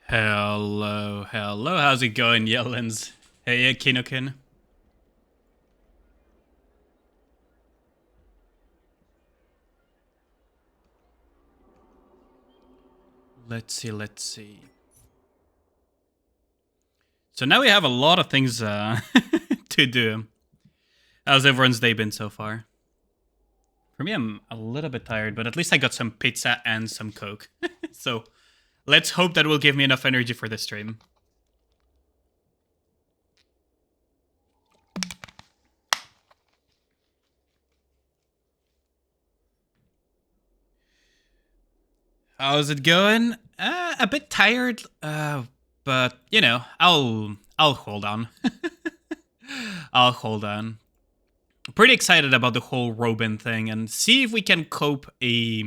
Hello, hello, how's it going, Yellens? Hey, Kinokin. Let's see. So now we have a lot of things to do. How's everyone's day been so far? For me, I'm a little bit tired, but at least I got some pizza and some Coke. So let's hope that will give me enough energy for this stream. How's it going? A bit tired, but you know, I'll hold on. I'll hold on. Pretty excited about the whole Robin thing and see if we can cope a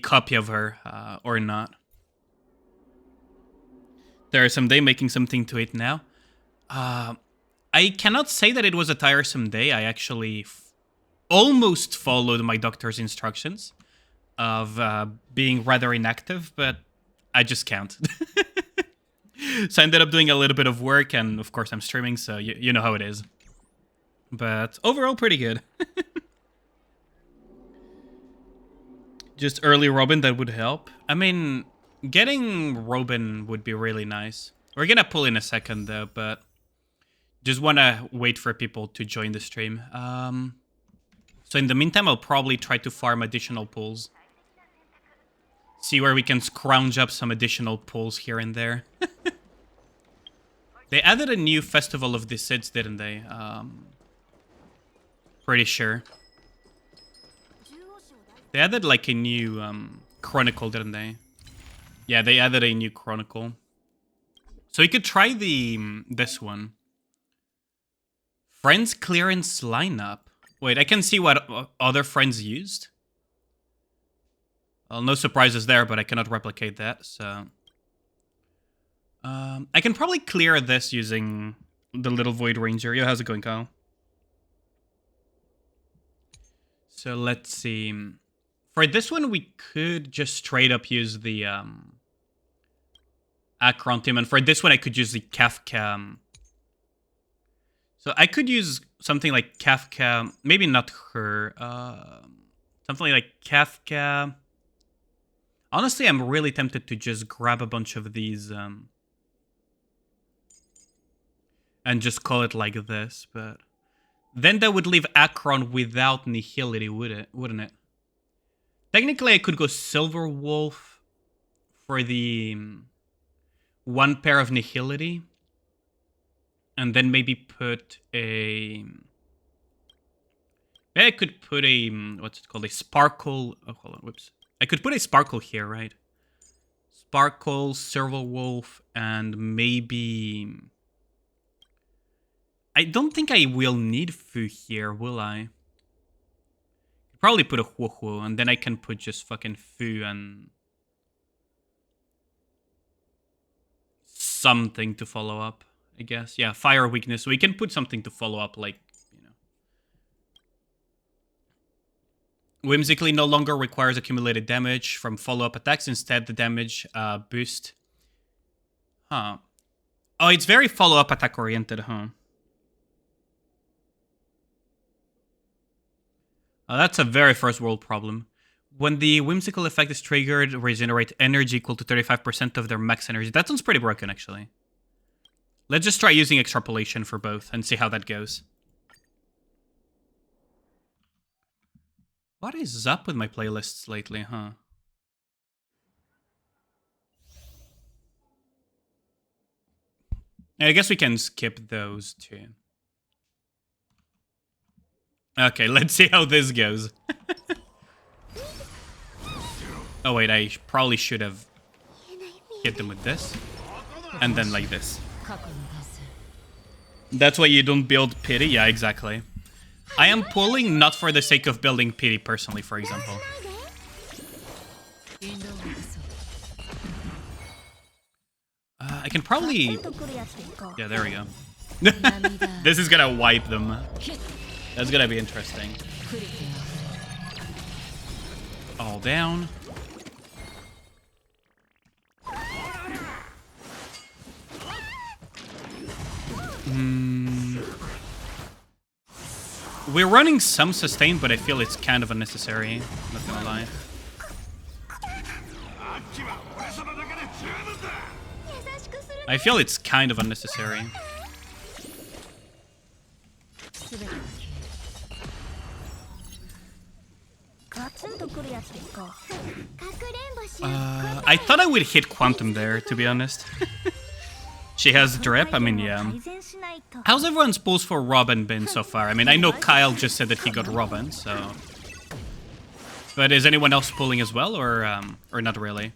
copy of her or not. There are some day making something to eat now. I cannot say that it was a tiresome day. I actually almost followed my doctor's instructions of being rather inactive, but I just can't. So I ended up doing a little bit of work, and of course I'm streaming, so you know how it is. But overall, pretty good. Just early Robin, that would help. I mean, getting Robin would be really nice. We're gonna pull in a second, though, but just wanna wait for people to join the stream. So in the meantime, I'll probably try to farm additional pulls. See where we can scrounge up some additional pulls here and there. They added a new Festival of the Sids, didn't they? Pretty sure. They added like a new Chronicle, didn't they? Yeah, they added a new Chronicle. So you could try this one. Friends clearance lineup. Wait, I can see what other friends used. Well, no surprises there, but I cannot replicate that, so... I can probably clear this using the little Void Ranger. Yo, how's it going, Kyle? So let's see. For this one, we could just straight up use the Akron team, and for this one, I could use the Kafka. So I could use something like Kafka, maybe not her, something like Kafka. Honestly, I'm really tempted to just grab a bunch of these and just call it like this, but then that would leave Akron without Nihility, wouldn't it? Technically, I could go Silver Wolf for the one pair of Nihility, and then maybe put a... Maybe I could put a... What's it called? A Sparkle... Oh, hold on, whoops. I could put a Sparkle here, right? Sparkle, Silver Wolf, and maybe... I don't think I will need Fu here, will I? Probably put a Huohuo, and then I can put just fucking Fu and... something to follow up, I guess. Yeah, Fire Weakness. So we can put something to follow up, like, you know. Whimsically no longer requires accumulated damage from follow-up attacks. Instead, the damage boost. Huh. Oh, it's very follow-up attack-oriented, huh? That's a very first world problem. When the whimsical effect is triggered, regenerate energy equal to 35% of their max energy. That sounds pretty broken, actually. Let's just try using extrapolation for both and see how that goes. What is up with my playlists lately, huh? I guess we can skip those too. Okay, let's see how this goes. Oh wait, I probably should have hit them with this. And then like this. That's why you don't build pity? Yeah, exactly. I am pulling not for the sake of building pity personally, for example. I can probably... Yeah, there we go. This is gonna wipe them. That's gonna be interesting. All down. We're running some sustain, but I feel it's kind of unnecessary. Not gonna lie. I feel it's kind of unnecessary. I thought I would hit Quantum there, to be honest. She has drip, I mean, yeah. How's everyone's pulls for Robin been so far? I mean, I know Kyle just said that he got Robin, so... But is anyone else pulling as well, or not really?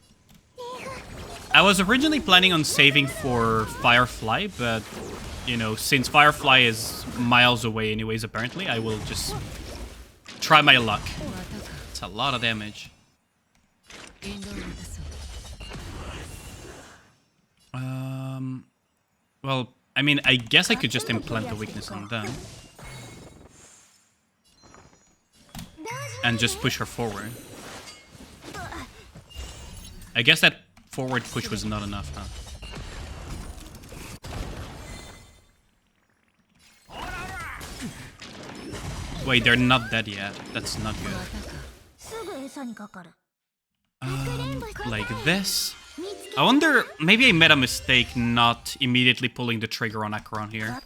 I was originally planning on saving for Firefly, but, you know, since Firefly is miles away anyways, apparently, I will just try my luck. It's a lot of damage. Well, I mean, I guess I could just implant the weakness on them. And just push her forward. I guess that forward push was not enough, huh? Wait, they're not dead yet. That's not good. Like this. I wonder, maybe I made a mistake not immediately pulling the trigger on Acheron here.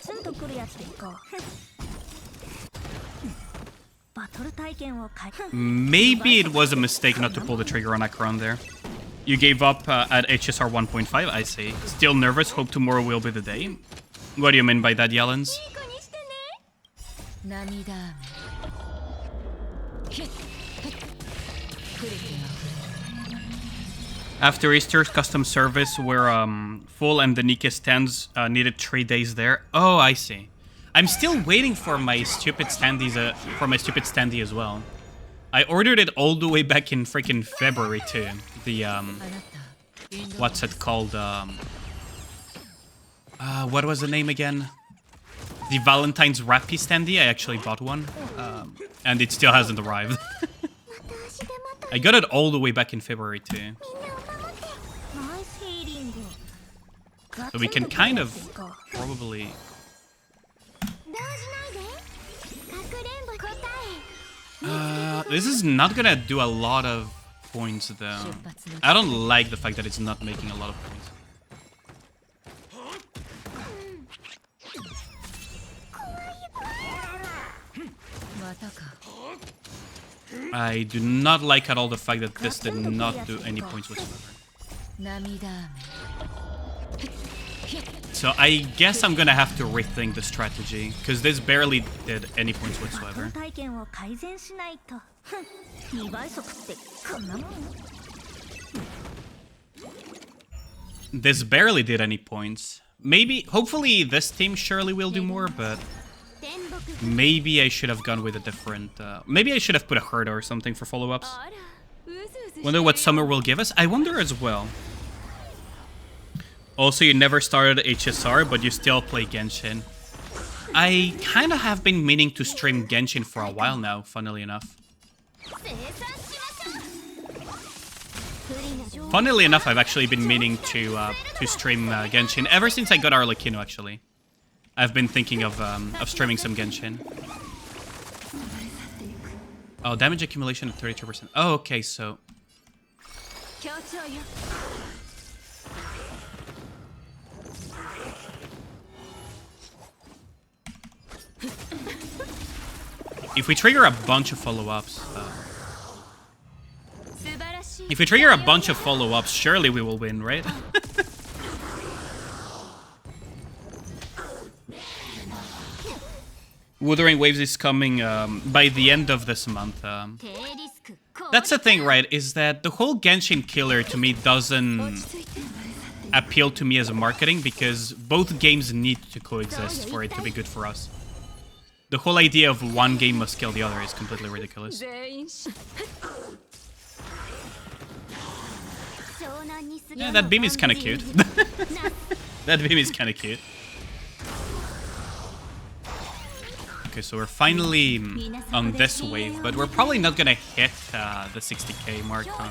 Maybe it was a mistake not to pull the trigger on Acheron there. You gave up at HSR 1.5, I see. Still nervous, hope tomorrow will be the day. What do you mean by that, Yellens? After Easter's custom service were full and the Nike stands needed 3 days there. Oh, I see. I'm still waiting for my stupid standees, standee as well. I ordered it all the way back in freaking February too. The what's it called? What was the name again? The Valentine's Rappy standee. I actually bought one, and it still hasn't arrived. I got it all the way back in February too. So we can kind of probably... this is not gonna do a lot of points though. I don't like the fact that it's not making a lot of points. I do not like at all the fact that this did not do any points whatsoever. So I guess I'm gonna have to rethink the strategy, because this barely did any points whatsoever. This barely did any points. Maybe, hopefully this team surely will do more, but maybe I should have gone with a different... maybe I should have put a Herda or something for follow-ups. Wonder what Summer will give us? I wonder as well. Also, you never started HSR, but you still play Genshin. I kind of have been meaning to stream Genshin for a while now, funnily enough. Funnily enough, I've actually been meaning to stream Genshin ever since I got Arlecchino, actually. I've been thinking of streaming some Genshin. Oh, damage accumulation at 32%. Oh, okay, so... If we trigger a bunch of follow-ups... if we trigger a bunch of follow-ups, surely we will win, right? Wuthering Waves is coming by the end of this month. That's the thing, right? Is that the whole Genshin killer to me doesn't appeal to me as a marketing, because both games need to coexist for it to be good for us. The whole idea of one game must kill the other is completely ridiculous. Yeah, that beam is kind of cute. That beam is kind of cute. Okay, so we're finally on this wave, but we're probably not gonna hit the 60k mark, huh?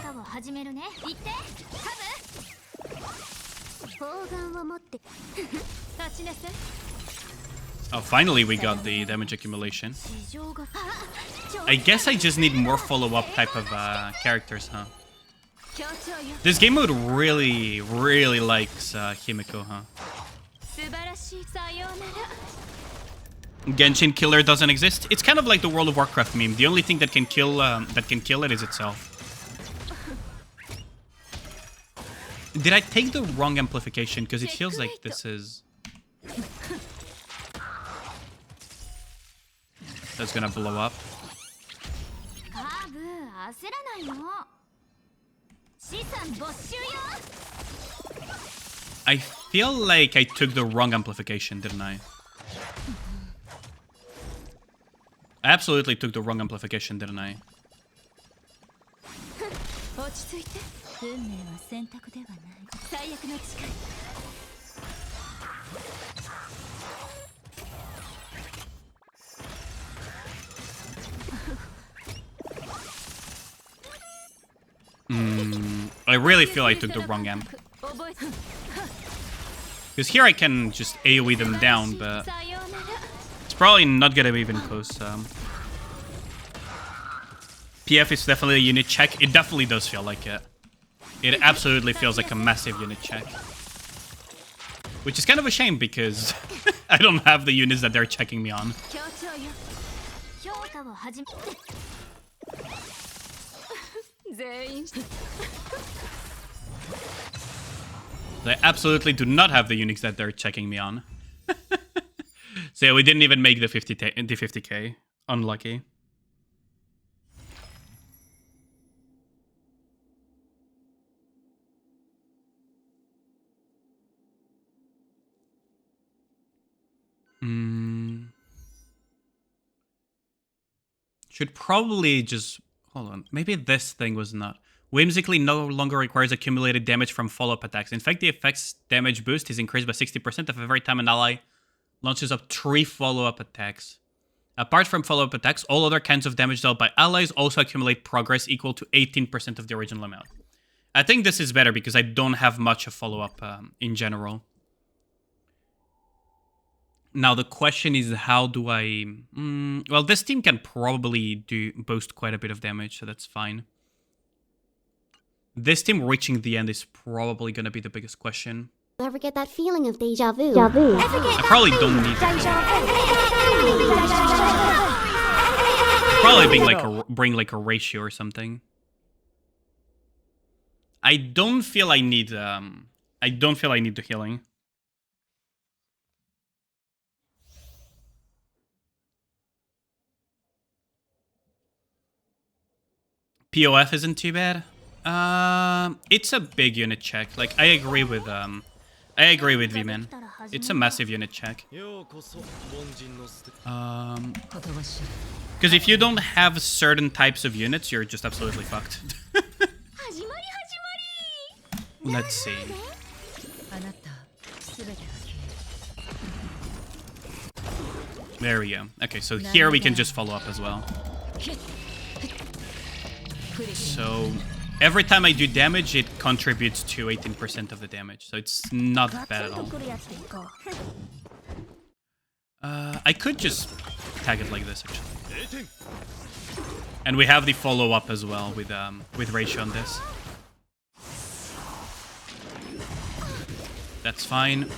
Oh, finally we got the damage accumulation. I guess I just need more follow-up type of characters, huh? This game mode really, really likes Himiko, huh? Genshin killer doesn't exist. It's kind of like the World of Warcraft meme. The only thing that can kill it is itself. Did I take the wrong amplification? Because it feels like this is... That's gonna blow up. I feel like I took the wrong amplification, didn't I? I absolutely took the wrong amplification, didn't I? I really feel I took the wrong amp. Because here I can just AoE them down, but it's probably not gonna be even close. PF is definitely a unit check. It definitely does feel like it. It absolutely feels like a massive unit check. Which is kind of a shame because I don't have the units that they're checking me on. They absolutely do not have the units that they're checking me on. So yeah, we didn't even make the 50k. Unlucky. Should probably just... Hold on. Maybe this thing was not... Whimsically no longer requires accumulated damage from follow-up attacks. In fact, the effect's damage boost is increased by 60% of every time an ally launches up 3 follow-up attacks. Apart from follow-up attacks, all other kinds of damage dealt by allies also accumulate progress equal to 18% of the original amount. I think this is better because I don't have much of follow-up in general. Now the question is, how do I... well, this team can probably boast quite a bit of damage, so that's fine. This team reaching the end is probably going to be the biggest question. Ever get that feeling of deja vu? I probably don't need it. Probably bring like a ratio or something. I don't feel I need the healing. POF isn't too bad. It's a big unit check. Like I agree with V-Man. It's a massive unit check. Because if you don't have certain types of units, you're just absolutely fucked. Let's see. There we go. Okay, so here we can just follow up as well. So every time I do damage, it contributes to 18% of the damage. So it's not bad at all. I could just tag it like this, actually. And we have the follow-up as well with ratio on this. That's fine.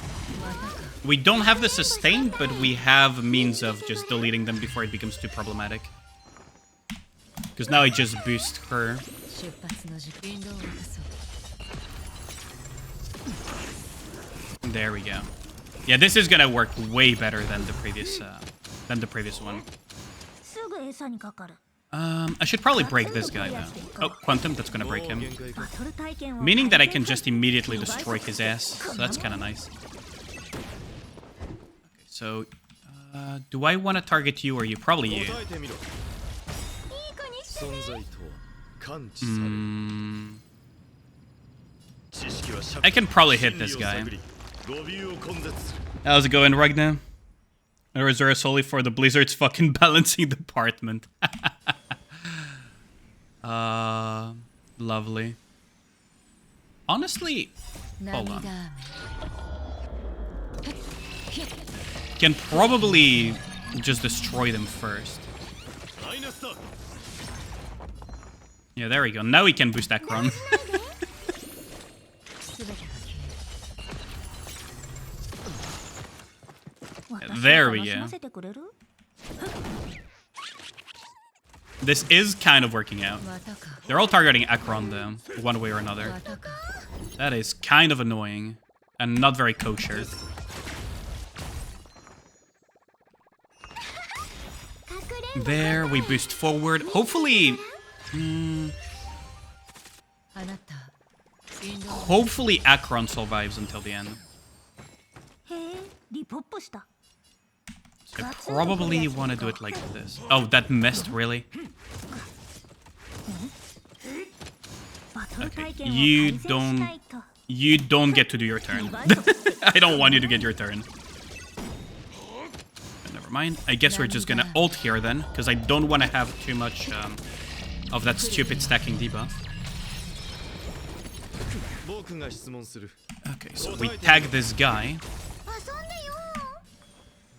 We don't have the sustain, but we have means of just deleting them before it becomes too problematic. Because now I just boost her. There we go. Yeah, this is gonna work way better than the previous one. I should probably break this guy though. Oh, Quantum, that's gonna break him. Meaning that I can just immediately destroy his ass. So that's kind of nice. Okay, so do I want to target you or you? Probably you. I can probably hit this guy. How's it going, Ragnar? I reserve solely for the Blizzard's fucking balancing department. Lovely. Honestly, hold on. can probably just destroy them first. Yeah, there we go. Now we can boost Akron. There we go. This is kind of working out. They're all targeting Akron though, one way or another. That is kind of annoying and not very kosher. There, we boost forward. Hopefully... hopefully Akron survives until the end. I probably want to do it like this. Oh, that missed, really? Okay, you don't get to do your turn. I don't want you to get your turn. Never mind. I guess we're just gonna ult here then, because I don't want to have too much of that stupid stacking debuff. Okay, so we tag this guy.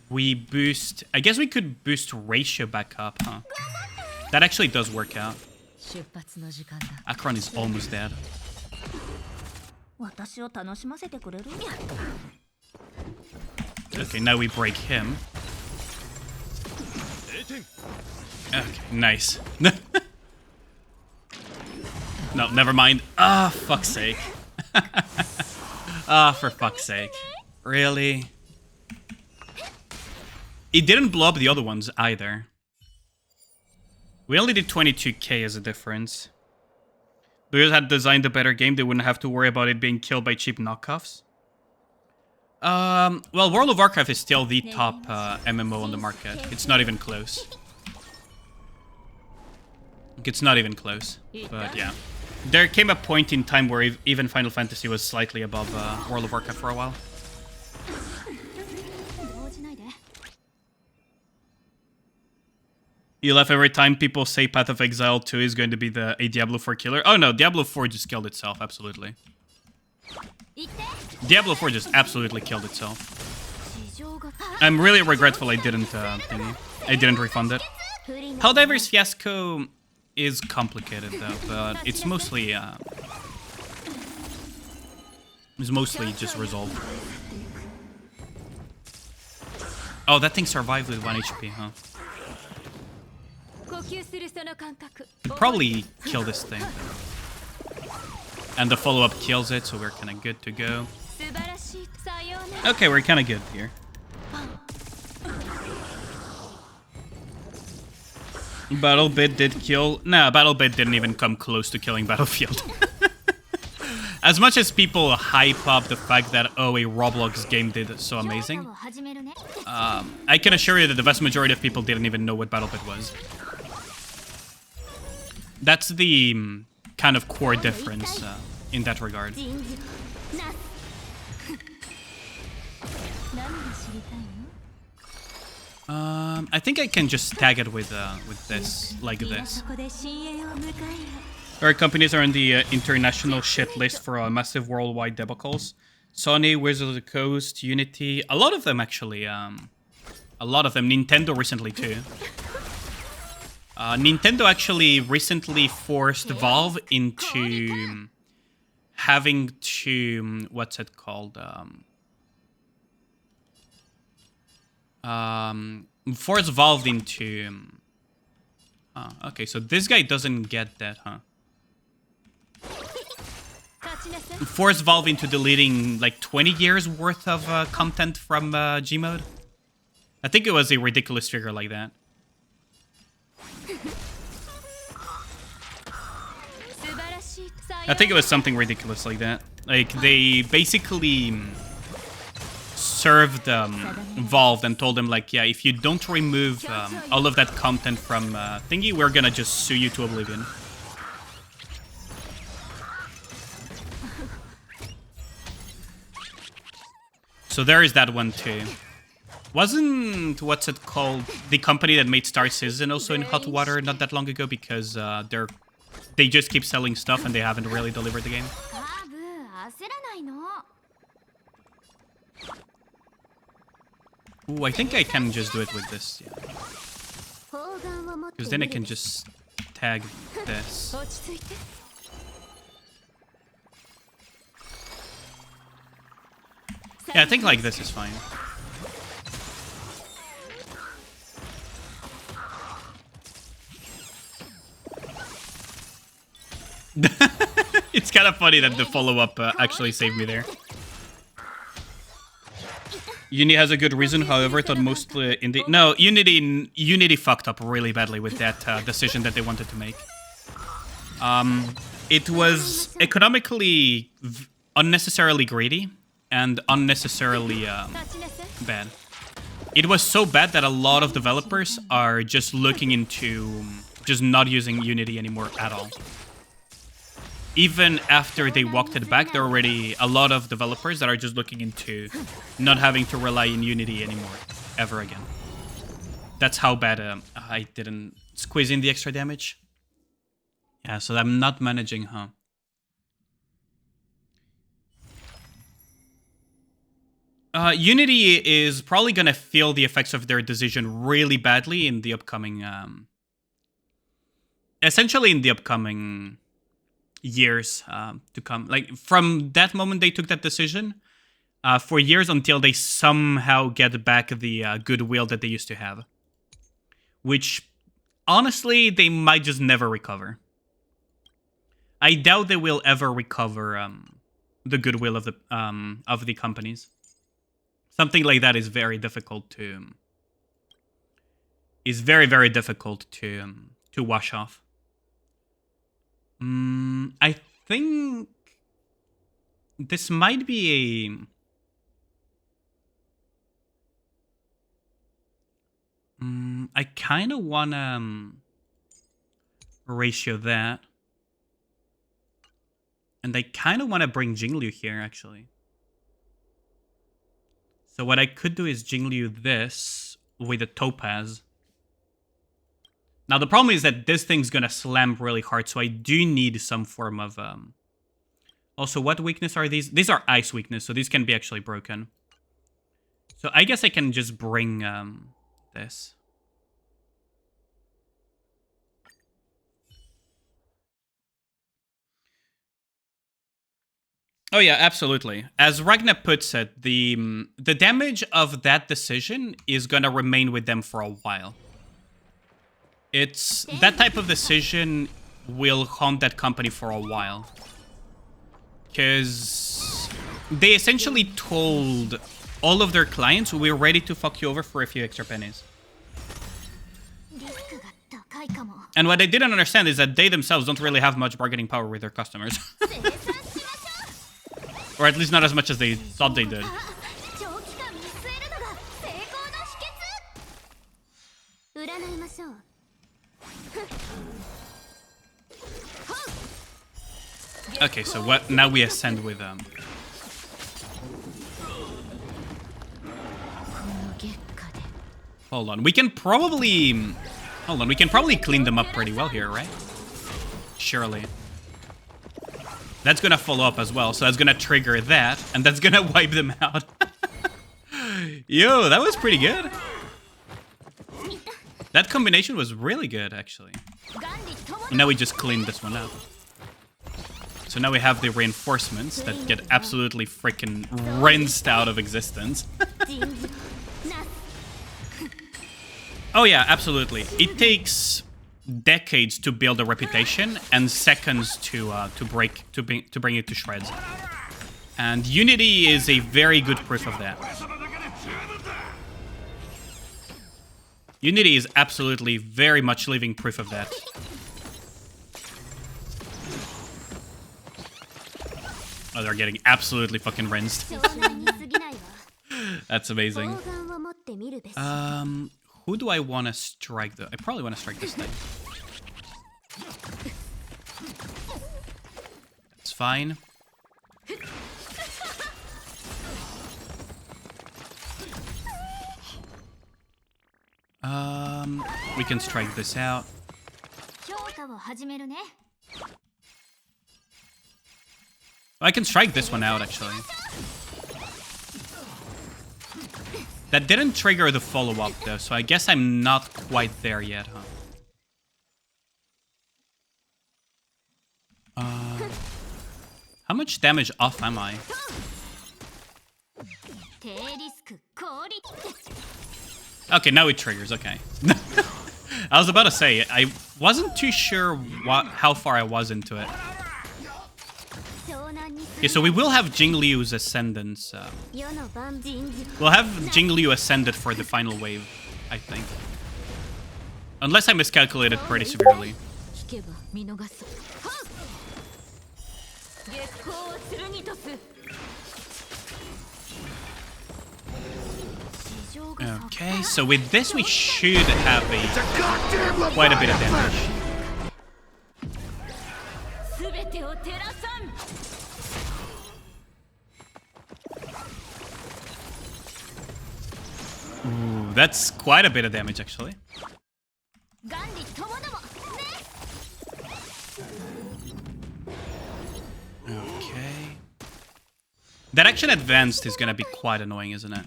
We boost... I guess we could boost ratio back up, huh? That actually does work out. Akron is almost dead. Okay, now we break him. Okay, nice. No, never mind. Ah, fuck's sake. Ah, for fuck's sake. Really? It didn't blow up the other ones either. We only did 22k as a difference. Because had designed a better game, they wouldn't have to worry about it being killed by cheap knockoffs. Well, World of Warcraft is still the top MMO on the market. It's not even close. It's not even close, but yeah. There came a point in time where even Final Fantasy was slightly above World of Warcraft for a while. You laugh every time people say Path of Exile 2 is going to be a Diablo 4 killer. Oh no, Diablo 4 just killed itself, absolutely. Diablo 4 just absolutely killed itself. I'm really regretful I didn't refund it. Helldivers Fiasco is complicated though, but it's mostly just resolved. Oh, that thing survived with 1 HP, huh? Could probably kill this thing. And the follow-up kills it, so we're kind of good to go. Okay, we're kind of good here. BattleBit did kill... Nah, BattleBit didn't even come close to killing Battlefield. As much as people hype up the fact that, oh, a Roblox game did so amazing, I can assure you that the vast majority of people didn't even know what BattleBit was. That's the kind of core difference in that regard. I think I can just tag it with this, like this. Our companies are on the international shit list for massive worldwide debacles. Sony, Wizards of the Coast, Unity, a lot of them actually. A lot of them. Nintendo recently too. Nintendo actually recently forced Valve into having to... what's it called? Forced Valve into... okay, so this guy doesn't get that, huh? Forced Valve into deleting like 20 years worth of content from Gmod. I think it was a ridiculous figure like that. I think it was something ridiculous like that. Like, they basically served Valve and told them, like, yeah, if you don't remove all of that content from thingy, we're gonna just sue you to oblivion. So there is that one too. Wasn't, what's it called, the company that made Star Citizen also in hot water not that long ago because they just keep selling stuff and they haven't really delivered the game? Ooh, I think I can just do it with this, yeah. Because then I can just tag this. Yeah, I think like this is fine. It's kind of funny that the follow-up actually saved me there. Uni has a good reason, however, thought mostly in the... No, Unity fucked up really badly with that decision that they wanted to make. It was economically unnecessarily greedy and unnecessarily bad. It was so bad that a lot of developers are just looking into just not using Unity anymore at all. Even after they walked it back, there are already a lot of developers that are just looking into not having to rely on Unity anymore, ever again. That's how bad I didn't squeeze in the extra damage. Yeah, so I'm not managing, huh? Unity is probably gonna feel the effects of their decision really badly in the upcoming... essentially in the upcoming... years to come. Like, from that moment they took that decision, for years until they somehow get back the goodwill that they used to have. Which, honestly, they might just never recover. I doubt they will ever recover the goodwill of the companies. Something like that is very difficult to... is very, very difficult to wash off. I think this might be a... I kind of want to ratio that. And I kind of want to bring Jingliu here, actually. So what I could do is Jingliu this with a Topaz. Now, the problem is that this thing's gonna slam really hard, so I do need some form of... Also, what weakness are these? These are ice weakness, so these can be actually broken. So I guess I can just bring this. Oh yeah, absolutely. As Ragnar puts it, the damage of that decision is gonna remain with them for a while. It's... that type of decision will haunt that company for a while. Because they essentially told all of their clients, we're ready to fuck you over for a few extra pennies. And what I didn't understand is that they themselves don't really have much bargaining power with their customers. Or at least not as much as they thought they did. Okay, so what? Now we ascend with them. Hold on, we can probably... Hold on, we can probably clean them up pretty well here, right? Surely. That's gonna follow up as well, so that's gonna trigger that, and that's gonna wipe them out. Yo, that was pretty good. That combination was really good, actually. And now we just cleaned this one up. So now we have the reinforcements that get absolutely freaking rinsed out of existence. Oh yeah, absolutely. It takes decades to build a reputation and seconds to bring it to shreds. And Unity is a very good proof of that. Unity is absolutely very much living proof of that. Oh, they're getting absolutely fucking rinsed. That's amazing. Who do I want to strike though? I probably want to strike this thing. It's fine. We can strike this out. I can strike this one out, actually. That didn't trigger the follow-up, though, so I guess I'm not quite there yet, huh? How much damage off am I? Okay, now it triggers, okay. I was about to say, I wasn't too sure how far I was into it. Yeah, so we will have Jingliu's Ascendance. We'll have Jingliu Ascended for the final wave, I think. Unless I miscalculated pretty severely. Okay, so with this we should have quite a bit of damage. Ooh, that's quite a bit of damage, actually. Okay. That action advanced is gonna be quite annoying, isn't it?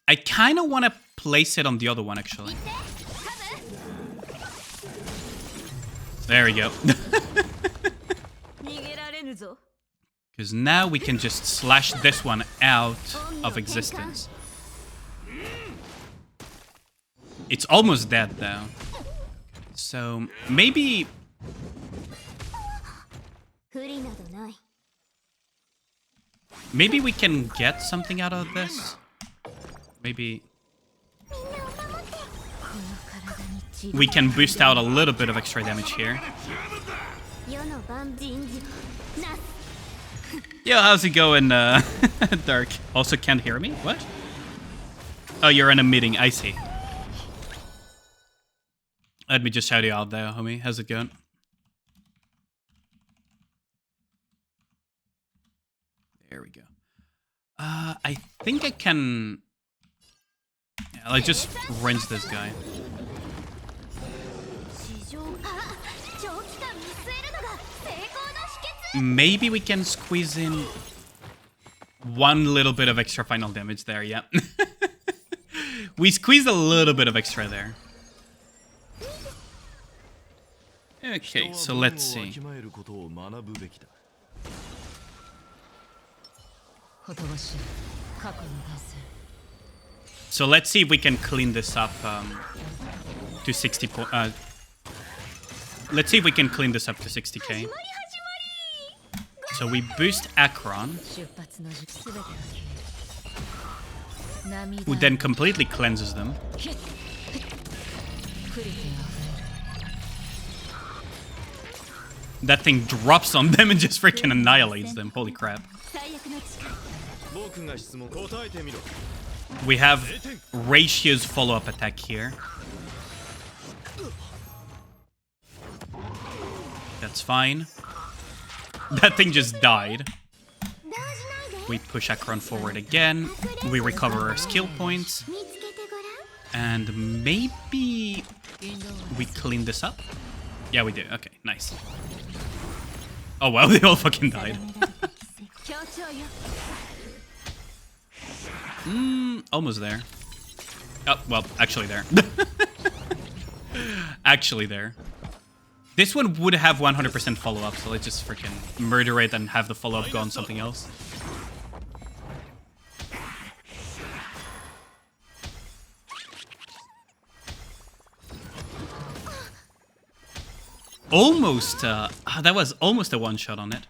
I kind of want to place it on the other one, actually. There we go. Because now we can just slash this one out of existence. It's almost dead, though. So, maybe... Maybe we can get something out of this? Maybe... we can boost out a little bit of extra damage here. Yo, how's it going, Dark? Also can't hear me? What? Oh, you're in a meeting. I see. Let me just shout you out there, homie. How's it going? There we go. I think I can... Yeah, like, just rinse this guy. Maybe we can squeeze in one little bit of extra final damage there, yeah. We squeezed a little bit of extra there. Okay, so let's see. So let's see if we can clean this up to 60 let's see if we can clean this up to 60k. So we boost Akron, who then completely cleanses them. That thing drops on them and just freaking annihilates them. Holy crap. We have Ratio's follow-up attack here. That's fine. That thing just died. We push Akron forward again. We recover our skill points. And maybe we clean this up? Yeah, we do. Okay, nice. Oh wow, they all fucking died. Almost there. Oh, well, actually there. Actually there. This one would have 100% follow-up, so let's just freaking murder it and have the follow-up go on something else. Almost, that was almost a one-shot on it.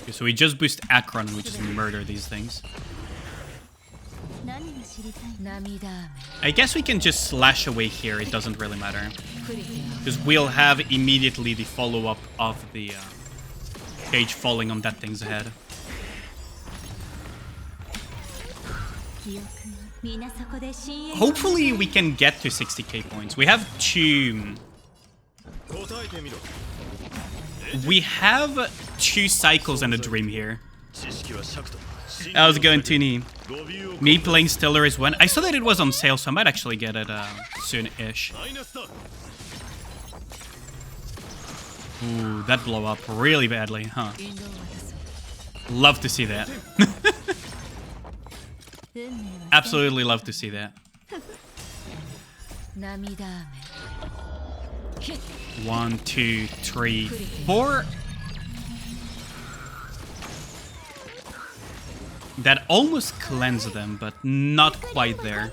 Okay, so we just boost Akron and we just murder these things. I guess we can just slash away here, it doesn't really matter. Because we'll have immediately the follow-up of the cage falling on that thing's head. Hopefully we can get to 60k points. We have two... We have 2 cycles and a dream here. How's it going, Tooney? Me playing Stellar is one. I saw that it was on sale, so I might actually get it soon-ish. Ooh, that blow up really badly, huh? Love to see that. Absolutely love to see that. 1, 2, 3, 4. That almost cleansed them, but not quite there.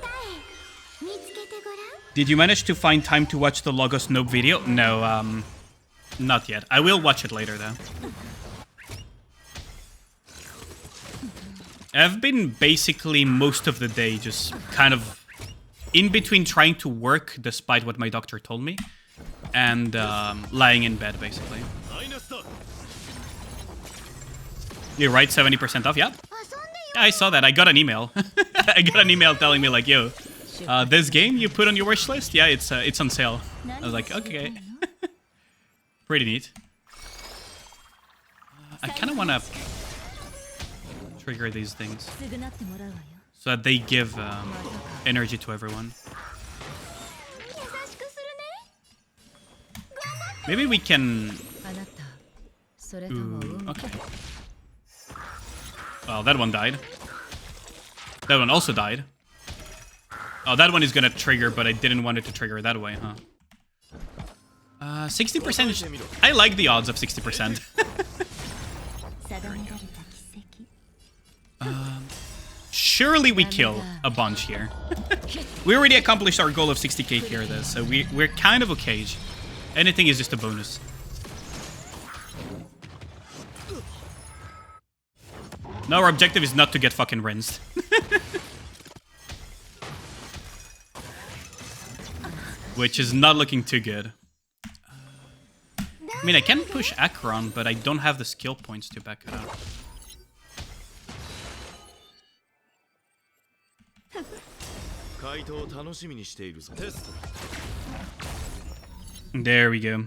Did you manage to find time to watch the Logos Nope video? No, not yet. I will watch it later, though. I've been basically most of the day just kind of in between trying to work, despite what my doctor told me, and lying in bed, basically. You're right, 70% off, yeah. I saw that. I got an email. I got an email telling me, like, yo, this game you put on your wish list? Yeah, it's on sale. I was like, okay. Pretty neat. I kind of want to trigger these things so that they give energy to everyone. Maybe we can... Ooh, okay. Well, that one died. That one also died. Oh, that one is gonna trigger, but I didn't want it to trigger that way, huh? 60%. I like the odds of 60%. Surely we kill a bunch here. We already accomplished our goal of 60k here, though, so we're kind of okay. Anything is just a bonus. No, our objective is not to get fucking rinsed. Which is not looking too good. I mean, I can push Akron, but I don't have the skill points to back it up. There we go.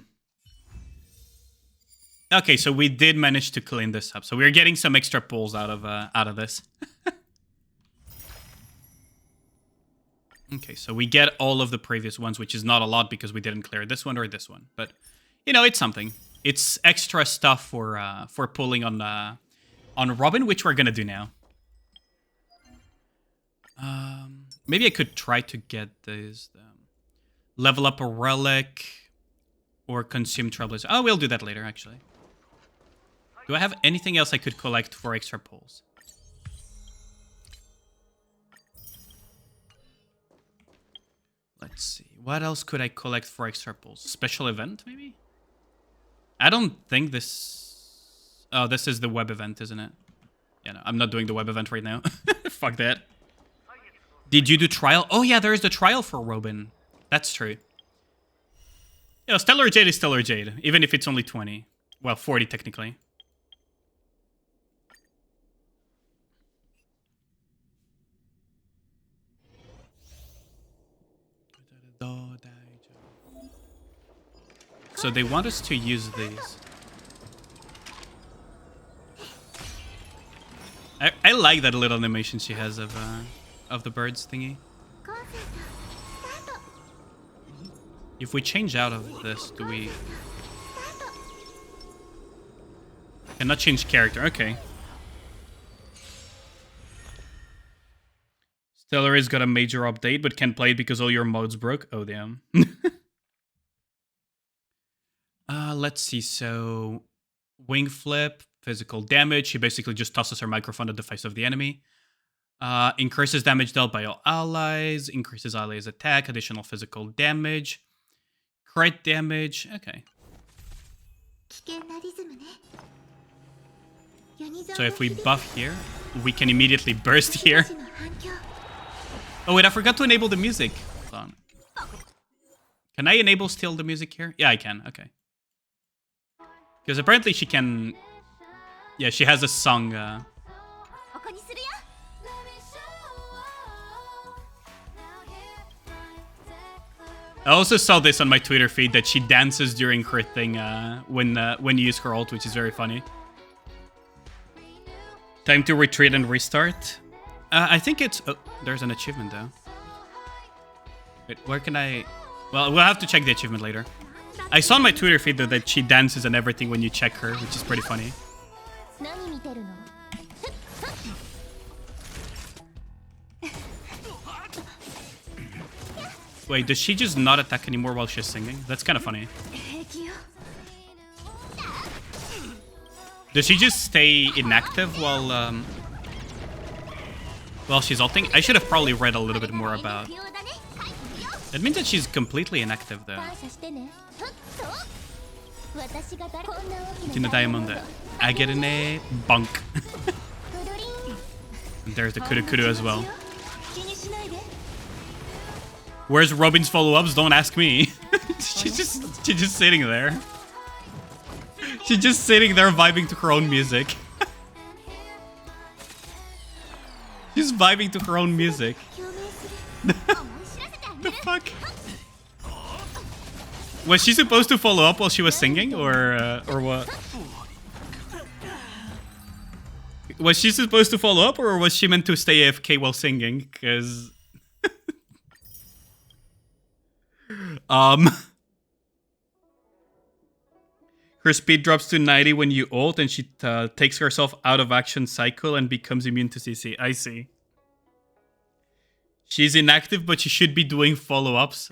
Okay, so we did manage to clean this up. So we're getting some extra pulls out of this. Okay, so we get all of the previous ones, which is not a lot because we didn't clear this one or this one. But, you know, it's something. It's extra stuff for pulling on Robin, which we're gonna do now. Maybe I could try to get this. Level up a relic or consume Trailblazer. Oh, we'll do that later, actually. Do I have anything else I could collect for extra pulls? Let's see. What else could I collect for extra pulls? Special event, maybe? I don't think this... Oh, this is the web event, isn't it? Yeah, no, I'm not doing the web event right now. Fuck that. Did you do trial? Oh, yeah, there is the trial for Robin. That's true. Yeah, Stellar Jade is Stellar Jade, even if it's only 20. Well, 40 technically. So they want us to use these. I like that little animation she has of the birds thingy. If we change out of this, do we... Cannot change character, okay. Stellary's got a major update, but can't play it because all your modes broke. Oh, damn. Let's see, so... Wing flip, physical damage. She basically just tosses her microphone at the face of the enemy. Increases damage dealt by all allies. Increases allies' attack. Additional physical damage. Crit damage. Okay. So if we buff here, we can immediately burst here. Oh wait, I forgot to enable the music. Hold on. Can I enable still the music here? Yeah, I can. Okay. Because apparently she can... Yeah, she has a song... I also saw this on my Twitter feed that she dances during crit thing when you use her ult, which is very funny. Time to retreat and restart. I think it's... Oh, there's an achievement though. Wait, where can I... Well, we'll have to check the achievement later. I saw on my Twitter feed though that she dances and everything when you check her, which is pretty funny. Wait, does she just not attack anymore while she's singing? That's kind of funny. Does she just stay inactive while she's ulting? I should have probably read a little bit more about. That means that she's completely inactive though. In the diamond, I get in a bunk. And there's the Kuru Kuru as well. Where's Robin's follow-ups? Don't ask me. she's just sitting there. She's just sitting there vibing to her own music. She's vibing to her own music. The fuck? Was she supposed to follow up while she was singing, or what? Was she supposed to follow up, or was she meant to stay AFK while singing? Because her speed drops to 90 when you ult, and she takes herself out of action cycle and becomes immune to CC. I see. She's inactive, but she should be doing follow-ups.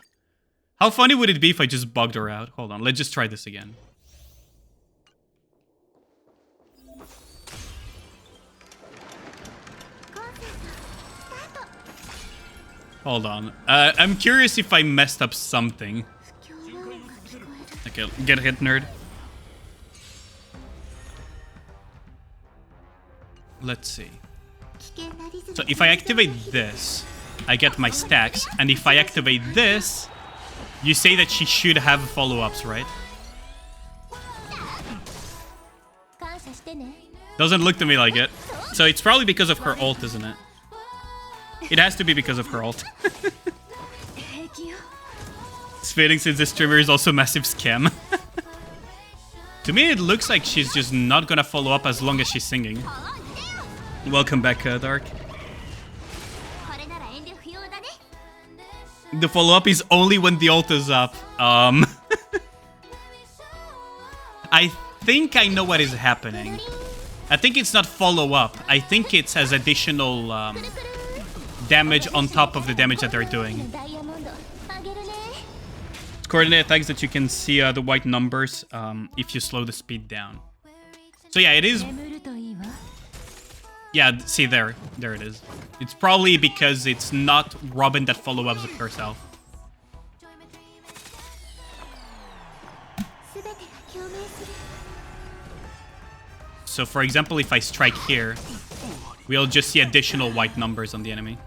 How funny would it be if I just bugged her out? Hold on, let's just try this again. Hold on. I'm curious if I messed up something. Okay, get hit, nerd. Let's see. So if I activate this, I get my stacks. And if I activate this, you say that she should have follow-ups, right? Doesn't look to me like it. So it's probably because of her ult, isn't it? It has to be because of her ult. It's fitting since the streamer is also a massive scam. To me, it looks like she's just not gonna follow up as long as she's singing. Welcome back, Dark. The follow-up is only when the ult is up. I think I know what is happening. I think it's not follow-up. I think it's as additional damage on top of the damage that they're doing. Coordinate attacks that you can see the white numbers if you slow the speed down. So yeah, it is... Yeah, see there. There it is. It's probably because it's not Robin that follow-ups herself. So for example, if I strike here, we'll just see additional white numbers on the enemy.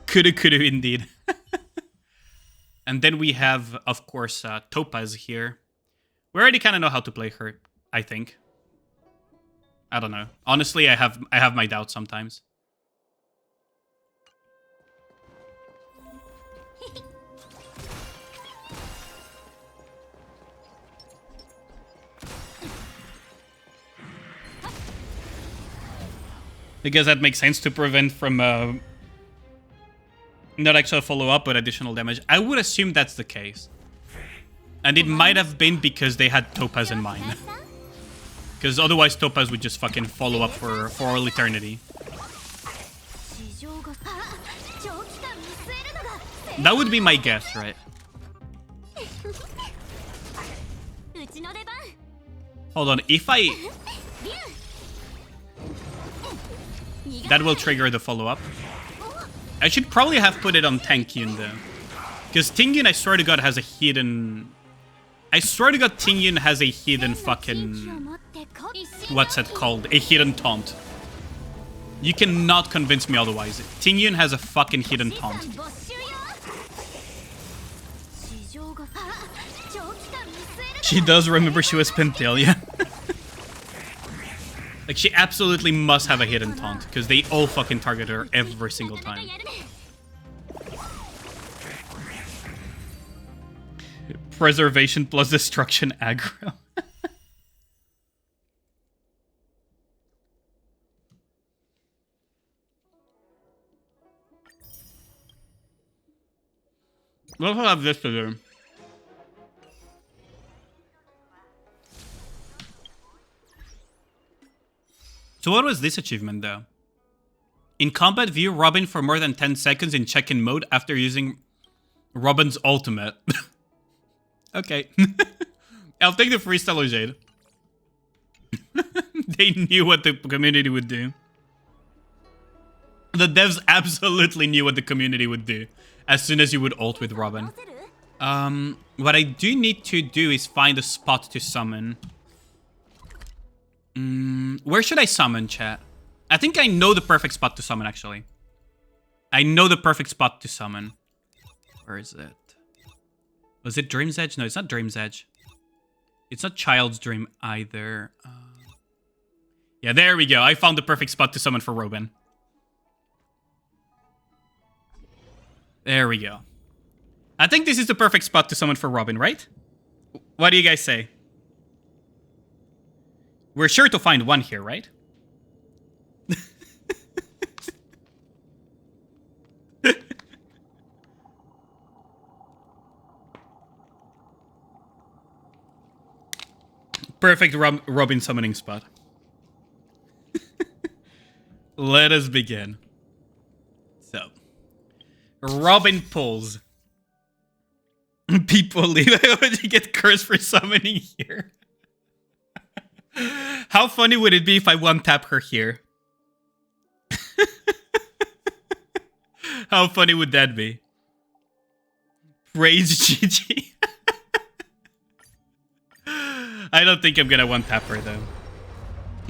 Kudu indeed. And then we have, of course, Topaz here. We already kind of know how to play her, I think. I don't know. Honestly, I have my doubts sometimes. I guess that makes sense to prevent from not actual follow-up, but additional damage. I would assume that's the case. And it might have been because they had Topaz in mind. Because otherwise Topaz would just fucking follow up for all eternity. That would be my guess, right? Hold on, if I... That will trigger the follow-up. I should probably have put it on Tankyun though. Because Tingyun, I swear to god, has a hidden... I swear to god, Tingyun has a hidden fucking... What's it called? A hidden taunt. You cannot convince me otherwise. Tingyun has a fucking hidden taunt. She does remember she was Penthelia. Like, she absolutely must have a hidden taunt, because they all fucking target her every single time. Preservation plus destruction aggro. We'll have this to do. So what was this achievement, though? In combat, view Robin for more than 10 seconds in check-in mode after using Robin's ultimate. Okay. I'll take the freestyle Jade. They knew what the community would do. The devs absolutely knew what the community would do as soon as you would ult with Robin. What I do need to do is find a spot to summon. Where should I summon, chat? I think I know the perfect spot to summon, actually. I know the perfect spot to summon. Where is it? Was it Dream's Edge? No, it's not Dream's Edge. It's not Child's Dream either. Yeah, there we go. I found the perfect spot to summon for Robin. There we go. I think this is the perfect spot to summon for Robin, right? What do you guys say? We're sure to find one here, right? Perfect Robin summoning spot. Let us begin. So, Robin pulls. People leave. Why would you get cursed for summoning here? How funny would it be if I one-tap her here? How funny would that be? Praise GG. I don't think I'm gonna one-tap her, though.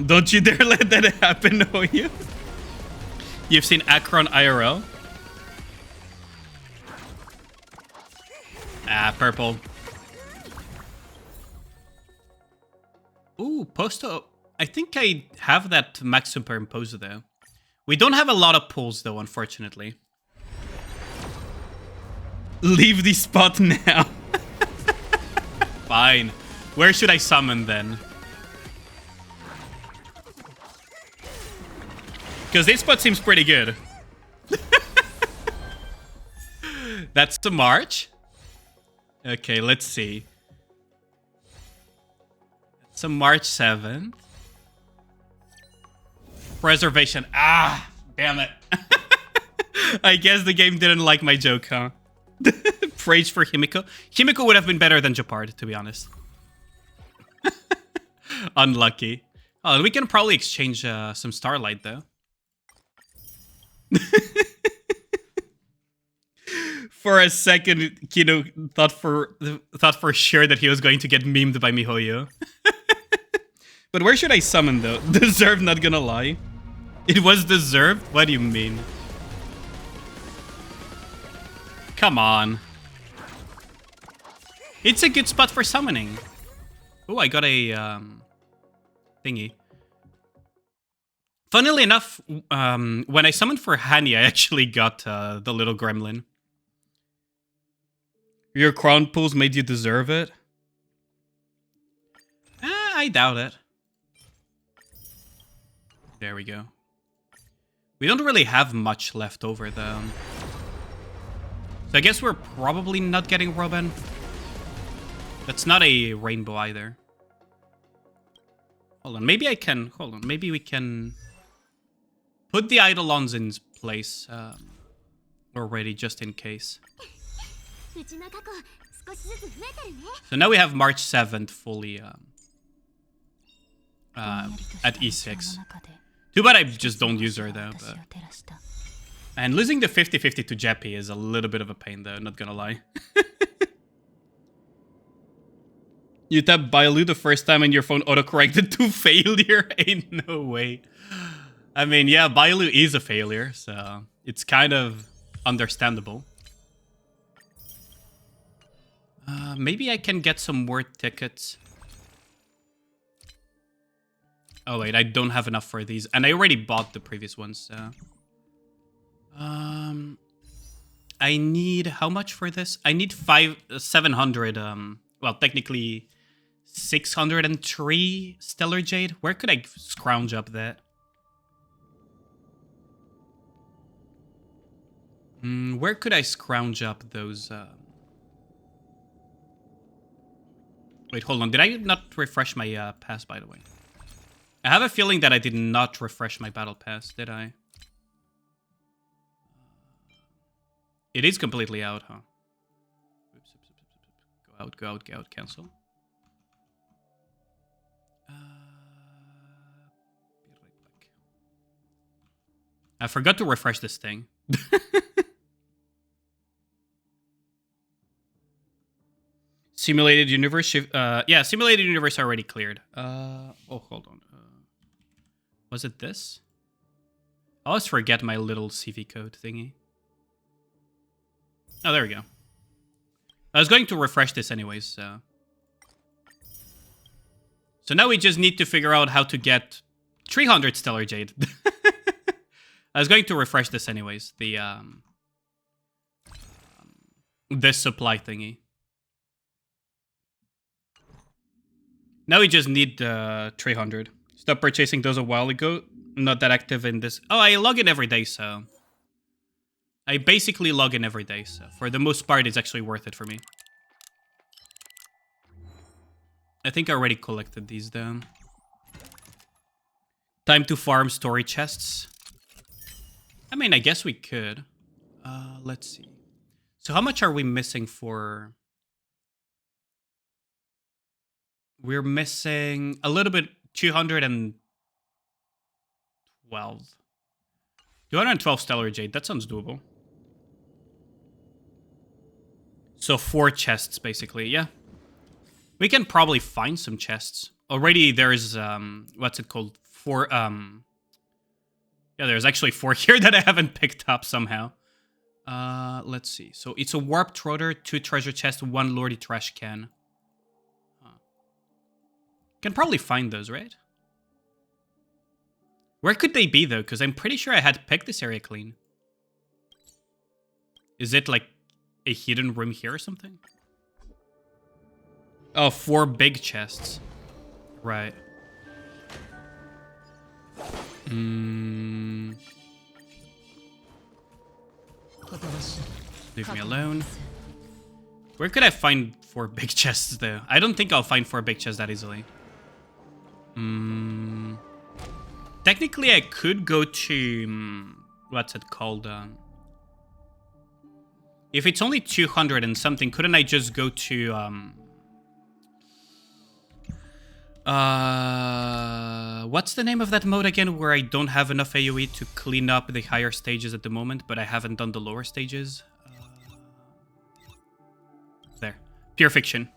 Don't you dare let that happen, oh you? You've seen Akron IRL? Ah, purple. Ooh, Posto. I think I have that max superimposer, though. We don't have a lot of pulls, though, unfortunately. Leave the spot now. Fine. Where should I summon, then? Because this spot seems pretty good. That's the March. Okay, let's see. It's a March 7th. Preservation. Ah, damn it. I guess the game didn't like my joke, huh? Praise for Himiko. Himiko would have been better than Japard, to be honest. Unlucky. Oh, we can probably exchange some Starlight, though. For a second, Kino thought for sure that he was going to get memed by MiHoYo. But where should I summon, though? Deserved, not gonna lie. It was deserved? What do you mean? Come on. It's a good spot for summoning. Oh, I got a thingy. Funnily enough, when I summoned for Hani, I actually got the little gremlin. Your crown pulls made you deserve it? I doubt it. There we go. We don't really have much left over, though. So I guess we're probably not getting Robin. That's not a rainbow either. Hold on, maybe I can... Hold on, maybe we can... Put the Eidolons in place already, just in case. So now we have March 7th fully at E6. Too bad I just don't use her, though. But... And losing the 50-50 to Jeppy is a little bit of a pain, though, not gonna lie. You tapped Bailu the first time and your phone autocorrected to failure? Ain't no way. I mean, yeah, Bailu is a failure, so it's kind of understandable. Maybe I can get some more tickets. Oh, wait, I don't have enough for these. And I already bought the previous ones, so... I need... How much for this? I need 700, well, technically 603 Stellar Jade. Where could I scrounge up that? Where could I scrounge up those... Wait, hold on. Did I not refresh my pass, by the way? I have a feeling that I did not refresh my battle pass, did I? It is completely out, huh? Oops, oops, oops, oops, oops. Go out, go out, go out, cancel. Be right back. I forgot to refresh this thing. Simulated universe. Yeah, simulated universe already cleared. Oh, hold on. Was it this? I always forget my little CV code thingy. Oh, there we go. I was going to refresh this anyways, so... So now we just need to figure out how to get 300 Stellar Jade. I was going to refresh this anyways, the, this supply thingy. Now we just need 300. Stop purchasing those a while ago. Not that active in this. Oh, I log in every day, so... I basically log in every day, so for the most part, it's actually worth it for me. I think I already collected these, though. Time to farm story chests. I mean, I guess we could. Let's see. So how much are we missing for... We're missing a little bit, 212. 212 Stellar Jade, that sounds doable. So 4 chests, basically, yeah. We can probably find some chests. Already there's, what's it called? 4, yeah, there's actually 4 here that I haven't picked up somehow. Let's see. So it's a Warp Trotter, 2 treasure chests, 1 Lordy Trash Can. Can probably find those, right? Where could they be, though? Because I'm pretty sure I had picked this area clean. Is it, like, a hidden room here or something? Oh, 4 big chests. Right. Leave me alone. Where could I find 4 big chests, though? I don't think I'll find 4 big chests that easily. Technically, I could go to... what's it called? If it's only 200 and something, couldn't I just go to... what's the name of that mode again, where I don't have enough AoE to clean up the higher stages at the moment, but I haven't done the lower stages? There. Pure Fiction.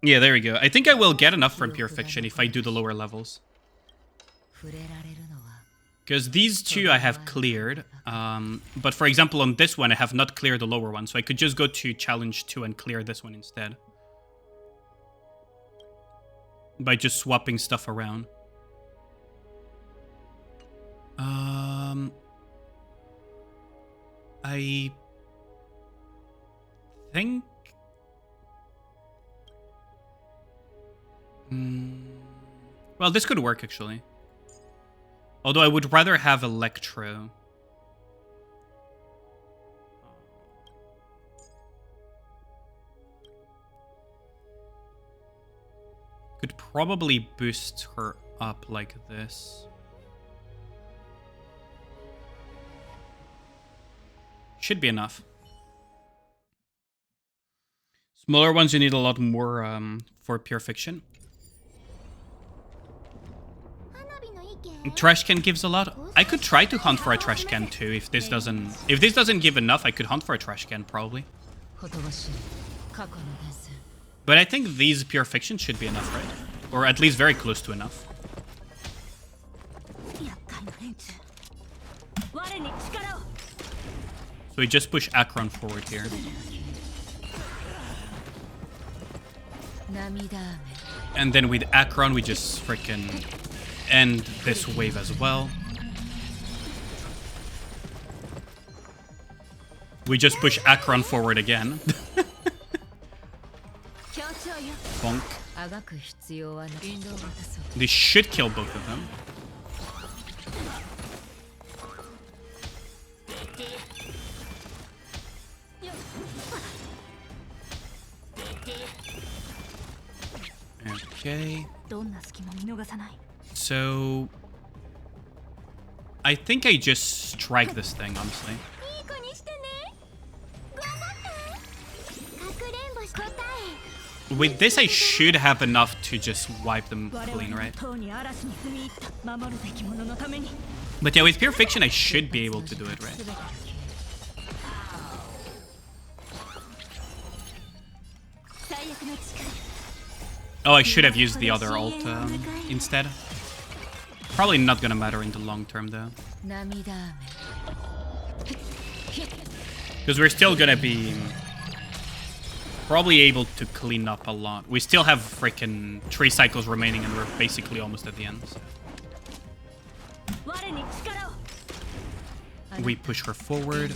Yeah, there we go. I think I will get enough from Pure Fiction if I do the lower levels. Because these 2 I have cleared. But for example, on this one, I have not cleared the lower one. So I could just go to Challenge 2 and clear this one instead. By just swapping stuff around. I think... well, this could work, actually. Although I would rather have Electro. Could probably boost her up like this. Should be enough. Smaller ones, you need a lot more for Pure Fiction. Trash can gives a lot. I could try to hunt for a trash can too. If this doesn't give enough, I could hunt for a trash can probably. But I think these Pure Fiction should be enough, right? Or at least very close to enough. So we just push Akron forward here. And then with Akron, we just freaking end this wave as well. We just push Akron forward again. Bonk. This should kill both of them. Yeah. Okay. So I think I just strike this thing, honestly. With this, I should have enough to just wipe them clean, right? But yeah, with Pure Fiction, I should be able to do it, right? Oh, I should have used the other ult instead. Probably not gonna matter in the long term, though. Because we're still gonna be probably able to clean up a lot. We still have freaking 3 cycles remaining and we're basically almost at the end. So. We push her forward.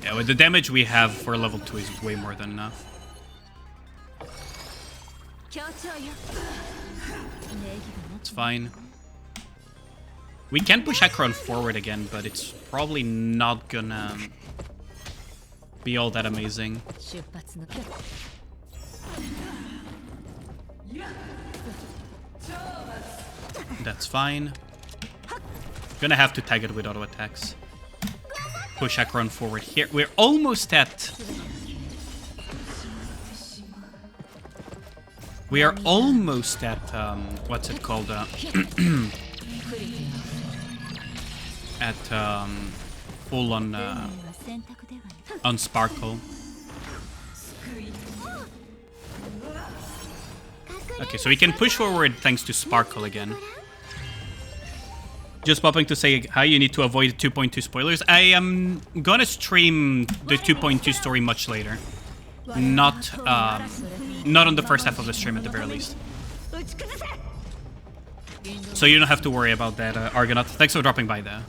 Yeah, with the damage we have for level 2 is way more than enough. It's fine. We can push Akron forward again, but it's probably not gonna be all that amazing. That's fine. Gonna have to tag it with auto attacks. Push Akron forward here. We're almost at... We are almost at, what's it called? At full on Sparkle. Okay, so we can push forward thanks to Sparkle again. Just popping to say hi, you need to avoid 2.2 spoilers. I am gonna stream the 2.2 story much later. Not on the first half of the stream at the very least. So you don't have to worry about that, Argonaut. Thanks for dropping by there.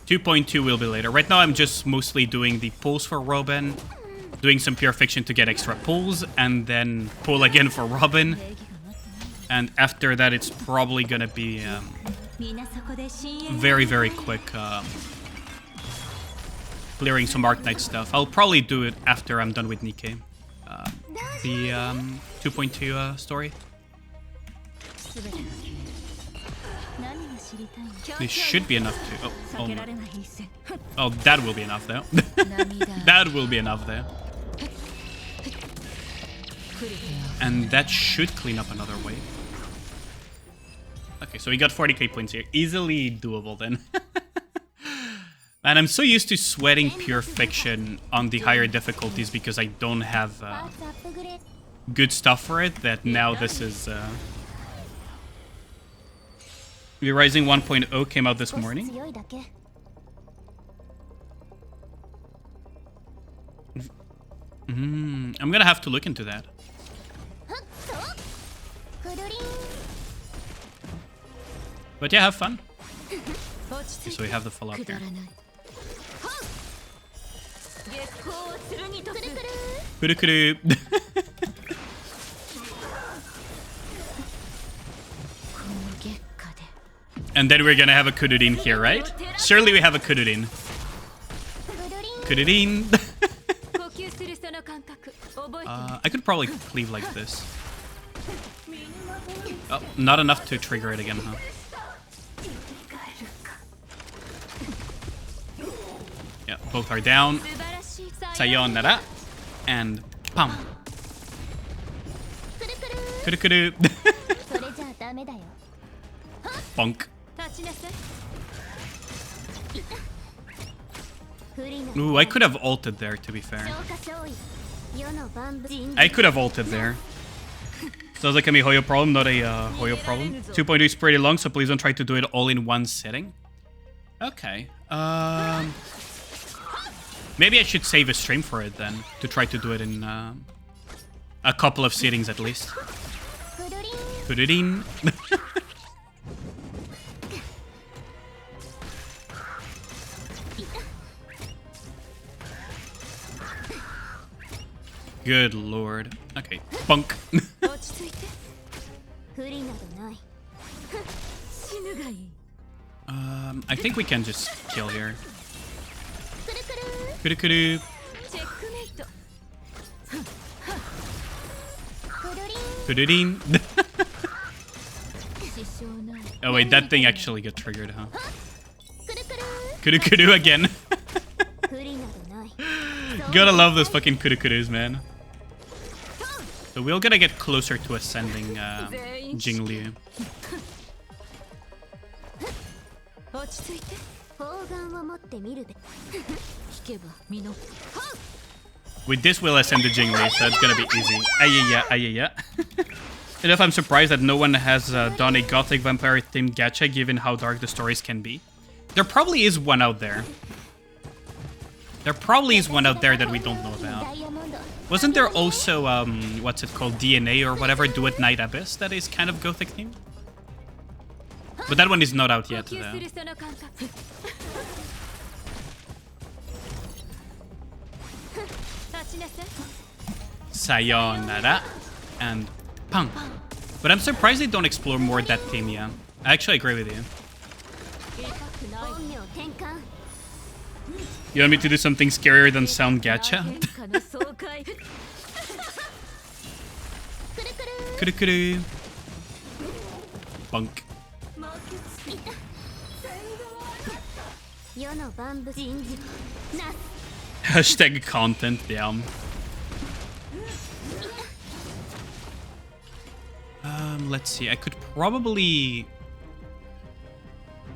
2.2 will be later. Right now I'm just mostly doing the pulls for Robin, doing some Pure Fiction to get extra pulls, and then pull again for Robin. And after that it's probably gonna be very, very quick clearing some Arknight stuff. I'll probably do it after I'm done with Nikke. The 2.2 story. This should be enough to... Oh, no. Oh, that will be enough though. That will be enough there. And that should clean up another wave. Okay, so we got 40k points here. Easily doable then. And I'm so used to sweating Pure Fiction on the higher difficulties because I don't have good stuff for it, that now this is... The Rising 1.0 came out this morning. I'm gonna have to look into that. But yeah, have fun. Okay, so we have the follow-up here. Kuru-kuru. And then we're gonna have a Kururin here, right? Surely we have a Kururin. Kururin. I could probably cleave like this. Oh, not enough to trigger it again, huh? Yeah, both are down. Sayonara. And pam. Kuru-kuru. Bonk. Ooh, I could have ulted there, to be fair. I could have ulted there. Sounds like a MiHoYo problem, not a Hoyo problem. 2.2 is pretty long, so please don't try to do it all in one sitting. Okay. Maybe I should save a stream for it then, to try to do it in a couple of sittings at least. Put it in. Good lord. Okay, bunk. I think we can just kill here. Kuru-kuru. Kururin. Oh wait, that thing actually got triggered, huh? Kuru-kuru again. Gotta love those fucking kuru-kurus, man. So we're gonna get closer to ascending Jingliu. With this, we'll ascend the Jingli, so it's gonna be easy. Ayaya. And if I'm surprised that no one has done a gothic vampire-themed gacha, given how dark the stories can be. There probably is one out there. There probably is one out there that we don't know about. Wasn't there also, what's it called, DNA or whatever, Do At Night Abyss, that is kind of gothic themed? But that one is not out yet, though. Sayonara and Pang. But I'm surprised they don't explore more that theme, yeah. I actually agree with you. You want me to do something scarier than sound gacha? Kuru-kuru. Bunk. Hashtag content, yeah. Let's see. I could probably...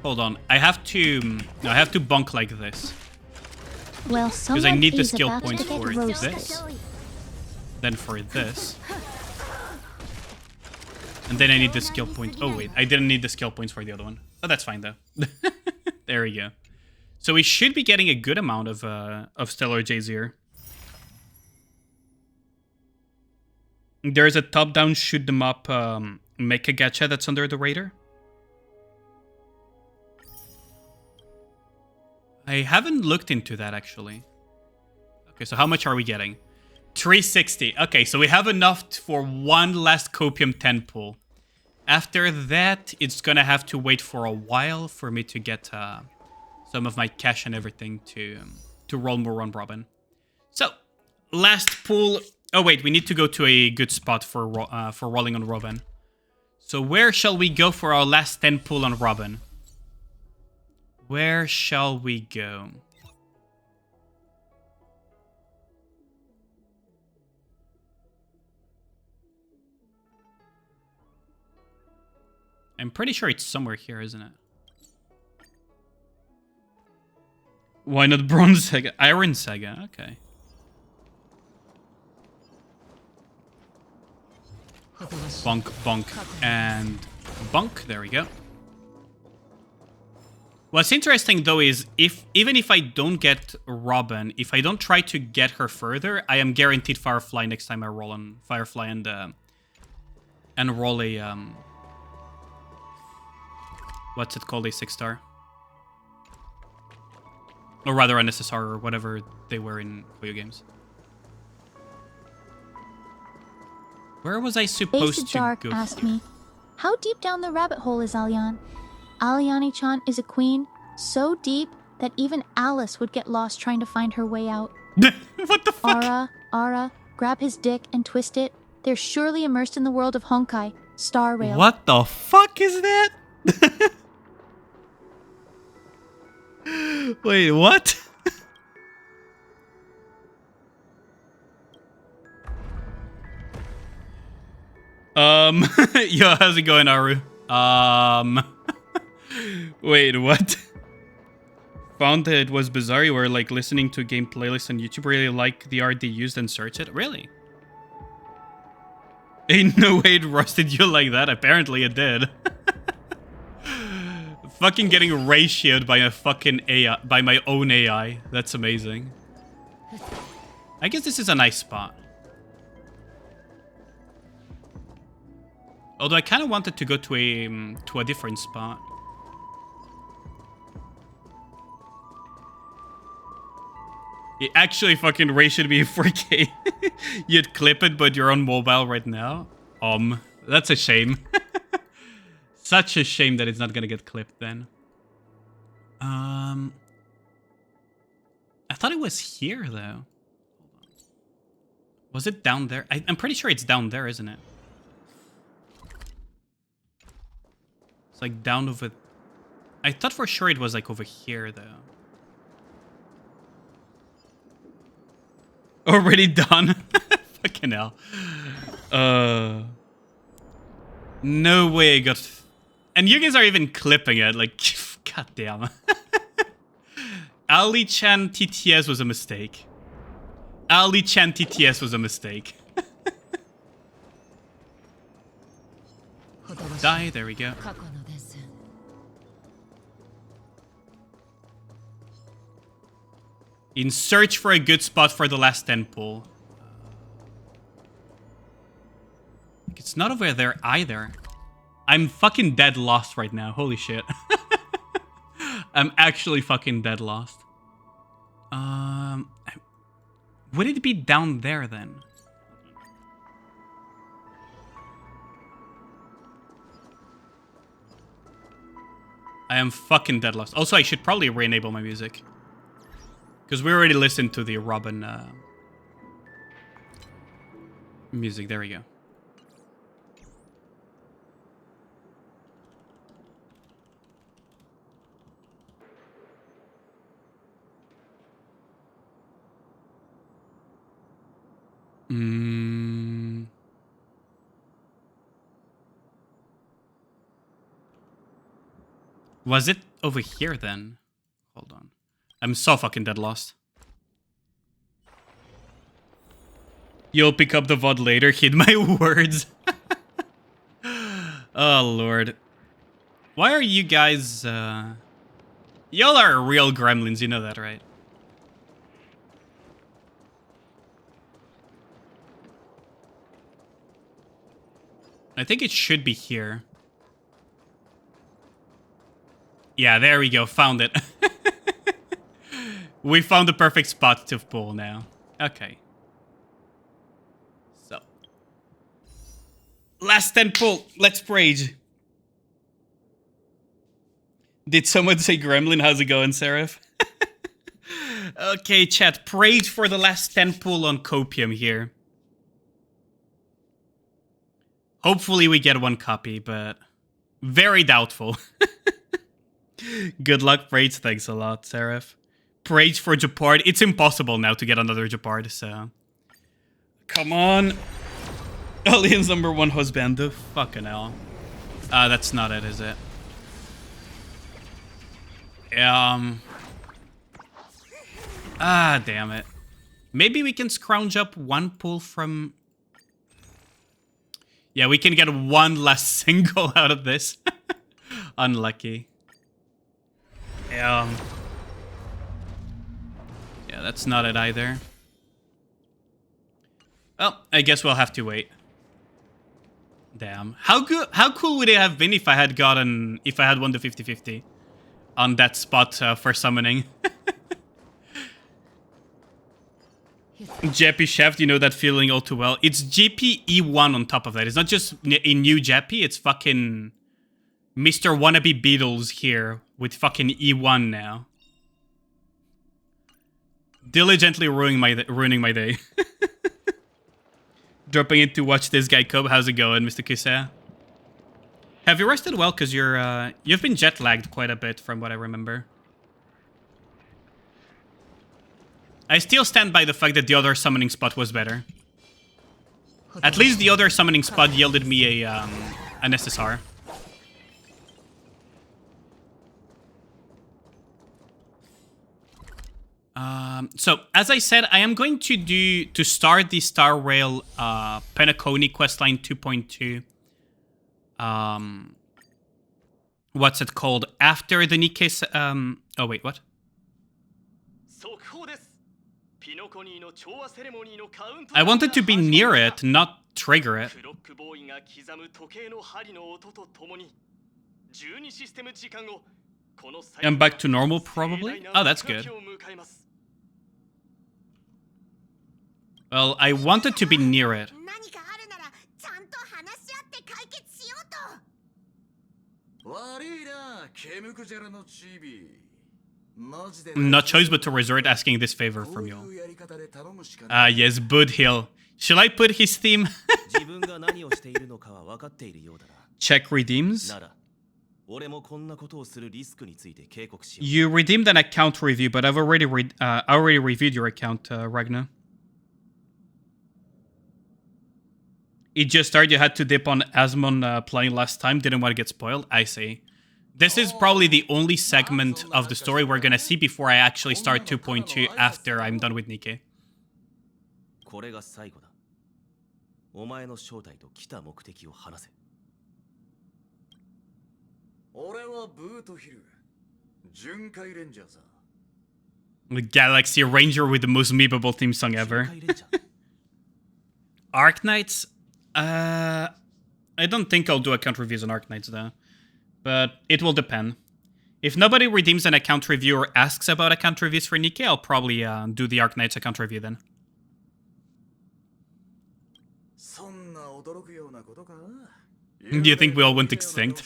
Hold on. I have to bunk like this. Well, because I need the skill points for this. Then for this. And then I need the skill point. Oh wait, I didn't need the skill points for the other one. Oh, that's fine though. There we go. So we should be getting a good amount of Stellar J's here. There's a top-down shoot-them-up mecha gacha that's under the radar. I haven't looked into that, actually. Okay, so how much are we getting? 360. Okay, so we have enough for one last Copium 10 pull. After that, it's gonna have to wait for a while for me to get some of my cash and everything to roll more on Robin. So, last pull. Oh wait, we need to go to a good spot for rolling on Robin. So where shall we go for our last 10 pull on Robin? Where shall we go? I'm pretty sure it's somewhere here, isn't it? Why not Bronze Saga? Iron Saga, okay. Bonk, bonk, and bonk. There we go. What's interesting, though, is even if I don't get Robin, if I don't try to get her further, I am guaranteed Firefly next time I roll on Firefly and roll a what's it called, a 6-star, or rather an SSR or whatever they were in video games. Where was I supposed to Dark go? Asked me, how deep down the rabbit hole is Alian? Aliani-chan is a queen so deep that even Alice would get lost trying to find her way out. What the fuck? Ara, grab his dick and twist it. They're surely immersed in the world of Honkai, Star Rail. What the fuck is that? Wait, what? Yo, how's it going, Aru? Wait, what? Found that it was bizarre. You were like listening to a game playlist on YouTube. Really like the art they used and search it. Really? Ain't no way it rusted you like that. Apparently it did. Fucking getting ratioed by a fucking AI, by my own AI. That's amazing. I guess this is a nice spot. Although I kind of wanted to go to a different spot. It actually fucking ratioed me in 4K. You'd clip it, but you're on mobile right now. That's a shame. Such a shame that it's not gonna get clipped then. I thought it was here, though. Was it down there? I'm pretty sure it's down there, isn't it? It's like down over... I thought for sure it was like over here, though. Already done? Fucking hell. No way I got... And you guys are even clipping it, like, god damn. Ali-chan TTS was a mistake. Ali-chan TTS was a mistake. Die, there we go. In search for a good spot for the last 10 pull. It's not over there either. I'm fucking dead lost right now. Holy shit. I'm actually fucking dead lost. Would it be down there then? I am fucking dead lost. Also, I should probably re-enable my music. Because we already listened to the Robin music. There we go. Was it over here then? Hold on. I'm so fucking dead lost. You'll pick up the VOD later. Heed my words. Oh, Lord. Why are you guys... Y'all are real gremlins, you know that, right? I think it should be here. Yeah, there we go. Found it. We found the perfect spot to pull now. Okay. So. Last 10 pull. Let's rage. Did someone say gremlin? How's it going, Seraph? Okay, chat. Prayed for the last 10 pull on Copium here. Hopefully we get one copy, but very doubtful. Good luck, Braids. Thanks a lot, Seraph. Braids for Japard. It's impossible now to get another Japard, so... Come on. Aliens number 1 husbando. Fucking hell. That's not it, is it? Damn it. Maybe we can scrounge up one pull from... Yeah, we can get one last single out of this. Unlucky. Yeah, that's not it either. Well, I guess we'll have to wait. Damn. How cool would it have been if I had won the 50-50 on that spot for summoning? Jeppy Shaft, you know that feeling all too well. It's GP E1 on top of that. It's not just a new Jeppy, it's fucking Mr. Wannabe Beatles here with fucking E1 now. Diligently ruining my day. Dropping in to watch this guy cope. How's it going, Mr. Kissa? Have you rested well? Because you've been jet lagged quite a bit from what I remember. I still stand by the fact that the other summoning spot was better. At least the other summoning spot yielded me an SSR. So, as I said, I am going to start the Star Rail Penacony questline 2.2. What's it called? After the Nikkei... oh, wait, what? I wanted to be near it, not trigger it. I'm back to normal, probably? Oh, that's good. Well, I wanted to be near it. No choice but to resort asking this favor from you. Yes, Bud Hill. Shall I put his theme? Check redeems. You redeemed an account review, but I've already reviewed your account, Ragnar. It just started. You had to dip on Asmon playing last time. Didn't want to get spoiled. I see. This is probably the only segment of the story we're gonna see before I actually start 2.2 after I'm done with Nikke. The Galaxy Ranger with the most memeable theme song ever. Arknights? I don't think I'll do account reviews on Arknights though. But it will depend. If nobody redeems an account review or asks about account reviews for Nikke, I'll probably do the Arknights account review then. Do you think we all went extinct?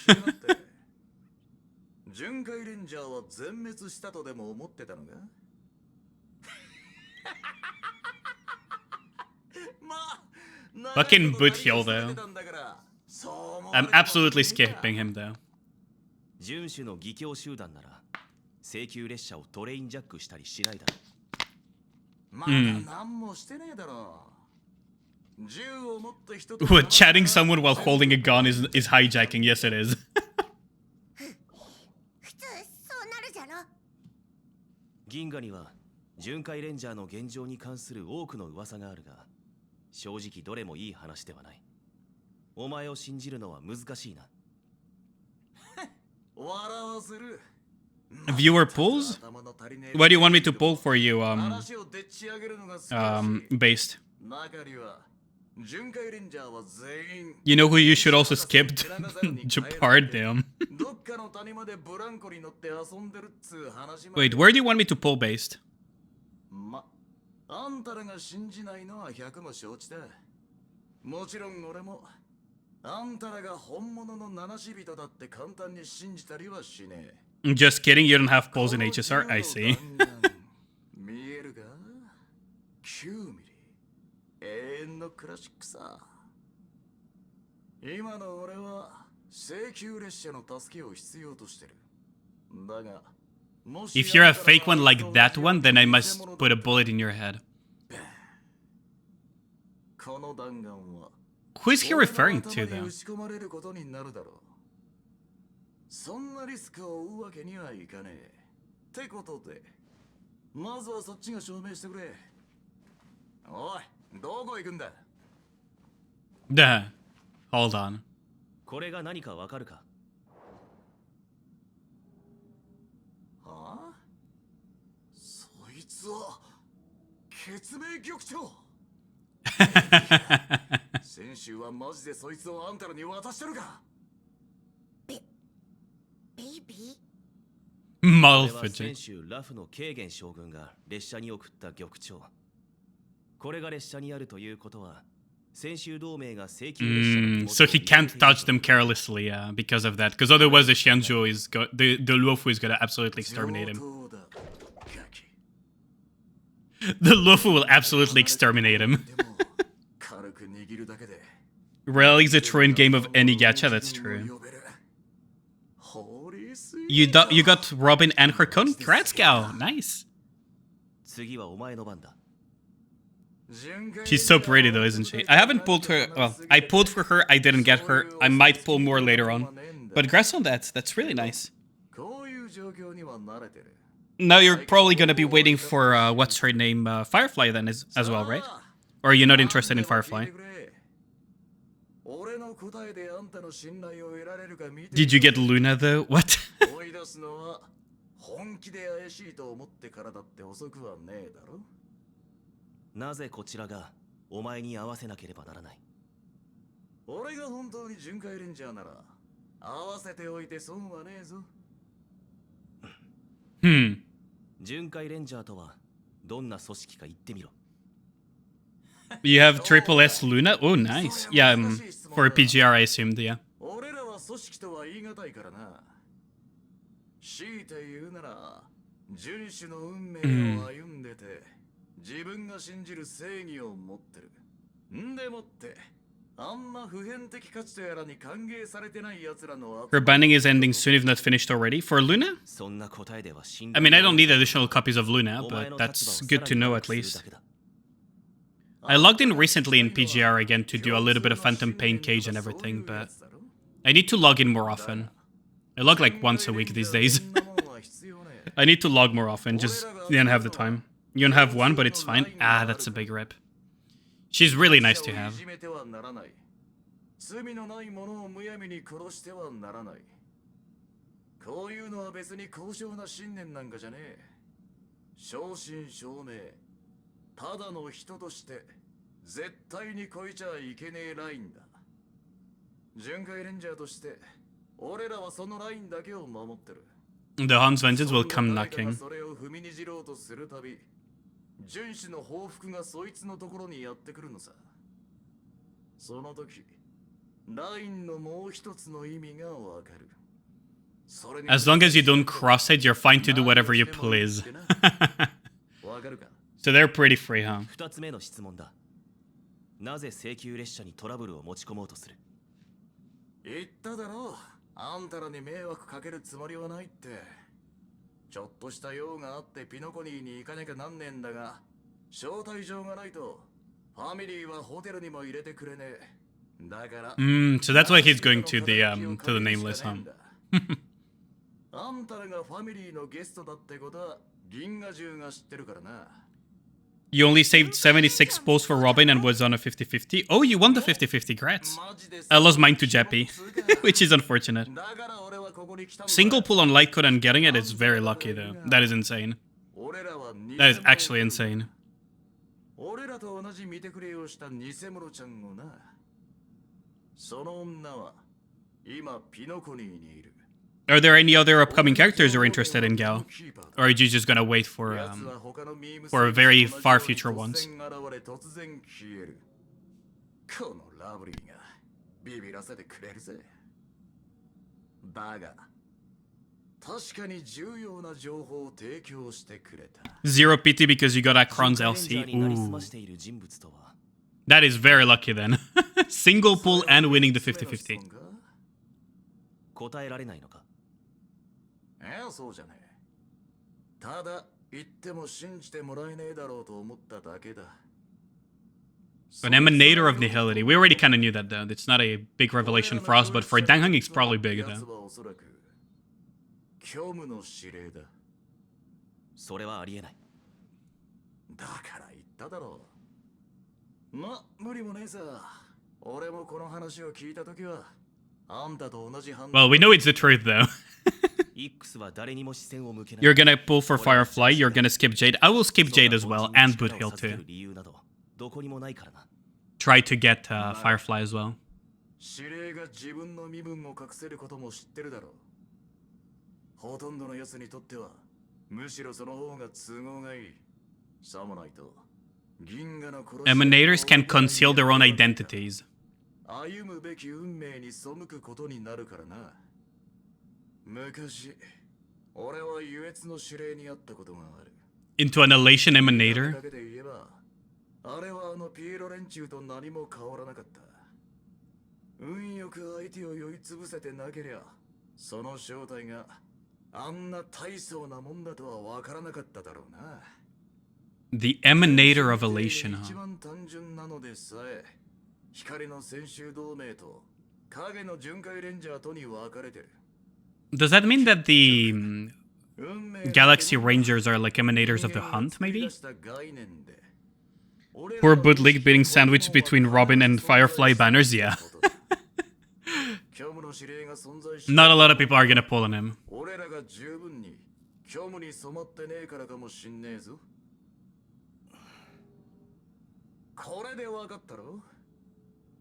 Fucking Boot Hill though. I'm absolutely skipping him though. What, chatting someone while holding a gun is hijacking? Yes, it is. Viewer pulls? What do you want me to pull for you, based? You know who you should also skip? Japardam. Wait, where do you want me to pull based? Just kidding, you don't have polls in HSR? I see. If you're a fake one like that one, then I must put a bullet in your head. Who is he referring to, though? Duh. Hold on. Malfidge. So he can't touch them carelessly because of that. Because otherwise the Xianzhou is the Luofu is gonna absolutely exterminate him. The Luofu will absolutely exterminate him. Rally's a true game of any gacha, that's true. You got Robin and her congrats, Gal. Nice. She's so pretty though, isn't she? I haven't pulled her. Well, I pulled for her. I didn't get her. I might pull more later on. But congrats on that. That's really nice. Now you're probably gonna be waiting for what's her name, Firefly then as well, right? Or are you not interested in Firefly? Did you get Luna though? What? You have Triple S Luna? Oh, nice. Yeah, for PGR, I assumed, yeah. 遵守の運命を歩んでて、自分が信じる正義を持ってる。んでもって、あんな普遍的価値とやらに歓迎されてない奴らの Her banning is ending soon if not finished already. For Luna? I mean, I don't need additional copies of Luna, but that's good to know at least. I logged in recently in PGR again to do a little bit of Phantom Pain Cage and everything, but I need to log in more often. I log like once a week these days. I need to log more often, just didn't have the time. You don't have one, but it's fine. Ah, that's a big rip. She's really nice to have. 罪のない者をむやみに殺してはならない。こういうのは別に高尚な信念なんかじゃねえ。正真正銘、ただの人として絶対に超えちゃいけねえラインだ。巡回レンジャーとして俺らはそのラインだけを守ってる。The Han's vengeance will come knocking. それを踏みにじろうとするたび、遵守の報復がそいつのところにやってくるのさ。その時、ラインのもう一つの意味がわかる。As long as you don't cross it, you're fine to do whatever you please. So they're pretty free, huh? 2つ目の質問だ。なぜ請求列車にトラブルを持ち込もうとする？言っただろう。あんたらに迷惑かけるつもりはないって。ちょっとした用があってピノコニーに行かなきゃなんねえんだが、招待状がないとファミリーはホテルにも入れてくれねえ。だから。So that's why he's going to the nameless, huh? あんたらがファミリーのゲストだってことは銀河中が知ってるからな。You only saved 76 posts for Robin and was on a 50-50. Oh, you won the 50-50, grats. I lost mine to Jeppy, which is unfortunate. Single pull on light code and getting it is very lucky though. That is insane. That is actually insane. Are there any other upcoming characters you're interested in, Gal? Or are you just gonna wait for very far future ones? 確かに重要な情報を提供してくれた。 Zero pity because you got Akron's LC. Ooh. That is very lucky then. Single pull and winning the 50-50. 答えられないのか？そうじゃねえ。ただ言っても信じてもらえねえだろうと思っただけだ。 An emanator of nihility. We already kind of knew that though. It's not a big revelation for us, but for Danghang it's probably big though. 虚無の指令だ。それはありえない。だから言っただろう。ま、無理もねえさ。俺もこの話を聞いたときは、あんたと同じ反応。 Well, we know it's the truth though. You're gonna pull for Firefly, you're gonna skip Jade. I will skip Jade as well, and Boot Hill too. Try to get Firefly as well. 指令が自分の身分を隠せることも知ってるだろう。ほとんどの奴にとっては、むしろその方が都合がいい。さもないと、銀河の殺し Emanators can conceal their own identities. 歩むべき運命に背くことになるからな。昔、俺は優越の指令にあったことがある。Into an elation emanator? だけで言えば、あれはあのピエロ連中と何も変わらなかった。運よく相手を酔いつぶせてなけりゃ、その正体があんな大層なもんだとは分からなかっただろうな。The emanator of elation, 一 huh? 番単純なのでさえ、光の戦衆同盟と影の巡回レンジャーとに分かれてる。Does that mean that the Galaxy Rangers are like emanators of the Hunt, maybe? Poor bootleg being sandwiched between Robin and Firefly banners, yeah. Not a lot of people are gonna pull on him. 俺らが十分に虚無に染まってねえからかもしんねえぞ。これで分かったろ？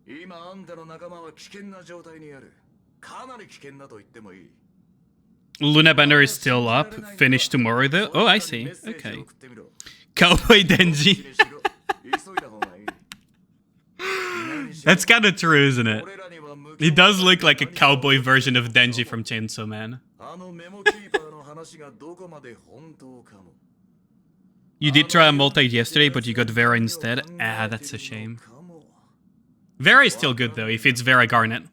今あんたの仲間は危険な状態にある。かなり危険だと言ってもいい。Luna banner is still up. Finish tomorrow though. Oh, I see. Okay. Cowboy Denji. That's kind of true, isn't it? He does look like a cowboy version of Denji from Chainsaw Man. 話がどこまで本当かも。 You did try a multi yesterday, but you got Vera instead. Ah, that's a shame. Vera is still good though, if it's Vera Garnet.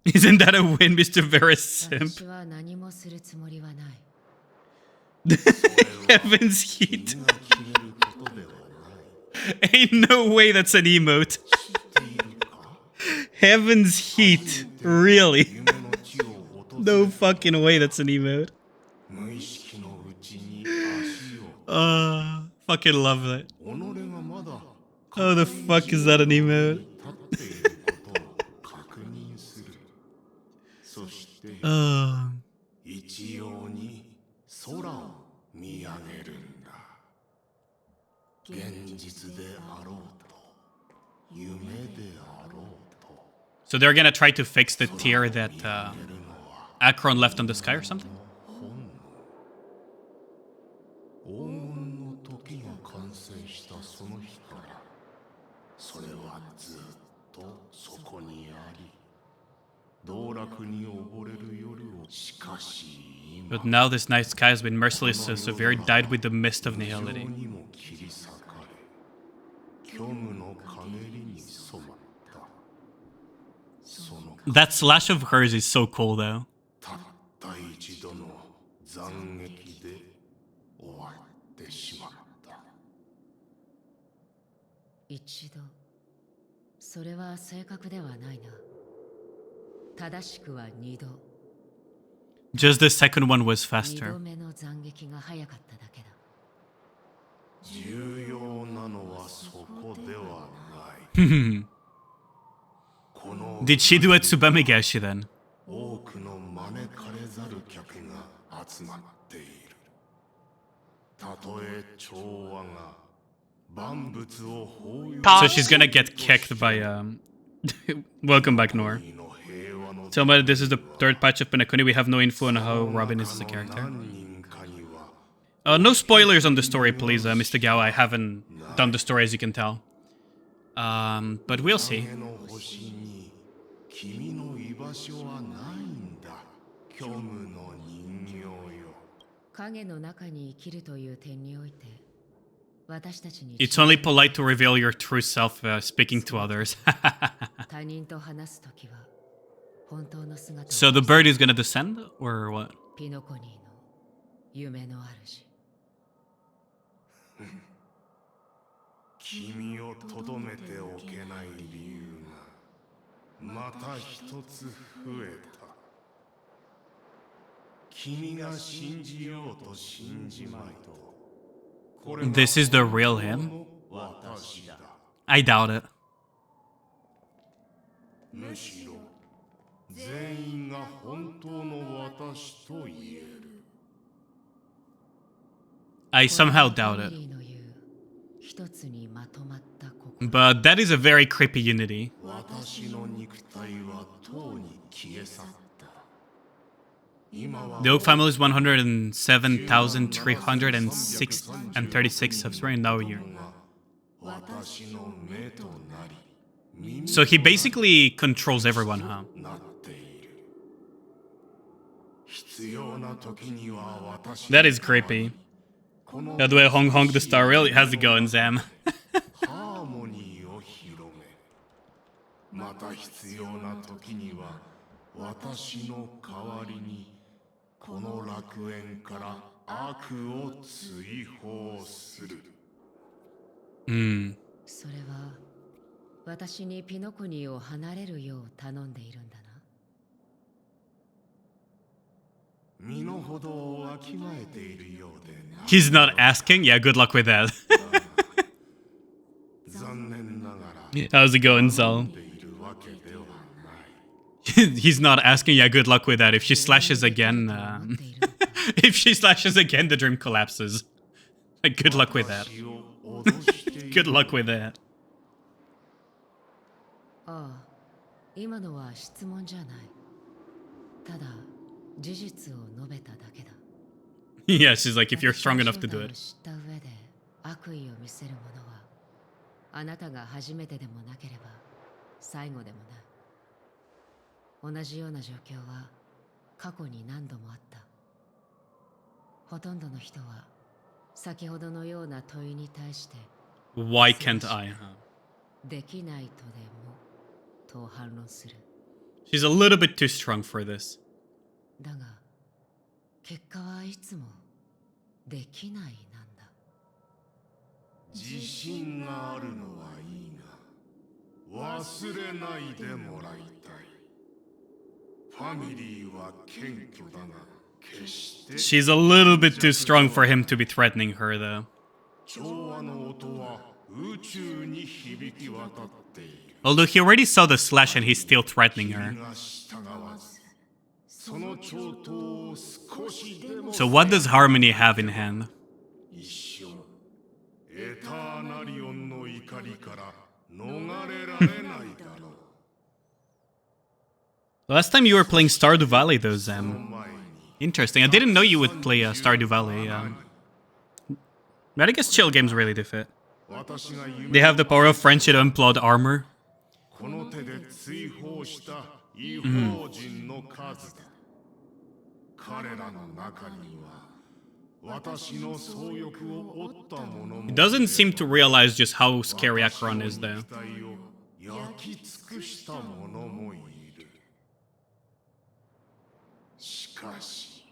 Isn't that a win, Mr. Vera Simp? Heaven's Heat. Ain't no way that's an emote. Heaven's Heat. Really? No fucking way that's an emote. Fucking love that. How the fuck is that an emote? Oh. 一様に空を見上げるんだ。現実であろうと、夢であろうと。 So they're gonna try to fix the tear that Akron left on the sky or something? 黄金の時が完成したその日から、それはずっとそこにあり、道楽に溺れる夜をしかし今。 But now this night sky has been mercilessly so severe, died with the mist of nihility. にも切り裂かれ、虚無の陰りに染まった。その That slash of hers is so cool though. たった一度の斬撃で終わってしまった。一度、それは正確ではないな。正しくは二度。 Just the second one was 二度 faster. 目の斬撃が早かっただけだ。重要なのはそこではない。この Did she do a Tsubamegashi then? 多くの招かれざる客が集まっている。たとえ調和が万物を包囲 So she's gonna get kicked by Welcome back, Nor. の平和の Tell me this is the third patch of Penacuni. We have no info on how Robin is as a character. 何人かには No spoilers on the story, please, Mr. Gao. I haven't done the story, as you can tell. But we'll see. 影の星に君の居場所はないんだ。虚無の人形よ。影の中に生きるという点において、私たちに It's only polite to reveal your true self speaking to others. 他人と話すときは本当の姿を So the bird is gonna descend, or what? ピノコニーの夢の主。君をとどめておけない理由がまた一つ増えた。君が信じようと信じまいと。これが This is the real him? 私だ。 I doubt it. むしろ全員が本当の私と言える。 I somehow doubt ファ it. ミリーの言う一つにまとまった心。 But that is a very creepy unity. 私の肉体はとうに消え去った。今は The Oak family is 107,336 subs right now year. 私の目となり、耳 So he basically controls everyone, huh? なっている。必要な時には私 That is creepy. By the way, Hong Hong the Star really has it going, Zam. ハーモニーを広め、また必要な時には私の代わりにこの楽園から悪を追放する。それは私にピノコニーを離れるよう頼んでいるんだな。身の程をわきまえているようでな。 He's not asking? Yeah, good luck with that. 残念ながら How's it going, Zal? でいるわけではない。 He's not asking. Yeah, good luck with that. If she slashes again, 持っているのか if she slashes again, the dream collapses. Like, good luck with that. 私を脅している Good luck with that. ああ、今のは質問じゃない。ただ事実を述べただけだ。 Yeah, she's like, if you're strong enough to do 正体を it. 知った上で悪意を見せる者はあなたが初めてでもなければ最後でもない。同じような状況は過去に何度もあった。ほとんどの人は先ほどのような問いに対して Why can't I? できないとでもと反論する。 She's a little bit too strong for this. だが結果はいつもできないなんだ。自信があるのはいいが忘れないでもらいたい。ファミリーは謙虚だが決して She's a little bit too strong for him to be threatening her, though. 調和の音は宇宙に響き渡っている。 Although he already saw the slash and he's still threatening her. 君が従わずその頂点を少しでも So what does Harmony have in hand? 一生エターナリオンの怒りから逃れられないだろう。 Last time you were playing Stardew Valley, though, Zem. Interesting. I didn't know you would play Stardew Valley. But I guess chill games really do fit. 私が夢 They have the power of friendship and unplawed armor. この手で追放した違法人の数だ。彼らの中には私の総欲を負った者も He doesn't seem to realize just how scary Akron is, though. 期待を焼き尽くした者もいる。しかし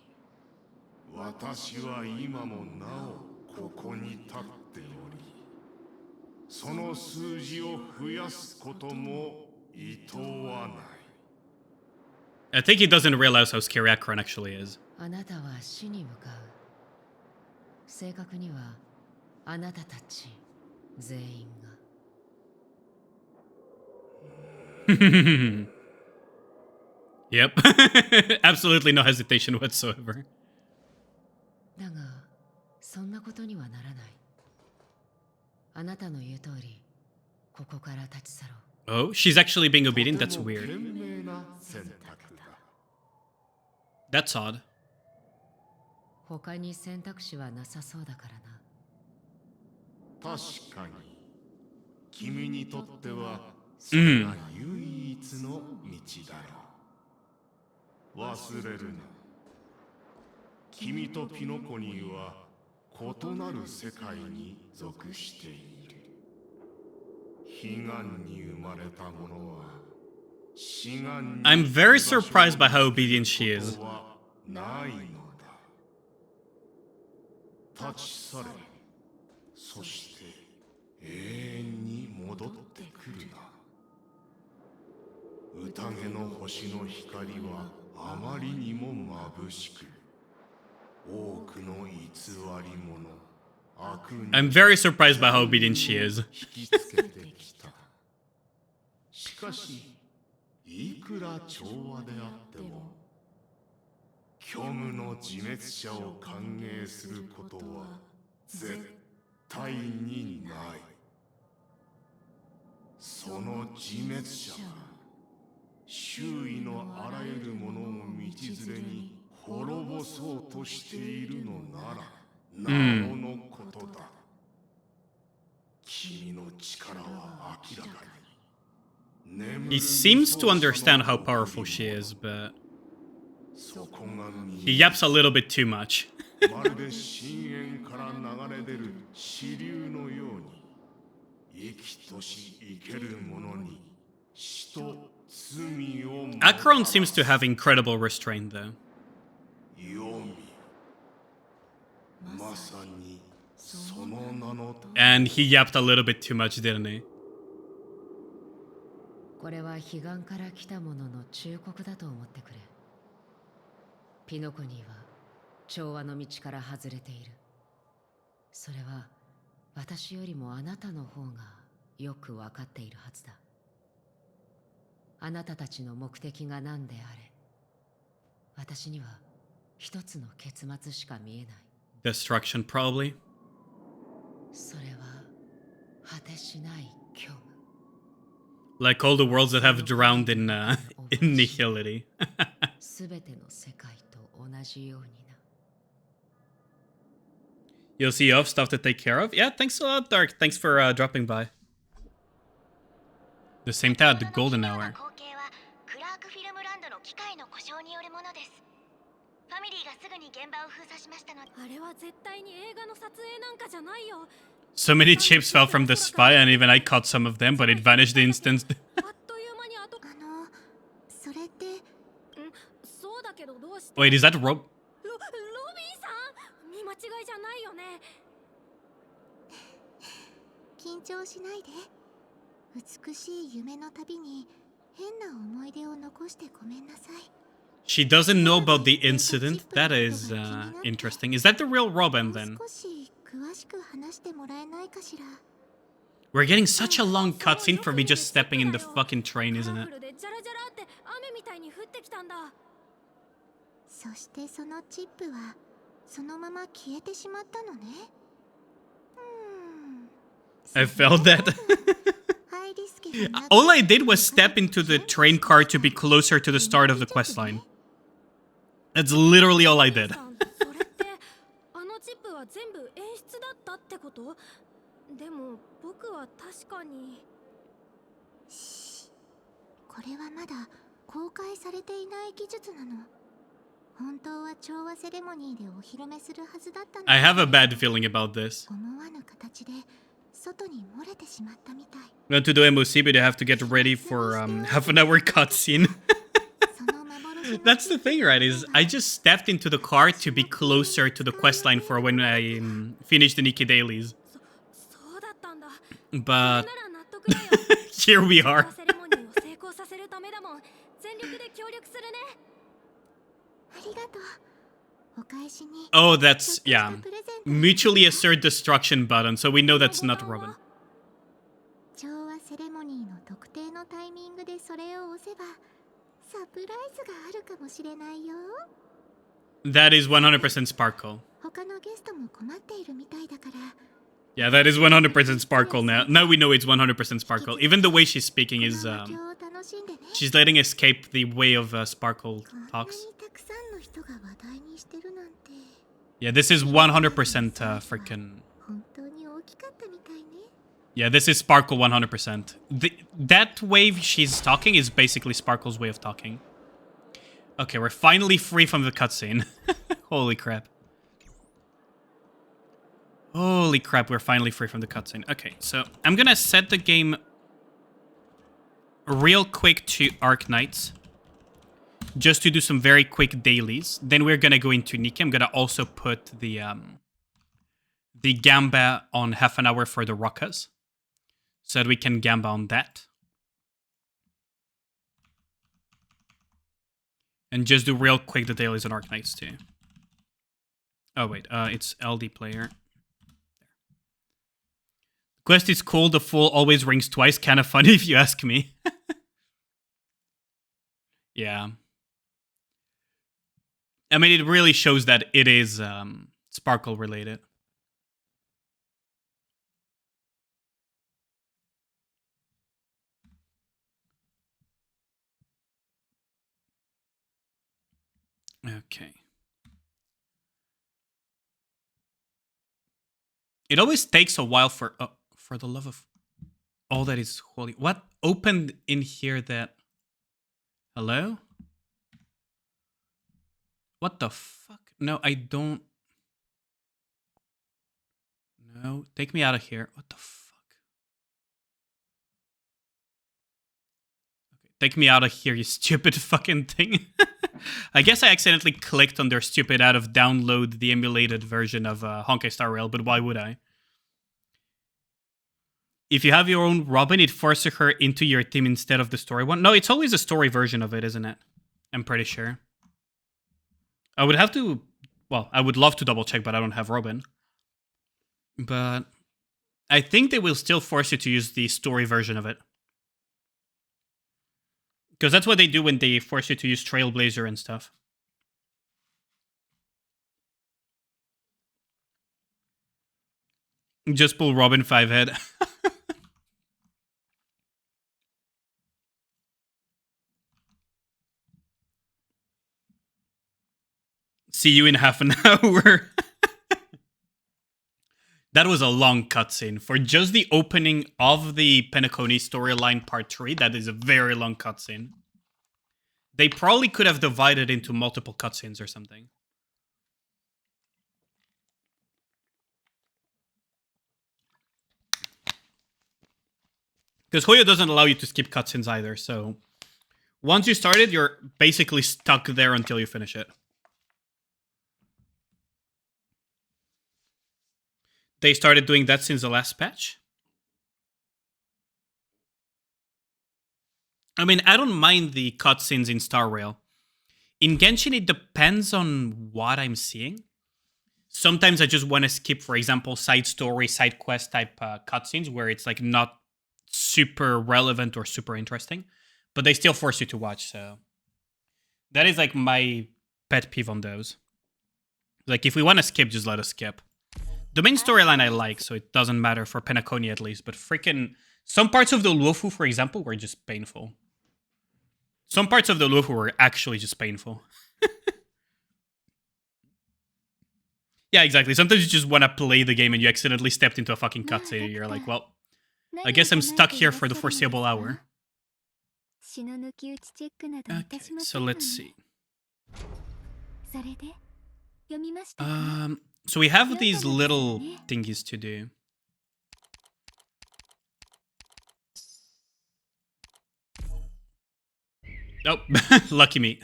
私は今もなおここに立っており、その数字を増やすことも厭わない。 I think he doesn't realize how scary Akron actually is. あなたは死に向かう。正確にはあなたたち全員が。Yep. Absolutely no hesitation whatsoever. だがそんなことにはならない。あなたの言う通りここから立ち去ろう。 Oh, she's actually being obedient? That's weird. 賢明な選択だ。 That's odd. 他に選択肢はなさそうだからな。確かに君にとってはそれが唯一の道だろう。忘れるな。君とピノコニーは異なる世界に属している。悲願に生まれた者は死願に I'm very surprised by how obedient she is. ないのだ。立ち去れ。そして永遠に戻ってくるな。宴の星の光はあまりにも眩しく、多くの偽り者、悪人 I'm very surprised by how obedient she is. 引きつけてきた。しかし、いくら調和であっても、虚無の自滅者を歓迎することは絶対にない。その自滅者が周囲のあらゆるものを道連れに滅ぼそうとしているのなら、なおのことだ。君の力は明らかに。 He seems to understand how powerful she is, but そこが見 he yaps a little bit too much. まるで深淵から流れ出る支流のように、生きとし生ける者に死と罪をもたらす。 Akron seems to have incredible restraint, though. 読み、まさにその名の And he yapped a little bit too much, didn't he? これは彼岸から来た者の忠告だと思ってくれ。ピノコニーは調和の道から外れている。それは私よりもあなたの方がよくわかっているはずだ。あなたたちの目的が何であれ、私には一つの結末しか見えない。 Destruction, probably. それは果てしない虚無。 Like all the worlds that have drowned in nihility. すべての世界と同じようにな。 You'll see you have stuff to take care of? Yeah, thanks a lot, Dark. Thanks for dropping by. The same time at the golden hour. 光景はクラークフィルムランド故障によるものです。ファミリーがすぐに現場を封鎖しましたので。あれは絶対に映画の撮影なんかじゃないよ。 So many chips fell from the spy, and even I caught some of them, but it vanished the instant. それって、そうだけどどうして。 Wait, is that Rob? ロビンさん、見間違いじゃないよね。緊張しないで。美しい夢の旅に変な思い出を残してごめんなさい。 She doesn't know about the incident. That is interesting. Is that the real Robin then? 少し詳しく話してもらえないかしら。 We're getting such a long cutscene for me just stepping in the fucking train, isn't it? そしてそのチップはそのまま消えてしまったのね。I felt that. All I did was step into the train car to be closer to the start of the questline. That's literally all I did. それってあのチップは全部演出だったってこと？でも僕は確かに。これはまだ公開されていない技術なの。本当は調和セレモニーでお披露目するはずだったの。 I have a bad feeling about this. 思わぬ形で外に漏れてしまったみたい。 Not to do MOC, but you have to get ready for half an hour cutscene. That's the thing, right? Is I just stepped into the car to be closer to the questline for when I finish the Nikki dailies. But here we are. Oh, that's, yeah. Mutually assert destruction button, so we know that's not Robin. That is 100% Sparkle. Yeah, that is 100% Sparkle now. Now we know it's 100% Sparkle. Even the way she's speaking is, she's letting escape the way of Sparkle talks. Yeah, this is 100% freaking... Yeah, this is Sparkle 100%. That way she's talking is basically Sparkle's way of talking. Okay, we're finally free from the cutscene. Holy crap. Holy crap, we're finally free from the cutscene. Okay, so I'm gonna set the game real quick to Arknights. Just to do some very quick dailies. Then we're gonna go into Nikki. I'm gonna also put the Gamba on half an hour for the Rockas. So that we can Gamba on that. And just do real quick the dailies on Arknights too. Oh wait, it's LD player. Quest is cool, the fool always rings twice. Kinda funny if you ask me. Yeah. I mean, it really shows that it is Sparkle related. Okay. It always takes a while for the love of all that is holy. What opened in here that... Hello? What the fuck? No, I don't... No, take me out of here. What the fuck? Okay, take me out of here, you stupid fucking thing. I guess I accidentally clicked on their stupid out of download the emulated version of Honkai Star Rail, but why would I? If you have your own Robin, it forces her into your team instead of the story one. No, it's always a story version of it, isn't it? I'm pretty sure. I would have to... Well, I would love to double check, but I don't have Robin. But I think they will still force you to use the story version of it. Because that's what they do when they force you to use Trailblazer and stuff. Just pull Robin 5 head. See you in half an hour. That was a long cutscene. For just the opening of the Penacony storyline part 3, that is a very long cutscene. They probably could have divided into multiple cutscenes or something. Because Hoyo doesn't allow you to skip cutscenes either, so once you start it, you're basically stuck there until you finish it. They started doing that since the last patch. I mean, I don't mind the cutscenes in Star Rail. In Genshin, it depends on what I'm seeing. Sometimes I just want to skip, for example, side story, side quest type cutscenes where it's like not super relevant or super interesting, but they still force you to watch. So that is like my pet peeve on those. Like if we want to skip, just let us skip. The main storyline I like, so it doesn't matter for Penacony at least, but freaking some parts of the Luofu, for example, were just painful. Some parts of the Luofu were actually just painful. Yeah, exactly. Sometimes you just want to play the game and you accidentally stepped into a fucking cutscene and you're like, well, I guess I'm stuck here for the foreseeable hour. Okay, so let's see. So we have these little thingies to do. Oh, lucky me.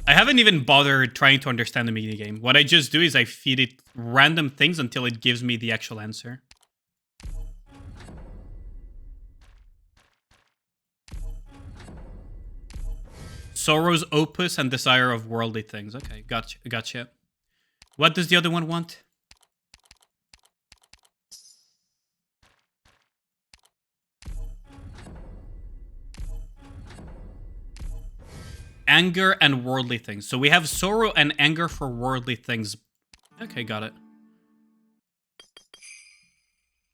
I haven't even bothered trying to understand the minigame. What I just do is I feed it random things until it gives me the actual answer. Sorrow's opus and desire of worldly things. Okay, gotcha. What does the other one want? Anger and worldly things. So we have sorrow and anger for worldly things. Okay, got it.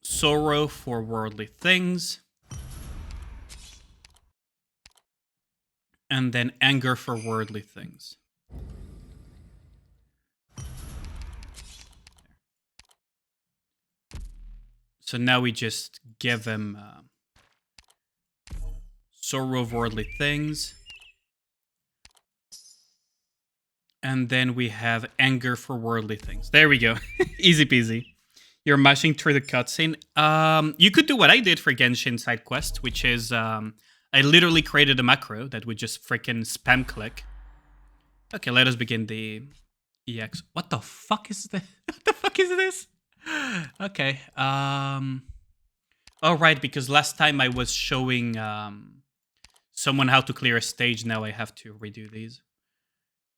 Sorrow for worldly things. And then anger for worldly things. So now we just give him sorrow of worldly things. And then we have anger for worldly things. There we go. Easy peasy. You're mashing through the cutscene. You could do what I did for Genshin side quest, which is I literally created a macro that would just freaking spam click. Okay, let us begin the EX. What the fuck is this? What the fuck is this? Okay. Oh, right, because last time I was showing someone how to clear a stage. Now I have to redo these.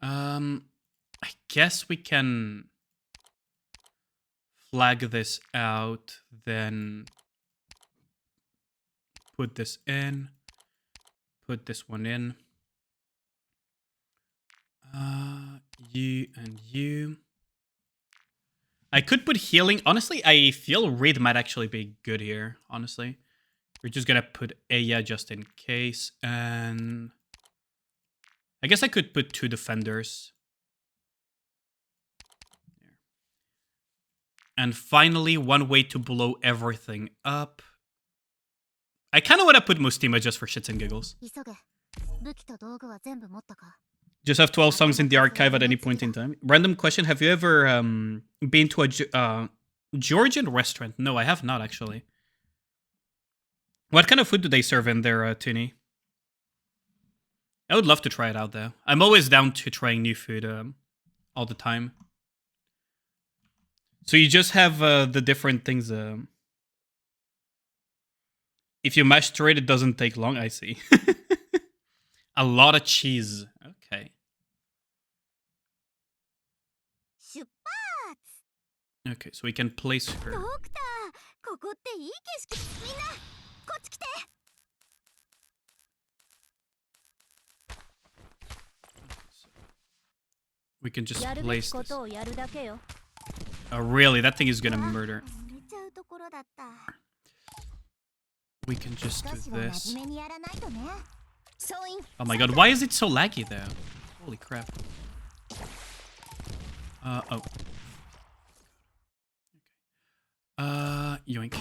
I guess we can flag this out, then put this in, put this one in. You and you. I could put healing. Honestly, I feel Reed might actually be good here, honestly. We're just gonna put Aya just in case, and I guess I could put 2 defenders. There. And finally, one way to blow everything up. I kind of want to put Mustima just for shits and giggles. Just have 12 songs in the archive at any point in time. Random question, have you ever been to a Georgian restaurant? No, I have not, actually. What kind of food do they serve in there, Tuni? I would love to try it out, though. I'm always down to trying new food all the time. So you just have the different things. If you mash through it, it doesn't take long, I see. A lot of cheese. Okay. Okay, so we can place her. We can just place this. Oh, really? That thing is gonna murder. We can just do this. Oh my god, why is it so laggy though? Holy crap. Oh. Yoink.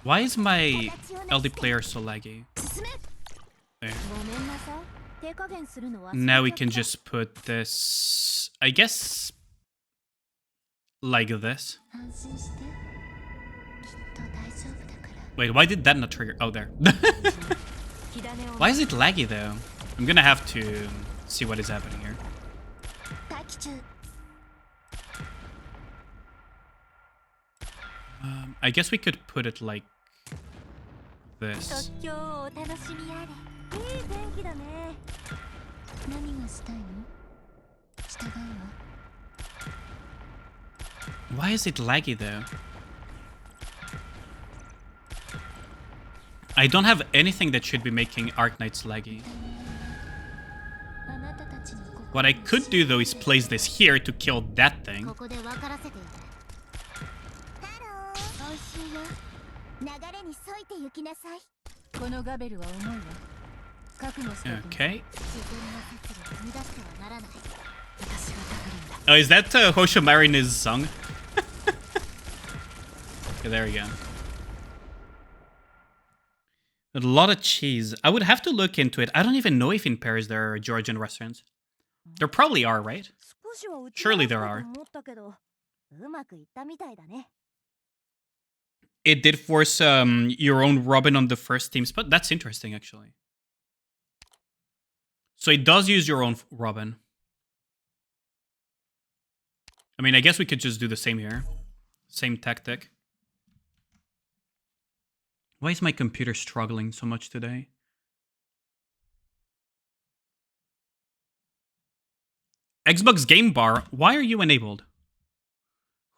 Why is my LD player so laggy? There. Now we can just put this, I guess, like this. Wait, why did that not trigger? Oh, there. Why is it laggy though? I'm gonna have to see what is happening here. I guess we could put it like this. Why is it laggy though? I don't have anything that should be making Arknights laggy. What I could do though is place this here to kill that thing. Okay. Oh, is that Hosho Marina's song? Okay, there we go. A lot of cheese. I would have to look into it. I don't even know if in Paris there are Georgian restaurants. There probably are, right? Surely there are. It did force your own Robin on the first team spot. That's interesting, actually. So it does use your own Robin. I mean, I guess we could just do the same here. Same tactic. Why is my computer struggling so much today? Xbox Game Bar, why are you enabled?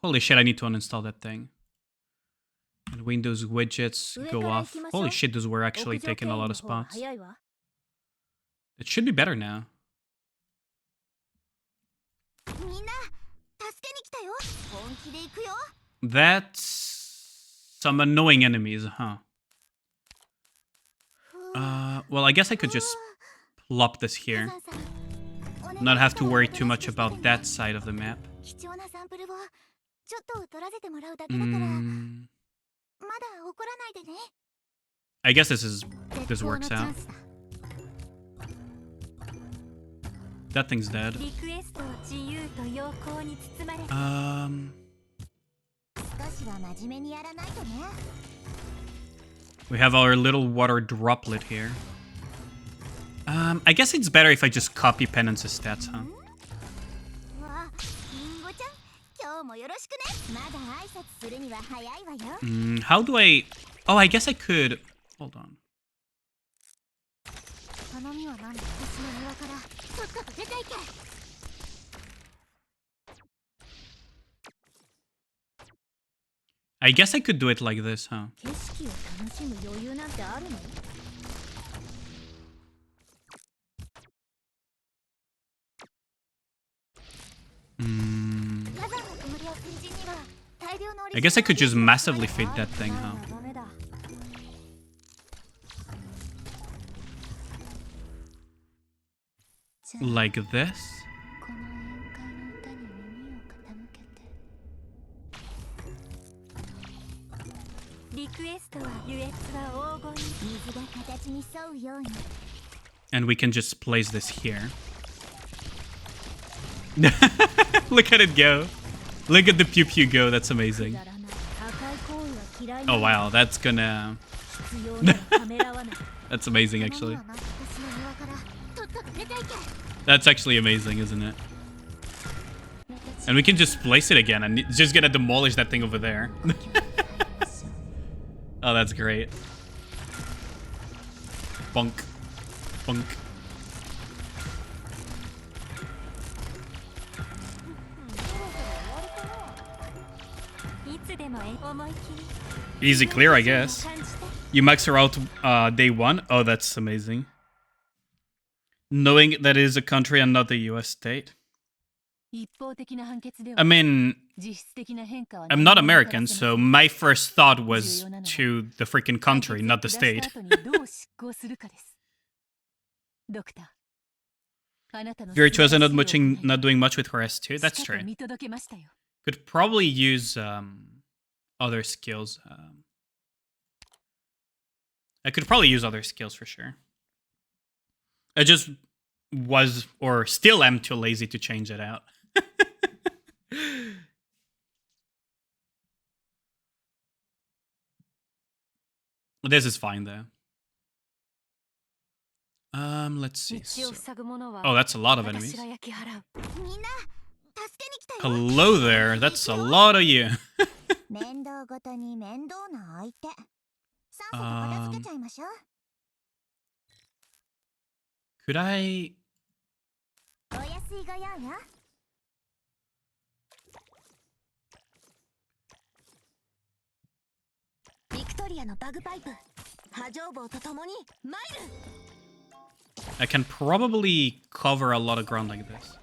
Holy shit, I need to uninstall that thing. And Windows widgets go off. Holy shit, those were actually taking a lot of spots. It should be better now. That's some annoying enemies, huh? Well, I guess I could just plop this here. Not have to worry too much about that side of the map. I guess this works out. That thing's dead. We have our little water droplet here. I guess it's better if I just copy Penance's stats, huh? How do I... Oh, I guess I could... Hold on. I guess I could do it like this, huh? I guess I could just massively feed that thing, huh? Like this? And we can just place this here. Look at it go. Look at the pew pew go. That's amazing. Oh wow, that's gonna... That's amazing, actually. That's actually amazing, isn't it? And we can just place it again and it's just gonna demolish that thing over there. Oh, that's great. Bonk. Bonk. Easy clear, I guess. You max her out day one? Oh, that's amazing. Knowing that it is a country and not a US state. I mean, I'm not American, so my first thought was to the freaking country, not the state. Virtuosa not doing much with her S2? That's true. Could probably use other skills. I could probably use other skills for sure. I just was, or still am, too lazy to change it out. This is fine though. Let's see. So- oh, that's a lot of enemies. Hello there. That's a lot of you. 面倒ごとに面倒な相手。さっさと片付けちゃいましょう。 Could I? お安いご用よ。ビクトリアのバグパイプ、波状棒とともに参る。 I can probably cover a lot of ground like this.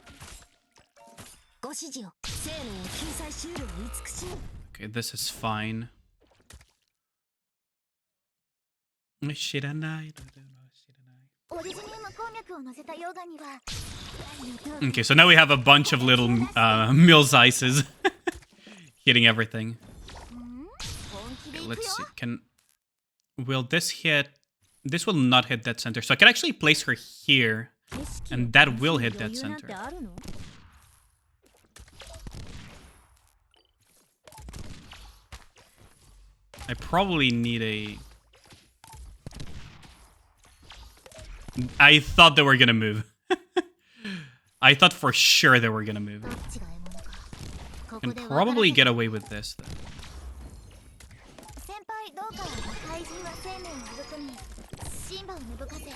ご指示を生命を救済しうる慈しみ。 Okay, this is fine. Shiranai. オリジニウム鉱脈を乗せた溶岩には。 Okay, so now we have a bunch of little Mills ices hitting everything. Okay, let's see. Will this hit? This will not hit that center. So I can actually place her here, and that will hit that center. I probably need a... I thought they were gonna move. I thought for sure they were gonna move. Can probably get away with this, though.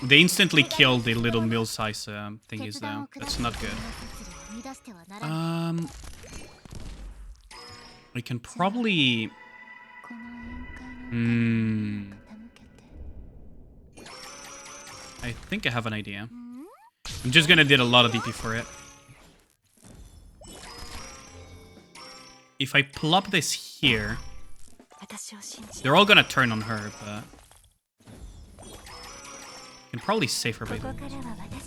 They instantly killed the little mill-size thingies, though. That's not good. We can probably... I think I have an idea. I'm just gonna did a lot of DP for it. If I plop this here, they're all gonna turn on her, but I can probably save her by doing this.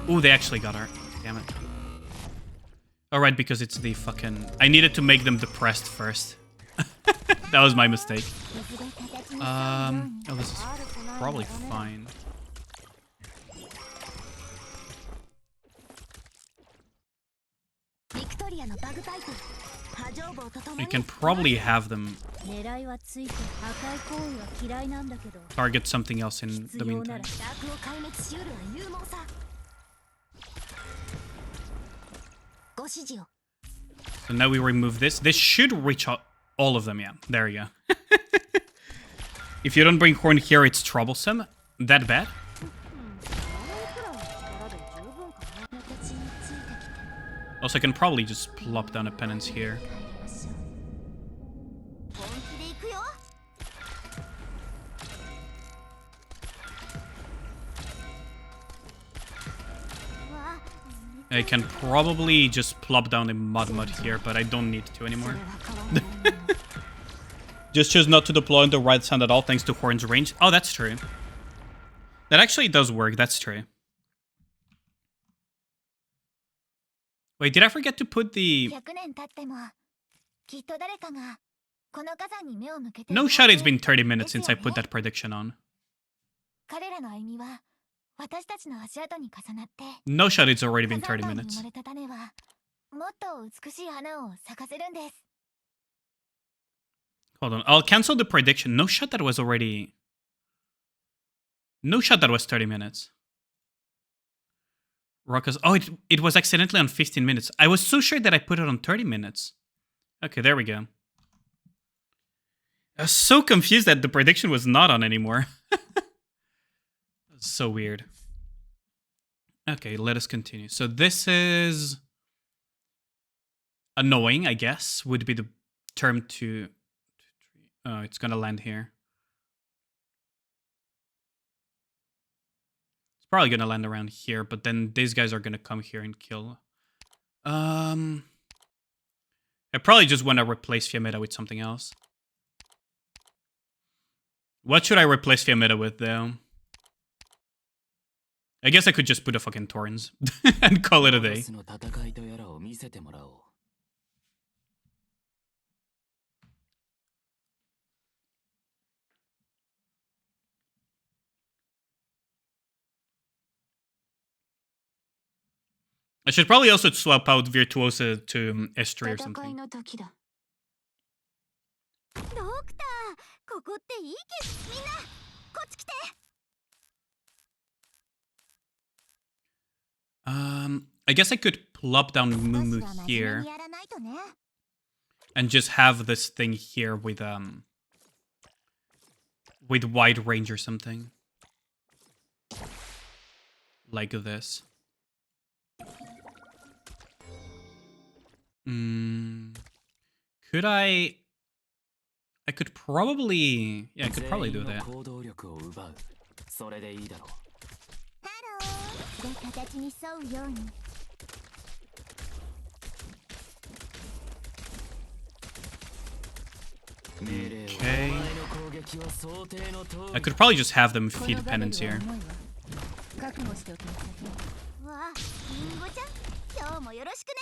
Ooh, they actually got her. Damn it. Alright, because it's the fucking... I needed to make them depressed first. That was my mistake. Oh, this is probably fine. You can probably have them target something else in the meantime. So now we remove this. This should reach all of them, yeah. There you go. If you don't bring Horn here, it's troublesome. That bad? Also, I can probably just plop down a penance here. I can probably just plop down a mud here, but I don't need to anymore. Just choose not to deploy on the right side at all thanks to Horn's range. Oh, that's true. That actually does work, that's true. Wait, did I forget to put the... No shot it's been 30 minutes since I put that prediction on. No shot it's already been 30 minutes. Hold on, I'll cancel the prediction. No shot that was already... No shot that was 30 minutes. Rocka's... Oh, it was accidentally on 15 minutes. I was so sure that I put it on 30 minutes. Okay, there we go. I was so confused that the prediction was not on anymore. So weird. Okay, let us continue. So this is... annoying, I guess, would be the term to... Oh, it's gonna land here. It's probably gonna land around here, but then these guys are gonna come here and kill. I probably just want to replace Fiametta with something else. What should I replace Fiametta with, though? I guess I could just put a fucking Torrens and call it a day. I should probably also swap out Virtuosa to S3 or 戦い something. の時だ。ドクター、ここっていいけど、みんな、こっち来て。I guess I could plop down 少し Mumu は真面目 here にやらないとね。 and just have this thing here with wide range or something. Like this. Could I could probably... Yeah, I could probably do that. 行動力を奪う。それでいいだろう。ハロー。で、形に沿うように。 Okay. I could probably just have them feed penance here. 覚悟しておきなさい。わあ、リンゴちゃん、今日もよろしくね。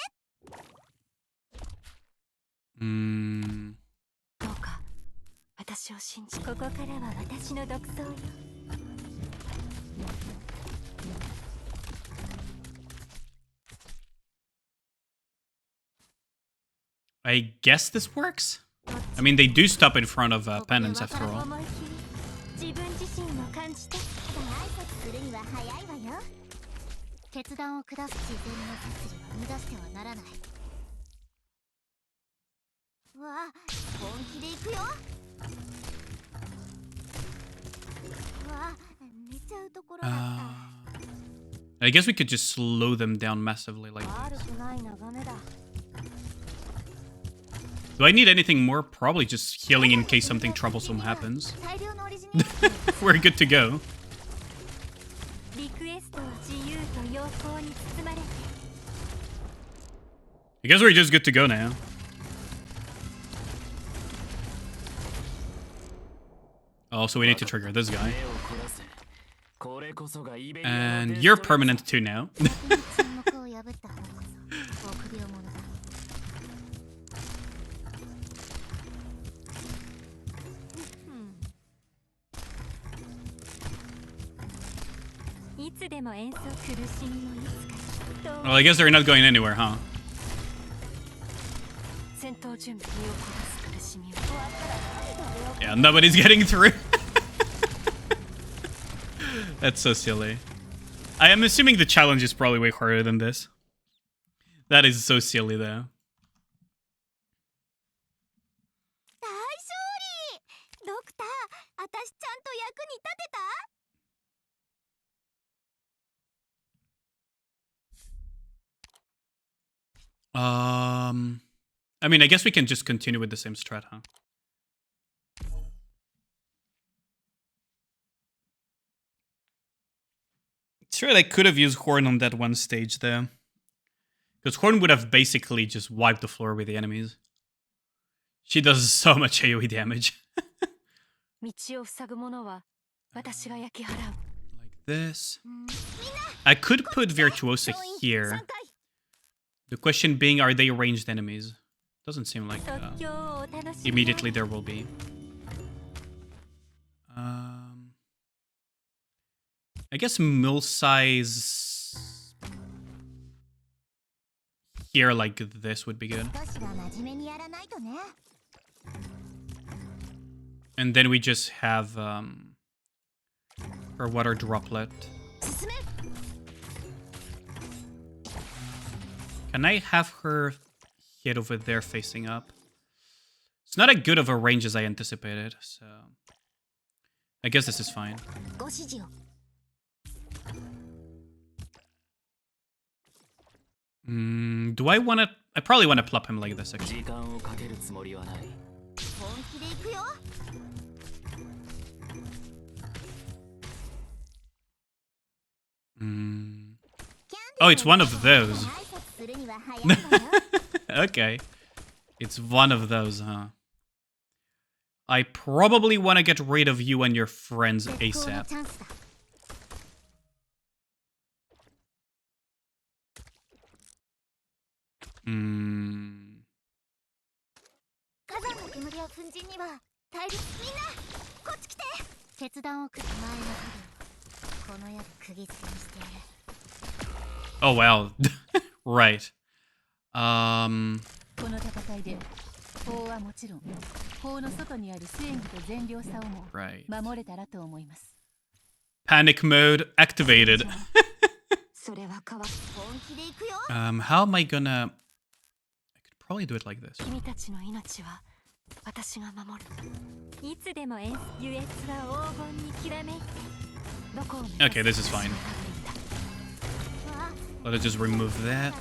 どうか、私を信じ。ここからは私の独走よ。 I guess this works? I mean, they do stop in front of penance after all. 自分自身を感じて。挨拶するには早いわよ。決断を下す自然の摂理は生み出してはならない。わあ、本気で行くよ。わあ、寝ちゃうところだった。 I guess we could just slow them down massively like 悪 this. くない眺めだ。 Do I need anything more? Probably just healing in case something troublesome happens. 大量のオリジナル We're good to go. リクエストは自由と陽光に包まれて。 I guess we're just good to go now. Oh, so we need to trigger this guy. And you're permanent too now. 沈黙を破った方こそ臆病者だ。 いつでも演奏苦しみもいつか。 Well, I guess they're not going anywhere, huh? 戦闘準備をこなす苦しみを。 Yeah, nobody's getting through. That's so silly. I am assuming the challenge is probably way harder than this. That is so silly, though. 大勝利。ドクター、私ちゃんと役に立てた？ I mean, I guess we can just continue with the same strat, huh? Sure, I could have used Horn on that one stage, though. Because Horn would have basically just wiped the floor with the enemies. She does so much AoE damage. Like this. I could put Virtuosa here. The question being, are they ranged enemies? Doesn't seem like immediately there will be. I guess mill size here like this would be good. And then we just have her water droplet. Can I have her hit over there facing up? It's not as good of a range as I anticipated, so I guess this is fine. Do I want to... I probably want to plop him like this, actually. Oh, it's one of those. Okay. It's one of those, huh? I probably want to get rid of you and your friends ASAP. Oh, wow. Right. この戦いで法はもちろん法の外にある正義と善良さをも Right. 守れたらと思います Panic mode activated. それは変わ本気で行くよ How am I gonna... I could probably do it like this. 君たちの命は私が守るいつでも優越は黄金にきらめいてどこを目指す Okay, this is fine. Let us just remove that.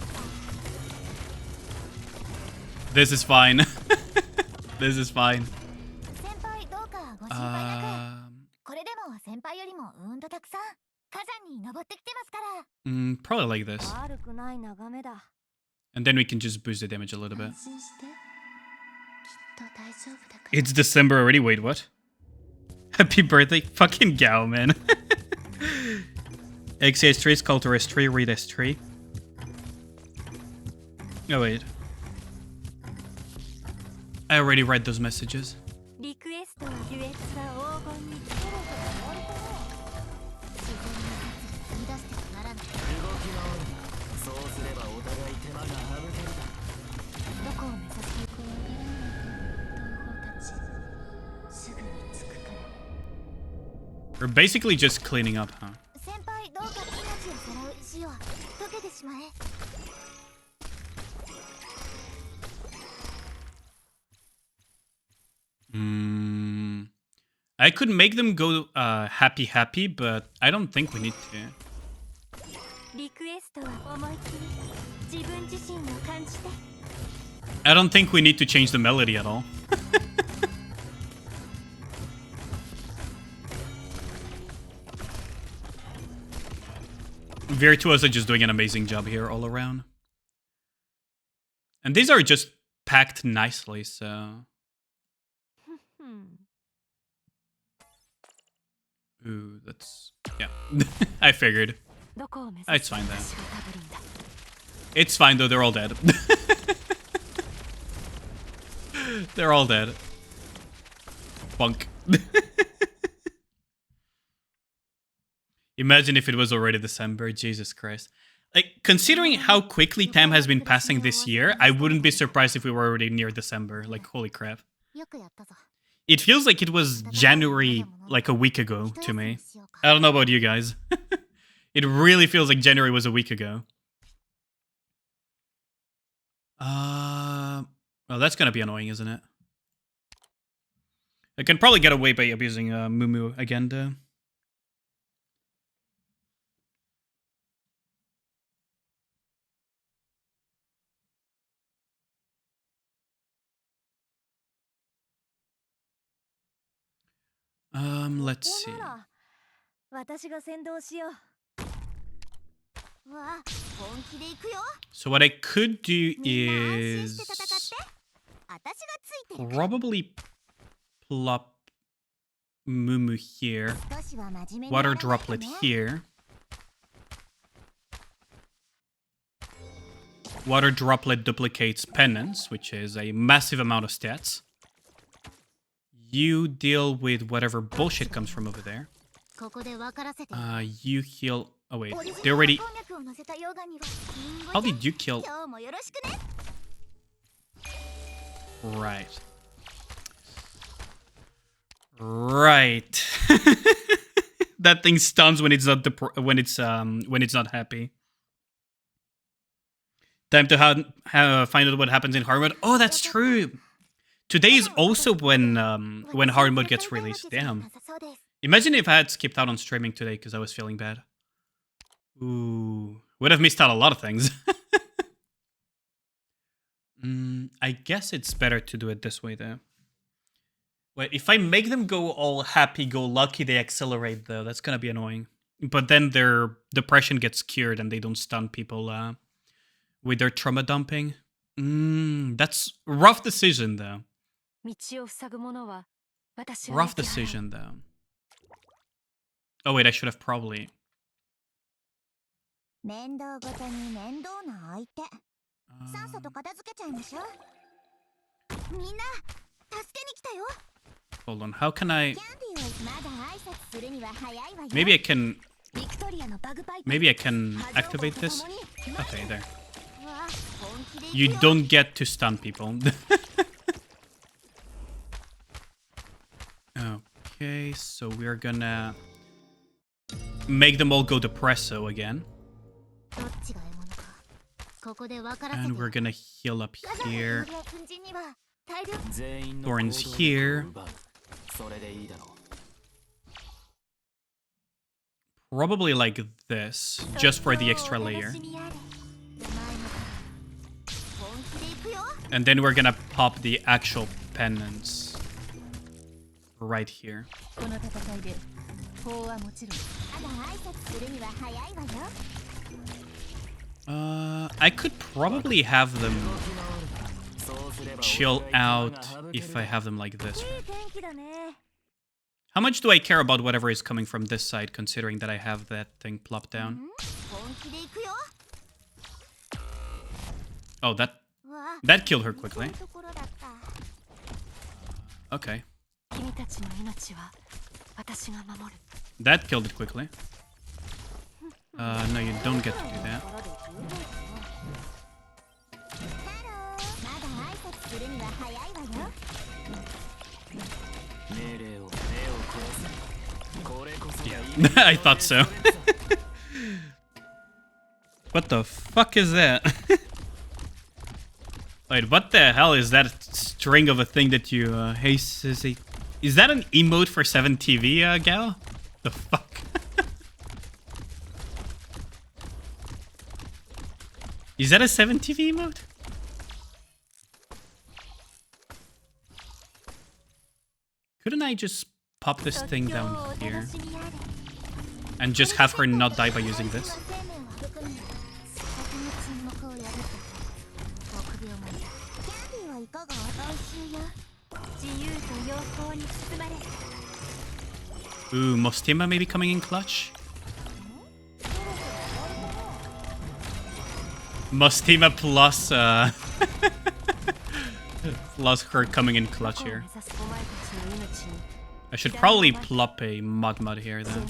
This is fine. This is fine. 先輩どうかご心配なくこれでも先輩よりもうんとたくさん火山に登ってきてますから Probably like this. 悪くない眺めだ And then we can just boost the damage a little bit. 安心してきっと大丈夫だから It's December already. Wait, what? Happy birthday. Fucking Gao, man. XS3, Sculptor S3, Read S3. Oh, wait. I already read those messages. リクエストは優越は黄金にそろそろ終わるかな自然の説理出してはならない動き回るそうすればお互い手間が省けるどこを目指すよくわからない東方たちすぐに着くから We're basically just cleaning up, huh? 先輩どうか命をさらう石を溶けてしまえ I could make them go happy, but I don't think we need to. リクエストは思いっきり自分自身を感じて I don't think we need to change the melody at all. Virtuos are just doing an amazing job here all around. And these are just packed nicely, so... Ooh, that's... yeah. I figured. どこを目 It's 指す fine then. 私が多分だ It's fine though, they're all dead. They're all dead. Bunk. Imagine if it was already December, Jesus Christ. Like, considering how quickly time has been passing this year, I wouldn't be surprised if we were already near December. Like, holy crap. よくやったぞ It feels like it was January, like a week ago to me. I don't know about you guys. It really feels like January was a week ago. Well, that's gonna be annoying, isn't it? I can probably get away by abusing Mumu again, though. Let's see. ここなら私が先導しようわあ本気で行くよ So what I could do みんな安心 is して戦って私がついてる probably plop Mumu here, 少しは真面目に water ならないと droplet ね here, water droplet duplicates penance, which is a massive amount of stats. You deal with whatever bullshit comes from over there. ここで分からせて You heal. Oh wait, オリジ they ナル already. なこんにゃくを乗せたヨガにはリンゴ How ちゃん did you kill? 今日もよろしくね Right. Right. That thing stuns when it's not when it's not happy. Time to find out what happens in hard mode. Oh, that's true. Today is also when hard mode gets released. Damn. Imagine if I had skipped out on streaming today because I was feeling bad. Ooh, would have missed out a lot of things. I guess it's better to do it this way though. Wait, if I make them go all happy-go-lucky, they accelerate though. That's gonna be annoying. But then their depression gets cured and they don't stun people with their trauma dumping. That's rough decision though. 道を塞ぐものは私が Rough 焼き払う decision though. Oh wait, I should have probably. 面倒ごとに面倒な相手さっさと片付けちゃいましょうみんな助けに来たよ Hold on, how can I? キャンディーをまだ挨拶するには早いわよ Maybe I can. ビクトリアのバグパイプ Maybe I can 波状 activate 棒と this. 共に Okay, there. わ You don't get to stun people. Okay, so we're gonna make them all go depresso again. And we're gonna heal up here. Thorns here. Probably like this, just for the extra layer. And then we're gonna pop the actual penance right here. I could probably have them chill out if I have them like this. How much do I care about whatever is coming from this side, considering that I have that thing plopped down? Oh, that killed her quickly. Okay. That killed it quickly. No, you don't get to do that. Yeah. I thought so. What the fuck is that? Wait, what the hell is that string of a thing that you, hey, sissy? Is that an emote for 7TV, gal? The fuck? Is that a 7TV emote? Couldn't I just pop this thing down here? And just have her not die by using this? Ooh, Mostima maybe coming in clutch? Mostima plus, plus her coming in clutch here. I should probably plop a Mud here then.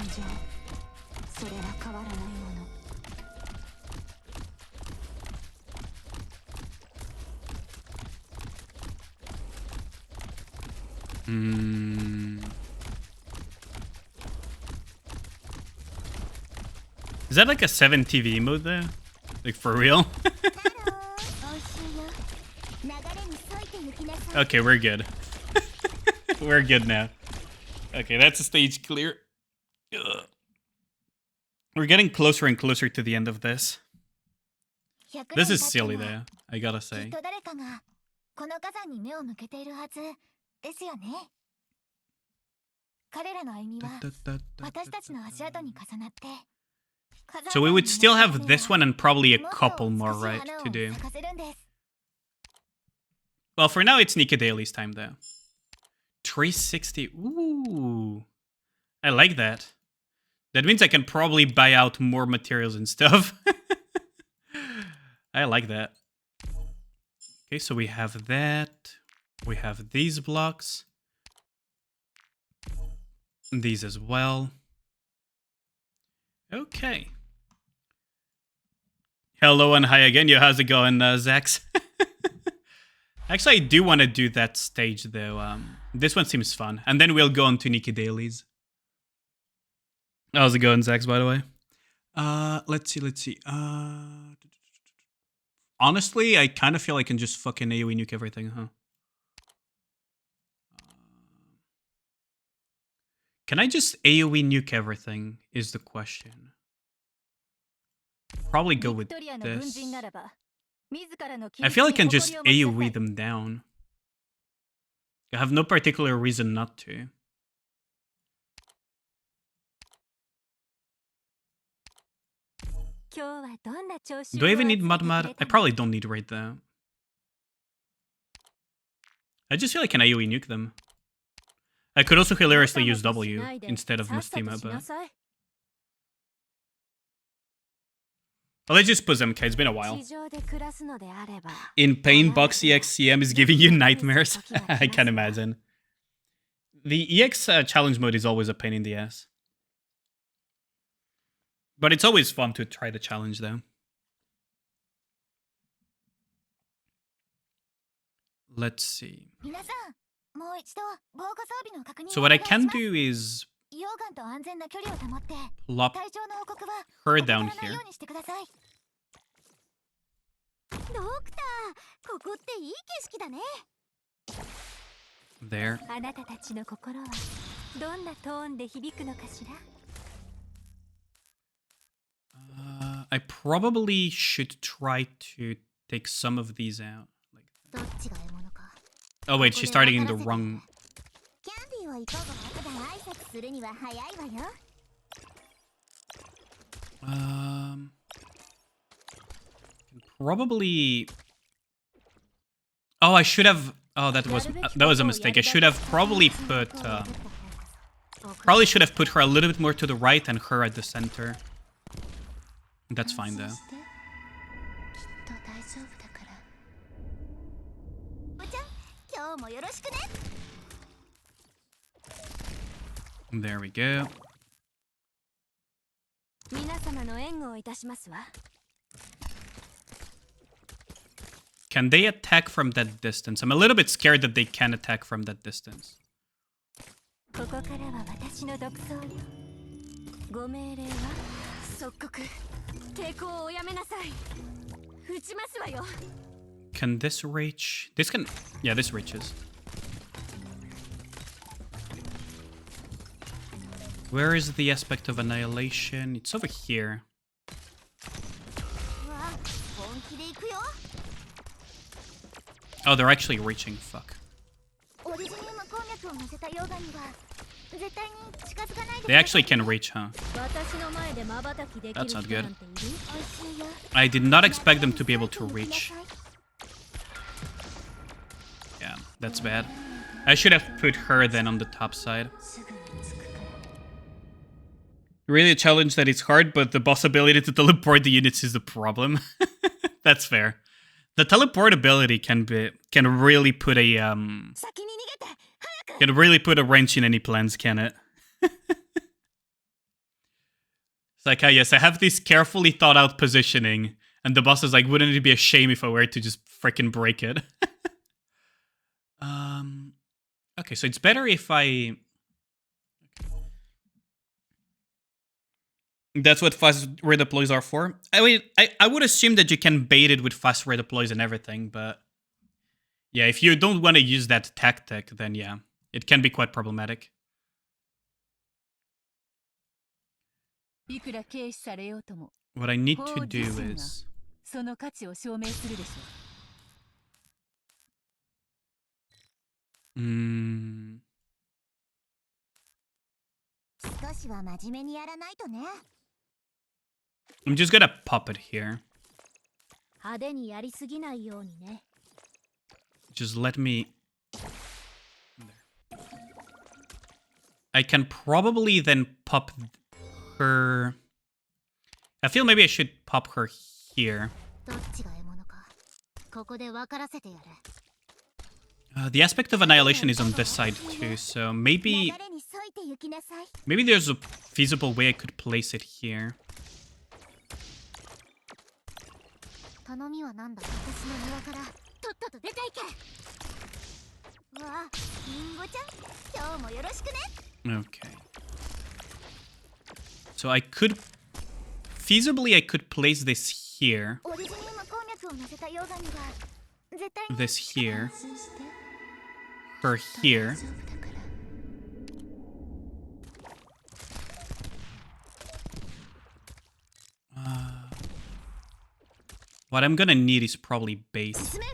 Is that like a 7TV mode there? Like for real? Okay, we're good. We're good now. Okay, that's a stage clear. Ugh. We're getting closer and closer to the end of this. This is silly though, I gotta say. So we would still have this one and probably a couple more, right, to do. Well, for now, it's Nicodelis time, though. 360. Ooh. I like that. That means I can probably buy out more materials and stuff. I like that. Okay, so we have that. We have these blocks. These as well. Okay. Hello and hi again. Yo, how's it going, Zax? Actually, I do want to do that stage, though. This one seems fun. And then we'll go on to Nicodelis. How's it going, Zax, by the way? Let's see. Honestly, I kind of feel I can just fucking AoE nuke everything, huh? Can I just AoE nuke everything, is the question. Probably go with this. I feel I can just AoE them down. I have no particular reason not to. Do I even need Mud? I probably don't need right there. I just feel I can AoE nuke them. I could also hilariously use W instead of Mustima, but... Well, let's just put Zemka, it's been a while. In pain, Boxy XCM is giving you nightmares. I can imagine. The EX challenge mode is always a pain in the ass. But it's always fun to try the challenge, though. Let's see. 皆さん、もう一度防護装備の確認を So お what 願 I いし can ます。 do is 溶岩と安全な距離を保って、 plop 体調の報告は her 怠 down らない here. ようにしてください。ドクター、ここっていい景色だね。 There. あなたたちの心はどんなトーンで響くのかしら。 I probably should try to take some of these out. Like, どっちが獲物か。 oh wait, she's starting in the wrong. キャンディーはいかが？ただ挨拶するには早いわよ。 Probably. Oh, I should have. Oh, that was a mistake. I should have probably put. Probably should have put her a little bit more to the right and her at the center. That's fine though. きっと大丈夫だから。おちゃん、今日もよろしくね。 There we go. 皆様の援護をいたしますわ。 Can they attack from that distance? I'm a little bit scared that they can attack from that distance. ここからは私の独走よ。ご命令は即刻抵抗をおやめなさい。撃ちますわよ。 Can this reach? This can. Yeah, this reaches. Where is the aspect of annihilation? It's over here. うわ、本気で行くよ。 Oh, they're actually reaching. Fuck. オリジニウム鉱脈を乗せた溶岩には絶対に近づかないで。 They actually can reach, huh? 私の前で瞬きできる That's not 人 good. なんている？おいしいよ。 I did not expect them to be able to reach. Yeah, that's bad. I should have put her then on the top side. すぐに着くから。 Really a challenge that it's hard, but the boss ability to teleport the units is the problem. That's fair. The teleport ability can really put a 先に逃げて、早く。 can really put a wrench in any plans, can it? It's like, ah, yes, I have this carefully thought out positioning, and the boss is like, wouldn't it be a shame if I were to just freaking break it? Okay, so it's better if I. That's what fast redeploys are for. I mean, I would assume that you can bait it with fast redeploys and everything, but yeah, if you don't want to use that tactic, then yeah, it can be quite problematic. いくら軽視されようとも、 What I need to 法 do 自身が is その価値を証明するでしょう。少しは真面目にやらないとね。 I'm just gonna pop it here. 派手にやりすぎないようにね。 Just let me. There. I can probably then pop her. I feel maybe I should pop her here. どっちが獲物か、ここで分からせてやる。 The aspect of annihilation is on this side too, so 流 maybe れに沿いて行きなさい。 maybe there's a feasible way I could place it here. 頼みはなんだ？私の庭からとっとと出ていけ。うわ、リンゴちゃん、今日もよろしくね。 Okay. So I could feasibly I could place this here, オリジニウム鉱脈を乗せた溶岩には絶対に this here, 安心して。 her here. 大丈夫だから。 What I'm gonna need is probably bait. 進め。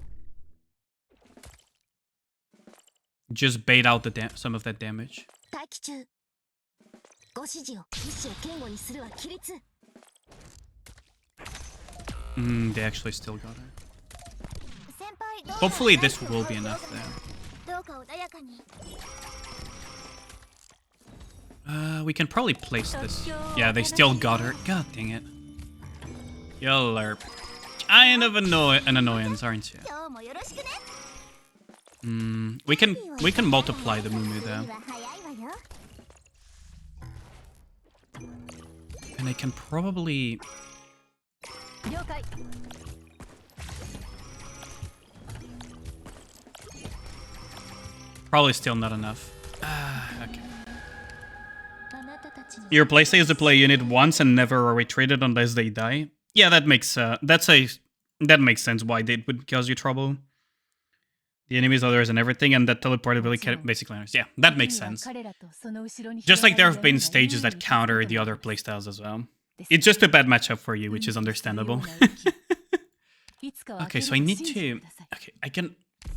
Just bait out some of that damage. 待機中。ご指示を意志を堅固にするは規律。 They actually still got her. 先輩、どうか Hopefully this will be enough then. どうか穏やかに。 We can probably place this. Yeah, they still got her. God dang it. Y'all are kind of an annoyance, aren't you? 今日もよろしくね。 We can multiply the Mumu though. は早いわよ。 And I can probably 了解。Probably still not enough. Okay. Your playstyle is to play a unit once and never retreat it unless they die. Yeah, that makes that makes sense why it would cause you trouble. The enemies, others, and everything, and that teleportability basically matters. Yeah, that makes sense. Just like there have been stages that counter the other playstyles as well. It's just a bad matchup for you, which is understandable. Okay, so I need to... Okay,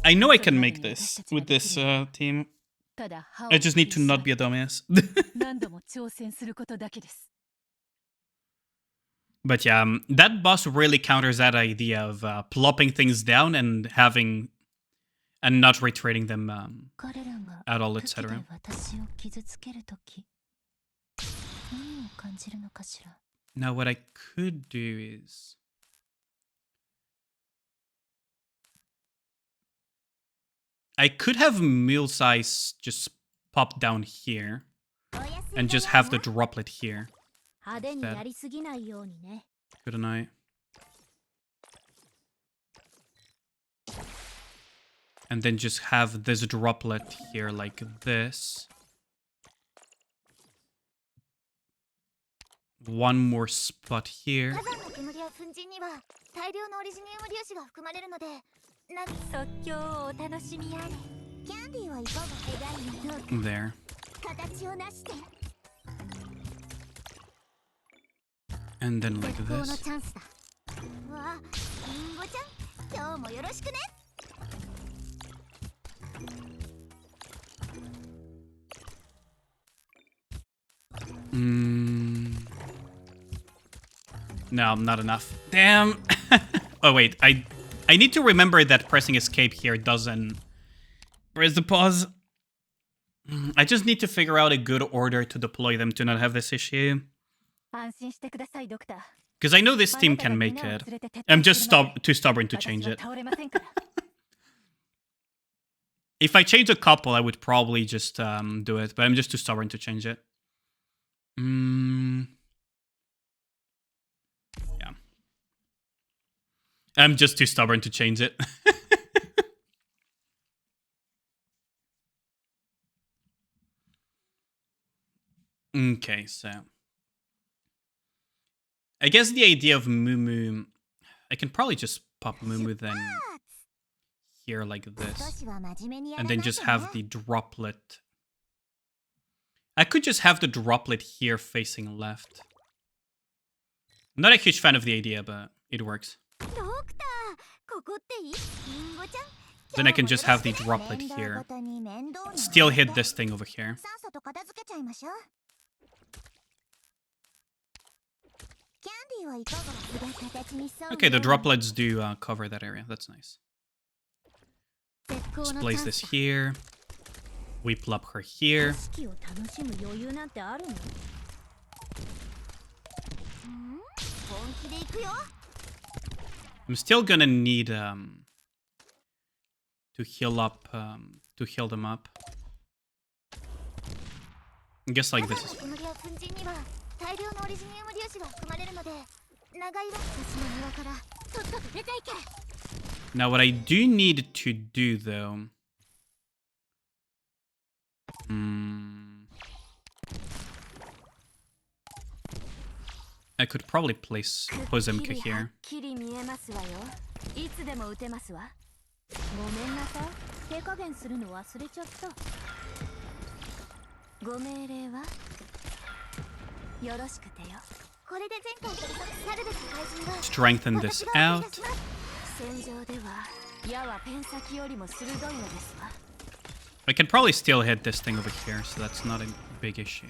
I know I can make this with this team. I just need to not be a dumbass. But yeah, that boss really counters that idea of plopping things down and having... and not retreating them at all, etc. Now what I could do is... I could have Mule Size just pop down here and just have the droplet here. Couldn't I? And then just have this droplet here like this. One more spot here. There. And then like this. No, not enough. Damn. Oh wait, I need to remember that pressing escape here doesn't... Where's the pause? I just need to figure out a good order to deploy them to not have this issue. Because I know this team can make it. I'm just too stubborn to change it. If I change a couple, I would probably just do it, but I'm just too stubborn to change it. Yeah. I'm just too stubborn to change it. Okay, so... I guess the idea of Moo, I can probably just pop Moo then here like this. And then just have the droplet. I could just have the droplet here facing left. I'm not a huge fan of the idea, but it works. Then I can just have the droplet here. Still hit this thing over here. Okay, the droplets do cover that area. That's nice. Let's place this here. We plop her here. I'm still gonna need to heal up, to heal them up. I guess like this is... Now what I do need to do though... I could probably place Pozemka here. Strengthen this out. I can probably still hit this thing over here, so that's not a big issue.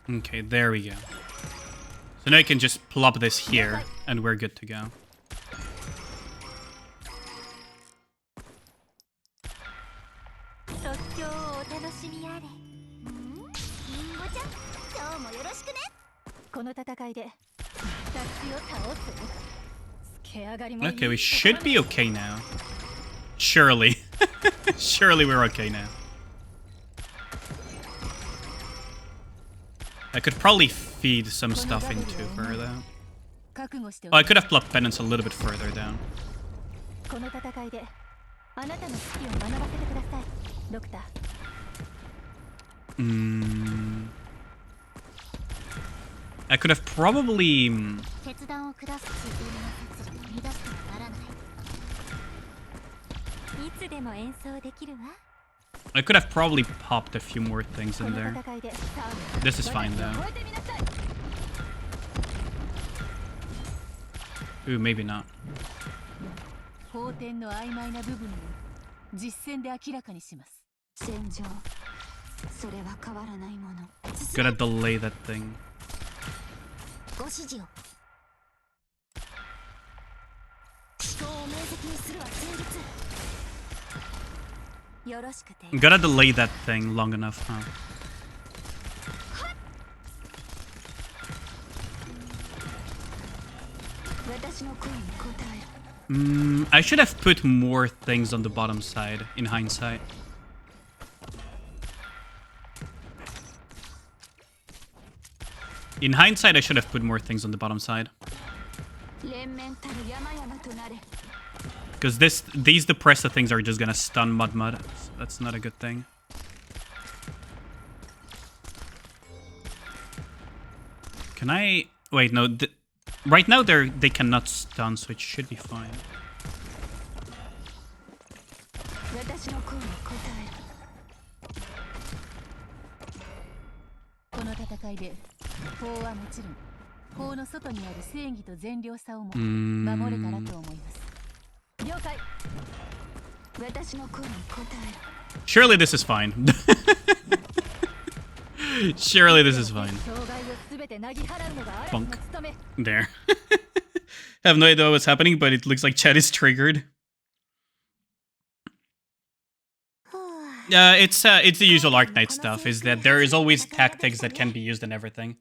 Okay, there we go. So now I can just plop this here, and we're good to go. Okay, we should be okay now. Surely. Surely we're okay now. I could probably feed some stuff into her, though. Oh, I could have blocked penance a little bit further down. この戦いであなたの指揮を学ばせてください、ドクター。I could have probably... 決断を下す自分の活路を乱してはならない。いつでも演奏できるわ。I could have probably popped a few more things in there. This is fine, though. Ooh, maybe not. 法典の曖昧な部分を実戦で明らかにします。戦場、それは変わらないもの。 Gotta delay that thing. ご指示を。思考を明晰にするは戦術。よろしくて。 Gotta delay that thing long enough, huh? 私の声に答える。 I should have put more things on the bottom side, in hindsight. In hindsight, I should have put more things on the bottom side. Because these depressor things are just gonna stun Mud. That's not a good thing. Can I... Wait, no. Right now they cannot stun, so it should be fine. Surely this is fine. Surely this is fine. Bunk. There. I have no idea what's happening, but it looks like chat is triggered. It's the usual Arknight stuff, is that there is always tactics that can be used and everything.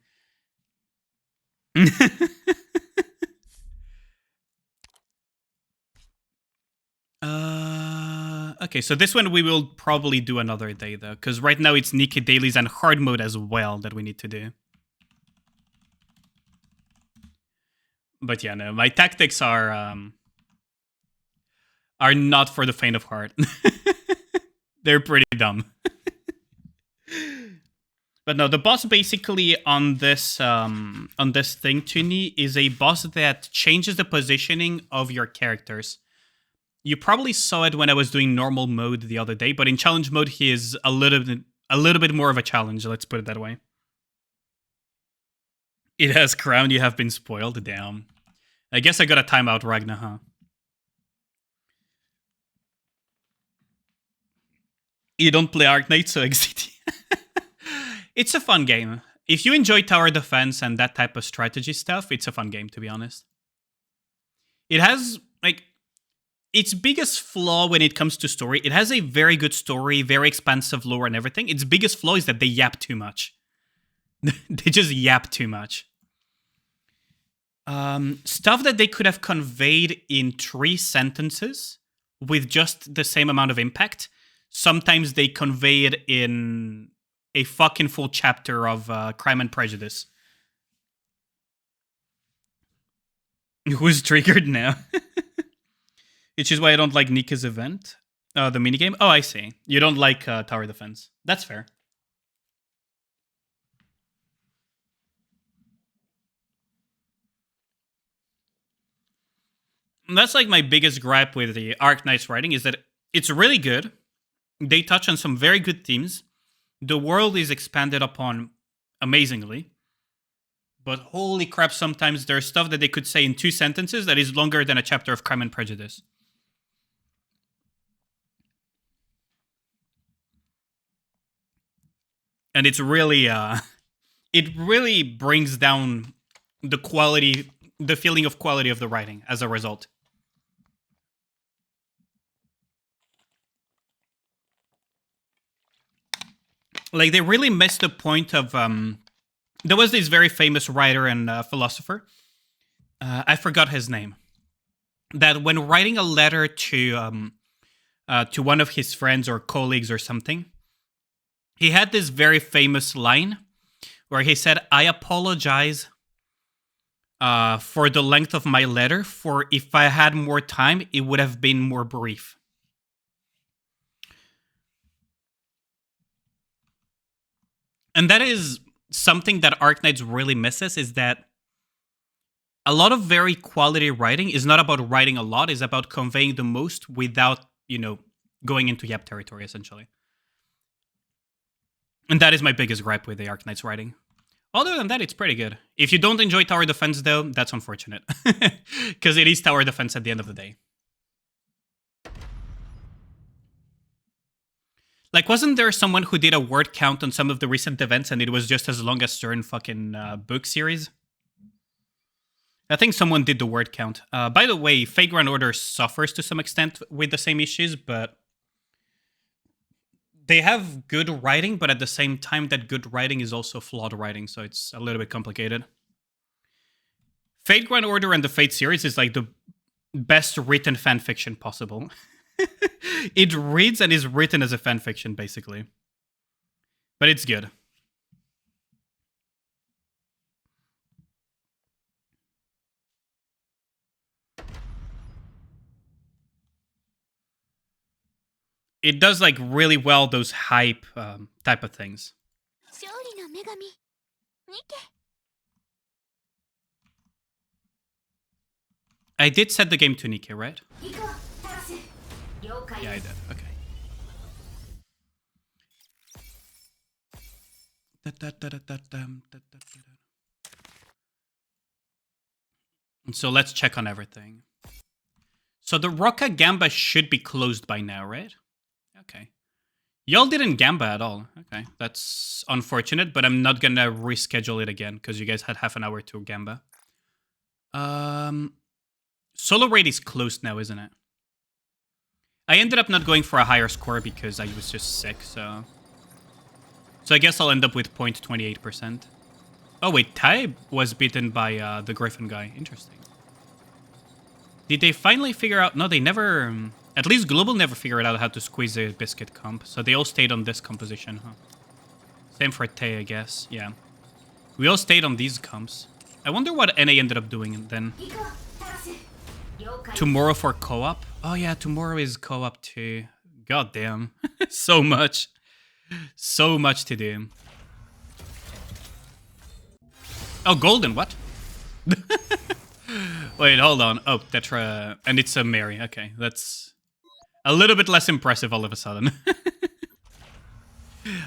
Okay, so this one we will probably do another day, though, because right now it's Nikki dailies and hard mode as well that we need to do. But yeah, no, my tactics are not for the faint of heart. They're pretty dumb. But no, the boss basically on this thing, Tuni, is a boss that changes the positioning of your characters. You probably saw it when I was doing normal mode the other day, but in challenge mode he is a little bit more of a challenge, let's put it that way. It has crown, you have been spoiled, damn. I guess I gotta time out Ragnar, huh? You don't play Arknight, so exit. It's a fun game. If you enjoy tower defense and that type of strategy stuff, it's a fun game, to be honest. It has, like, its biggest flaw when it comes to story, it has a very good story, very expansive lore and everything. Its biggest flaw is that they yap too much. They just yap too much. Stuff that they could have conveyed in 3 sentences with just the same amount of impact, sometimes they convey it in a fucking full chapter of Crime and Prejudice. Who's triggered now? Which is why I don't like Nika's event. The minigame? Oh, I see. You don't like tower defense. That's fair. That's like my biggest gripe with the Arknight's writing, is that it's really good. They touch on some very good themes. The world is expanded upon amazingly. But holy crap, sometimes there's stuff that they could say in 2 sentences that is longer than a chapter of Crime and Prejudice. And it's really, it really brings down the quality, the feeling of quality of the writing as a result. Like, they really missed the point of, there was this very famous writer and philosopher. I forgot his name. that when writing a letter to one of his friends or colleagues or something, he had this very famous line where he said, "I apologize for the length of my letter, for if I had more time, it would have been more brief." And that is something that Arknights really misses, is that a lot of very quality writing is not about writing a lot, it's about conveying the most without, going into yep territory, essentially. And that is my biggest gripe with the Arknights writing. Other than that, it's pretty good. If you don't enjoy tower defense, though, that's unfortunate. Because it is tower defense at the end of the day. Like, wasn't there someone who did a word count on some of the recent events and it was just as long as certain fucking book series? I think someone did the word count. By the way, Fate Grand Order suffers to some extent with the same issues, but they have good writing, but at the same time, that good writing is also flawed writing, so it's a little bit complicated. Fate Grand Order and the Fate series is like the best written fanfiction possible. It reads and is written as a fanfiction, basically. But it's good. It does like really well those hype type of things. I did set the game to Nikke, right? Yeah, I did. Okay. So let's check on everything. So the Rocca Gamba should be closed by now, right? Okay. Y'all didn't Gamba at all. Okay. That's unfortunate, but I'm not gonna reschedule it again because you guys had half an hour to Gamba. Solo raid is closed now, isn't it? I ended up not going for a higher score because I was just sick, so I guess I'll end up with 0.28%. Oh wait, Tai was beaten by the Griffin guy. Interesting. Did they finally figure out... No, they never... At least Global never figured out how to squeeze a biscuit comp, so they all stayed on this composition, huh? Same for Tai, I guess. Yeah. We all stayed on these comps. I wonder what NA ended up doing then. Tomorrow for co-op? Oh yeah, tomorrow is co-op too. God damn. So much. So much to do. Oh, Golden, what? Wait, hold on. Oh, Tetra... And it's a Mary. Okay, that's a little bit less impressive all of a sudden.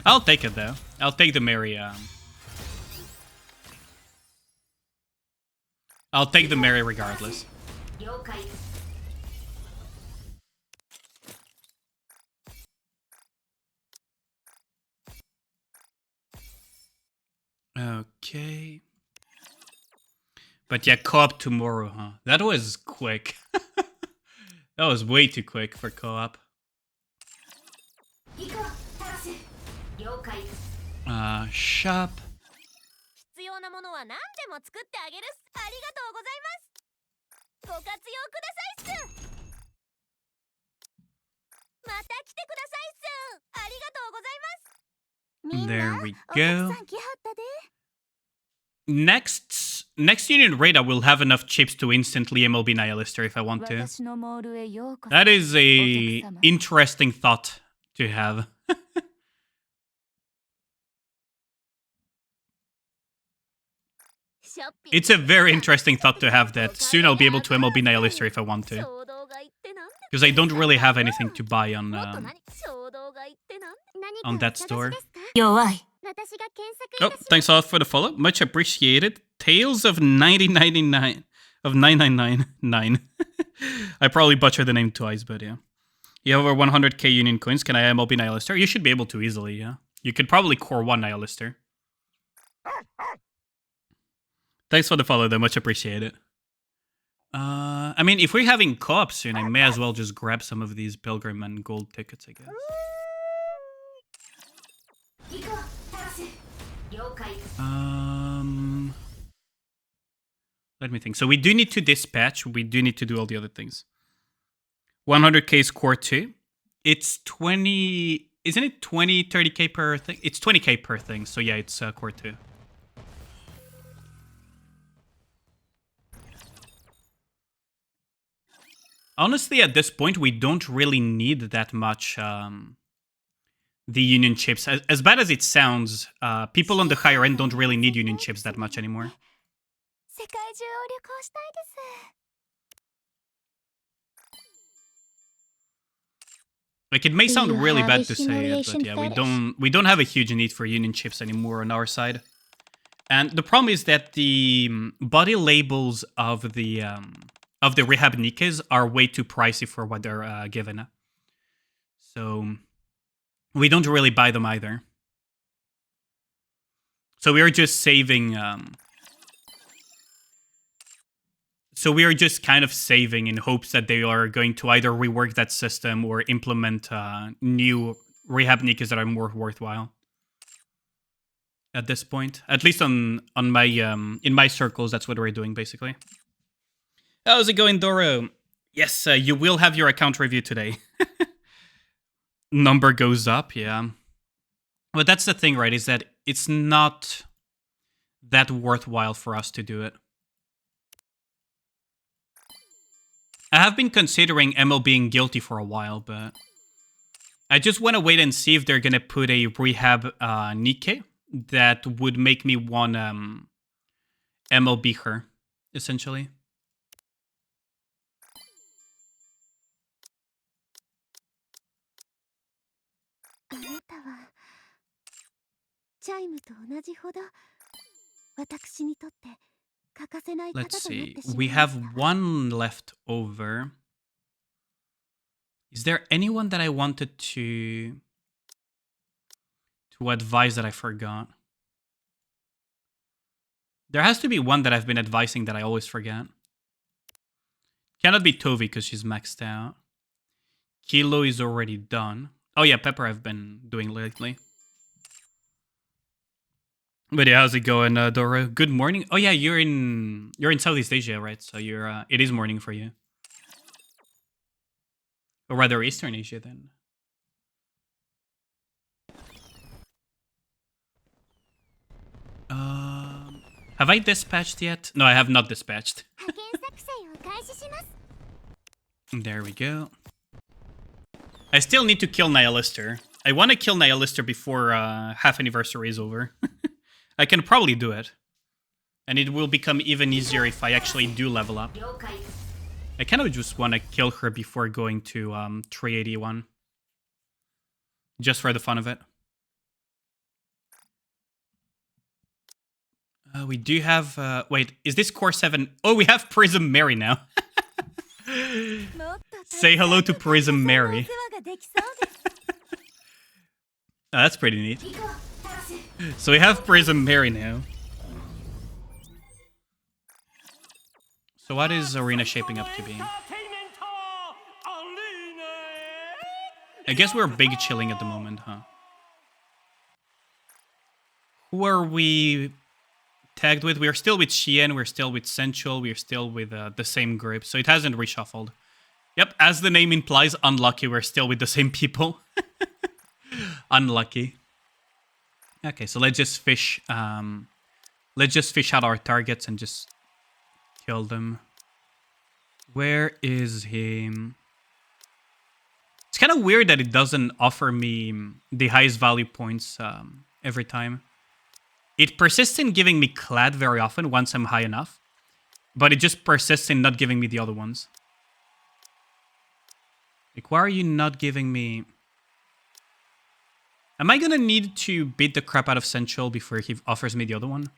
I'll take it, though. I'll take the Mary... I'll take the Mary regardless. Okay. But yeah, co-op tomorrow, huh? That was quick. That was way too quick for co-op. Shop. There we go. Next Union Raid, I will have enough chips to instantly MLB Nihilister if I want to. That is a interesting thought to have. It's a very interesting thought to have that soon I'll be able to MLB Nihilister if I want to. Because I don't really have anything to buy on that store. Oh, thanks a lot for the follow. Much appreciated. Tales of 9099 of 9999. I probably butchered the name twice, but yeah. You have over 100k Union coins. Can I MLB Nihilister? You should be able to easily, yeah. You could probably core 1 Nihilister. Thanks for the follow, though. Much appreciated. I mean, if we're having co-op soon, I may as well just grab some of these Pilgrim and Gold tickets, I guess. Let me think. So we do need to dispatch. We do need to do all the other things. 100k is core 2. It's 20... Isn't it 20, 30k per thing? It's 20k per thing. So yeah, it's core 2. Honestly, at this point, we don't really need that much the union chips. As bad as it sounds, people on the higher end don't really need union chips that much anymore. 世界中を旅行したいです。 Like, it may Do sound you really have bad a to say it, but humiliation yeah, fetish? we don't have a huge need for union chips anymore on our side. And the problem is that the body labels of the rehab Nikkes are way too pricey for what they're given. So we don't really buy them either. So we are just saving. So we are just kind of saving in hopes that they are going to either rework that system or implement new rehab Nikkes that are more worthwhile. At this point, at least on my in my circles, that's what we're doing basically. How's it going, Doro? Yes, you will have your account review today. Number goes up, yeah. But that's the thing, right? Is that it's not that worthwhile for us to do it. I have been considering ML being guilty for a while, but I just want to wait and see if they're gonna put a rehab Nikke that would make me want MLB her, essentially. あなたはチャイムと同じほど私にとって欠かせない方 Let's となっ see. てしまい We ました。 have one left over. Is there anyone that I wanted to advise that I forgot? There has to be one that I've been advising that I always forget. Cannot be Tovi because she's maxed out. Kilo is already done. Oh yeah, Pepper I've been doing lately. But yeah, how's it going, Doro? Good morning. Oh yeah, you're in Southeast Asia, right? So you're it is morning for you. Or rather Eastern Asia then. Have I dispatched yet? No, I have not dispatched. 派遣作戦を開始します。 There we go. I still need to kill Nihilister. I want to kill Nihilister before half anniversary is over. I can probably do it. And it will become even easier if I actually do level up. I kind of just want to kill her before going to 381. Just for the fun of it. We do have... wait, is this Core 7? Oh, we have Prism Mary now. Say hello to Prism Mary. Oh, that's pretty neat. So we have Prism Mary now. So what is Arena shaping up to be? I guess we're big chilling at the moment, huh? Who are we tagged with? We're still with Xian, we're still with Sensual, we're still with the same group, so it hasn't reshuffled. Yep, as the name implies, unlucky, we're still with the same people. Unlucky. Okay, so let's just fish out our targets and just kill them. Where is he? It's kind of weird that it doesn't offer me the highest value points every time. It persists in giving me Clad very often once I'm high enough, but it just persists in not giving me the other ones. Like, why are you not giving me... Am I gonna need to beat the crap out of Sensual before he offers me the other one?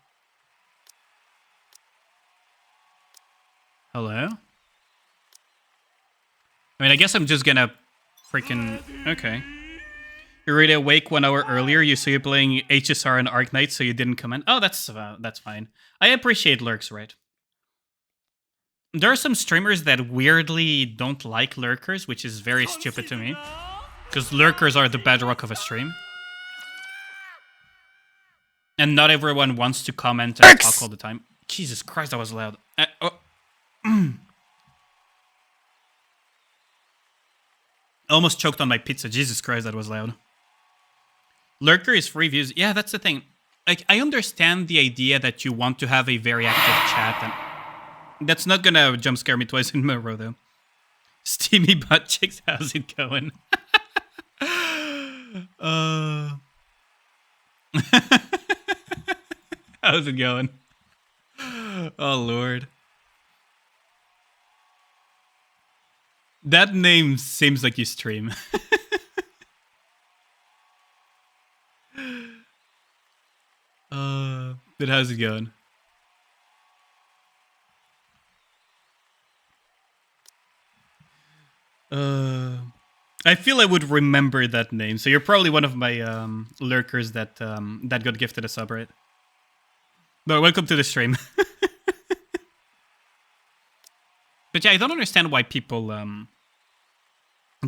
Hello? I mean, I guess I'm just gonna freaking... Okay. You're already awake 1 hour earlier. You saw you playing HSR and Arknight, so you didn't come in. Oh, that's fine. I appreciate lurks, right? There are some streamers that weirdly don't like lurkers, which is very stupid to me. Because lurkers are the bedrock of a stream. And not everyone wants to comment and talk all the time. Jesus Christ, that was loud. almost choked on my pizza. Jesus Christ, that was loud. Lurker is free views. Yeah, that's the thing. Like, I understand the idea that you want to have a very active chat, and that's not gonna jump scare me twice in a row, though. Steamy butt chicks, how's it going? How's it going? Oh, Lord. That name seems like you stream. But how's it going? I feel I would remember that name. So you're probably one of my lurkers that that got gifted a sub, right? No, welcome to the stream. But yeah, I don't understand why people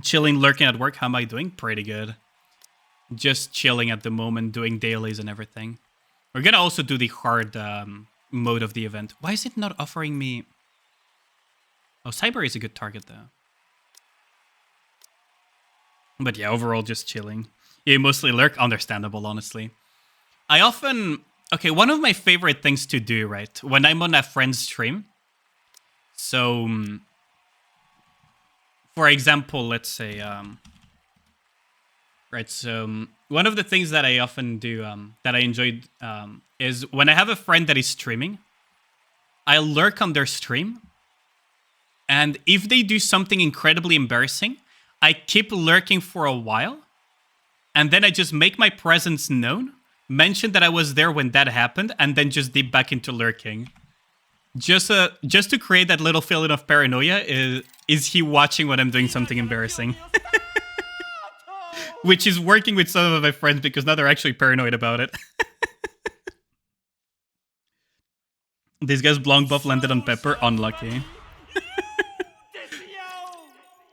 chilling, lurking at work. How am I doing? Pretty good. Just chilling at the moment, doing dailies and everything. We're gonna also do the hard mode of the event. Why is it not offering me? Oh, Cyber is a good target though. But yeah, overall just chilling. You mostly lurk, understandable, honestly. I often... Okay, one of my favorite things to do, right? When I'm on a friend's stream. So, for example, let's say... right, so one of the things that I often do, that I enjoyed, is when I have a friend that is streaming, I lurk on their stream. And if they do something incredibly embarrassing, I keep lurking for a while, and then I just make my presence known, mention that I was there when that happened, and then just dip back into lurking. Just to create that little feeling of paranoia. Is he watching when I'm doing something embarrassing? Which is working with some of my friends because now they're actually paranoid about it. This guy's Blanc buff landed on Pepper. Unlucky.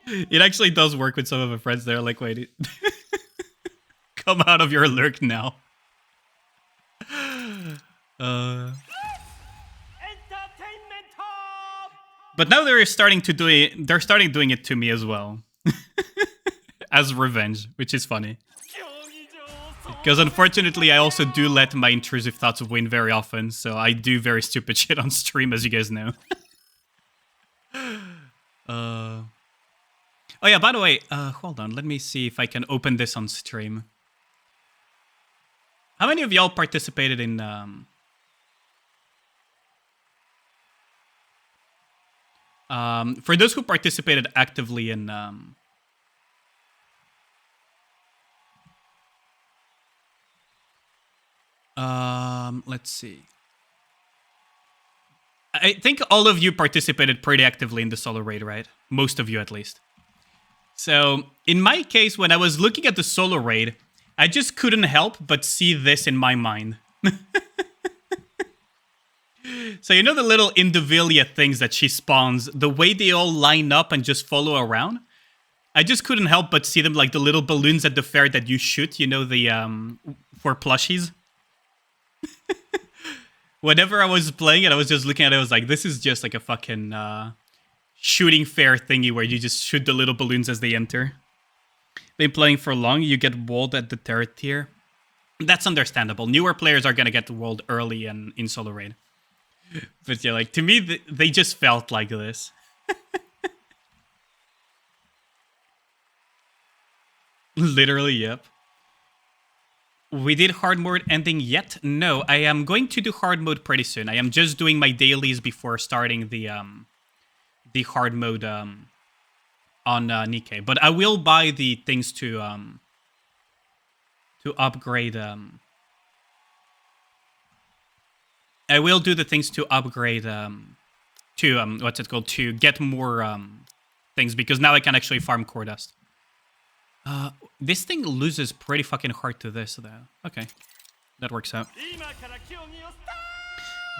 It actually does work with some of my friends. They're like, wait, come out of your lurk now. But now they're starting doing it to me as well. As revenge, which is funny. Because unfortunately, I also do let my intrusive thoughts win very often, so I do very stupid shit on stream, as you guys know. Oh yeah, by the way, hold on, let me see if I can open this on stream. How many of y'all participated in... for those who participated actively in... let's see. I think all of you participated pretty actively in the solo raid, right? Most of you, at least. So, in my case, when I was looking at the solo raid, I just couldn't help but see this in my mind. So, you know the little Indivilia things that she spawns? The way they all line up and just follow around? I just couldn't help but see them like the little balloons at the fair that you shoot, you know, the, for plushies. Whenever I was playing it, I was just looking at it, I was like, this is just like a fucking shooting fair thingy where you just shoot the little balloons as they enter. Been playing for long, you get walled at the third tier. That's understandable. Newer players are gonna get walled early in solo raid. But yeah, like, to me, they just felt like this. Literally, yep. We did hard mode ending yet? No, I am going to do hard mode pretty soon. I am just doing my dailies before starting the hard mode on Nikkei. But I will buy the things to upgrade. I will do the things to upgrade to what's it called, to get more things, because now I can actually farm core dust. This thing loses pretty fucking hard to this, though. Okay, that works out.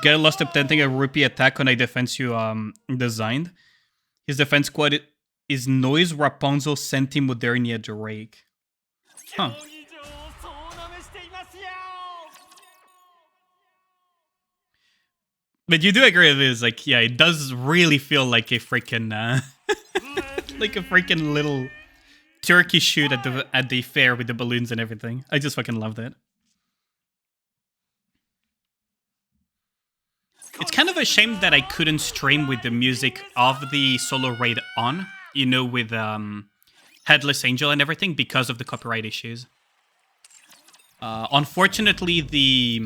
Guy lost attempting a rupee attack on a defense you designed. His defense squad is Noise, Rapunzel, Senti, Modernia, Drake. Huh. But you do agree with this, like, yeah, it does really feel like a freaking, like a freaking little turkey shoot at the fair with the balloons and everything. I just fucking love that. It's kind of a shame that I couldn't stream with the music of the solo raid on, you know, with Headless Angel and everything because of the copyright issues. Unfortunately, the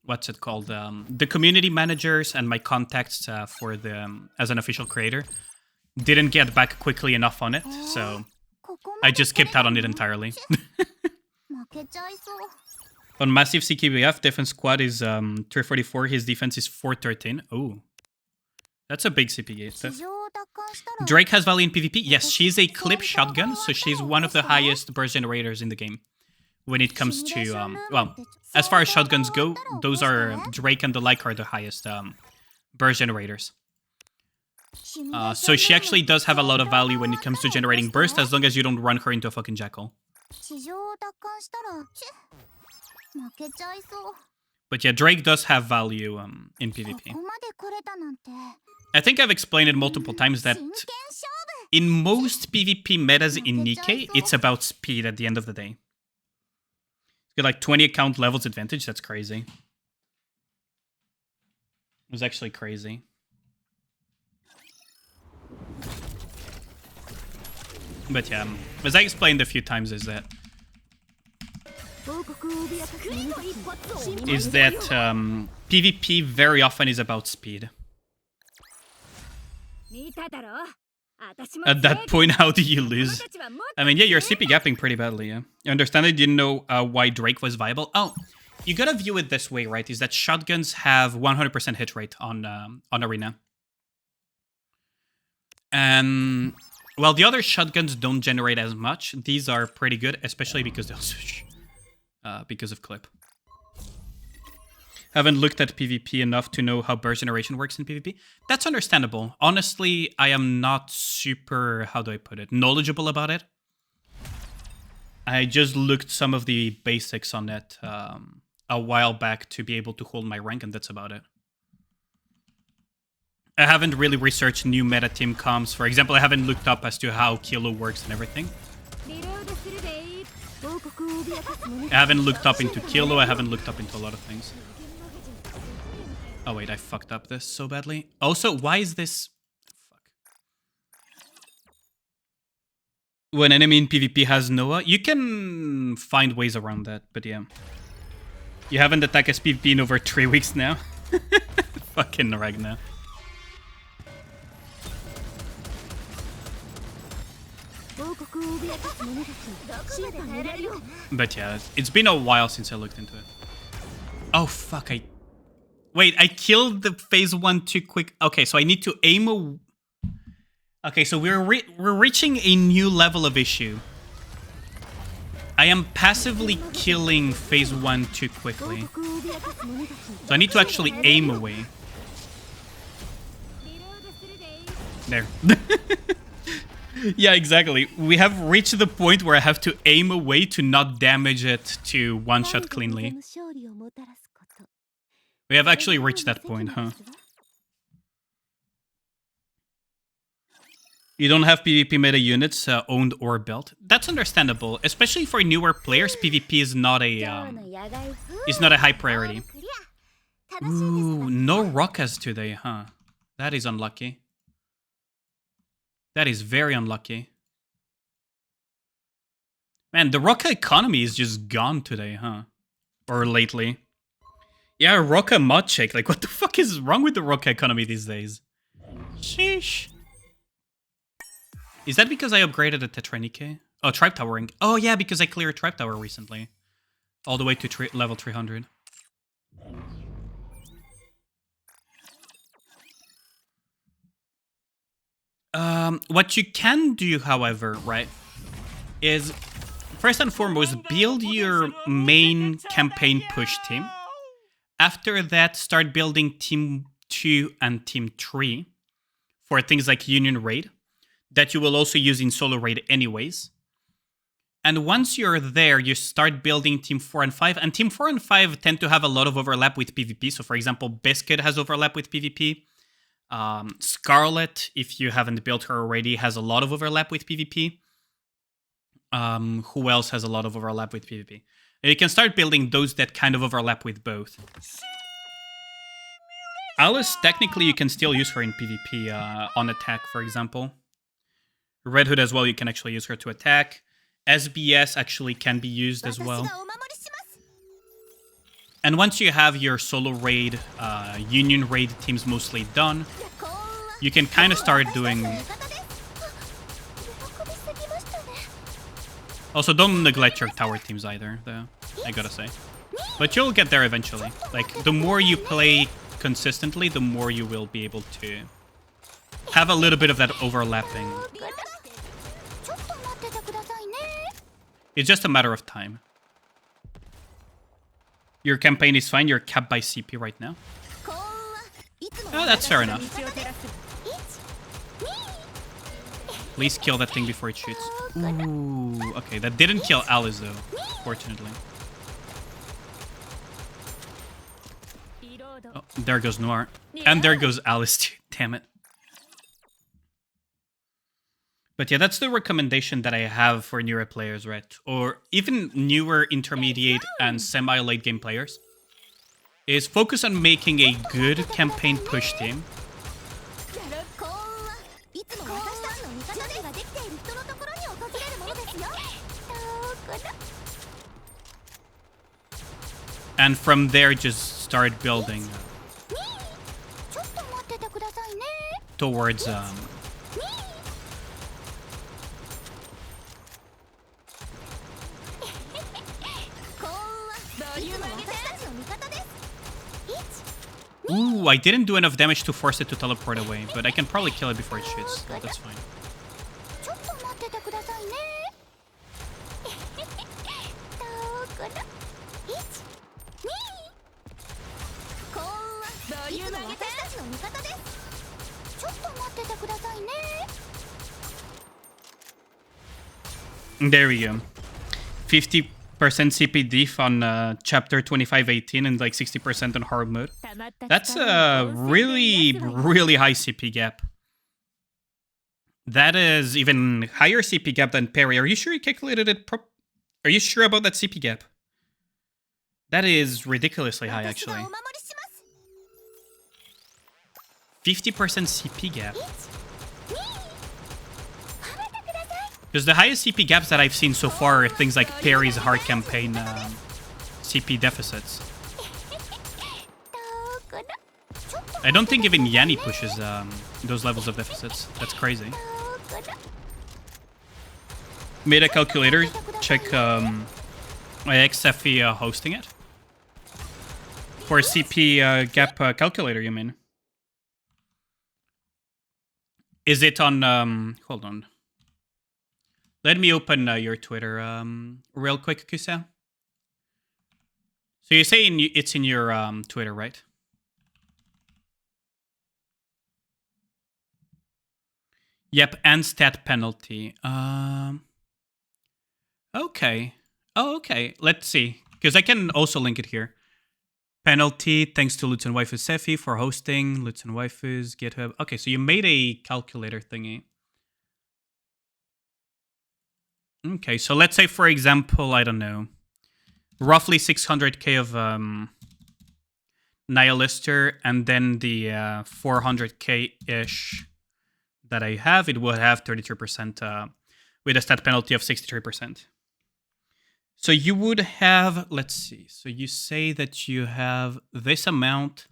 what's it called? The community managers and my contacts for the as an official creator didn't get back quickly enough on it, so I just skipped out on it entirely. On massive CKBF, defense squad is 344, his defense is 413. Oh, that's a big CP. Drake has value in PvP. Yes, she's a clip shotgun, so she's one of the highest burst generators in the game. When it comes to, well, as far as shotguns go, those are, Drake and the like are the highest burst generators. So she actually does have a lot of value when it comes to generating burst, as long as you don't run her into a fucking jackal. But yeah, Drake does have value in PvP. I think I've explained it multiple times that in most PvP metas in Nikkei, it's about speed at the end of the day. You get like 20 account levels advantage, that's crazy. It was actually crazy. But yeah, as I explained a few times is that PvP very often is about speed. At that point, how do you lose? I mean, yeah, you're CP gapping pretty badly, yeah. You understand I didn't know why Drake was viable? Oh, you gotta view it this way, right? Is that shotguns have 100% hit rate on Arena. And while the other shotguns don't generate as much, these are pretty good, especially because they'll switch. Because of clip. Haven't looked at PvP enough to know how burst generation works in PvP. That's understandable. Honestly, I am not super, how do I put it, knowledgeable about it. I just looked some of the basics on it a while back to be able to hold my rank, and that's about it. I haven't really researched new meta team comps. For example, I haven't looked up as to how Kilo works and everything. I haven't looked up into Kilo, I haven't looked up into a lot of things. Oh wait, I fucked up this so badly. Also, why is this... Fuck. When enemy in PvP has Noah, you can find ways around that, but yeah. You haven't attacked as PvP in over 3 weeks now. Fucking Ragnar. But yeah, it's been a while since I looked into it. Oh fuck, Wait, I killed the phase 1 too quick. Okay, so I need to aim a... Okay, so we're reaching a new level of issue. I am passively killing phase 1 too quickly. So I need to actually aim away. There. Yeah, exactly. We have reached the point where I have to aim away to not damage it to one-shot cleanly. We have actually reached that point, huh? You don't have PvP meta units owned or built. That's understandable, especially for newer players. PvP is not a high priority. Ooh, no rockets today, huh? That is unlucky. That is very unlucky. Man, the Roca economy is just gone today, huh? Or lately. Yeah, Roca mod check. Like, what the fuck is wrong with the Roca economy these days? Sheesh. Is that because I upgraded a Tetranike? Oh, Tribe Towering. Oh, yeah, because I cleared Tribe Tower recently. All the way to level 300. What you can do, however, right, is first and foremost, build your main campaign push team. After that, start building Team 2 and Team 3 for things like Union Raid, that you will also use in Solo Raid anyways. And once you're there, you start building Team 4 and 5, and Team 4 and 5 tend to have a lot of overlap with PvP. So for example, Biscuit has overlap with PvP. Scarlet, if you haven't built her already, has a lot of overlap with PvP. Who else has a lot of overlap with PvP? You can start building those that kind of overlap with both. Alice, technically, you can still use her in PvP on attack, for example. Red Hood as well, you can actually use her to attack. SBS actually can be used as well. And once you have your solo raid, union raid teams mostly done, you can kind of start doing... Also, don't neglect your tower teams either, though, I gotta say. But you'll get there eventually. Like, the more you play consistently, the more you will be able to have a little bit of that overlapping. It's just a matter of time. Your campaign is fine, you're capped by CP right now. Oh, that's fair enough. Please kill that thing before it shoots. Ooh, okay, that didn't kill Alice though, fortunately. Oh, there goes Noir. And there goes Alice too, damn it. But yeah, that's the recommendation that I have for newer players, right? Or even newer intermediate and semi-late game players. Is focus on making a good campaign push team. And from there, just start building towards Ooh, I didn't do enough damage to force it to teleport away, but I can probably kill it before it shoots. That's fine. There we go. 50% CP diff on chapter 2518 and like 60% on hard mode. That's a really, really high CP gap. That is even higher CP gap than Perry. Are you sure you calculated it Are you sure about that CP gap? That is ridiculously high, actually. 50% CP gap. Because the highest CP gaps that I've seen so far are things like Perry's hard campaign CP deficits. I don't think even Yanni pushes those levels of deficits. That's crazy. Made a calculator. Check XFE hosting it. For CP gap calculator, you mean? Is it on... hold on. Let me open your Twitter real quick, Kusa. So you say it's in your Twitter, right? Yep, and stat penalty. Okay. Oh, okay. Let's see. Because I can also link it here. Penalty, thanks to Lutz and Waifu Sefi for hosting. Lutz and Waifu's GitHub. Okay, so you made a calculator thingy. Okay, so let's say, for example, I don't know, roughly 600k of Nihilister, and then the 400k-ish that I have, it would have 33% with a stat penalty of 63%. So you would have, let's see, so you say that you have this amount,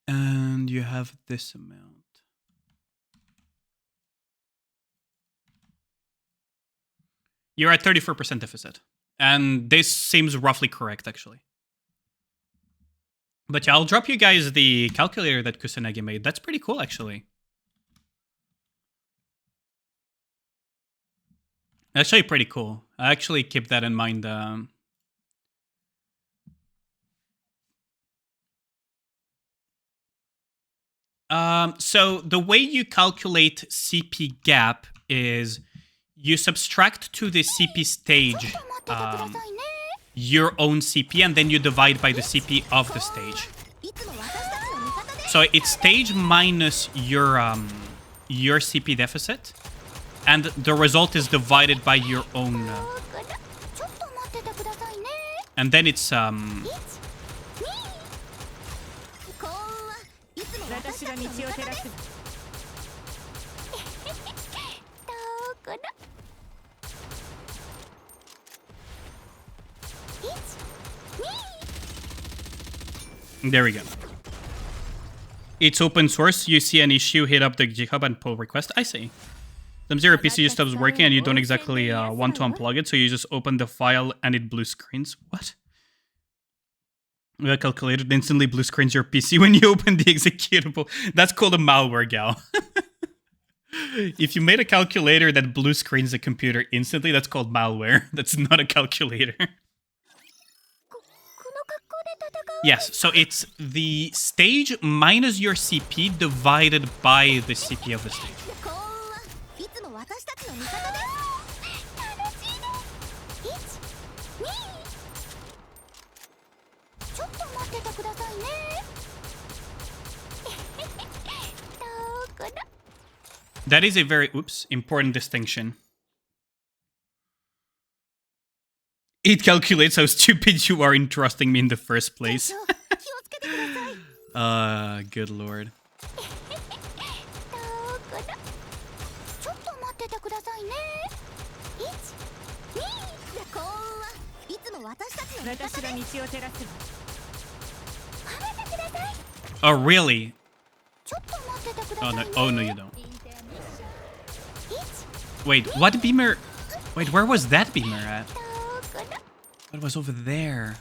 and you have this amount. You're at 34% deficit. And this seems roughly correct, actually. But yeah, I'll drop you guys the calculator that Kusanagi made. That's pretty cool, actually. Actually, pretty cool. I actually keep that in mind. So the way you calculate CP gap is you subtract to the CP stage your own CP, and then you divide by the CP of the stage. So it's stage minus your your CP deficit, and the result is divided by your own. And then it's 私が道を照らす。There we go. It's open source. You see an issue, hit up the GitHub and pull request. I see. Sometimes your PC just stops working and you don't exactly want to unplug it, so you just open the file and it blue screens. What? The calculator instantly blue screens your PC when you open the executable. That's called a malware, gal. If you made a calculator that blue screens the computer instantly, that's called malware. That's not a calculator. Yes, so it's the stage minus your CP divided by the CP of the stage. That is a very, important distinction. It calculates how stupid you are in trusting me in the first place. Good lord. Oh, really? Oh no, you don't. Wait, what beamer? Wait, where was that beamer at? It was over there.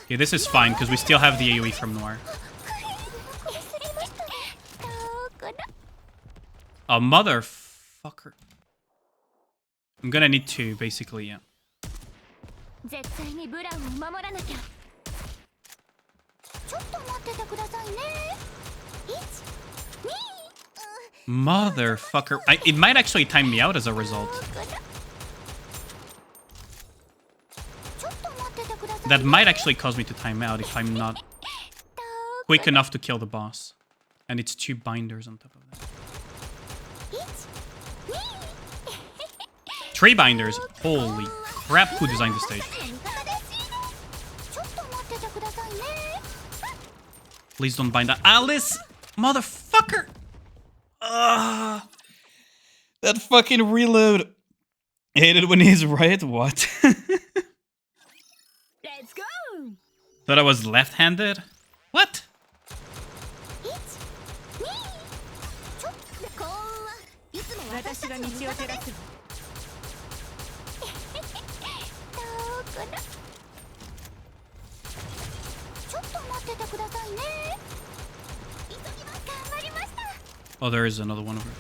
Okay, this is fine, because we still have the AoE from Noir. Oh, motherfucker. I'm gonna need to, basically, yeah. Motherfucker. It might actually time me out as a result. That might actually cause me to time out if I'm not quick enough to kill the boss. And it's 2 binders on top of that. 3 binders? Holy crap, who designed the stage? Please don't bind that. Alice! Motherfucker! That fucking reload. I hate it when he's right. What? Let's go. Thought I was left-handed? What? Oh, there is another one over.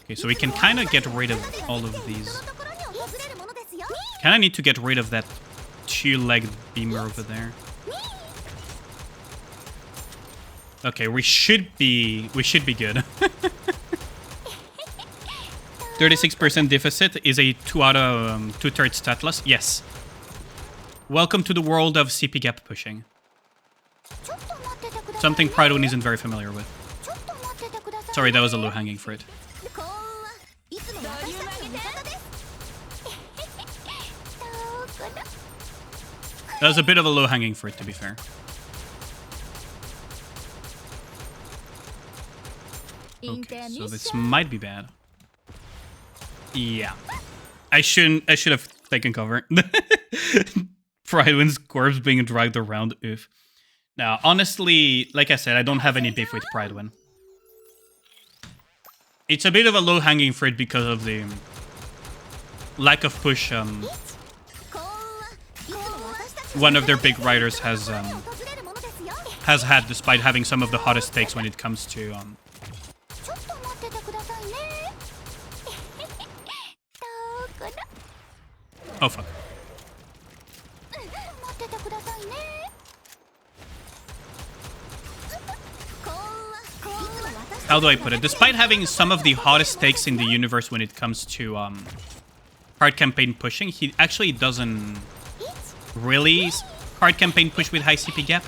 Okay, so we can kind of get rid of all of these. Kind of need to get rid of that 2-legged beamer over there. Okay, we should be good. 36% deficit is a 2 out of 2/3 stat loss. Yes. Welcome to the world of CP gap pushing. Something Pridewin isn't very familiar with. Sorry, that was a low-hanging fruit. That was a bit of a low-hanging fruit, to be fair. Okay, so this might be bad. Yeah. I should have taken cover. Pridewin's corpse being dragged around. Oof. Now, honestly, like I said, I don't have any beef with Pridewin. It's a bit of a low-hanging fruit because of the lack of push. One of their big riders has had, despite having some of the hottest takes when it comes to Oh fuck. How do I put it? Despite having some of the hottest takes in the universe when it comes to hard campaign pushing, he actually doesn't really hard campaign push with high CP gap,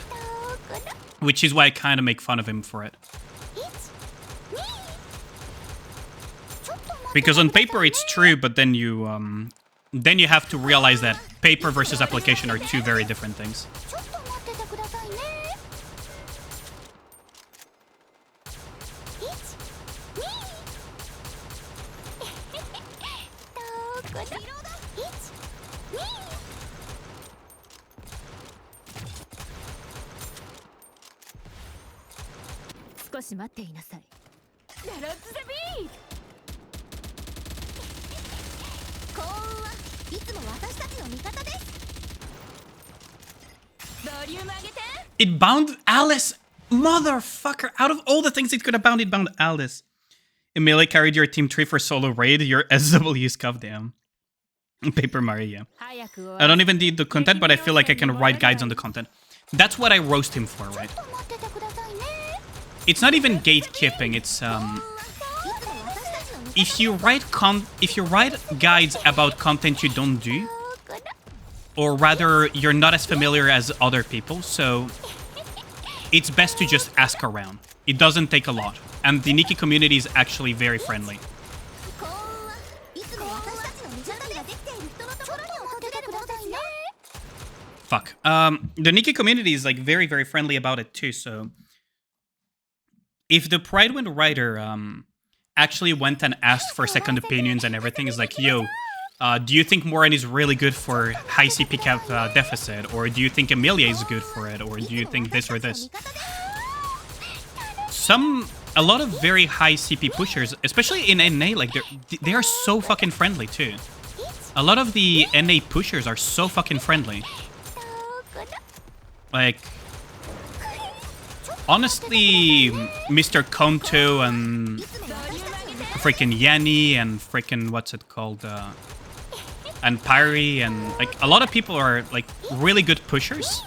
which is why I kind of make fun of him for it. Because on paper it's true, but then you have to realize that paper versus application are two very different things. It bound Alice! Motherfucker! Out of all the things it could have bound, it bound Alice. Emilia carried your team 3 for solo raid, your SW scuffed down. Paper Mario, yeah. I don't even need the content, but I feel like I can write guides on the content. That's what I roast him for, right? It's not even gatekeeping, it's if you write guides about content you don't do, or rather you're not as familiar as other people, so it's best to just ask around. It doesn't take a lot, and the Nikki community is actually very friendly. Fuck. The Nikki community is like very, very friendly about it too, so if the Pridewind writer actually went and asked for second opinions and everything, is like, yo, do you think Moran is really good for high CP cap deficit, or do you think Emilia is good for it, or do you think this or this? A lot of very high CP pushers, especially in NA, like they are so fucking friendly too. A lot of the NA pushers are so fucking friendly. Like, honestly, Mr. Konto and freaking Yanni and freaking what's it called, and Pyri, and like a lot of people are like really good pushers,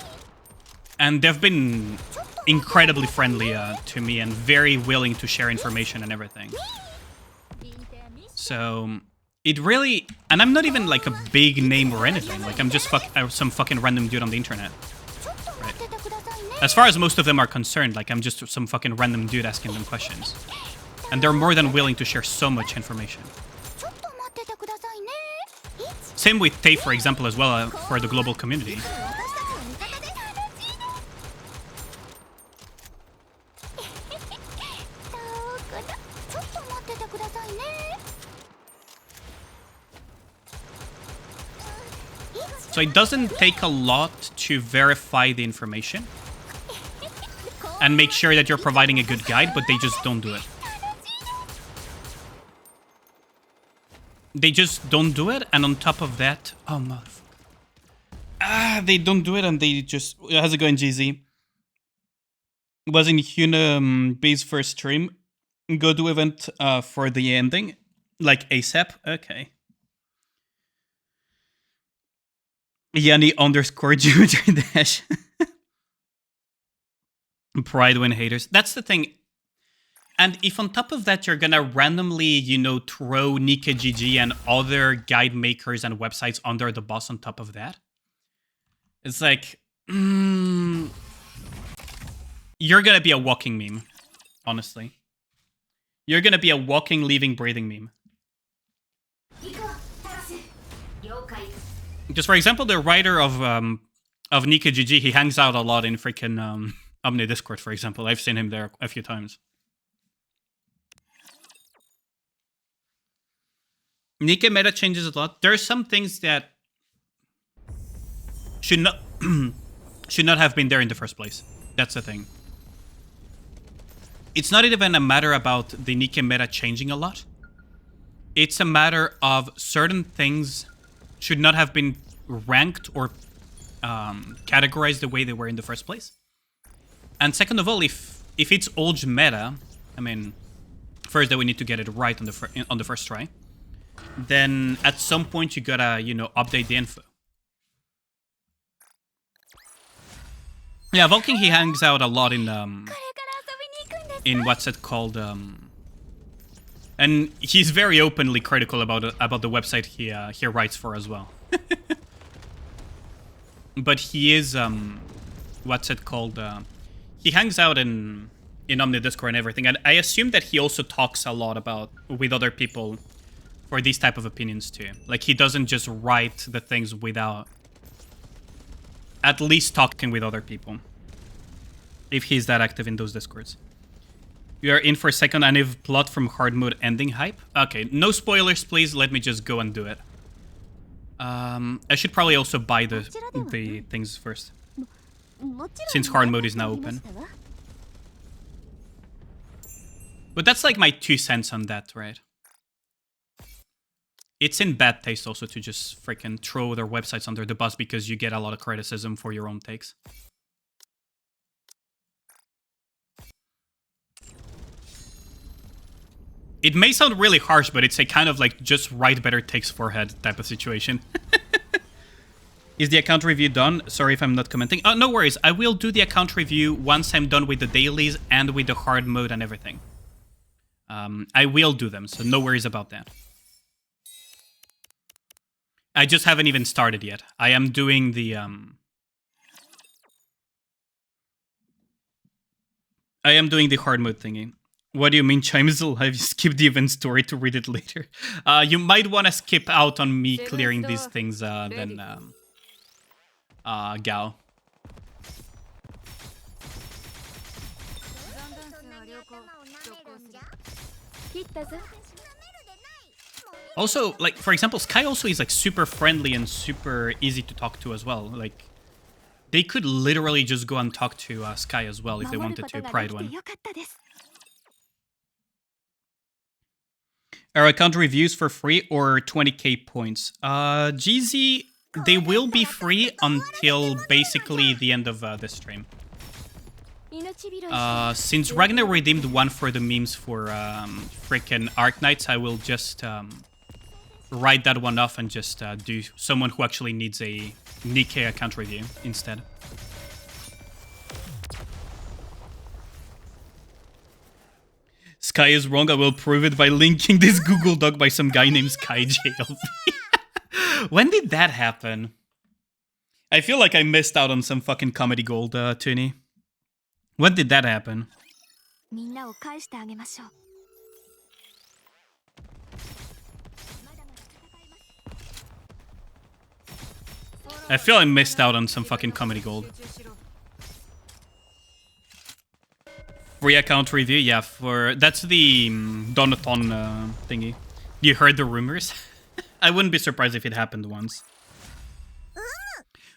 and they've been incredibly friendly to me and very willing to share information and everything. So it really, and I'm not even like a big name or anything. Like I'm just some fucking random dude on the internet. Right? As far as most of them are concerned, like I'm just some fucking random dude asking them questions. And they're more than willing to share so much information. Same with Tay, for example, as well, for the global community. So it doesn't take a lot to verify the information and make sure that you're providing a good guide, but they just don't do it. They just don't do it, and on top of that... Oh, motherfucker. They don't do it, and they just... How's it going, GZ? Was in Huna B's first stream. Go to event for the ending. Like ASAP? Okay. Yanni _ Jupiter Dash. Pridewind haters. That's the thing. And if on top of that you're gonna randomly, you know, throw Nika GG and other guide makers and websites under the bus on top of that, it's like, you're gonna be a walking meme, honestly. You're gonna be a walking, living, breathing meme. Just for example, the writer of Nika GG, he hangs out a lot in freaking Omni Discord, for example. I've seen him there a few times. Nika meta changes a lot. There are some things that should not have been there in the first place. That's the thing. It's not even a matter about the Nika meta changing a lot. It's a matter of certain things should not have been ranked or categorized the way they were in the first place. And second of all, if it's old meta, I mean, first that we need to get it right on the first try. Then at some point you gotta, you know, update the info. Yeah, Vulcan, he hangs out a lot in what's it called, and he's very openly critical about the website he writes for as well. but he is what's it called? He hangs out in Omni Discord and everything, and I assume that he also talks a lot about with other people for these type of opinions too. Like, he doesn't just write the things without at least talking with other people, if he's that active in those discords. We are in for a second anniv plot from hard mode ending hype. Okay, no spoilers, please. Let me just go and do it. I should probably also buy the things first, since hard mode is now open. But that's like my 2 cents on that, right? It's in bad taste also to just freaking throw their websites under the bus because you get a lot of criticism for your own takes. It may sound really harsh, but it's a kind of like just write better takes forehead type of situation. Is the account review done? Sorry if I'm not commenting. Oh, no worries. I will do the account review once I'm done with the dailies and with the hard mode and everything. I will do them, so no worries about that. I just haven't even started yet. I am doing the hard mode thingy. What do you mean, Chimes alive? Skip the event story to read it later. You might want to skip out on me clearing these things then Gao. Also, like, for example, Sky also is like super friendly and super easy to talk to as well. Like, they could literally just go and talk to Sky as well if they wanted to, Pride one. Are account reviews for free or 20k points? GZ, they will be free until basically the end of this stream. Since Ragnar redeemed one for the memes for freaking Arc Knights, I will just write that one off and just do someone who actually needs a Nikkei account review instead. Sky is wrong, I will prove it by linking this Google Doc by some guy named Sky JLV. When did that happen? I feel like I missed out on some fucking comedy gold, Tuni. When did that happen? I feel I missed out on some fucking comedy gold. Free account review, yeah, that's the Donaton thingy. You heard the rumors? I wouldn't be surprised if it happened once.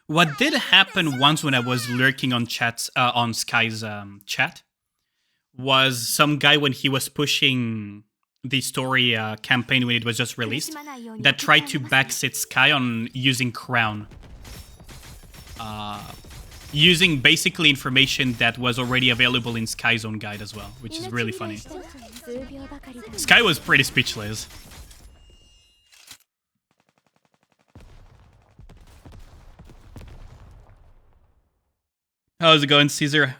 What did happen once when I was lurking on chats on Sky's chat was some guy, when he was pushing the story campaign when it was just released, that tried to backsit Sky on using Crown. Using basically information that was already available in Sky's own guide as well, which is really funny. Sky was pretty speechless. How's it going, Caesar?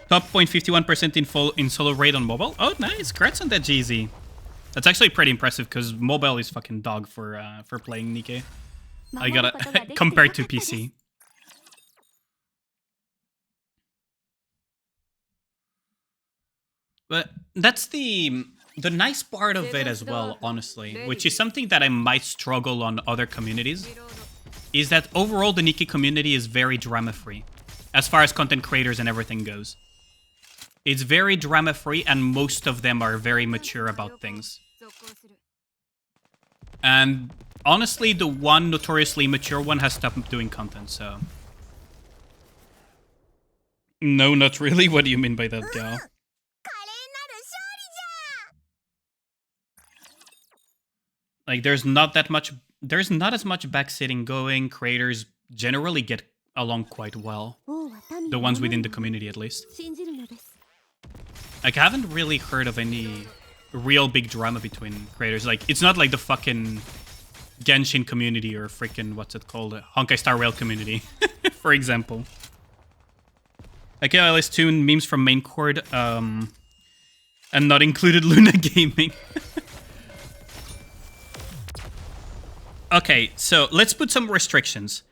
Top 0.51% in solo raid on mobile. Oh, nice. Congrats on that, GZ. That's actually pretty impressive because mobile is fucking dog for playing Nikkei. I gotta compared to PC. But that's the nice part of it as well, honestly, which is something that I might struggle on other communities, is that overall the Nikkei community is very drama-free, as far as content creators and everything goes. It's very drama-free, and most of them are very mature about things. And honestly, the one notoriously mature one has stopped doing content, so... No, not really. What do you mean by that, Gao? Like, there's not as much backsitting going. Creators generally get along quite well. The ones within the community, at least. Like, I haven't really heard of any real big drama between creators. Like, it's not like the fucking Genshin community or freaking, what's it called? Honkai Star Rail community, for example. Okay, let's tune memes from main chord, and not included Luna Gaming. Okay, so let's put some restrictions.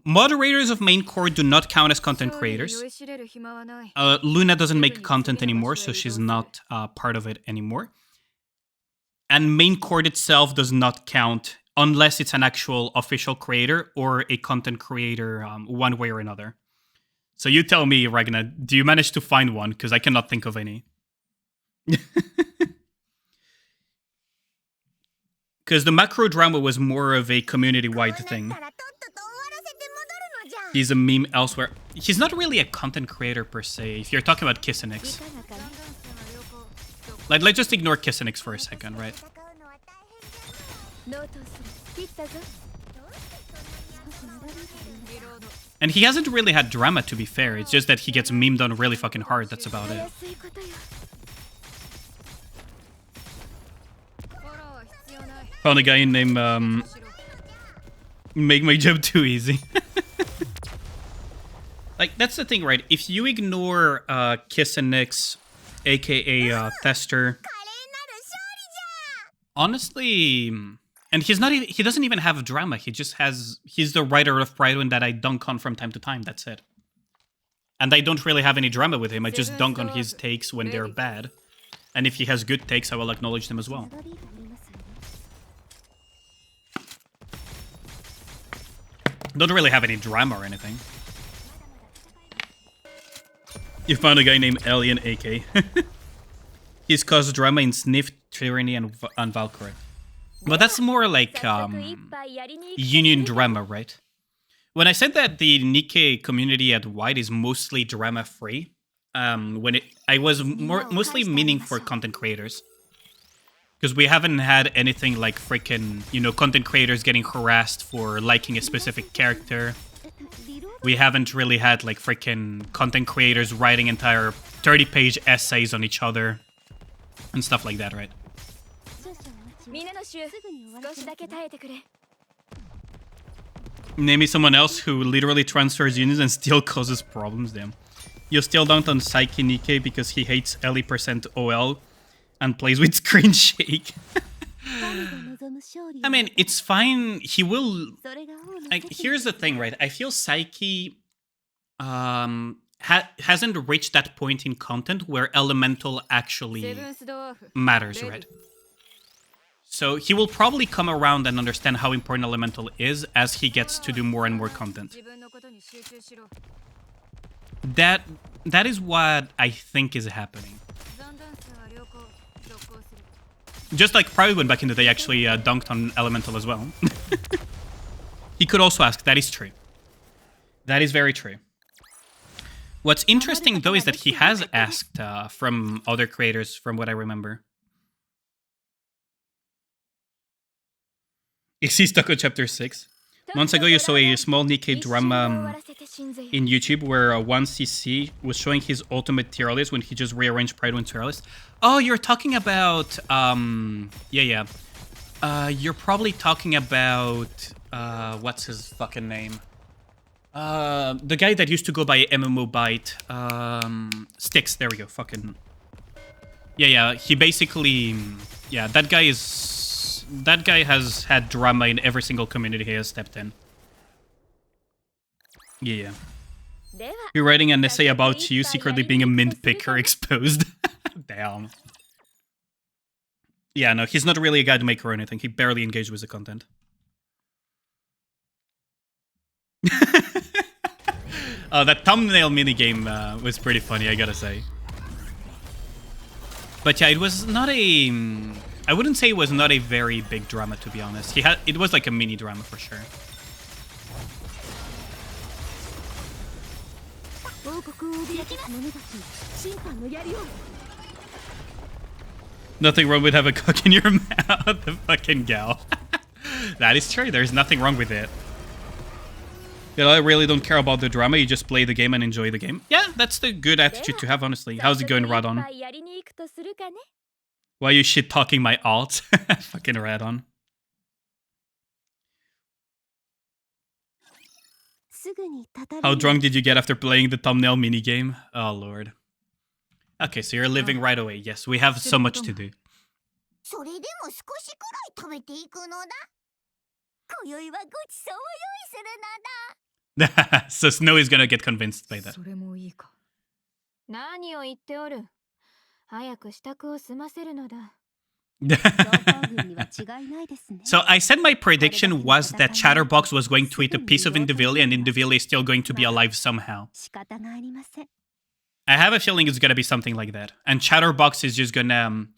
moderators of main court do not count as content creators. Luna doesn't make content anymore, so she's not part of it anymore. And main court itself does not count unless it's an actual official creator or a content creator one way or another. So you tell me, Ragna, do you manage to find one? Because I cannot think of any. Because the macro drama was more of a community-wide thing. He's a meme elsewhere. He's not really a content creator per se, if you're talking about Kissenix. Like, let's just ignore Kissenix for a second, right? And he hasn't really had drama, to be fair. It's just that he gets memed on really fucking hard, that's about it. Found a guy named, Make My Job Too Easy. Like, that's the thing, right? If you ignore Kissenix, aka Tester, honestly, and he's not even, he doesn't even have drama. He just has, he's the writer of Pride that I dunk on from time to time. That's it. And I don't really have any drama with him. I just dunk on his takes when they're bad. And if he has good takes, I will acknowledge them as well. Don't really have any drama or anything. You found a guy named Alien AK. He's caused drama in Sniff, Tyranny, and Valkyrie. But that's more like union drama, right? When I said that the Nikkei community at White is mostly drama-free, I was mostly meaning for content creators. Because we haven't had anything like freaking, you know, content creators getting harassed for liking a specific character. We haven't really had like freaking content creators writing entire 30-page essays on each other and stuff like that, right? Name me someone else who literally transfers units and still causes problems, damn. You still don't on Psyche Nikkei because he hates Ellie% OL and plays with screen shake. I mean, it's fine. He will... Like, here's the thing, right? I feel Psyche hasn't reached that point in content where Elemental actually matters, right? So he will probably come around and understand how important Elemental is as he gets to do more and more content. That is what I think is happening. Just like Private back in the day actually dunked on Elemental as well. He could also ask, that is true. That is very true. What's interesting though is that he has asked from other creators, from what I remember. Is he stuck on chapter 6? Months ago you saw a small Nikkei drama in YouTube where one CC was showing his ultimate tier list when he just rearranged Pride One tier list. Oh, you're talking about... yeah. You're probably talking about... what's his fucking name? The guy that used to go by MMO Byte. Sticks, there we go, fucking... Yeah, he basically... Yeah, that guy is... That guy has had drama in every single community he has stepped in. Yeah. You're writing an essay about you secretly being a mint picker exposed. Damn. Yeah, no, he's not really a guide maker or anything. He barely engaged with the content. That thumbnail minigame was pretty funny, I gotta say. But yeah, it was not a... I wouldn't say it was not a very big drama, to be honest. It was like a mini drama for sure. Nothing wrong with having a cock in your mouth, the fucking gal. That is true, there's nothing wrong with it. You know, I really don't care about the drama, you just play the game and enjoy the game. Yeah, that's the good attitude to have, honestly. How's it going, Radon? Why are you shit-talking my alt? Fucking Radon. How drunk did you get after playing the thumbnail minigame? Oh, Lord. Okay, so you're living right away. Yes, we have so much to do. So Snow is gonna get convinced by that. それもいいか。何を言っておる。早く支度を済ませるのだ。 So I said my prediction was that Chatterbox was going to eat a piece of Indivili and Indivili is still going to be alive somehow. 仕方がありません。 I have a feeling it's gonna be something like that. And Chatterbox is just gonna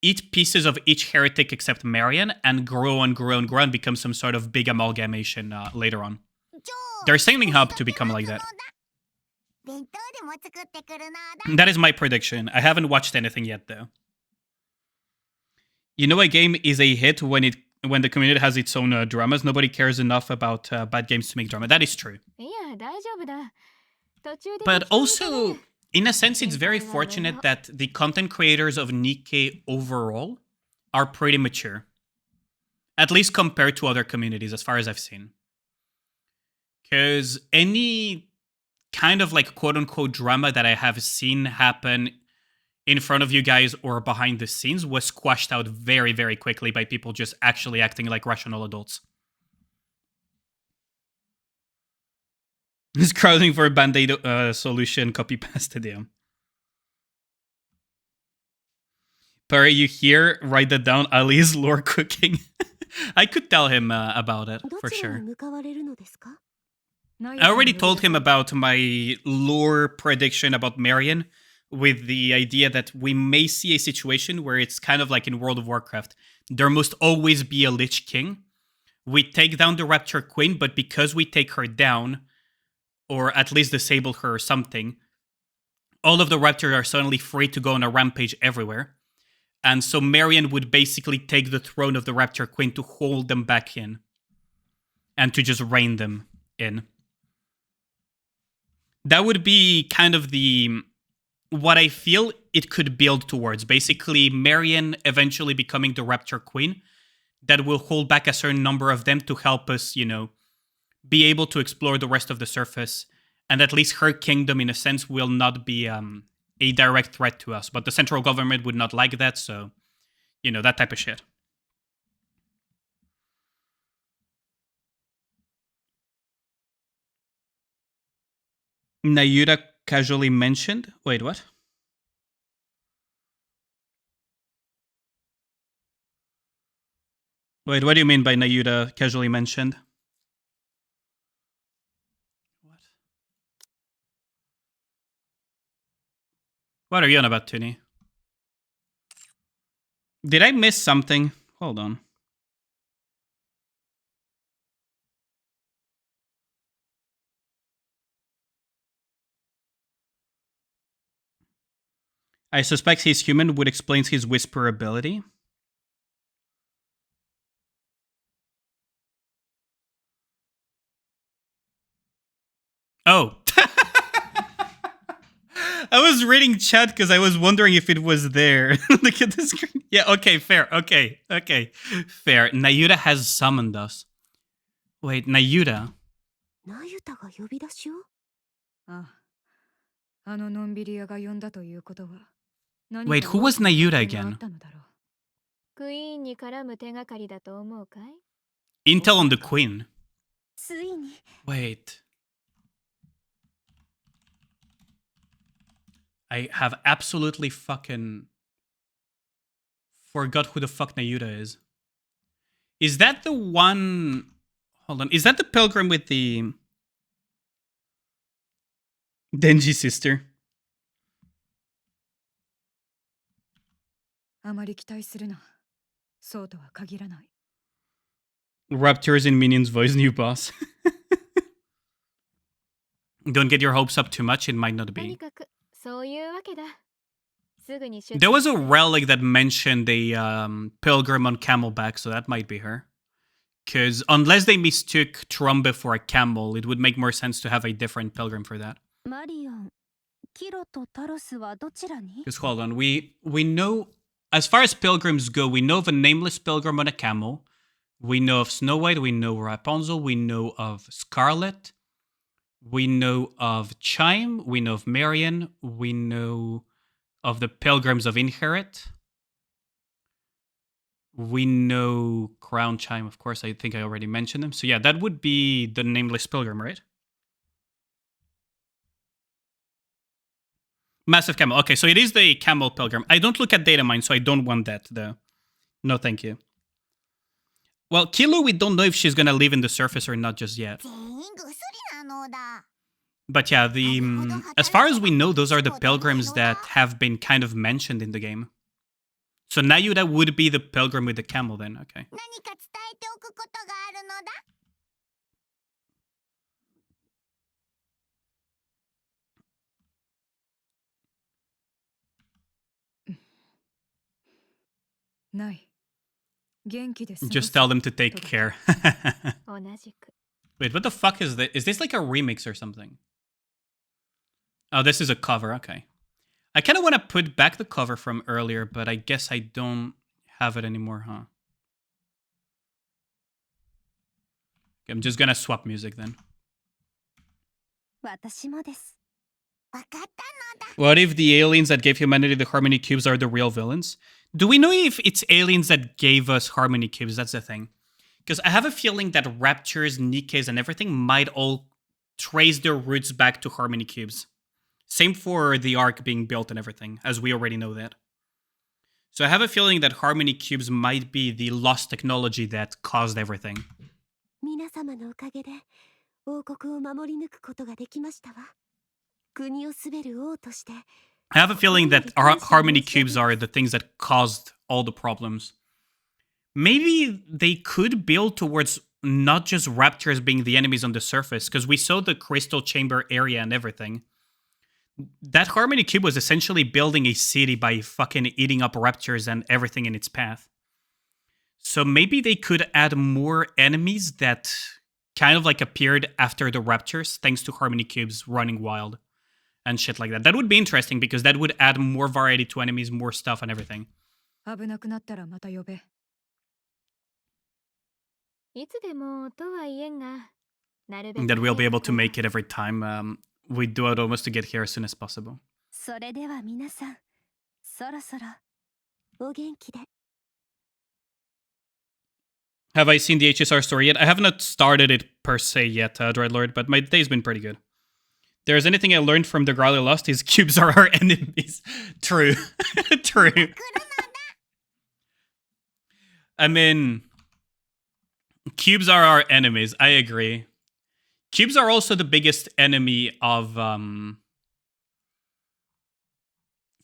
eat pieces of each heretic except Marion and grow and grow and grow and become some sort of big amalgamation later on. They're setting up to become like that. That is my prediction. I haven't watched anything yet, though. You know, a game is a hit when the community has its own dramas. Nobody cares enough about bad games to make drama. That is true. いや、大丈夫だ。途中で But also, in a sense, it's very fortunate that the content creators of Nikkei overall are pretty mature. At least compared to other communities, as far as I've seen. Because any kind of like quote-unquote drama that I have seen happen in front of you guys or behind the scenes was squashed out very, very quickly by people just actually acting like rational adults. He's crowding for a band-aid solution copy-paste video. Perry, you hear? Write that down. Ali is lore cooking. I could tell him about it, for sure. I already told him about my lore prediction about Marion, with the idea that we may see a situation where it's kind of like in World of Warcraft. There must always be a Lich King. We take down the Rapture Queen, but because we take her down, or at least disable her or something, all of the Raptors are suddenly free to go on a rampage everywhere. And so Marion would basically take the throne of the Rapture Queen to hold them back in. And to just rein them in. That would be kind of what I feel it could build towards. Basically, Marion eventually becoming the Rapture Queen that will hold back a certain number of them to help us, you know, be able to explore the rest of the surface. And at least her kingdom, in a sense, will not be a direct threat to us. But the central government would not like that, so, you know, that type of shit. Nayura casually mentioned... Wait, what? Wait, what do you mean by Nayura casually mentioned? What? What are you on about, Tuni? Did I miss something? Hold on. I suspect he's human, which explains his whisper ability. Oh. I was reading chat because I was wondering if it was there. Look at the screen. Yeah, okay, fair. Okay. Fair. Nayuta has summoned us. Wait, Nayuta? ナユタが呼び出しを？ああ、あののんびり屋が呼んだということは。Wait, who was Nayuta again? クイーンに絡む手がかりだと思うかい？ Intel on the Queen. ついに。Wait. I have absolutely fucking forgot who the fuck Nayuta is. Is that the one... Hold on. Is that the pilgrim with the... Denji sister? あまり期待するな。そうとは限らない。Raptors in Minions voice new boss. Don't get your hopes up too much, it might not be. There was a relic that mentioned a pilgrim on camelback, so that might be her. Because unless they mistook Trombe for a camel, it would make more sense to have a different pilgrim for that. Because hold on, we know, as far as pilgrims go, we know of a nameless pilgrim on a camel. We know of Snow White, we know Rapunzel, we know of Scarlet. We know of Chime, we know of Marion, we know of the Pilgrims of Inherit. We know Crown Chime, of course, I think I already mentioned them. So yeah, that would be the Nameless Pilgrim, right? Massive camel. Okay, so it is the camel pilgrim. I don't look at data mine, so I don't want that, though. No, thank you. Well, Kilo, we don't know if she's gonna live in the surface or not just yet. 全員ぐすりなのだ But yeah, as far as we know, those are the pilgrims that have been kind of mentioned in the game. So Nayuda would be the pilgrim with the camel then, okay. 何か伝えておくことがあるのだない元気です Just tell them to take care. 同じく Wait, what the fuck is this? Is this like a remix or something? Oh, this is a cover, okay. I kind of want to put back the cover from earlier, but I guess I don't have it anymore, huh? Okay, I'm just gonna swap music then. 私もですわかったのだ What if the aliens that gave humanity the Harmony Cubes are the real villains? Do we know if it's aliens that gave us Harmony Cubes? That's the thing. Because I have a feeling that Raptures, Nikes, and everything might all trace their roots back to Harmony Cubes. Same for the Ark being built and everything, as we already know that. So I have a feeling that Harmony Cubes might be the lost technology that caused everything. 皆様のおかげで王国を守り抜くことができましたわ国を統べる王として I have a feeling that our Harmony Cubes are the things that caused all the problems. Maybe they could build towards not just Raptors being the enemies on the surface, because we saw the Crystal Chamber area and everything. That Harmony Cube was essentially building a city by fucking eating up Raptors and everything in its path. So maybe they could add more enemies that kind of like appeared after the Raptors, thanks to Harmony Cubes running wild and shit like that. That would be interesting because that would add more variety to enemies, more stuff and everything. 危なくなったらまた呼べいつでもとは言えんがなるべく That we'll be able to make it every time we do it almost to get here as soon as possible. それでは皆さんそろそろお元気で Have I seen the HSR story yet? I have not started it per se yet, Dreadlord, but my day's been pretty good. If there's anything I learned from the Growly Lost is cubes are our enemies. True. True. I mean, cubes are our enemies. I agree. Cubes are also the biggest enemy of... From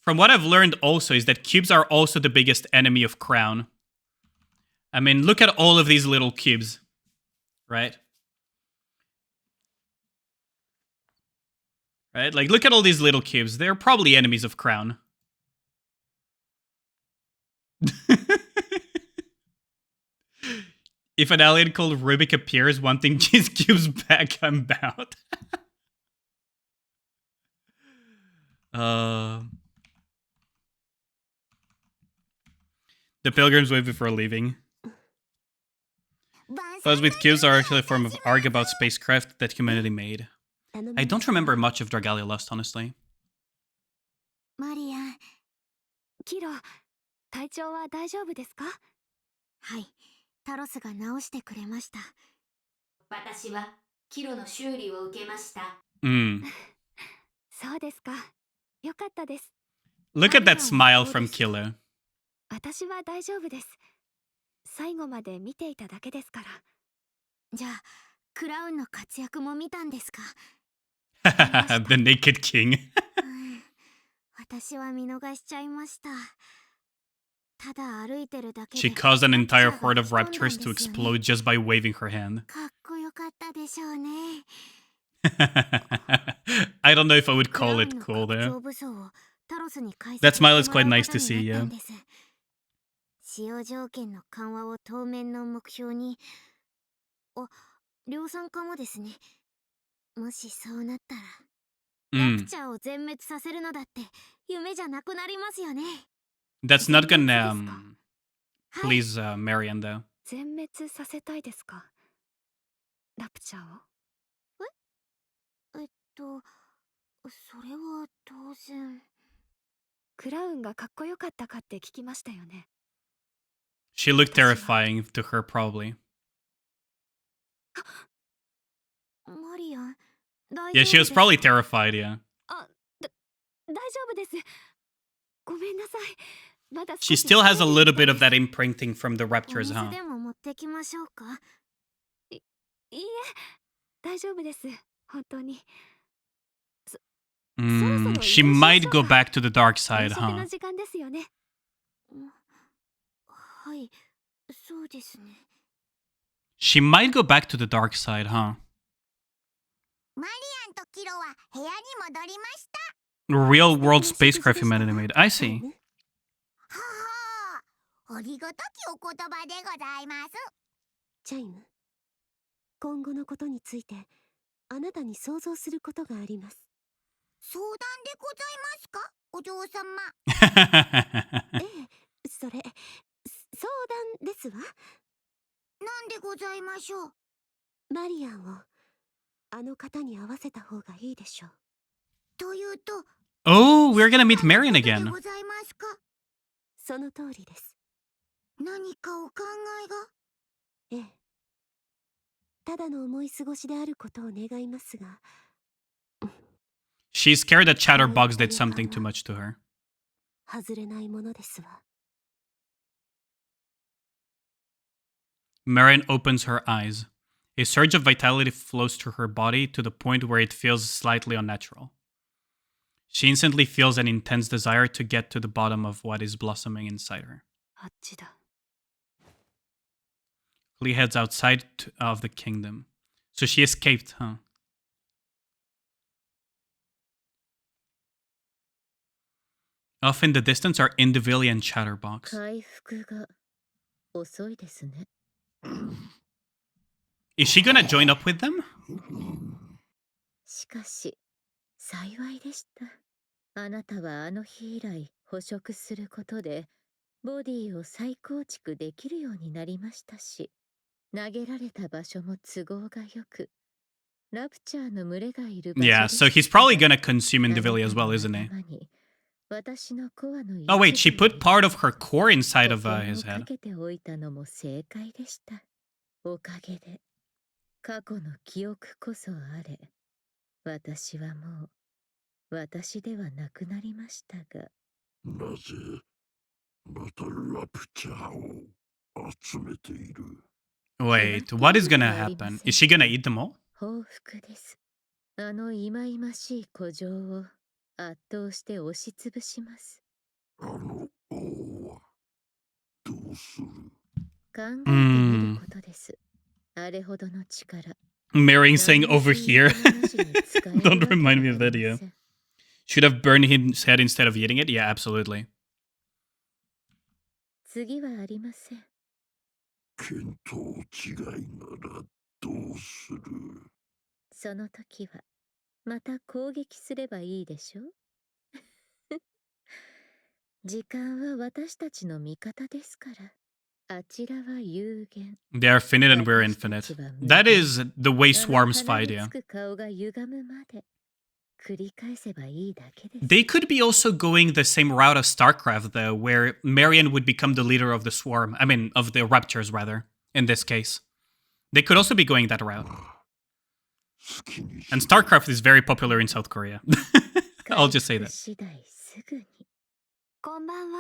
what I've learned also is that cubes are also the biggest enemy of Crown. I mean, look at all of these little cubes, right? Right? Like, look at all these little cubes. They're probably enemies of Crown. If an alien called Rubik appears wanting his cubes back, I'm bound. The pilgrims wait before leaving. Those with cubes are actually a form of arg about spacecraft that humanity made. I don't remember much of Dragalia Lost, honestly. マリアンキロ体調は大丈夫ですかはいタロスが直してくれました私はキロの修理を受けました そうですかよかったです Look at that smile from Kilo. 私は大丈夫です最後まで見ていただけですからじゃあクラウンの活躍も見たんですか The Naked King. 私は見逃しちゃいましたただ歩いてるだけで She caused an entire horde of raptors to explode just by waving her hand. かっこよかったでしょうね I don't know if I would call it cool though. That smile is quite nice to see, yeah. 使用条件の緩和を当面の目標に量産化もですねもしそうなったらラプチャーを全滅させるのだって夢じゃなくなりますよね That's not gonna please Marian though. 全滅させたいですかラプチャーをそれは当然クラウンがかっこよかったかって聞きましたよね She looked terrifying to her probably. マリアン Yeah, she was probably terrified, yeah. 大丈夫です。ごめんなさい。まだ She still has a little bit of that imprinting from the raptors, お huh? 水でも持ってきましょうか。いいえ、大丈夫です。本当に。She might go back to the dark side, 夕食 huh? の時間ですよね。はい、そうですね。 She might go back to the dark side, huh? マリアンとキロは部屋に戻りました。 Real world spacecraft humanity made. I see. ははありがたきお言葉でございます。チャイム、今後のことについてあなたに想像することがあります。相談でございますか、お嬢様。ええ、それ相談ですわ。なんでございましょう。マリアンをあの方に会わせた方がいいでしょう。というと、 Oh, we're gonna meet Marion で again. ございますか。その通りです。何かお考えが。ええ、ただの思い過ごしであることを願いますが、 She's scared that Chatterbox did something too much to her. 外れないものですわ。 Marion opens her eyes. A surge of vitality flows through her body to the point where it feels slightly unnatural. She instantly feels an intense desire to get to the bottom of what is blossoming inside her. あっちだ。 Lee heads outside of the kingdom. So she escaped, huh? Off in the distance are Indivili and Chatterbox. 回復が遅いですね。 Is she gonna join up with them? しかし幸いでした。あなたはあの日以来捕食することでボディを再構築できるようになりましたし、投げられた場所も都合がよく、ラプチャーの群れがいる場所で Yeah, した。 so he's probably gonna consume Indivili as well, isn't he? 私のコアの Oh wait, she 一部 put part of her core inside of 保険 his をか head. けておいたのも正解でした。おかげで過去の記憶こそあれ、私はもう私ではなくなりましたが。なぜまたラプチャーを集めている。 Wait, what is gonna happen? Is she gonna eat them all? 報復です。あの忌々しい古城を圧倒して押しつぶします。あの王はどうする。考えてみることです。あれほどの力。 Marion saying over here. Don't remind me of that, yeah. Should have burned his head instead of eating it? Yeah, absolutely. 次はありません。見当違いならどうする。その時はまた攻撃すればいいでしょ。時間は私たちの味方ですから。あちらは有限。 They are finite and we're infinite. That is the way swarms fight, yeah. 顔が歪むまで繰り返せばいいだけです。 They could be also going the same route as StarCraft, though, where Marion would become the leader of the swarm. I mean, of the raptors, rather, in this case. They could also be going that route. And StarCraft is very popular in South Korea. I'll just say that. 次第すぐに。こんばんは。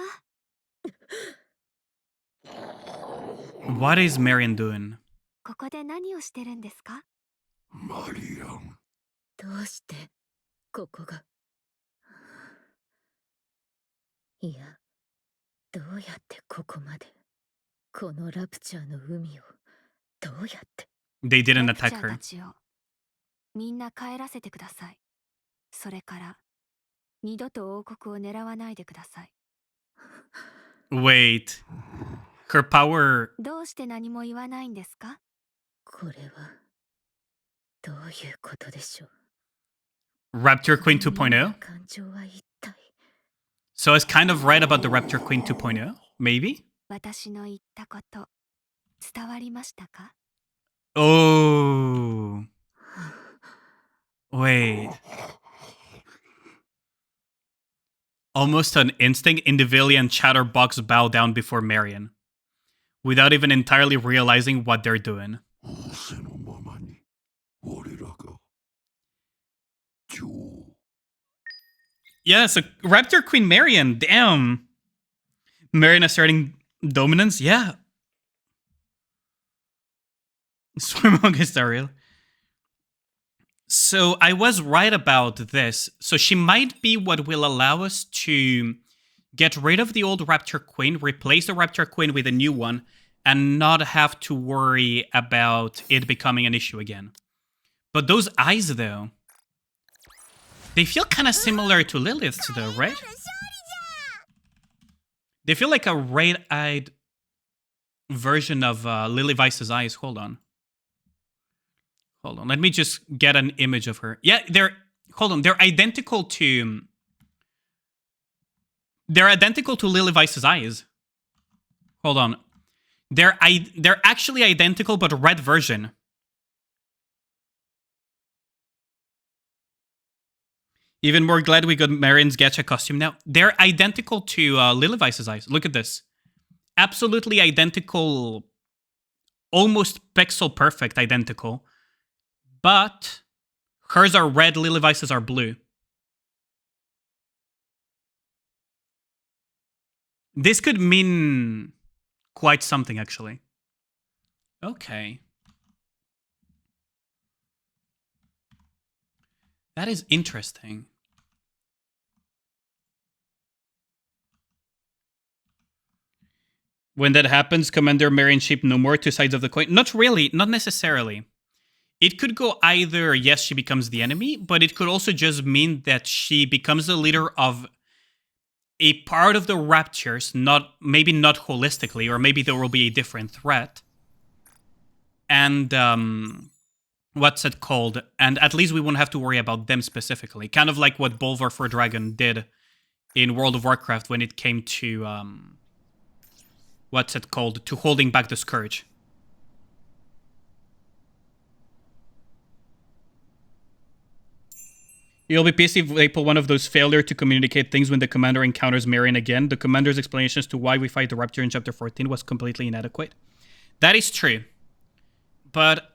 What is Marion doing? ここで何をしてるんですか。マリアン。どうしてここが。いや、どうやってここまで。このラプチャーの海をどうやって。 They didn't ラプチ attack ャーた her. ちをみんな帰らせてください。それから二度と王国を狙わないでください。 Wait. Her power... どうして何も言わないんですか。これはどういうことでしょう。 Raptor Queen 2.0? 感情は一体。 So it's kind of right about the Raptor Queen 2.0? Maybe? 私の言ったこと伝わりましたか。 Oh. Wait. Almost on instinct, Indivili and Chatterbox bow down before Marion, without even entirely realizing what they're doing. Yeah, so Raptor Queen Marion, damn. Marion asserting dominance, yeah. Swim August Ariel. So I was right about this. So she might be what will allow us to get rid of the old Raptor Queen, replace the Raptor Queen with a new one, and not have to worry about it becoming an issue again. But those eyes, though, they feel kind of similar to Lilith's, though, right? They feel like a red-eyed version of Lily Vice's eyes. Hold on. Hold on. Let me just get an image of her. Yeah, hold on. They're identical to Lily Vice's eyes. Hold on. They're actually identical, but a red version. Even more glad we got Marion's gacha costume now. They're identical to Lily Vice's eyes. Look at this. Absolutely identical. Almost pixel perfect identical. But hers are red, Lily Vice's are blue. This could mean quite something, actually. Okay. That is interesting. When that happens, Commander Marion ship no more, two sides of the coin. Not really, not necessarily. It could go either, yes, she becomes the enemy, but it could also just mean that she becomes the leader of a part of the Raptures, maybe not holistically, or maybe there will be a different threat. And what's it called? And at least we won't have to worry about them specifically. Kind of like what Bolvar for Dragon did in World of Warcraft when it came to what's it called? To holding back the Scourge. You'll be pissed if they pull one of those failure to communicate things when the commander encounters Marion again. The commander's explanation as to why we fight the Raptor in Chapter 14 was completely inadequate. That is true. But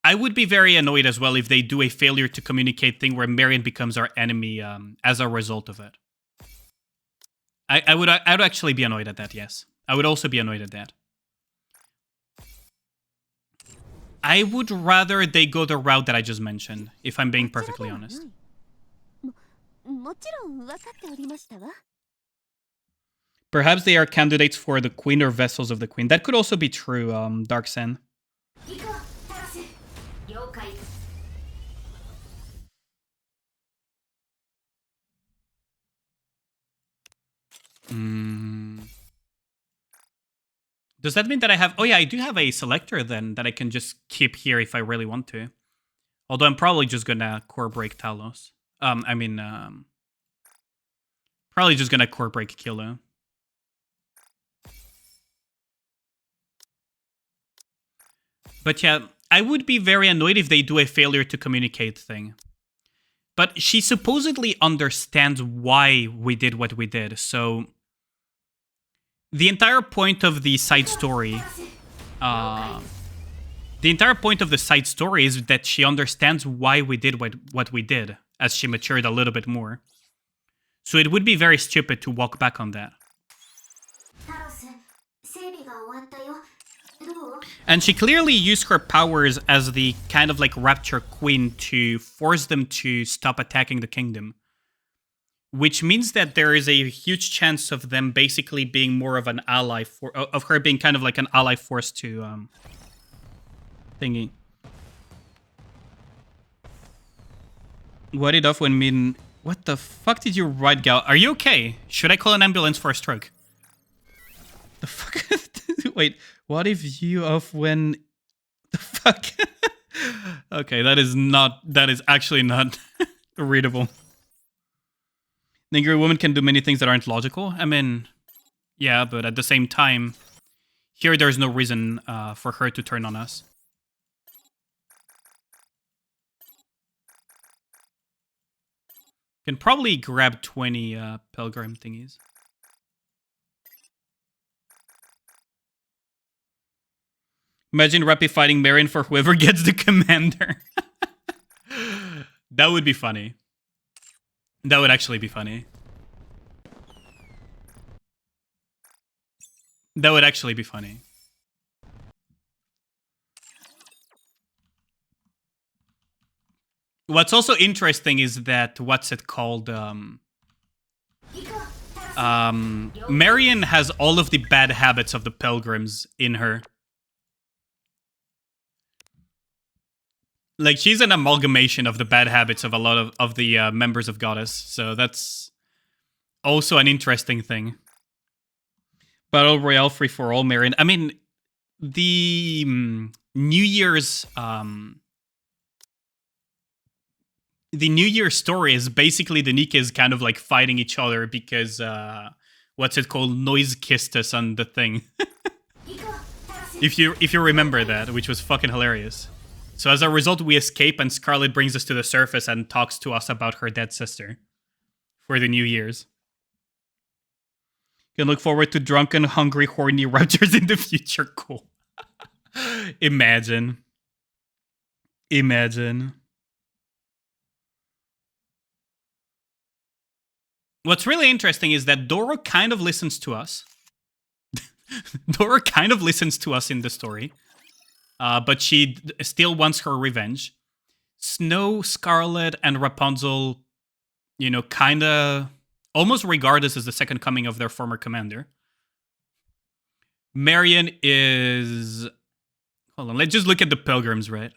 I would be very annoyed as well if they do a failure to communicate thing where Marion becomes our enemy as a result of it. I would actually be annoyed at that, yes. I would also be annoyed at that. I would rather they go the route that I just mentioned, if I'm being perfectly honest. Perhaps they are candidates for the Queen or Vessels of the Queen. That could also be true, Dark Sen. Does that mean that I have... Oh yeah, I do have a selector then that I can just keep here if I really want to. Although I'm probably just gonna core break Talos. Probably just gonna core break Kilo. But yeah, I would be very annoyed if they do a failure to communicate thing. But she supposedly understands why we did what we did, so... The entire point of the side story... the entire point of the side story is that she understands why we did what we did, as she matured a little bit more. So it would be very stupid to walk back on that. And she clearly used her powers as the kind of like Rapture Queen to force them to stop attacking the kingdom. Which means that there is a huge chance of them basically being more of an ally, of her being kind of like an ally force to thingy. What it off when mean... What the fuck did you write, Gal? Are you okay? Should I call an ambulance for a stroke? The fuck? Wait, what if you off when... The fuck? Okay, that is actually not readable. Angry woman can do many things that aren't logical. I mean, yeah, but at the same time, here there's no reason for her to turn on us. Can probably grab 20 Pilgrim thingies. Imagine Rappy fighting Marion for whoever gets the commander. That would be funny. That would actually be funny. That would actually be funny. What's also interesting is that, what's it called? Marion has all of the bad habits of the pilgrims in her. Like, she's an amalgamation of the bad habits of a lot of the members of Goddess. So that's also an interesting thing. Battle Royale free for all, Marion. I mean, the New Year's the New Year story is basically the Nikkes kind of like fighting each other because what's it called? Noise kissed us on the thing. if you remember that, which was fucking hilarious. So as a result, we escape and Scarlet brings us to the surface and talks to us about her dead sister for the New Year's. Can look forward to drunken, hungry, horny raptors in the future. Cool. Imagine. What's really interesting is that Doro kind of listens to us. Doro kind of listens to us in the story. But she still wants her revenge. Snow, Scarlet, and Rapunzel, you know, kind of almost regard us as the second coming of their former commander. Marion is... Hold on, let's just look at the pilgrims, right?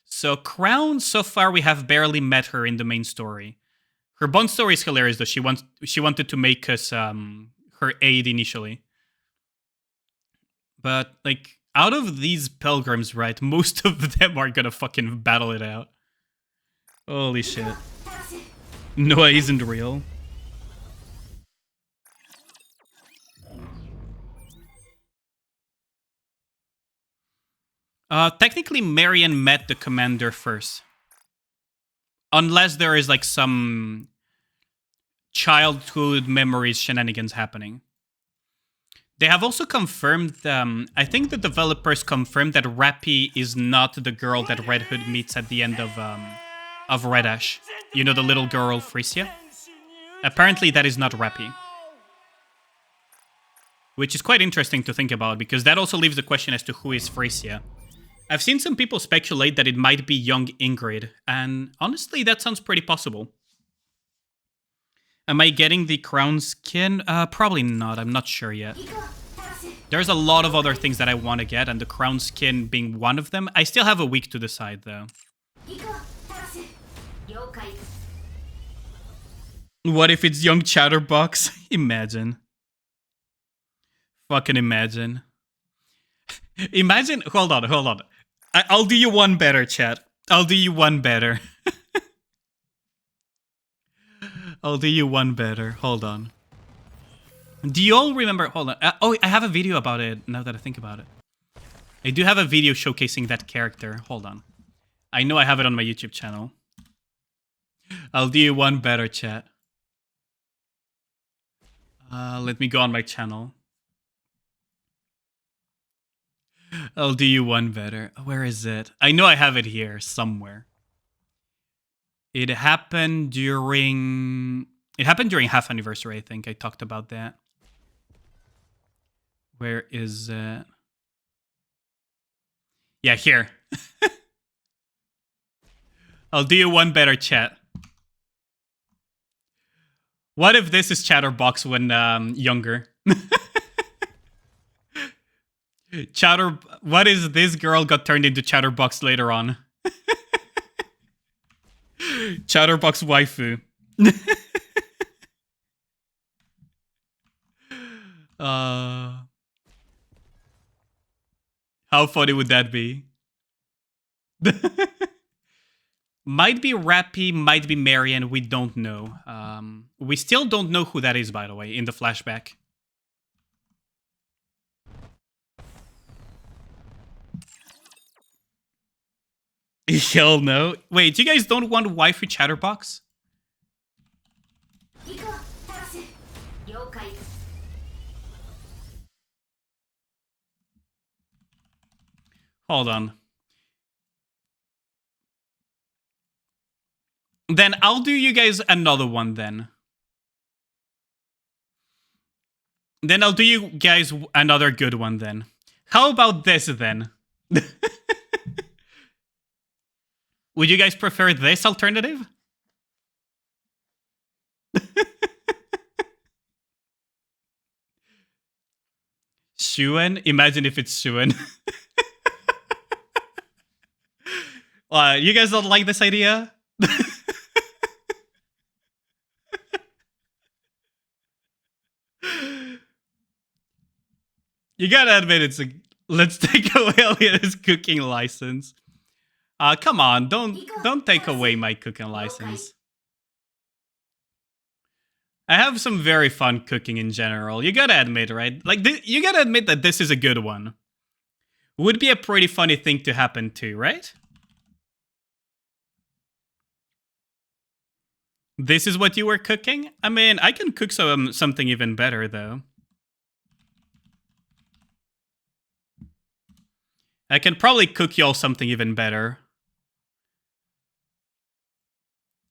So, Crown, so far we have barely met her in the main story. Her Bond story is hilarious, though. She wanted to make us her aide initially. But, like, out of these pilgrims, right, most of them are gonna fucking battle it out. Holy shit. Noah isn't real. Technically, Marion met the commander first. Unless there is, like, some childhood memories shenanigans happening. They have also confirmed, I think the developers confirmed that Rappy is not the girl that Red Hood meets at the end of Red Ash. You know, the little girl, Frisia? Apparently that is not Rappy. Which is quite interesting to think about, because that also leaves the question as to who is Frisia. I've seen some people speculate that it might be young Ingrid, and honestly, that sounds pretty possible. Am I getting the crown skin? Probably not. I'm not sure yet. There's a lot of other things that I want to get, and the crown skin being one of them. I still have a week to decide, though. What if it's young Chatterbox? Imagine. Fucking imagine. Imagine... Hold on. I'll do you one better, chat. I'll do you one better. I'll do you one better. Hold on. Do you all remember... Hold on. Oh, I have a video about it, now that I think about it. I do have a video showcasing that character. Hold on. I know I have it on my YouTube channel. I'll do you one better, chat. Let me go on my channel. I'll do you one better. Where is it? I know I have it here somewhere. It happened during half anniversary, I think. I talked about that. Where is it? Yeah, here. I'll do you one better, chat. What if this is Chatterbox when younger? What is this girl got turned into Chatterbox later on? Chatterbox waifu. How funny would that be? Might be Rappy, might be Marion, we don't know. We still don't know who that is, by the way, in the flashback. Hell no. Wait, you guys don't want waifu Chatterbox? Hold on. Then I'll do you guys another one then. Then I'll do you guys another good one then. How about this then? Would you guys prefer this alternative? Shuen? Imagine if it's Shuen. You guys don't like this idea? You gotta admit it's a... Let's take away Aliana's cooking license. Come on, don't take away my cooking license. I have some very fun cooking in general. You gotta admit, right? Like, you gotta admit that this is a good one. Would be a pretty funny thing to happen too, right? This is what you were cooking? I mean, I can cook something even better, though. I can probably cook y'all something even better.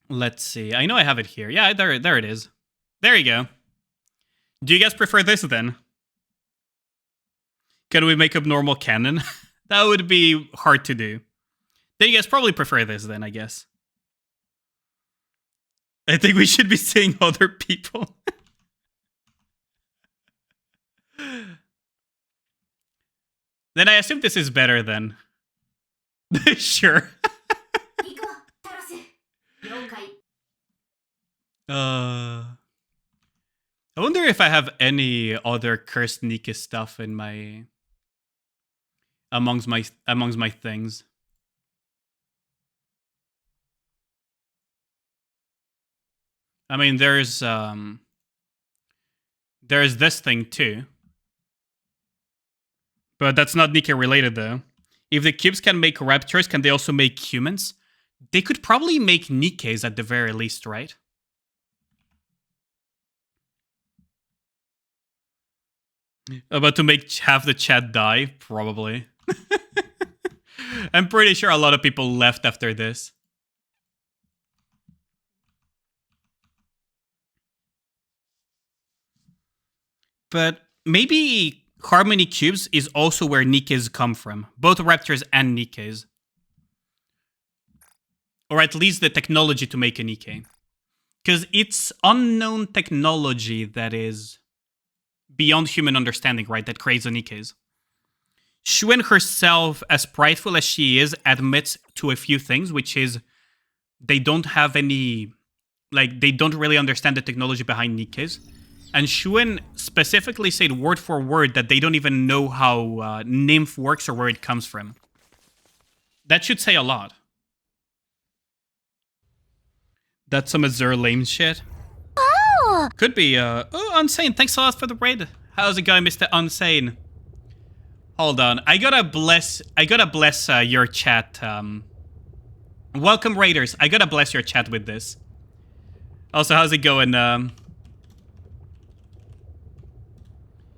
Let's see. I know I have it here. Yeah, there it is. There you go. Do you guys prefer this, then? Can we make up normal canon? That would be hard to do. Then you guys probably prefer this, then, I guess. I think we should be seeing other people. Then I assume this is better, then. Sure. I wonder if I have any other cursed Nika stuff in my... amongst my things. I mean, there's this thing too. But that's not Nika related, though. If the cubes can make raptors, can they also make humans? They could probably make Nikkes at the very least, right? About to make half the chat die? Probably. I'm pretty sure a lot of people left after this. But maybe Harmony Cubes is also where Nikkes come from. Both Raptors and Nikkes. Or at least the technology to make a Nikke. Because it's unknown technology that is beyond human understanding, right? That creates the Nikkes. Shuen herself, as prideful as she is, admits to a few things, which is they don't have any... Like, they don't really understand the technology behind Nikkes. And Shuen specifically said word for word that they don't even know how Nymph works or where it comes from. That should say a lot. That's some Azure lame shit. Oh! Could be, oh, Unsane, thanks a lot for the raid. How's it going, Mr. Unsane? Hold on, I gotta bless your chat. Welcome, Raiders. I gotta bless your chat with this. Also, how's it going?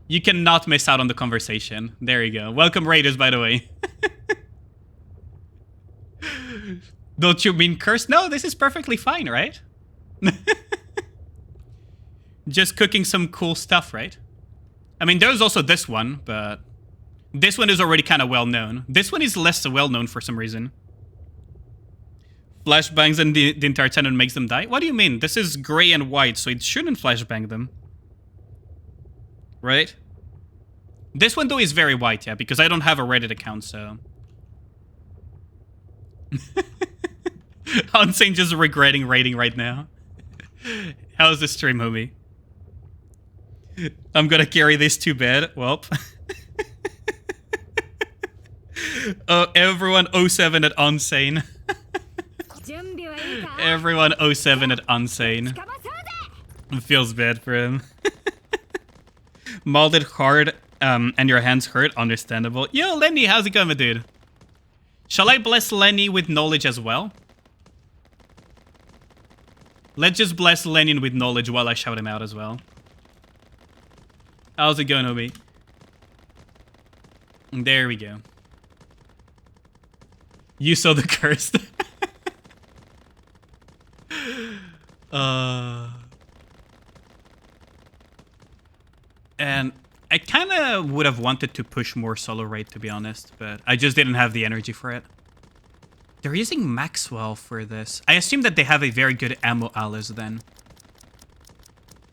You cannot miss out on the conversation. There you go. Welcome, Raiders, by the way. Don't you mean curse? No, this is perfectly fine, right? Just cooking some cool stuff, right? I mean, there's also this one, but this one is already kind of well known. This one is less well known for some reason. Flashbangs and the entire tenon makes them die? What do you mean? This is gray and white, so it shouldn't flashbang them. Right? This one, though, is very white, yeah, because I don't have a Reddit account, so... Unsane just regretting raiding right now. How's the stream, homie? I'm gonna carry this too bad. Well. Everyone 07 at Unsane. Everyone 07 at Unsane. It feels bad for him. Molded hard and your hands hurt, understandable. Yo, Lenny, how's it going, my dude? Shall I bless Lenny with knowledge as well? Let's just bless Lenin with knowledge while I shout him out as well. How's it going, homie? There we go. You saw the cursed. And I kind of would have wanted to push more solo raid, to be honest, but I just didn't have the energy for it. They're using Maxwell for this. I assume that they have a very good ammo Alice then.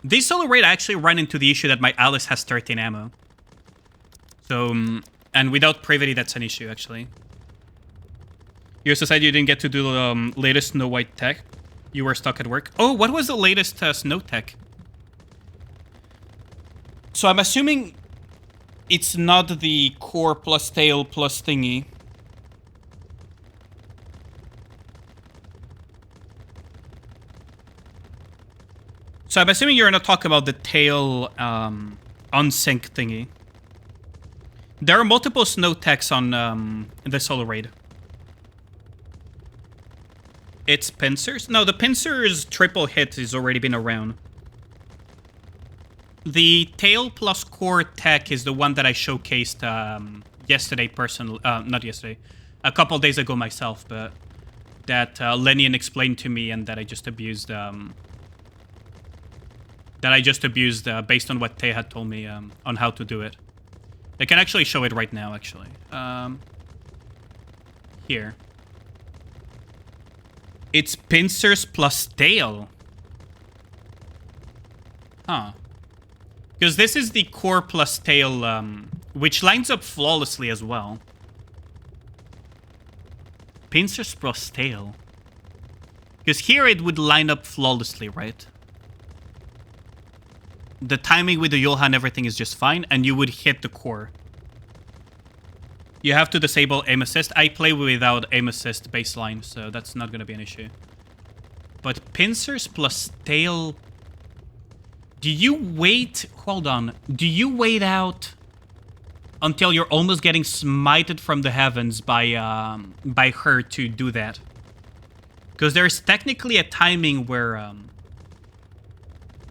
This solo raid, I actually run into the issue that my Alice has 13 ammo. So, and without Privity, that's an issue, actually. You also said you didn't get to do the latest Snow White tech. You were stuck at work. Oh, what was the latest Snow tech? So I'm assuming it's not the core plus tail plus thingy. So I'm assuming you're not talking about the tail unsync thingy. There are multiple snow techs on the solo raid. It's pincers? No, the pincers triple hit has already been around. The tail plus core tech is the one that I showcased yesterday, not yesterday, a couple days ago myself, but that Lenian explained to me and that I just abused. Based on what Tay had told me on how to do it. I can actually show it right now, actually. Here. It's pincers plus tail. Huh. Because this is the core plus tail, which lines up flawlessly as well. Pincers plus tail. Because here it would line up flawlessly, right? The timing with the Yulha and everything is just fine, and you would hit the core. You have to disable aim assist. I play without aim assist baseline, so that's not going to be an issue. But pincers plus tail... Do you wait... Hold on. Do you wait out until you're almost getting smited from the heavens by her to do that? Because there's technically a timing where...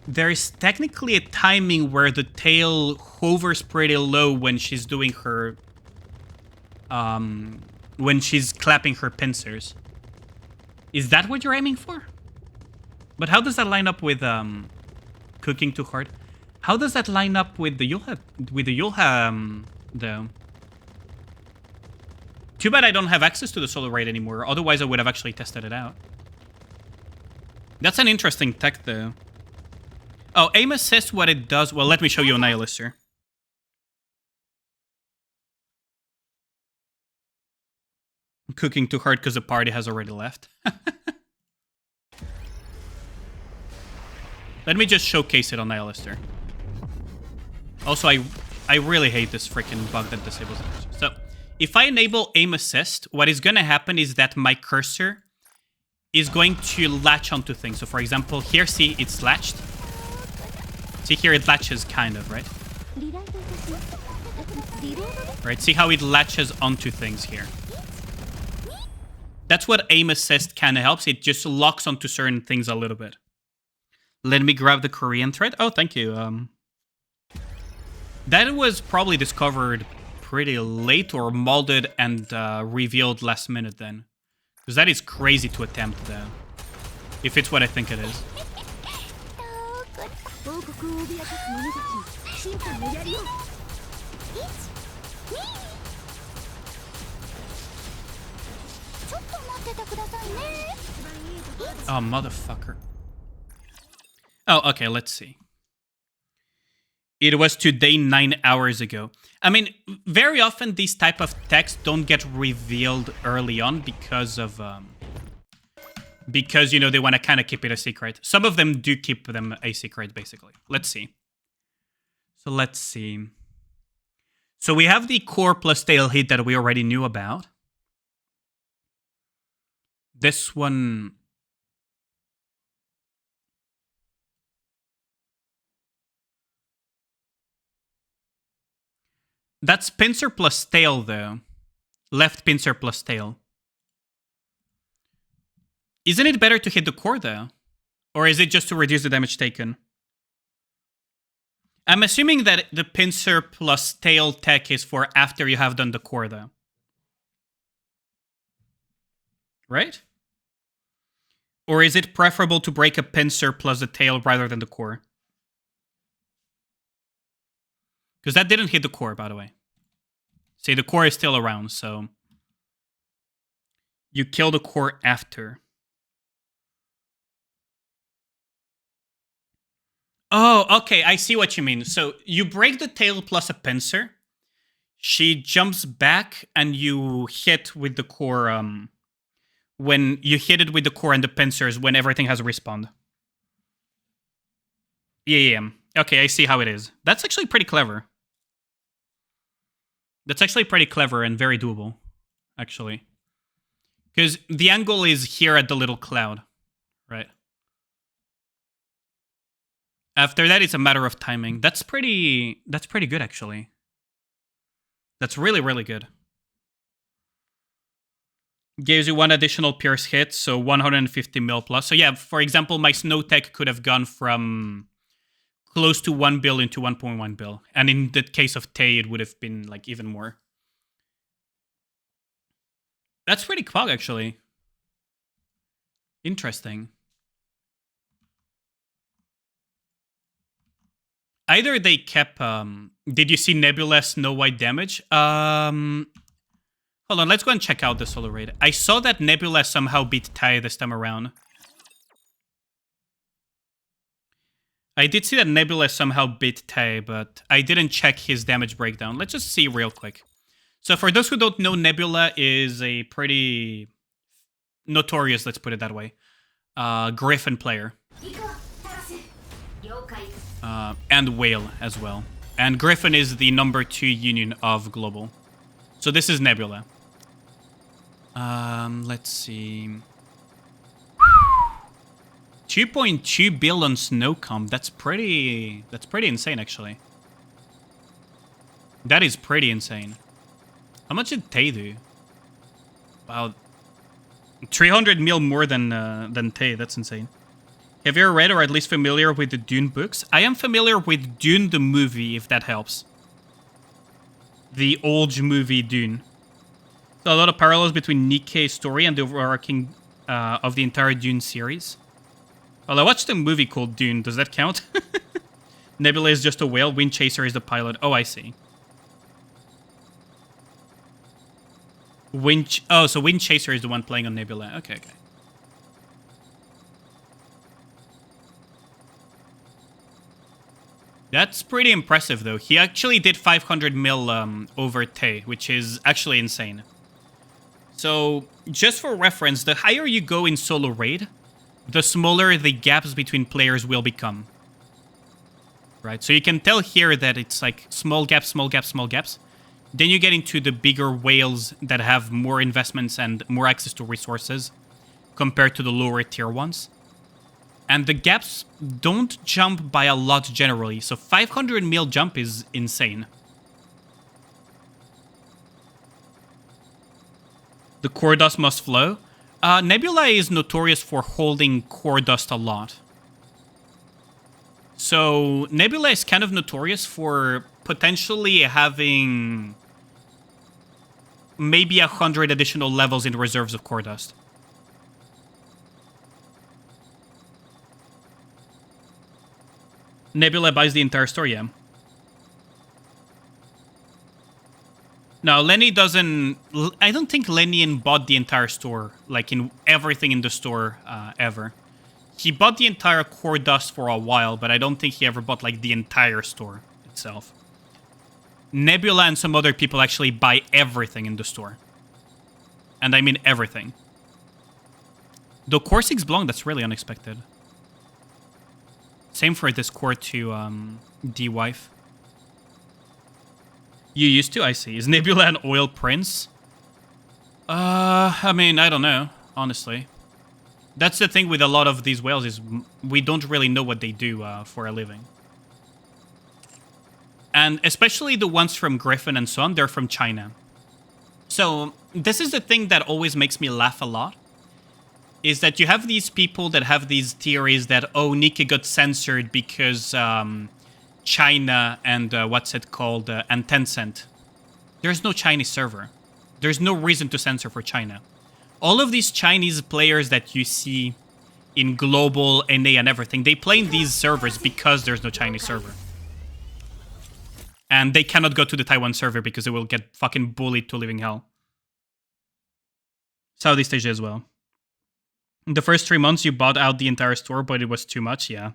There's technically a timing where the tail hovers pretty low when she's doing her... when she's clapping her pincers. Is that what you're aiming for? But how does that line up with cooking too hard? How does that line up with the Yulha, though? Too bad I don't have access to the solo raid anymore. Otherwise, I would have actually tested it out. That's an interesting tech, though. Oh, aim assist, what it does... Well, let me show you on Nihilister. Cooking too hard because the party has already left. Let me just showcase it on Nihilister. Also, I really hate this freaking bug that disables the cursor. So, if I enable aim assist, what is going to happen is that my cursor is going to latch onto things. So, for example, here, see, it's latched. See here, it latches kind of, right? Right, see how it latches onto things here. That's what aim assist kind of helps. It just locks onto certain things a little bit. Let me grab the Korean thread. Oh, thank you. That was probably discovered pretty late or molded and revealed last minute then. Because that is crazy to attempt, though. If it's what I think it is. Oh, motherfucker. Oh, okay, let's see. It was today 9 hours ago. I mean, very often these type of texts don't get revealed early on because of... because, you know, they want to kind of keep it a secret. Some of them do keep them a secret, basically. Let's see. So let's see. So we have the core plus tail hit that we already knew about. This one... That's pincer plus tail, though. Left pincer plus tail. Isn't it better to hit the core, though? Or is it just to reduce the damage taken? I'm assuming that the pincer plus tail tech is for after you have done the core, though. Right? Or is it preferable to break a pincer plus the tail rather than the core? Because that didn't hit the core, by the way. See, the core is still around, so... You kill the core after. Oh, okay, I see what you mean. So you break the tail plus a pincer. She jumps back and you hit with the core... when you hit it with the core and the pincers when everything has respawned. Yeah. Okay, I see how it is. That's actually pretty clever. That's actually pretty clever and very doable, actually. Because the angle is here at the little cloud, right? After that, it's a matter of timing. That's pretty good, actually. That's really, really good. Gives you 1 additional pierce hit, so 150 mil plus. So yeah, for example, my snow tech could have gone from close to 1 bill into 1.1 bill. And in the case of Tay, it would have been like even more. That's pretty quag, actually. Interesting. Either they kept... did you see Nebula Snow White damage? Hold on, let's go and check out the solo raid. I saw that Nebula somehow beat Tai this time around. I did see that Nebula somehow beat Tai, but I didn't check his damage breakdown. Let's just see real quick. So for those who don't know, Nebula is a pretty notorious, let's put it that way, Griffin player. And Whale as well. And Griffin is the #2 union of Global. So this is Nebula. Let's see. 2.2 bill on snow comp. That's pretty insane, actually. That is pretty insane. How much did Tay do? Wow. 300 mil more than Tay. That's insane. Have you ever read or at least familiar with the Dune books? I am familiar with Dune the movie, if that helps. The old movie Dune. So a lot of parallels between Nikkei's story and the overarching of the entire Dune series. Well, I watched a movie called Dune. Does that count? Nebula is just a whale. Wind Chaser is the pilot. Oh, I see. So Wind Chaser is the one playing on Nebula. Okay. That's pretty impressive, though. He actually did 500 mil over Tay, which is actually insane. So, just for reference, the higher you go in solo raid, the smaller the gaps between players will become. Right? So you can tell here that it's like small gaps, small gaps, small gaps. Then you get into the bigger whales that have more investments and more access to resources compared to the lower tier ones. And the gaps don't jump by a lot generally, so 500 mil jump is insane. The core dust must flow. Nebula is notorious for holding core dust a lot. So Nebula is kind of notorious for potentially having maybe 100 additional levels in reserves of core dust. Nebula buys the entire store, yeah. No, Lenny doesn't... I don't think Lenny bought the entire store, like in everything in the store ever. He bought the entire core dust for a while, but I don't think he ever bought like the entire store itself. Nebula and some other people actually buy everything in the store. And I mean everything. The core 6 Blanc, that's really unexpected. Same for this core to D-Wife. You used to? I see. Is Nebula an oil prince? I mean, I don't know, honestly. That's the thing with a lot of these whales is we don't really know what they do for a living. And especially the ones from Griffin and so on, they're from China. So this is the thing that always makes me laugh a lot. Is that you have these people that have these theories that, oh, Nikke got censored because China and what's it called, and Tencent. There's no Chinese server. There's no reason to censor for China. All of these Chinese players that you see in global, NA, and everything. They play in these servers because there's no Chinese server. And they cannot go to the Taiwan server because they will get fucking bullied to living hell. Southeast Asia as well. In the first 3 months, you bought out the entire store, but it was too much, yeah.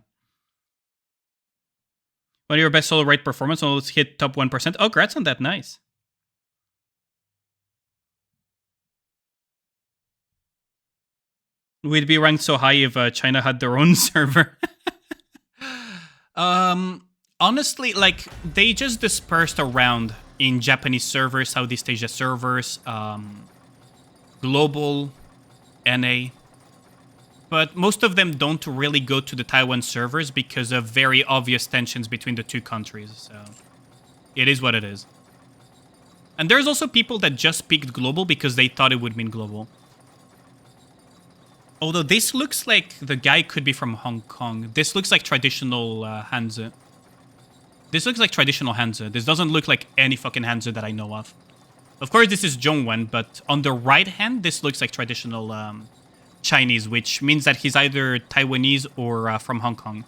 One of your best solo rate performance, so let's hit top 1%. Oh, congrats on that, nice. We'd be ranked so high if China had their own server. Honestly, like, they just dispersed around in Japanese servers, Southeast Asia servers, global, NA. But most of them don't really go to the Taiwan servers because of very obvious tensions between the two countries. So it is what it is. And there's also people that just picked global because they thought it would mean global. Although this looks like the guy could be from Hong Kong. This looks like traditional Hanzi. This looks like traditional Hanzi. This doesn't look like any fucking Hanzi that I know of. Of course, this is Zhongwen, but on the right hand, this looks like traditional Chinese, which means that he's either Taiwanese or from Hong Kong.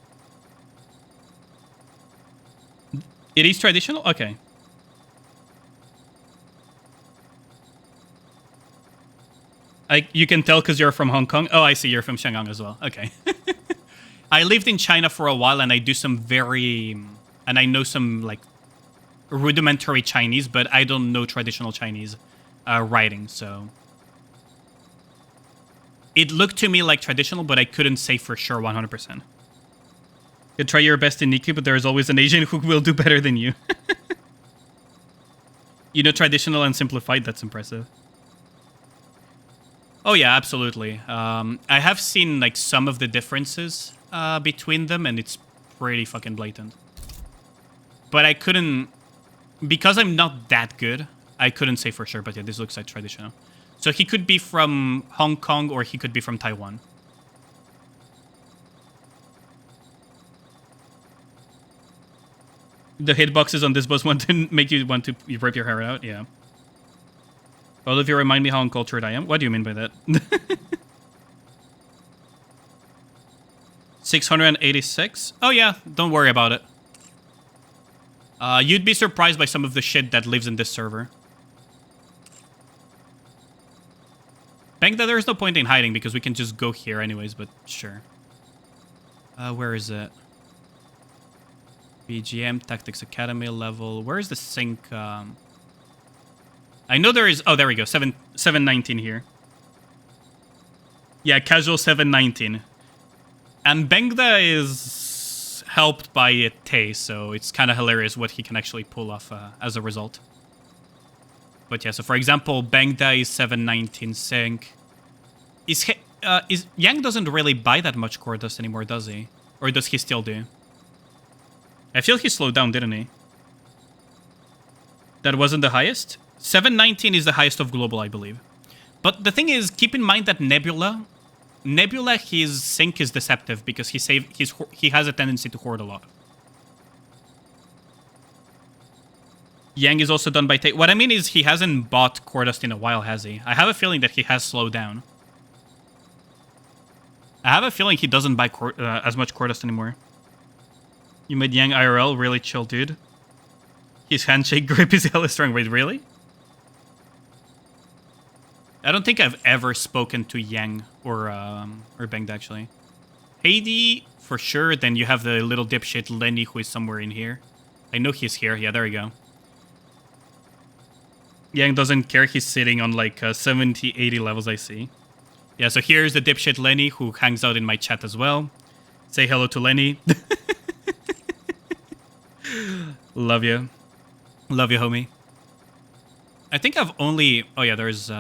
It is traditional? Okay. You can tell because you're from Hong Kong. Oh, I see. You're from Shanghai as well. Okay. I lived in China for a while, and I do some and I know some, like, rudimentary Chinese, but I don't know traditional Chinese writing, so... It looked to me like traditional, but I couldn't say for sure 100%. You try your best in Nikki, but there's always an Asian who will do better than you. You know traditional and simplified, that's impressive. Oh yeah, absolutely. I have seen, like, some of the differences between them, and it's pretty fucking blatant. But I couldn't... Because I'm not that good, I couldn't say for sure, but yeah, this looks like traditional. So he could be from Hong Kong, or he could be from Taiwan. The hitboxes on this boss want to make you want to rip your hair out, yeah. All of you remind me how uncultured I am. What do you mean by that? 686? Oh yeah, don't worry about it. You'd be surprised by some of the shit that lives in this server. Bank that there's no point in hiding because we can just go here anyways, but sure. Where is it? BGM, Tactics Academy level. Where is the sync? I know there is... Oh, there we go. 719 here. Yeah, casual 719. And Bengda is helped by Tay, so it's kind of hilarious what he can actually pull off as a result. But yeah, so for example, Bengda is 719 sync. Yang doesn't really buy that much core dust anymore, does he? Or does he still do? I feel he slowed down, didn't he? That wasn't the highest? 719 is the highest of global, I believe. But the thing is, keep in mind that Nebula, his sync is deceptive because he has a tendency to hoard a lot. Yang is also done by Tay. What I mean is he hasn't bought core dust in a while, has he? I have a feeling that he has slowed down. I have a feeling he doesn't buy as much core dust anymore. You made Yang IRL, really chill, dude. His handshake grip is hella strong. Wait, really? I don't think I've ever spoken to Yang or Bengda, actually. Heidi, for sure. Then you have the little dipshit Lenny, who is somewhere in here. I know he's here. Yeah, there we go. Yang doesn't care. He's sitting on like 70, 80 levels, I see. Yeah, so here's the dipshit Lenny, who hangs out in my chat as well. Say hello to Lenny. Love you. Love you, homie. I think I've only... Oh, yeah, there's...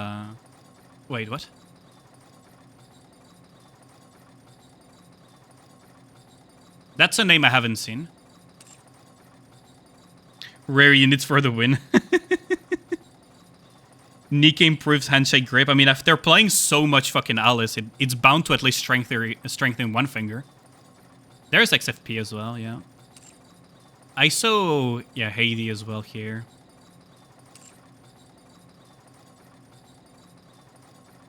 Wait, what? That's a name I haven't seen. Rare units for the win. Nika improves handshake grip. I mean, if they're playing so much fucking Alice, it's bound to at least strengthen one finger. There's XFP as well, yeah. ISO, yeah, Heidi as well here.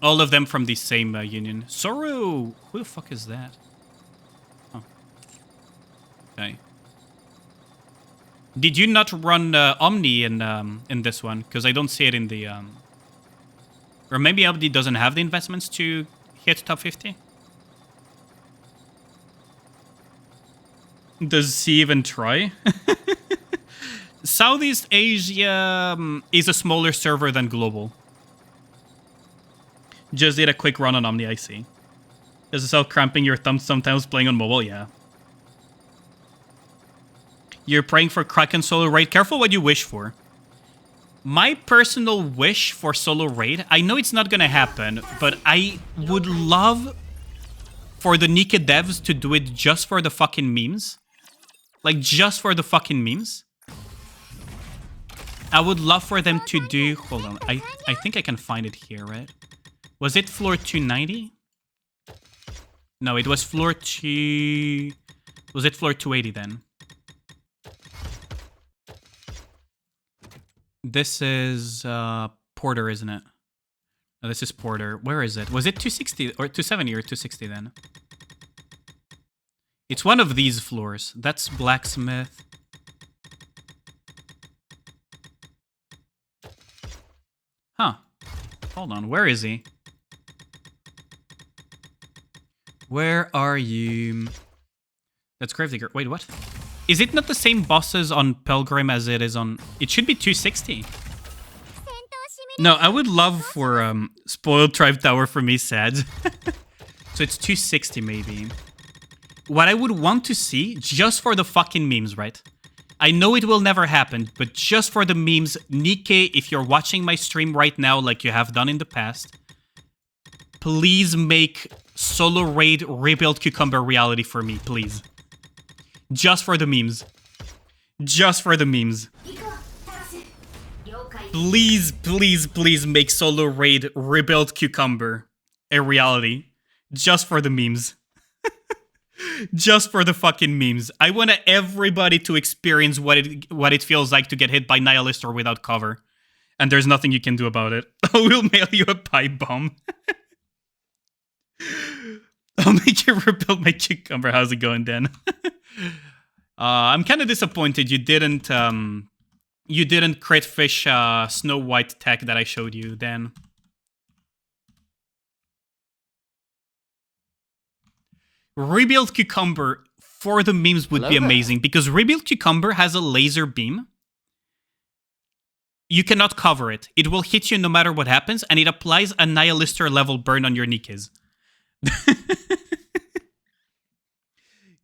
All of them from the same union. Sorrow! Who the fuck is that? Oh. Okay. Did you not run Omni in this one? Because I don't see it in the... Or maybe Omni doesn't have the investments to hit top 50? Does he even try? Southeast Asia is a smaller server than global. Just did a quick run on Omni, I see. Does it start cramping your thumbs sometimes playing on mobile? Yeah. You're praying for Kraken solo raid. Careful what you wish for. My personal wish for solo raid, I know it's not gonna happen, but I would love for the Nika devs to do it just for the fucking memes. Like, just for the fucking memes. I would love for them to do... Hold on. I think I can find it here, right? Was it floor 290? No, it was floor 2... Was it floor 280 then? This is Porter, isn't it? No, this is Porter. Where is it? Was it 260 or 270 or 260 then? It's one of these floors. That's Blacksmith. Huh. Hold on. Where is he? Where are you? That's Gravedigger. Wait, what? Is it not the same bosses on Pilgrim as it is on... It should be 260. No, I would love for Spoiled Tribe Tower for me, sad. So it's 260 maybe. What I would want to see, just for the fucking memes, right? I know it will never happen, but just for the memes, Nikke, if you're watching my stream right now like you have done in the past, please make Solo Raid Rebuild Cucumber reality for me, please. Just for the memes. Just for the memes. Please, please, please make Solo Raid Rebuild Cucumber a reality. Just for the memes. Just for the fucking memes. I want everybody to experience what it feels like to get hit by Nihilist or without cover. And there's nothing you can do about it. I will mail you a pipe bomb. I'll make you rebuild my cucumber. How's it going, Dan? I'm kind of disappointed you didn't crit fish Snow White tech that I showed you, Dan. Rebuild Cucumber for the memes would be amazing because Rebuild Cucumber has a laser beam. You cannot cover it. It will hit you no matter what happens, and it applies a Nihilister level burn on your Nikkes.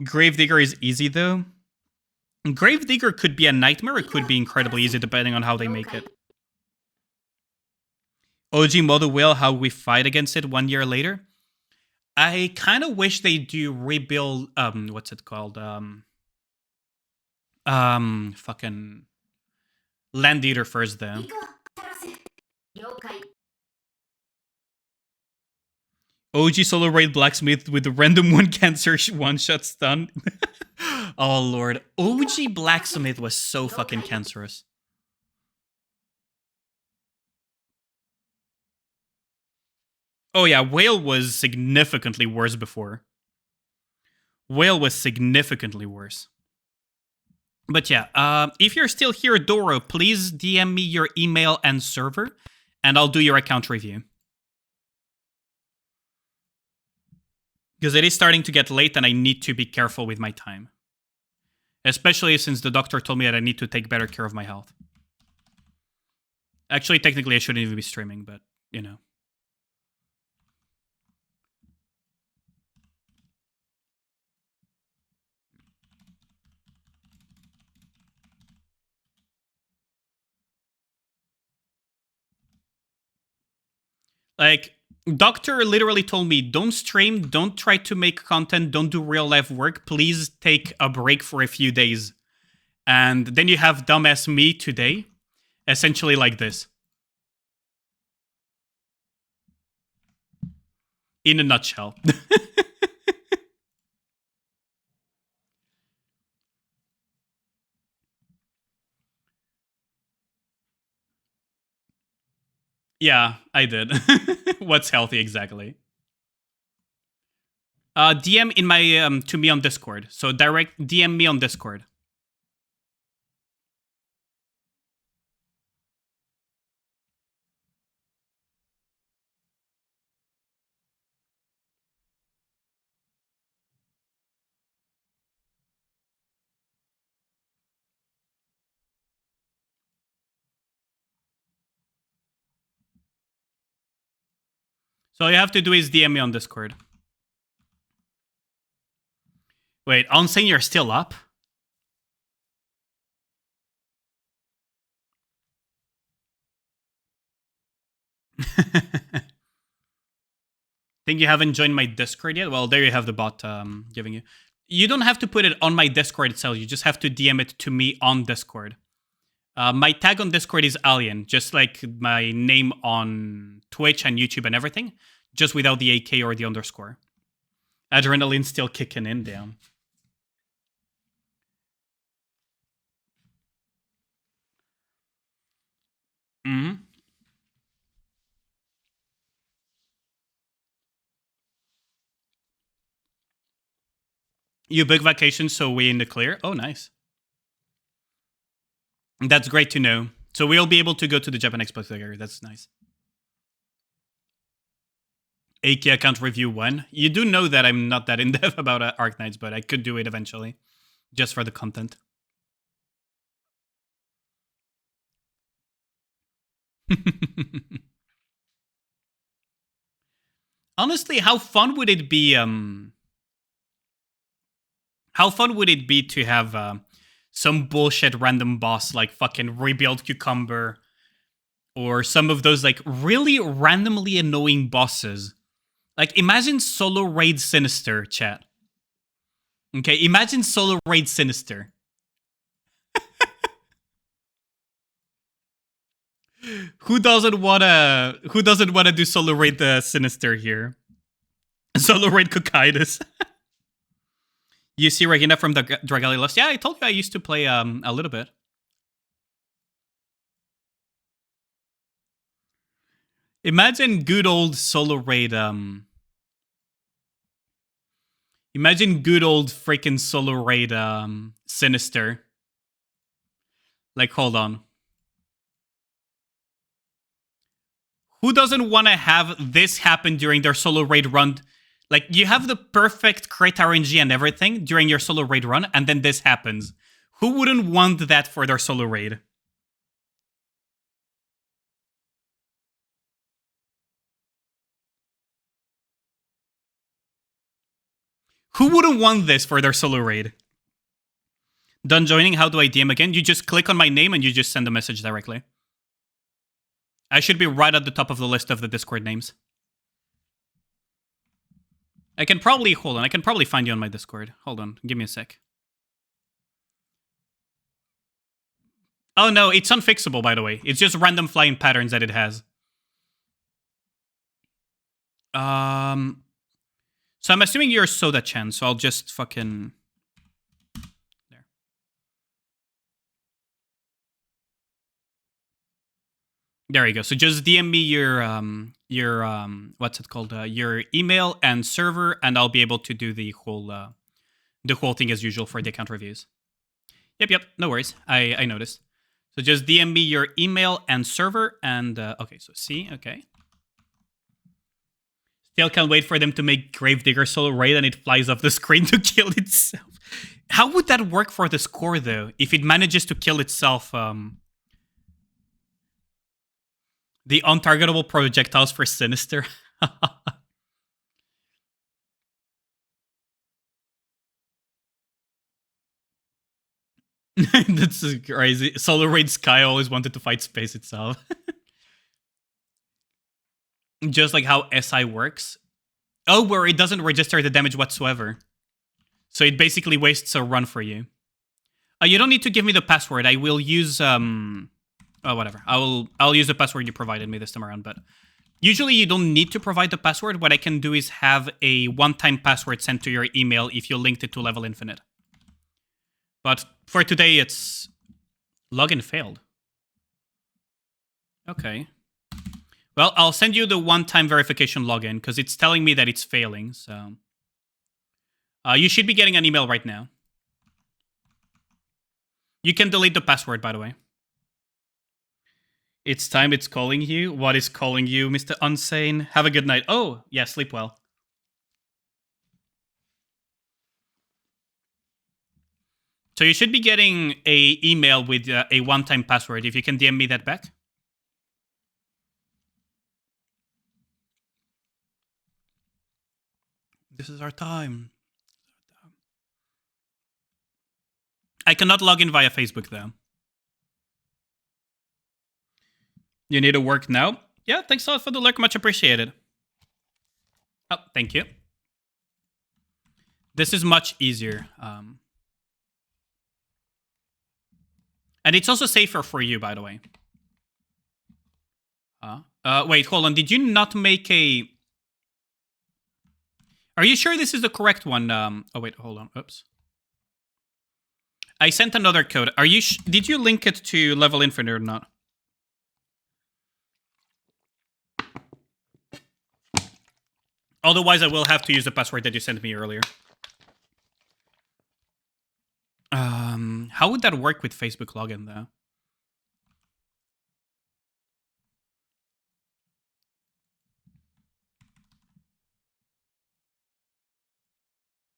Gravedigger is easy though. Gravedigger could be a nightmare, it could be incredibly easy depending on how they make it. OG Model Whale, how we fight against it 1 year later. I kind of wish they do rebuild, what's it called? Fucking Land Eater first though. OG Solo Raid Blacksmith with the random one cancer one-shot stun. Oh lord. OG Blacksmith was so fucking cancerous. Oh yeah, Whale was significantly worse before. Whale was significantly worse. But yeah, if you're still here, Doro, please DM me your email and server, and I'll do your account review. Because it is starting to get late and I need to be careful with my time. Especially since the doctor told me that I need to take better care of my health. Actually, technically I shouldn't even be streaming, but, you know. Like, doctor literally told me, don't stream, don't try to make content, don't do real life work, please take a break for a few days. And then you have dumbass me today, essentially like this. In a nutshell. Yeah, I did. What's healthy exactly? DM in my to me on Discord. So direct DM me on Discord. So all you have to do is DM me on Discord. Wait, Unsane, you're still up? Think you haven't joined my Discord yet? Well, there you have the bot giving you. You don't have to put it on my Discord itself. You just have to DM it to me on Discord. My tag on Discord is Alien, just like my name on Twitch and YouTube and everything, just without the AK or the underscore. Adrenaline's still kicking in, damn. Mm-hmm. You book vacation, so we in the clear? Oh, nice. That's great to know. So we'll be able to go to the Japan Expo together. That's nice. AK account review 1. You do know that I'm not that in-depth about Arknights, but I could do it eventually. Just for the content. Honestly, how fun would it be, how fun would it be to have some bullshit random boss like fucking Rebuild Cucumber or some of those like really randomly annoying bosses? Like imagine Solo Raid Sinister, chat. Okay, imagine Solo Raid Sinister. Who doesn't wanna do Solo Raid Sinister here? Solo Raid Cocytus. You see Regina from the Dragalia Lost? Yeah, I told you I used to play a little bit. Imagine good old Solo Raid imagine good old freaking Solo Raid Sinister. Like hold on. Who doesn't want to have this happen during their Solo Raid run? Like you have the perfect crit RNG and everything during your Solo Raid run, and then this happens. Who wouldn't want that for their Solo Raid? Who wouldn't want this for their Solo Raid? Done joining, how do I DM again? You just click on my name and you just send a message directly. I should be right at the top of the list of the Discord names. I can probably, hold on, I can probably find you on my Discord. Hold on, give me a sec. Oh no, it's unfixable, by the way. It's just random flying patterns that it has. So I'm assuming you're Soda-chan, so I'll just fucking... There. There you go. So just DM me your what's it called? Your email and server, and I'll be able to do the whole thing as usual for the account reviews. Yep, no worries. I noticed. So just DM me your email and server, and okay, so see, okay. Still can't wait for them to make Gravedigger Solo Raid and it flies off the screen to kill itself. How would that work for the score, though, if it manages to kill itself? The untargetable projectiles for Sinister. That's crazy. Solar Raid Sky always wanted to fight space itself. Just like how SI works. Oh, where it doesn't register the damage whatsoever. So it basically wastes a run for you. You don't need to give me the password. I will use oh, whatever. I'll use the password you provided me this time around, but usually you don't need to provide the password. What I can do is have a one-time password sent to your email if you linked it to Level Infinite. But for today, it's login failed. Okay. Well, I'll send you the one-time verification login because it's telling me that it's failing. So you should be getting an email right now. You can delete the password, by the way. It's time it's calling you. What is calling you, Mr. Unsane? Have a good night. Oh, yeah, sleep well. So you should be getting a email with a one-time password. If you can DM me that back. This is our time. I cannot log in via Facebook, though. You need to work now? Yeah, thanks a lot for the lurk. Much appreciated. Oh, thank you. This is much easier. And it's also safer for you, by the way. Wait, hold on. Did you not make a... Are you sure this is the correct one? Oh, wait, hold on. Oops. I sent another code. Are you... Did you link it to Level Infinite or not? Otherwise, I will have to use the password that you sent me earlier. How would that work with Facebook login, though?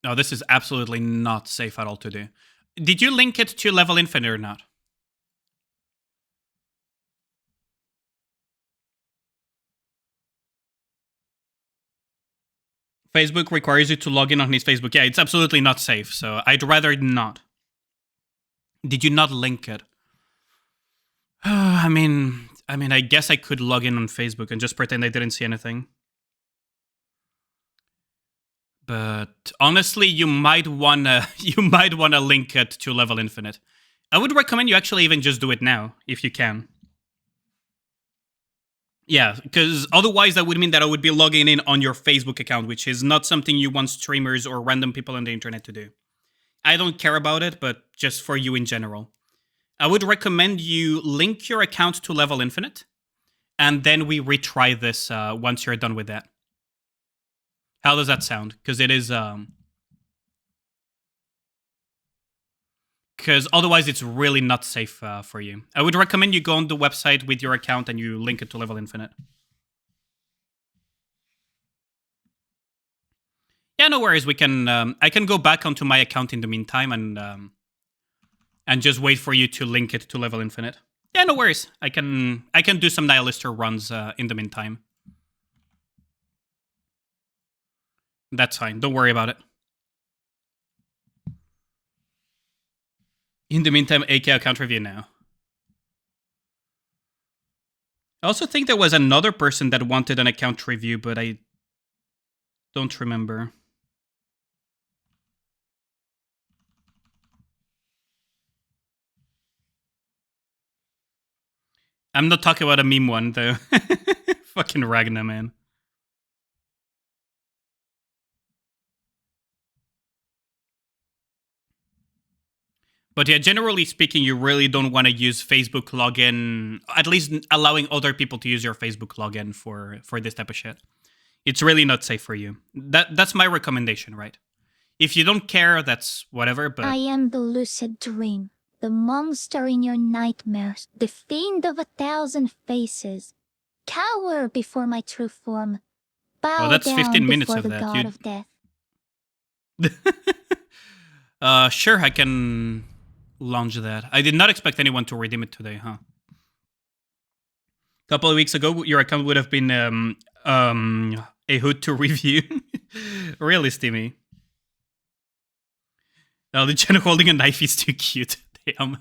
No, this is absolutely not safe at all to do. Did you link it to Level Infinite or not? Facebook requires you to log in on his Facebook. Yeah, it's absolutely not safe, so I'd rather not. Did you not link it? I mean, I guess I could log in on Facebook and just pretend I didn't see anything. But honestly, you might wanna link it to Level Infinite. I would recommend you actually even just do it now, if you can. Yeah, because otherwise that would mean that I would be logging in on your Facebook account, which is not something you want streamers or random people on the internet to do. I don't care about it, but just for you in general. I would recommend you link your account to Level Infinite, and then we retry this once you're done with that. How does that sound? Because it is... Because otherwise it's really not safe for you. I would recommend you go on the website with your account and you link it to Level Infinite. Yeah, no worries. We can. I can go back onto my account in the meantime and just wait for you to link it to Level Infinite. Yeah, no worries. I can do some Nihilister runs in the meantime. That's fine. Don't worry about it. In the meantime, AK account review now. I also think there was another person that wanted an account review, but I don't remember. I'm not talking about a meme one, though. Fucking Ragna, man. But yeah, generally speaking, you really don't want to use Facebook login, at least allowing other people to use your Facebook login for this type of shit. It's really not safe for you. That's my recommendation, right? If you don't care, that's whatever, but... I am the lucid dream, the monster in your nightmares, the fiend of 1,000 faces. Cower before my true form. Bow that's down 15 minutes before of the that. god of death. Sure, I can launch that. I did not expect anyone to redeem it today, huh? A couple of weeks ago, your account would have been a hood to review. Really, Steamy. Now the Jen holding a knife is too cute. Damn.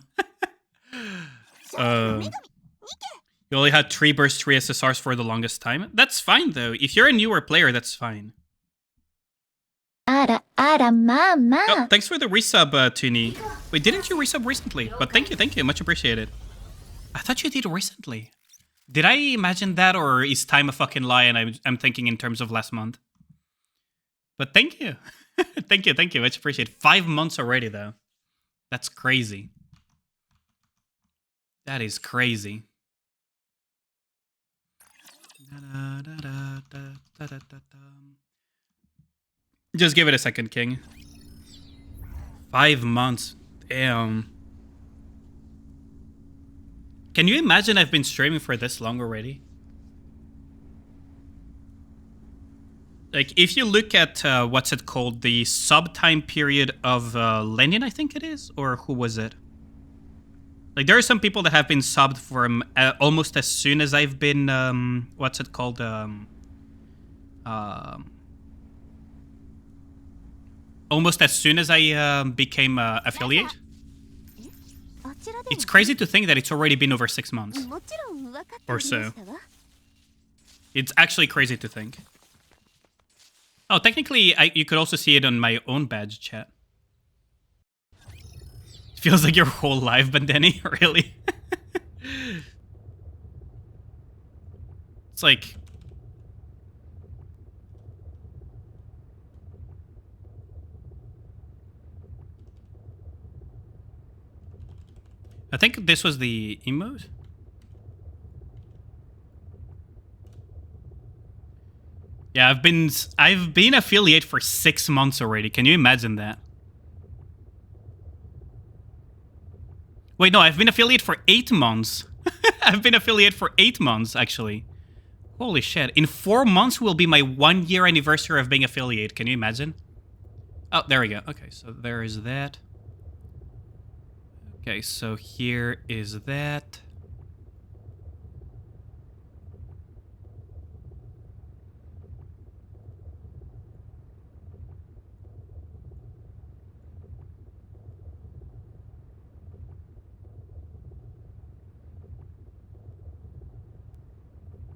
You only had 3 burst 3 SSRs for the longest time. That's fine, though. If you're a newer player, that's fine. Mama. Oh, thanks for the resub, Tuni. Wait, didn't you resub recently? But thank you. Much appreciated. I thought you did recently. Did I imagine that, or is time a fucking lie and I'm thinking in terms of last month? But thank you. Thank you. Much appreciated. 5 months already, though. That's crazy. That is crazy. Just give it a second, King. 5 months. Damn. Can you imagine I've been streaming for this long already? Like, if you look at, what's it called? The sub time period of Lenin, I think it is? Or who was it? Like, there are some people that have been subbed from almost as soon as I've been, what's it called? Almost as soon as I became affiliate. It's crazy to think that it's already been over 6 months. Or so. It's actually crazy to think. Oh, technically, you could also see it on my own badge chat. It feels like your whole life, Bandeni, really? It's like... I think this was the emote. Yeah, I've been affiliate for 6 months already. Can you imagine that? Wait, no, I've been affiliate for 8 months. I've been affiliate for 8 months, actually. Holy shit. In 4 months will be my 1 year anniversary of being affiliate. Can you imagine? Oh, there we go. Okay, so there is that. Okay, so here is that.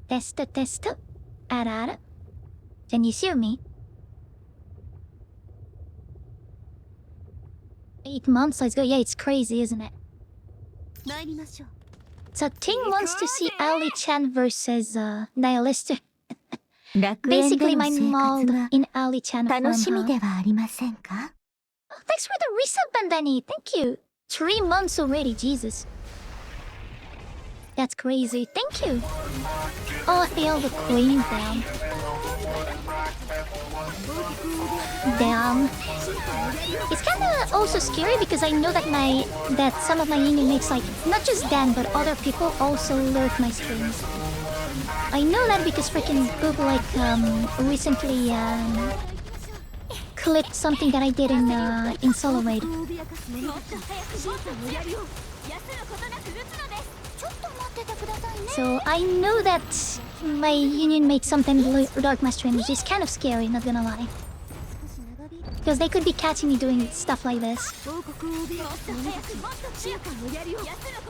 Test, test. Ara. Can you hear me? 8 months, let's go. Yeah, it's crazy, isn't it? So Ting wants to see Ali Chan versus Nihilist. Basically my mold in Ali Chan form, huh? Oh, thanks for the resub, Bandani. Thank you. 3 months already, Jesus. That's crazy. Thank you. Oh, hail the queen down. Damn. It's kinda also scary because I know that some of my union mates, like, not just Dan, but other people also lurk my streams. I know that because freaking Boob, like, recently, clipped something that I did in Solo Raid. So I know that my union mates sometimes lurk my stream, which is kind of scary, not gonna lie. Because they could be catching me doing stuff like this.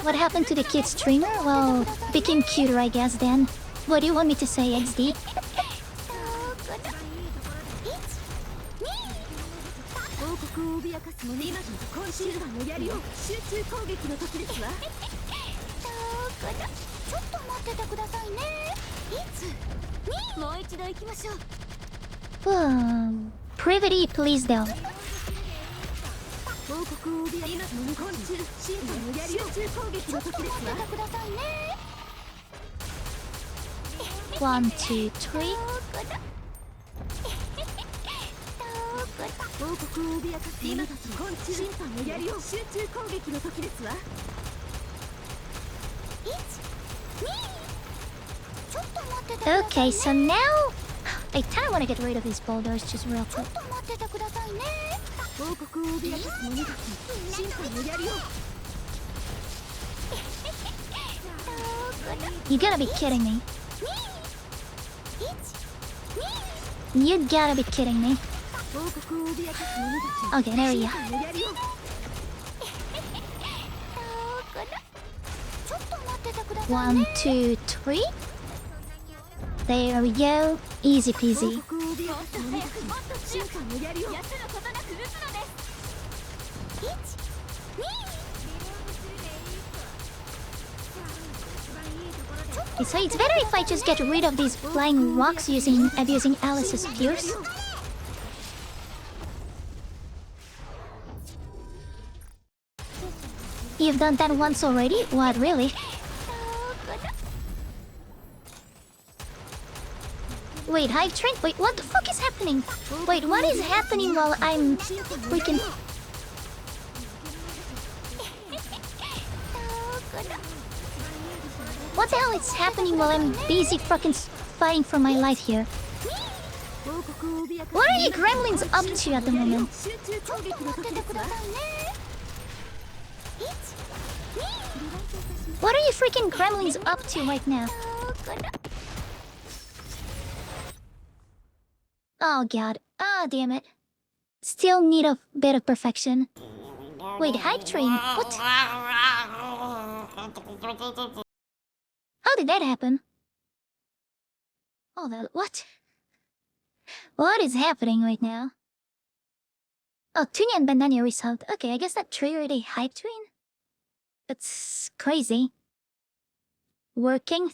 What happened to the kid streamer? Well, became cuter, I guess, then. What do you want me to say, XD? Privity, please, though. One, two, three. Okay, so now I kind of want to get rid of these boulders just real quick. You gotta be kidding me. You gotta be kidding me. Okay, there we go. One, two, three. There we go. Easy peasy. So it's better if I just get rid of these flying rocks abusing Alice's spears. You've done that once already? What, really? Wait, Hive Train? Wait, what the fuck is happening? Wait, what is happening while I'm freaking... What the hell is happening while I'm busy fucking fighting for my life here? What are you gremlins up to at the moment? What are you freaking gremlins up to right now? Oh god. Ah, damn it. Still need a bit of perfection. Wait, Hype Train? What? How did that happen? Oh, what? What is happening right now? Oh, Tunya and Bandania resolved. Okay, I guess that triggered a Hype Train? That's crazy. Working?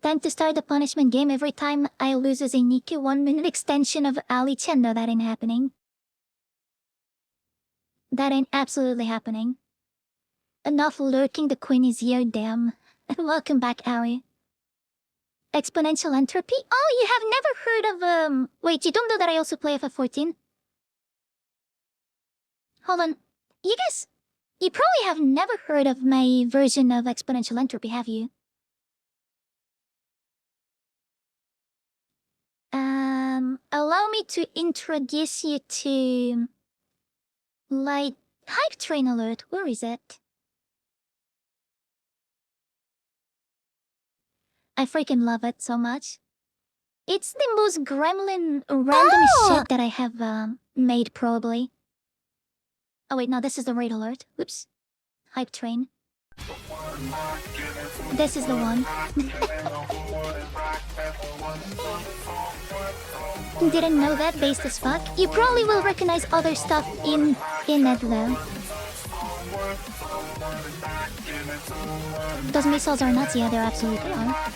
Time to start the punishment game. Every time I lose a Nikki 1-minute extension of Ali-chan. No, that ain't happening. That ain't absolutely happening. Enough lurking, the queen is here, damn. Welcome back, Ali. Exponential entropy? Oh, you have never heard of, Wait, you don't know that I also play FF14? Hold on. You probably have never heard of my version of exponential entropy, have you? Allow me to introduce you to... Like, Hype Train Alert, where is it? I freaking love it so much. It's the most gremlin random shit that I have, made, probably. Oh wait, no, this is the raid alert. Oops. Hype Train. This is the one. Didn't know that, based as fuck. You probably will recognize other stuff in it though. Those missiles are nuts, yeah, they're absolutely are.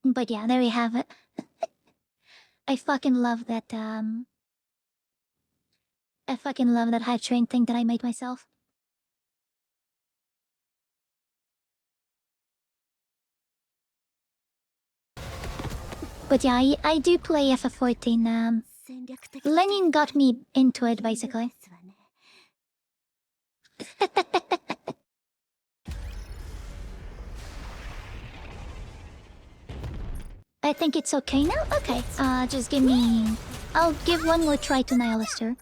But yeah, there you have it. I fucking love that, I fucking love that Hype Train thing that I made myself. But yeah, I do play FF14, Lenin got me into it, basically. I think it's okay now? Okay, just give me... I'll give one more try to Nihilister.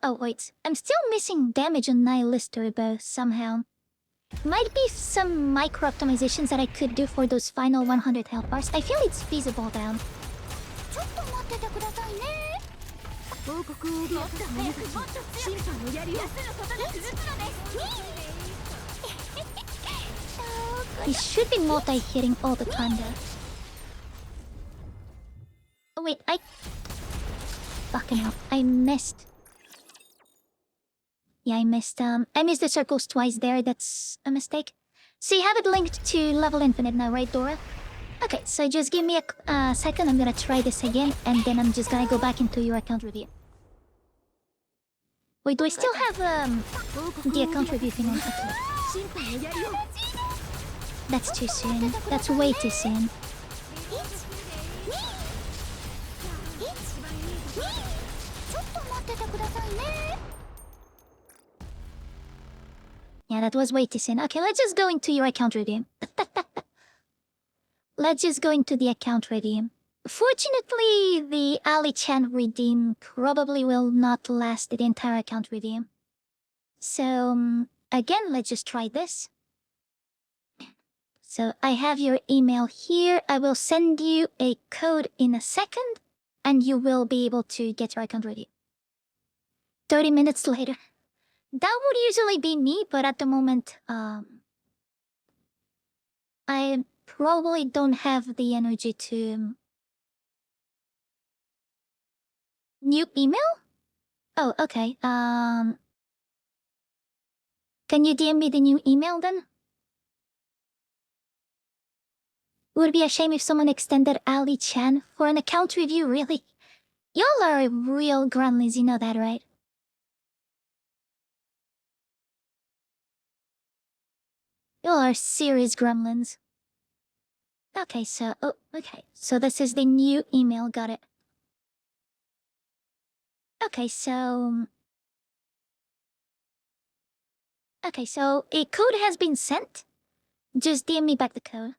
Oh wait, I'm still missing damage on Nihilister though, somehow. Might be some micro-optimizations that I could do for those final 100 health bars. I feel it's feasible though. He should be multi-hitting all the time though. Oh wait, fucking hell, I missed. Yeah, I missed the circles twice there, that's a mistake. So you have it linked to level infinite now, right, Dora? Okay, so just give me a second, I'm gonna try this again, and then I'm just gonna go back into your account review. Wait, do I still have, the account review thing on? Okay. That's too soon. That's way too soon. Yeah, that was way too soon. Okay, let's just go into your account review. Let's just go into the account review. Fortunately, the Ali-chan redeem probably will not last the entire account review. So, again, let's just try this. So, I have your email here. I will send you a code in a second, and you will be able to get your account review. 30 minutes later. That would usually be me, but at the moment, I probably don't have the energy to... New email? Oh, okay, can you DM me the new email then? Would be a shame if someone extended Ali-chan for an account review, really? Y'all are real gremlins, you know that, right? You all are serious gremlins. Okay, so... Oh, okay. So this is the new email, got it. Okay, so... Okay, so a code has been sent. Just DM me back the code.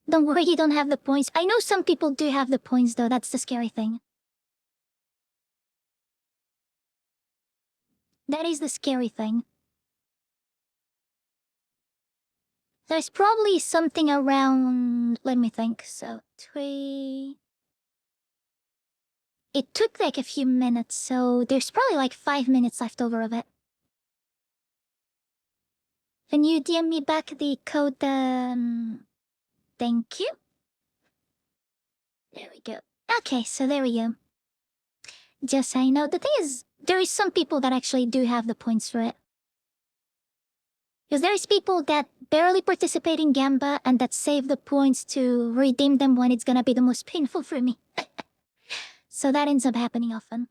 Don't worry, you don't have the points. I know some people do have the points, though. That's the scary thing. That is the scary thing. There's probably something around... Let me think. So, 3... It took like a few minutes, so there's probably like 5 minutes left over of it. Can you DM me back the code, Thank you. There we go. Okay, so there we go. Just so you know, the thing is, there is some people that actually do have the points for it. Because there's people that barely participate in Gamba and that save the points to redeem them when it's gonna be the most painful for me. So that ends up happening often.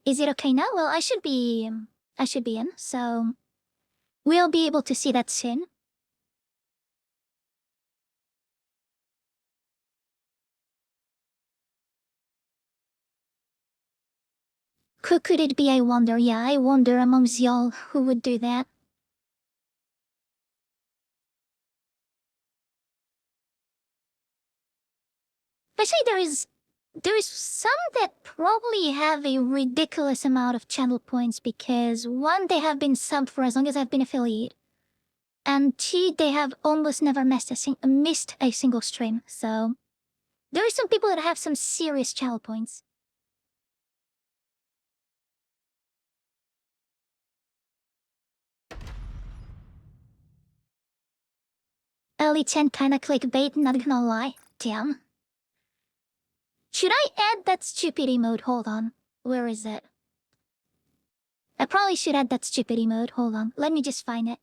Is it okay now? Well, I should be in, so we'll be able to see that soon. Who could it be, I wonder? Yeah, I wonder amongst y'all who would do that. Actually, there is some that probably have a ridiculous amount of channel points because one, they have been subbed for as long as I've been affiliate, and two, they have almost never missed a single stream. So there are some people that have some serious channel points. Early 10 kinda clickbait, not gonna lie. Damn. Should I add that stupid emote? Hold on. Where is it? I probably should add that stupid emote. Hold on. Let me just find it.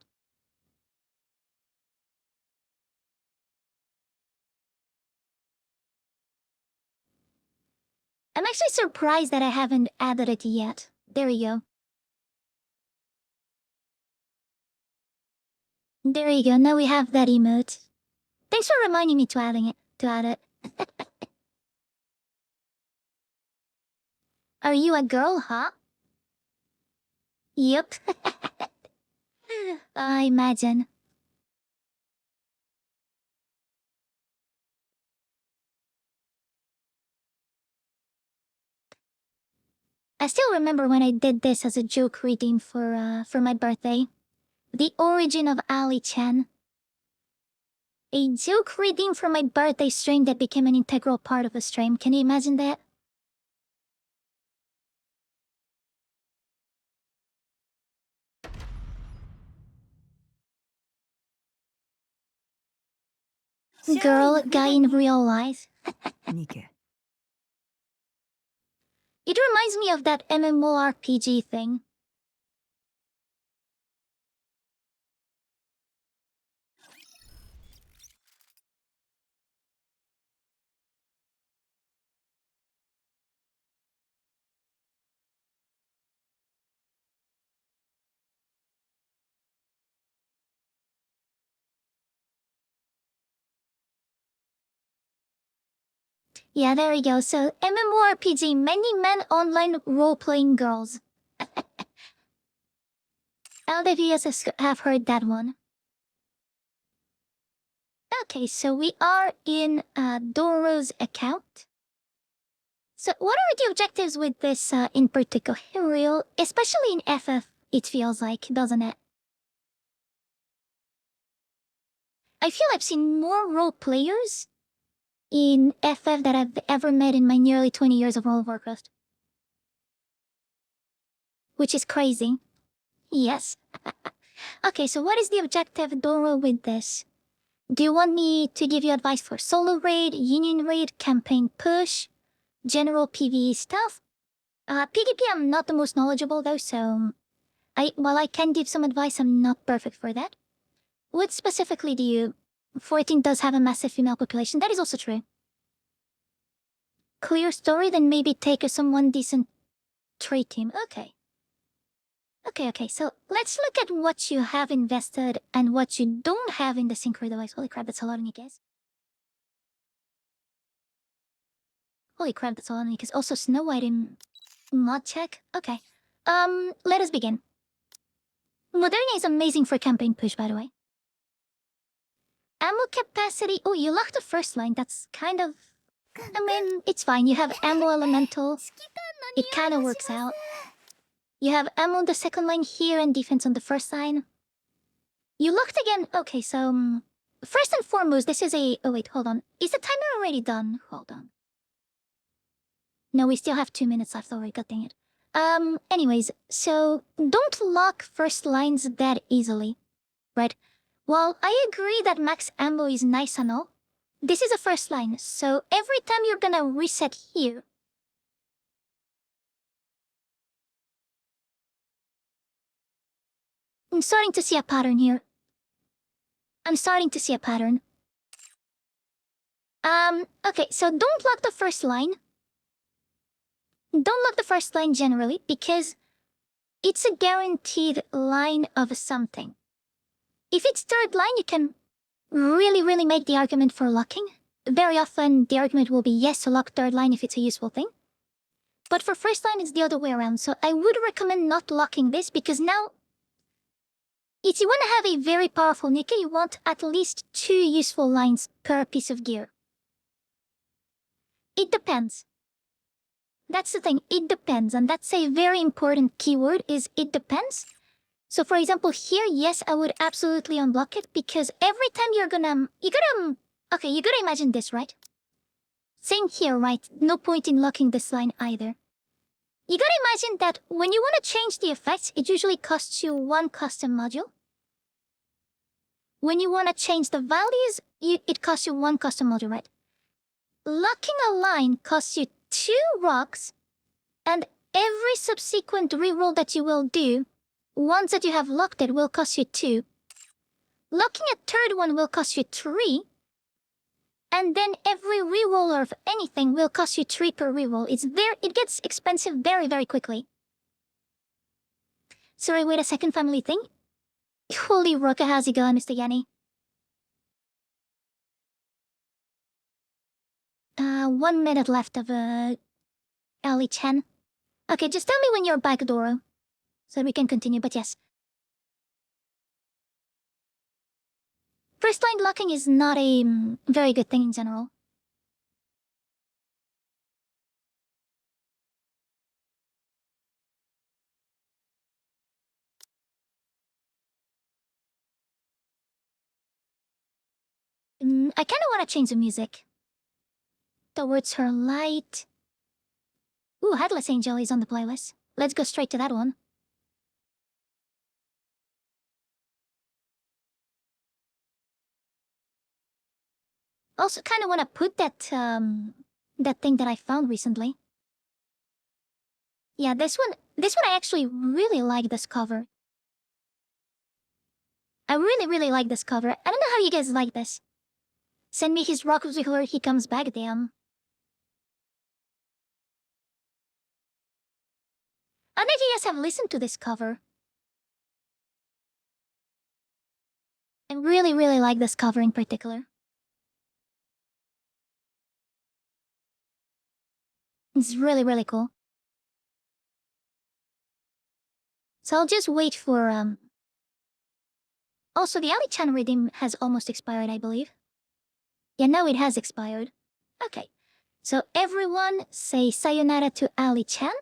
I'm actually surprised that I haven't added it yet. There we go. There you go. Now we have that emote. Thanks for reminding me to add it. Are you a girl, huh? Yep. I imagine. I still remember when I did this as a joke reading for my birthday. The origin of Ali-chan. A joke reading for my birthday stream that became an integral part of the stream. Can you imagine that? Girl, guy in real life. It reminds me of that MMORPG thing. Yeah, there we go. So, MMORPG, many men online role-playing girls. LDVS have heard that one. Okay, so we are in Doro's account. So, what are the objectives with this in particular? Especially in FF, it feels like, doesn't it? I feel I've seen more role players in FF that I've ever met in my nearly 20 years of World of Warcraft. Which is crazy. Yes. Okay, so what is the objective, Doro, with this? Do you want me to give you advice for solo raid, union raid, campaign push, general PvE stuff? PvP I'm not the most knowledgeable though, so... While I can give some advice, I'm not perfect for that. What specifically do you... 14 does have a massive female population, that is also true. Clear story, then maybe take someone decent trade team, okay. Okay, so let's look at what you have invested and what you don't have in the synchro device. Holy crap, that's a lot on you guys. Holy crap, that's a lot on you guys. Also, Snow White in mod check. Okay. Let us begin. Modernia is amazing for campaign push, by the way. Ammo capacity. Oh, you locked the first line. That's kind of... I mean, it's fine. You have ammo elemental. It kind of works out. You have ammo on the second line here and defense on the first line. You locked again. Okay, so... first and foremost, this is a... Oh, wait, hold on. Is the timer already done? Hold on. No, we still have 2 minutes left. Oh, god dang it. Anyways, so don't lock first lines that easily, right? While I agree that max ammo is nice and all, this is a first line, so every time you're gonna reset here, I'm starting to see a pattern here. Okay, so don't lock the first line. Don't lock the first line generally, because it's a guaranteed line of something. If it's third line, you can really make the argument for locking. Very often, the argument will be yes to lock third line if it's a useful thing. But for first line, it's the other way around, so I would recommend not locking this, because now, if you want to have a very powerful Nika, you want at least 2 useful lines per piece of gear. It depends. That's the thing, it depends, and that's a very important keyword, is it depends. So for example, here, yes, I would absolutely unblock it, because every time you gotta imagine this, right? Same here, right? No point in locking this line either. You gotta imagine that when you want to change the effects, it usually costs you 1 custom module. When you want to change the values, it costs you 1 custom module, right? Locking a line costs you 2 rocks, and every subsequent reroll that you will do, once that you have locked it, will cost you 2. Locking a third one will cost you 3. And then every reroll of anything will cost you 3 per reroll. It gets expensive very quickly. Sorry, wait a second, family thing. Holy Roka, how's it going, Mr. Yanni? 1 minute left of, Ali-chan. Okay, just tell me when you're back, Doro, so we can continue, but yes. First line locking is not a very good thing in general. I kinda wanna change the music. Towards Her Light. Ooh, Headless Angel is on the playlist. Let's go straight to that one. Also kinda wanna put that thing that I found recently. Yeah, this one I actually really like this cover. I really like this cover. I don't know how you guys like this. Send me his rock wheeler, he comes back, damn. How did you guys have listened to this cover? I really like this cover in particular. It's really cool. So I'll just wait for, Also, the Ali-chan redeem has almost expired, I believe. Yeah, no, it has expired. Okay. So everyone say sayonara to Ali-chan.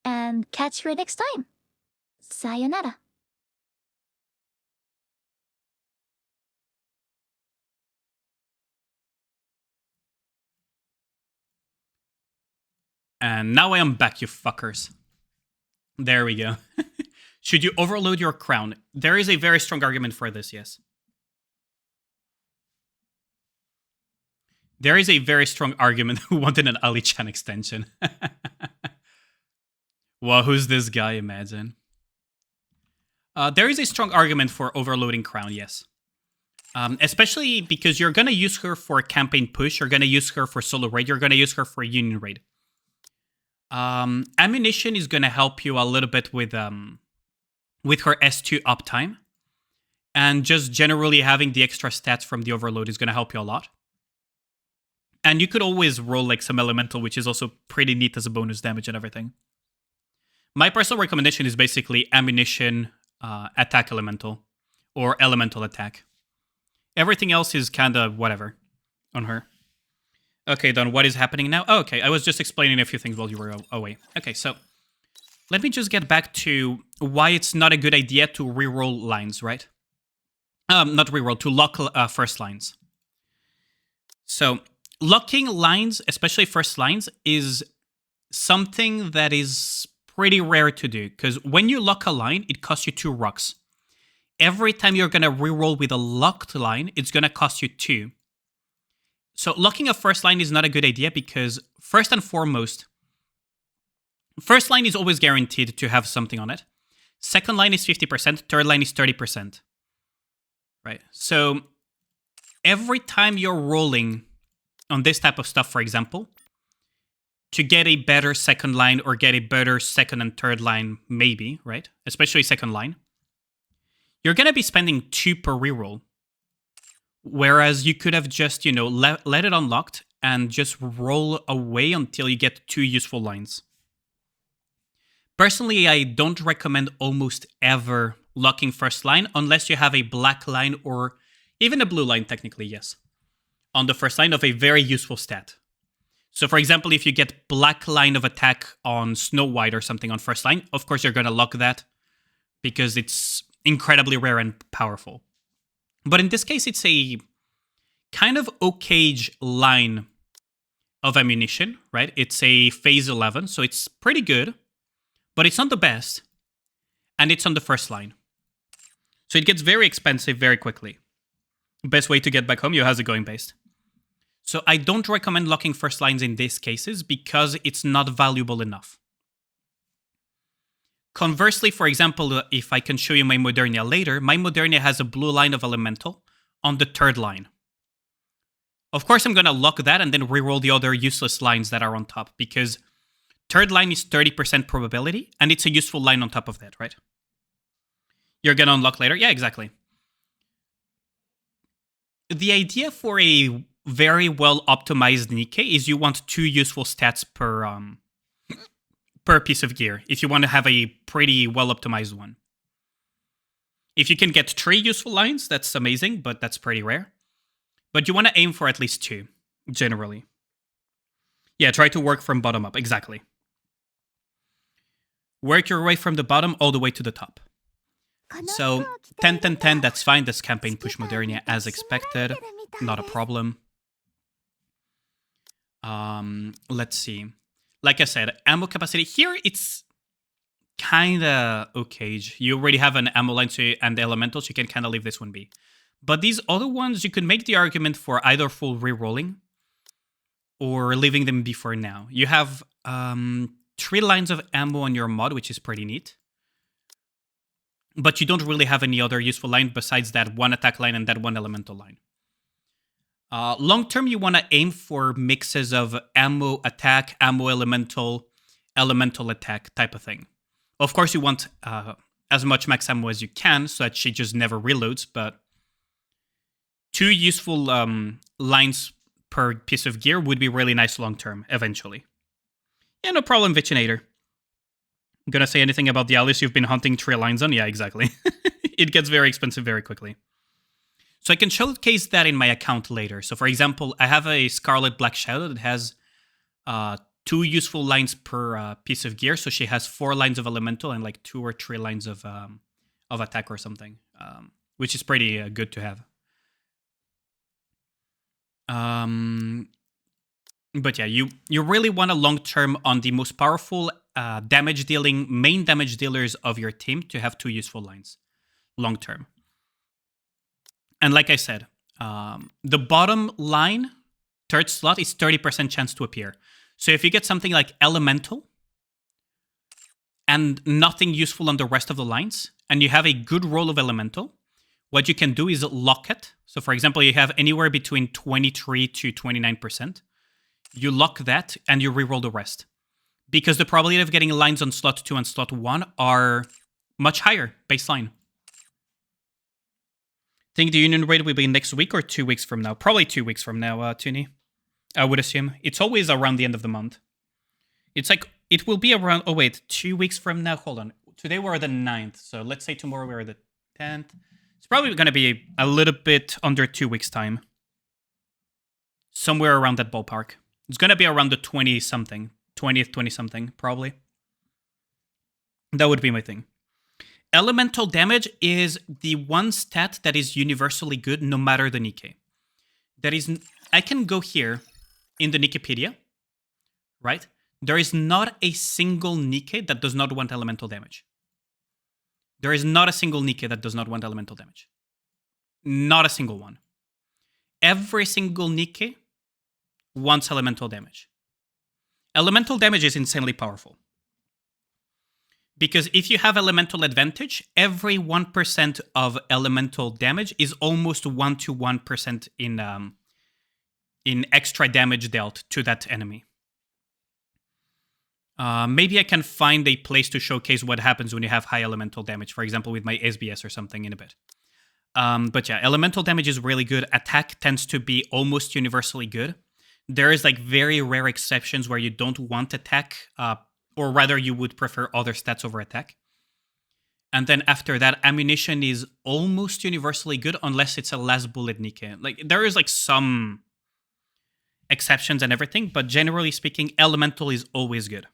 And catch her next time. Sayonara. And now I am back, you fuckers. There we go. Should you overload your crown? There is a very strong argument for this, yes. There is a very strong argument who wanted an Ali-chan extension. Wow, who's this guy, imagine? There is a strong argument for overloading crown, yes. Especially because you're gonna use her for campaign push, you're gonna use her for solo raid, you're gonna use her for union raid. Ammunition is gonna help you a little bit with with her S2 uptime. And just generally having the extra stats from the overload is going to help you a lot. And you could always roll like some elemental, which is also pretty neat as a bonus damage and everything. My personal recommendation is basically ammunition, attack elemental, or elemental attack. Everything else is kind of whatever on her. Okay, then what is happening now? Oh, okay, I was just explaining a few things while you were away. Okay, so let me just get back to why it's not a good idea to reroll lines, right? Not reroll, to lock first lines. So locking lines, especially first lines, is something that is pretty rare to do, because when you lock a line, it costs you 2 rocks. Every time you're going to reroll with a locked line, it's going to cost you 2. So locking a first line is not a good idea because, first and foremost, first line is always guaranteed to have something on it. Second line is 50%, third line is 30%. Right? So every time you're rolling on this type of stuff, for example, to get a better second line or get a better second and third line, maybe, right? Especially second line, you're going to be spending 2 per reroll. Whereas you could have just, let it unlocked and just roll away until you get 2 useful lines. Personally, I don't recommend almost ever locking first line unless you have a black line or even a blue line, technically, yes, on the first line of a very useful stat. So, for example, if you get black line of attack on Snow White or something on first line, of course you're going to lock that because it's incredibly rare and powerful. But in this case, it's a kind of okay line of ammunition, right? It's a phase 11, so it's pretty good, but it's not the best, and it's on the first line. So it gets very expensive very quickly. Best way to get back home, how's it going, based? So I don't recommend locking first lines in these cases because it's not valuable enough. Conversely, for example, if I can show you my Modernia later, my Modernia has a blue line of elemental on the third line. Of course, I'm going to lock that and then reroll the other useless lines that are on top because third line is 30% probability and it's a useful line on top of that, right? You're going to unlock later? Yeah, exactly. The idea for a very well optimized Nikkei is you want 2 useful stats per piece of gear if you want to have a pretty well optimized one. If you can get 3 useful lines, that's amazing, but that's pretty rare. But you want to aim for at least 2, generally. Yeah, try to work from bottom up, exactly. Work your way from the bottom all the way to the top. So 10, 10, 10, that's fine. That's campaign push Modernia as expected. Not a problem. Let's see. Like I said, ammo capacity here, it's kind of okay. You already have an ammo line and the elementals, you can kind of leave this one be. But these other ones, you could make the argument for either full rerolling or leaving them be for now. You have 3 lines of ammo on your mod, which is pretty neat. But you don't really have any other useful line besides that 1 attack line and that 1 elemental line. Long term, you want to aim for mixes of ammo attack, ammo elemental, elemental attack type of thing. Of course, you want as much max ammo as you can so that she just never reloads, but 2 useful lines per piece of gear would be really nice long term, eventually. Yeah, no problem, Vicinator. Gonna say anything about the Alice you've been hunting 3 lines on? Yeah, exactly. It gets very expensive very quickly. So I can showcase that in my account later. So for example, I have a Scarlet Black Shadow that has 2 useful lines per piece of gear. So she has 4 lines of elemental and like 2 or 3 lines of attack or something, which is pretty good to have. But yeah, you really want a long term on the most powerful main damage dealers of your team to have 2 useful lines long term. And like I said, the bottom line, third slot, is 30% chance to appear. So if you get something like elemental and nothing useful on the rest of the lines, and you have a good roll of elemental, what you can do is lock it. So for example, you have anywhere between 23 to 29%. You lock that and you reroll the rest. Because the probability of getting lines on slot 2 and slot 1 are much higher baseline. Think the union raid will be next week or 2 weeks from now? Probably 2 weeks from now, Tuni. I would assume. It's always around the end of the month. It's like, it will be around, oh wait, 2 weeks from now? Hold on. Today we're the 9th, so let's say tomorrow we're the 10th. It's probably going to be a little bit under 2 weeks' time. Somewhere around that ballpark. It's going to be around the 20-something. 20th, 20-something, probably. That would be my thing. Elemental damage is the one stat that is universally good no matter the Nikkei. That is, I can go here in the Nikkeipedia, right? There is not a single Nikkei that does not want elemental damage. There is not a single Nikkei that does not want elemental damage. Not a single one. Every single Nikkei wants elemental damage. Elemental damage is insanely powerful. Because if you have elemental advantage, every 1% of elemental damage is almost 1 to 1% in extra damage dealt to that enemy. Maybe I can find a place to showcase what happens when you have high elemental damage, for example, with my SBS or something in a bit. But yeah, elemental damage is really good. Attack tends to be almost universally good. There is like very rare exceptions where you don't want attack, or rather you would prefer other stats over attack. And then after that, ammunition is almost universally good unless it's a last bullet Nikkei. Like, there is like some exceptions and everything, but generally speaking, elemental is always good.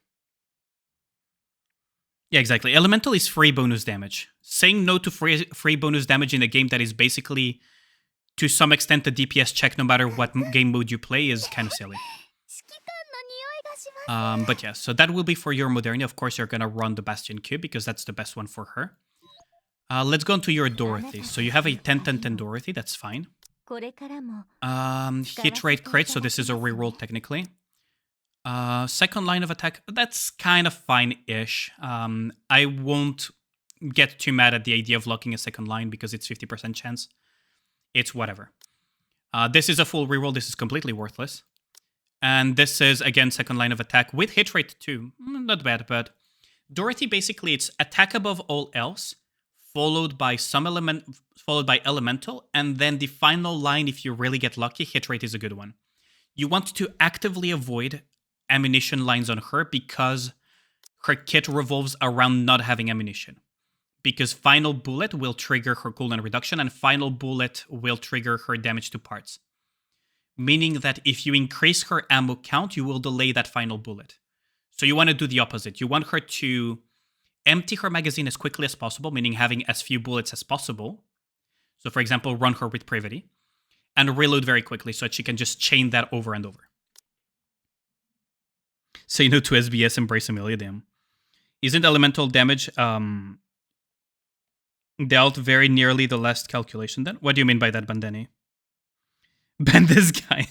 Yeah, exactly. Elemental is free bonus damage. Saying no to free bonus damage in a game that is basically, to some extent, a DPS check no matter what game mode you play is kind of silly. But yeah, so that will be for your Modernia. Of course, you're going to run the Bastion Cube because that's the best one for her. Let's go on to your Dorothy. So you have a 10-10-10 Dorothy, that's fine. Hit rate crit, so this is a reroll technically. Second line of attack, that's kind of fine-ish. I won't get too mad at the idea of locking a second line because it's 50% chance. It's whatever. This is a full reroll, this is completely worthless. And this is, again, second line of attack with hit rate too. Not bad, but Dorothy, basically, it's attack above all else, followed by elemental, and then the final line, if you really get lucky, hit rate is a good one. You want to actively avoid ammunition lines on her because her kit revolves around not having ammunition. Because final bullet will trigger her cooldown reduction, and final bullet will trigger her damage to parts. Meaning that if you increase her ammo count, you will delay that final bullet. So you want to do the opposite. You want her to empty her magazine as quickly as possible, meaning having as few bullets as possible. So for example, run her with Privity. And reload very quickly so that she can just chain that over and over. Say no to SBS, embrace Amelia, damn. Isn't elemental damage dealt very nearly the last calculation then? What do you mean by that, Bandeni? Ban this guy.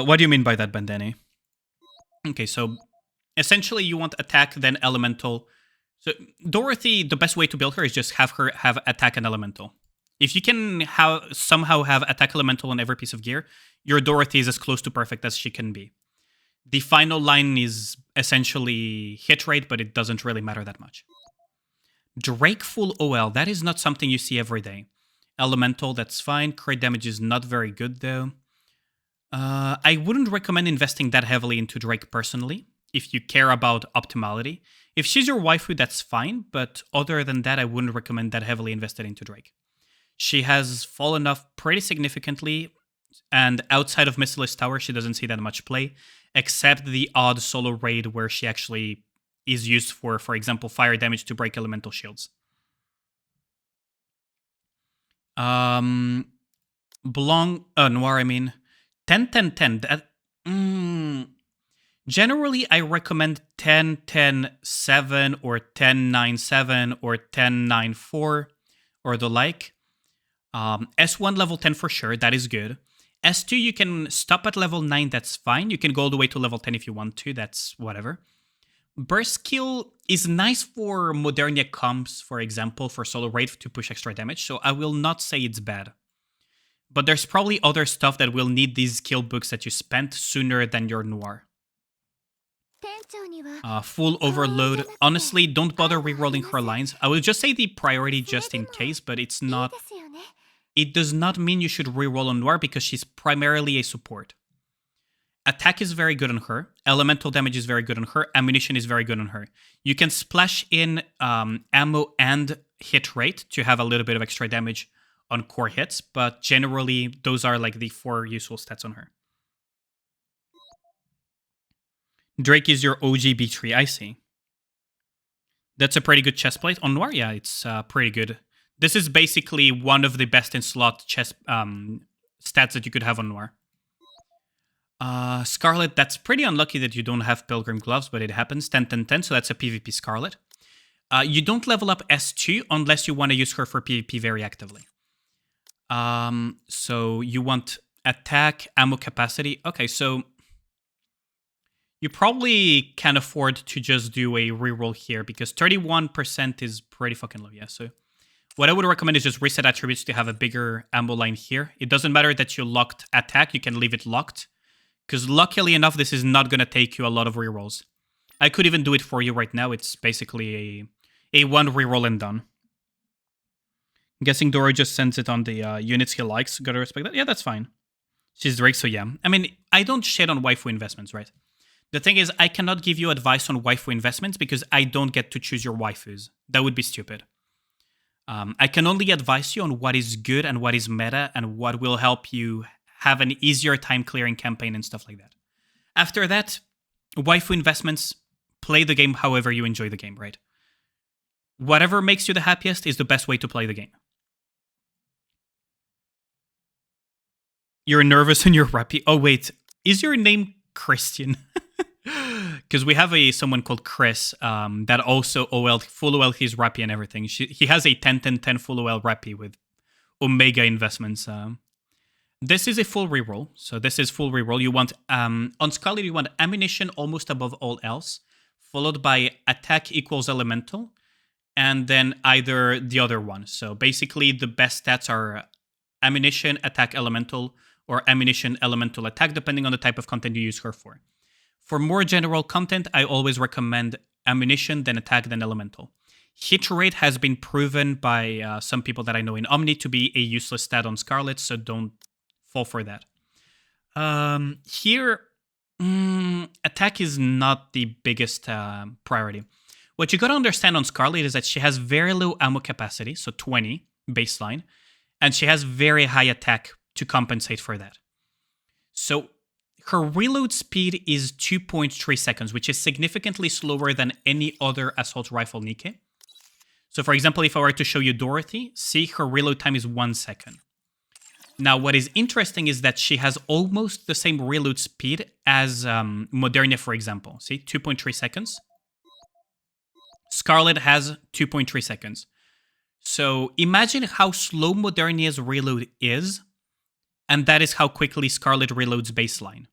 What do you mean by that, Bandeni? Okay, so essentially you want attack, then elemental. So Dorothy, the best way to build her is just have her have attack and elemental. If you can somehow have attack elemental on every piece of gear, your Dorothy is as close to perfect as she can be. The final line is essentially hit rate, but it doesn't really matter that much. Drake full OL, that is not something you see every day. Elemental, that's fine. Crit damage is not very good, though. I wouldn't recommend investing that heavily into Drake personally, if you care about optimality. If she's your waifu, that's fine, but other than that, I wouldn't recommend that heavily invested into Drake. She has fallen off pretty significantly, and outside of Merciless Tower, she doesn't see that much play, except the odd solo raid where she actually is used for example, fire damage to break elemental shields. Noir, I mean, 10-10-10. Generally, I recommend 10-10-7 or 10-9-7 or 10-9-4 or the like. S1 level 10 for sure, that is good. S2, you can stop at level 9, that's fine. You can go all the way to level 10 if you want to, that's whatever. Burst skill is nice for Modernia comps, for example, for solo raid to push extra damage, so I will not say it's bad. But there's probably other stuff that will need these skill books that you spent sooner than your Noir. Full overload. Honestly, don't bother rerolling her lines. I would just say the priority just in case, but it's not... It does not mean you should reroll on Noir because she's primarily a support. Attack is very good on her. Elemental damage is very good on her. Ammunition is very good on her. You can splash in ammo and hit rate to have a little bit of extra damage on core hits, but generally those are like the 4 useful stats on her. Drake is your OG B3, I see. That's a pretty good chest plate. On Noir, yeah, it's pretty good. This is basically one of the best in slot chest stats that you could have on Noir. Scarlet, that's pretty unlucky that you don't have Pilgrim Gloves, but it happens. 10-10-10, so that's a PvP Scarlet. You don't level up S2 unless you want to use her for PvP very actively. So you want attack, ammo capacity. Okay, so you probably can afford to just do a reroll here because 31% is pretty fucking low, yeah. So what I would recommend is just reset attributes to have a bigger ammo line here. It doesn't matter that you locked attack, you can leave it locked. Because luckily enough, this is not going to take you a lot of rerolls. I could even do it for you right now. It's basically a one reroll and done. I'm guessing Dora just sends it on the units he likes. Gotta respect that. Yeah, that's fine. She's Drake, so yeah. I mean, I don't shit on waifu investments, right? The thing is, I cannot give you advice on waifu investments because I don't get to choose your waifus. That would be stupid. I can only advise you on what is good and what is meta and what will help you have an easier time clearing campaign and stuff like that. After that, waifu investments, play the game however you enjoy the game, right? Whatever makes you the happiest is the best way to play the game. You're nervous and you're rappy. Oh wait, is your name Christian? Because we have someone called Chris that also full OL, he's rappy and everything. He has a 10-10-10 full OL rappy with Omega investments. This is a full reroll. So this is full reroll. You want, on Scarlet, you want ammunition almost above all else, followed by attack equals elemental, and then either the other one. So basically the best stats are ammunition, attack, elemental, or ammunition, elemental, attack, depending on the type of content you use her for. For more general content, I always recommend ammunition, then attack, then elemental. Hit rate has been proven by some people that I know in Omni to be a useless stat on Scarlet, so don't fall for that. Here, attack is not the biggest priority. What you gotta understand on Scarlet is that she has very low ammo capacity, so 20 baseline, and she has very high attack to compensate for that. So her reload speed is 2.3 seconds, which is significantly slower than any other assault rifle Nikke. So for example, if I were to show you Dorothy, see her reload time is 1 second. Now, what is interesting is that she has almost the same reload speed as Modernia, for example. See, 2.3 seconds. Scarlet has 2.3 seconds. So imagine how slow Modernia's reload is, and that is how quickly Scarlet reloads baseline,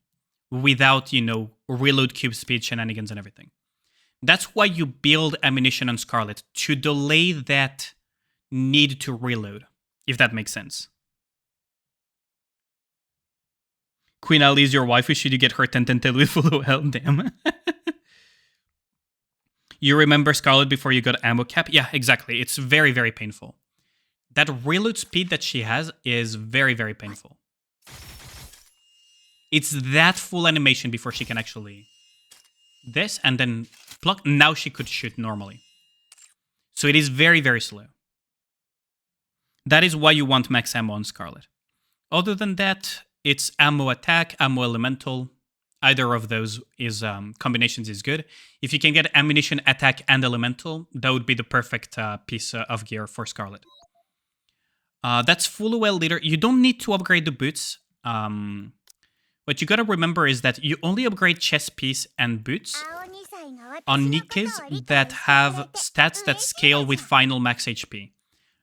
without, reload cube speed shenanigans and everything. That's why you build ammunition on Scarlet, to delay that need to reload, if that makes sense. Queen Ali is your waifu. Should you get her 10-10-10 with full OL? Damn. You remember Scarlet before you got ammo cap? Yeah, exactly. It's very, very painful. That reload speed that she has is very, very painful. It's that full animation before she can actually... This, and then pluck. Now she could shoot normally. So it is very, very slow. That is why you want max ammo on Scarlet. Other than that, it's ammo attack, ammo elemental. Either of those is combinations is good. If you can get ammunition, attack, and elemental, that would be the perfect piece of gear for Scarlet. That's full OL leader. You don't need to upgrade the boots. What you gotta remember is that you only upgrade chest piece and boots on Nikkes that have stats that scale with final max HP.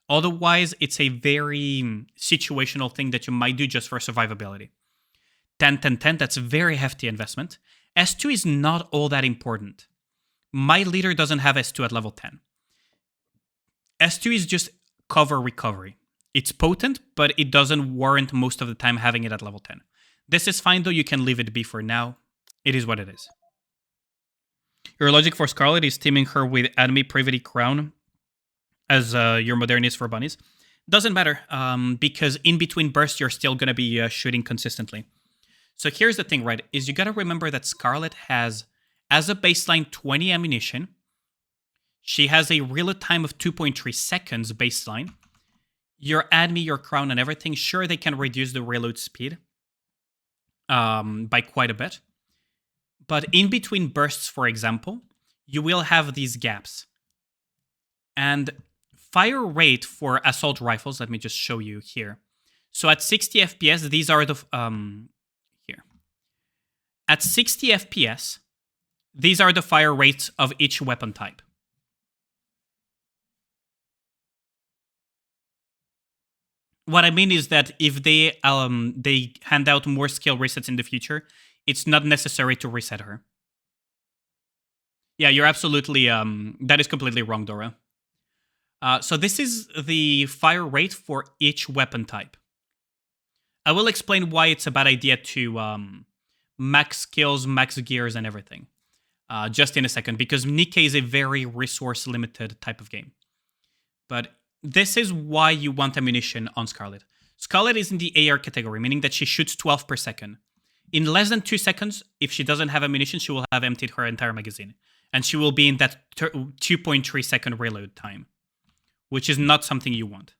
Otherwise, it's a very situational thing that you might do just for survivability. 10-10-10, that's a very hefty investment. S2 is not all that important. My leader doesn't have S2 at level 10. S2 is just cover recovery. It's potent, but it doesn't warrant most of the time having it at level 10. This is fine though, you can leave it be for now. It is what it is. Your logic for Scarlet is teaming her with Enemy Privity Crown as your Modernist for bunnies. Doesn't matter, because in between bursts, you're still going to be shooting consistently. So here's the thing, right, is you got to remember that Scarlet has, as a baseline, 20 ammunition. She has a reload time of 2.3 seconds baseline. Your Enemy, your Crown, and everything, sure, they can reduce the reload speed by quite a bit. But in between bursts, for example, you will have these gaps. And fire rate for assault rifles, let me just show you here. So at 60 FPS, these are the... here. At 60 FPS, these are the fire rates of each weapon type. What I mean is that if they hand out more skill resets in the future, it's not necessary to reset her. Yeah, you're absolutely... that is completely wrong, Dora. So this is the fire rate for each weapon type. I will explain why it's a bad idea to max skills, max gears, and everything. Just in a second, because Nikke is a very resource-limited type of game. But this is why you want ammunition on Scarlet. Scarlet is in the AR category, meaning that she shoots 12 per second. In less than 2 seconds, if she doesn't have ammunition, she will have emptied her entire magazine. And she will be in that 2.3 second reload time, which is not something you want.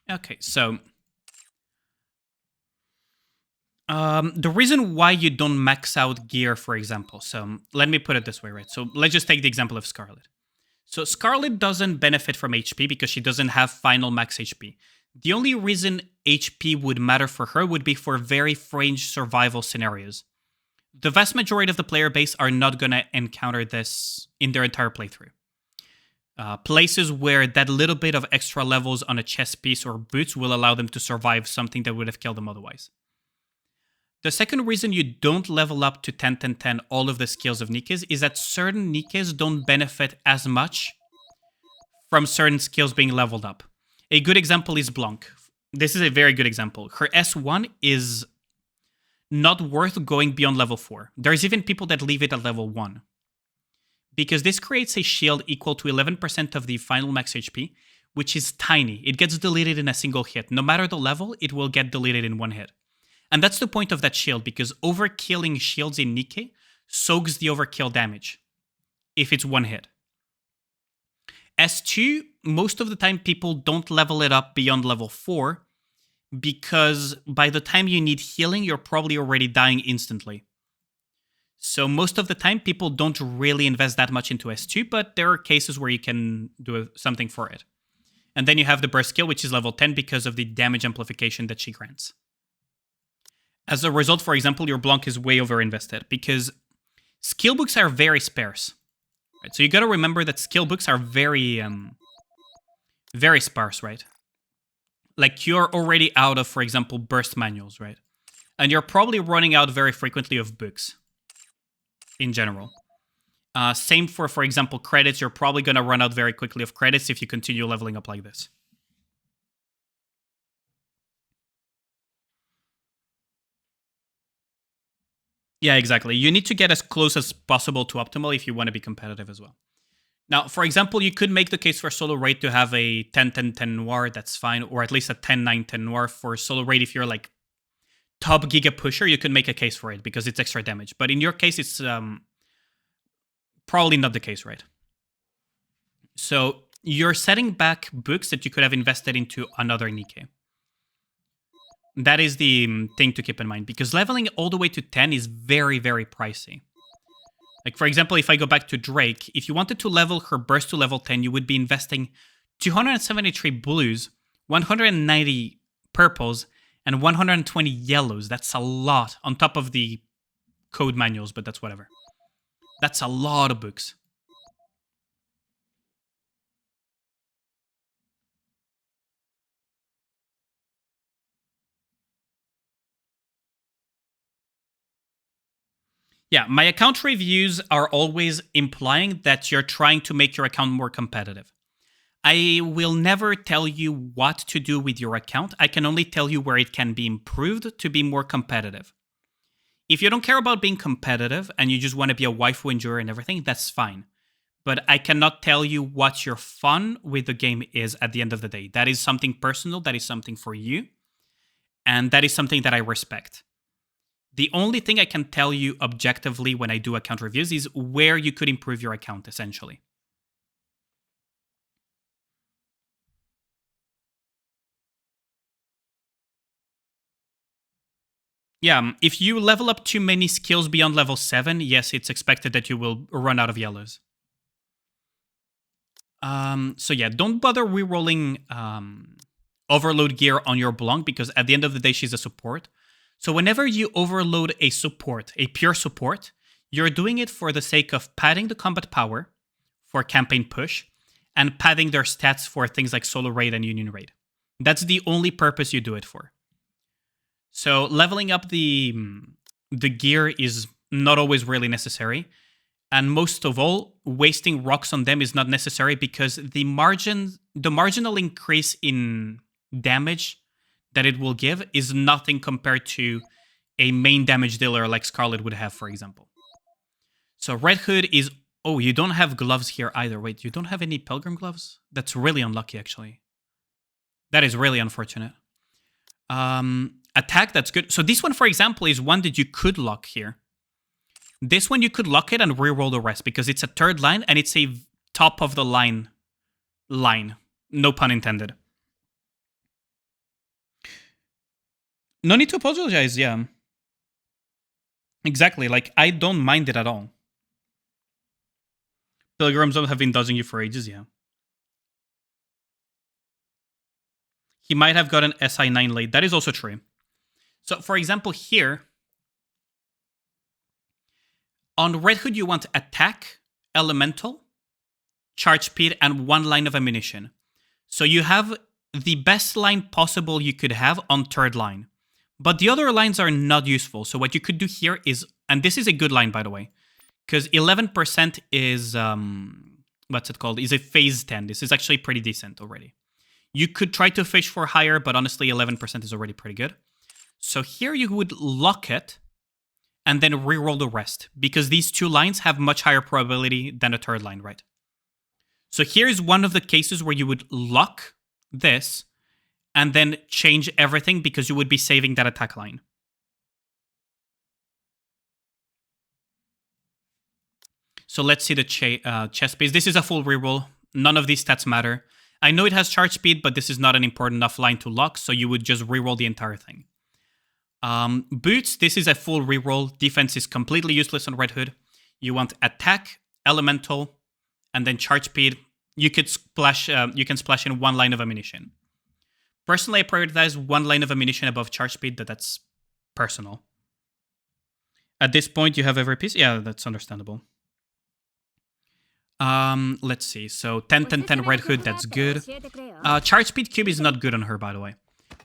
Okay, so... the reason why you don't max out gear, for example, so let me put it this way, right? So let's just take the example of Scarlet. So Scarlet doesn't benefit from HP because she doesn't have final max HP. The only reason HP would matter for her would be for very fringe survival scenarios. The vast majority of the player base are not going to encounter this in their entire playthrough. Places where that little bit of extra levels on a chest piece or boots will allow them to survive something that would have killed them otherwise. The second reason you don't level up to 10, 10, 10 all of the skills of Nikkes is that certain Nikkes don't benefit as much from certain skills being leveled up. A good example is Blanc. This is a very good example. Her S1 is not worth going beyond level 4. There's even people that leave it at level 1. Because this creates a shield equal to 11% of the final max HP, which is tiny. It gets deleted in a single hit. No matter the level, it will get deleted in one hit. And that's the point of that shield, because overkilling shields in Nikke soaks the overkill damage if it's one hit. S2, most of the time people don't level it up beyond level 4, because by the time you need healing, you're probably already dying instantly. So most of the time, people don't really invest that much into S2, but there are cases where you can do something for it. And then you have the burst skill, which is level 10 because of the damage amplification that she grants. As a result, for example, your Blanc is way overinvested because skill books are very sparse. Right? So you got to remember that skill books are very sparse, right? Like you're already out of, for example, burst manuals, right? And you're probably running out very frequently of books in general. Same for example, credits. You're probably going to run out very quickly of credits if you continue leveling up like this. Yeah, exactly. You need to get as close as possible to optimal if you want to be competitive as well. Now, for example, you could make the case for solo raid to have a 10-10-10 noir, that's fine, or at least a 10-9-10 noir for solo raid. If you're like top giga pusher, you could make a case for it because it's extra damage. But in your case, it's probably not the case, right? So you're setting back books that you could have invested into another Nikke. That is the thing to keep in mind, because leveling all the way to 10 is very, very pricey. Like, for example, if I go back to Drake, if you wanted to level her burst to level 10, you would be investing 273 blues, 190 purples, and 120 yellows. That's a lot, on top of the code manuals, but that's whatever. That's a lot of books. Yeah, my account reviews are always implying that you're trying to make your account more competitive. I will never tell you what to do with your account. I can only tell you where it can be improved to be more competitive. If you don't care about being competitive and you just want to be a waifu enjoyer and everything, that's fine. But I cannot tell you what your fun with the game is at the end of the day. That is something personal, that is something for you, and that is something that I respect. The only thing I can tell you objectively when I do account reviews is where you could improve your account, essentially. Yeah, if you level up too many skills beyond level 7, yes, it's expected that you will run out of yellows. So yeah, don't bother rerolling overload gear on your Blanc because at the end of the day, she's a support. So whenever you overload a support, a pure support, you're doing it for the sake of padding the combat power for campaign push and padding their stats for things like solo raid and union raid. That's the only purpose you do it for. So leveling up the gear is not always really necessary. And most of all, wasting rocks on them is not necessary because the marginal increase in damage that it will give is nothing compared to a main damage dealer like Scarlet would have, for example. So Red Hood is... Oh, you don't have gloves here either. Wait, you don't have any Pilgrim gloves? That's really unlucky, actually. That is really unfortunate. Attack, that's good. So this one, for example, is one that you could lock here. This one you could lock it and reroll the rest because it's a third line and it's a top of the line. No pun intended. No need to apologize, yeah. Exactly, like, I don't mind it at all. Pilgrims have been dodging you for ages, yeah. He might have gotten SI9 late. That is also true. So, for example, here, on Red Hood, you want attack, elemental, charge speed, and one line of ammunition. So you have the best line possible you could have on third line. But the other lines are not useful. So what you could do here is, and this is a good line, by the way, because 11% is, what's it called? Is a phase 10. This is actually pretty decent already. You could try to fish for higher, but honestly, 11% is already pretty good. So here you would lock it and then reroll the rest, because these two lines have much higher probability than a third line, right? So here's one of the cases where you would lock this and then change everything because you would be saving that attack line. So let's see the chest piece. This is a full reroll. None of these stats matter. I know it has charge speed, but this is not an important enough line to lock, so you would just reroll the entire thing. Boots, this is a full reroll. Defense is completely useless on Red Hood. You want attack, elemental, and then charge speed. You could splash. You can splash in one line of ammunition. Personally, I prioritize one line of ammunition above charge speed, but that's personal. At this point, you have every piece. Yeah, that's understandable. Let's see. So 10, 10, 10 Red Hood, that's good. Charge speed cube is not good on her, by the way.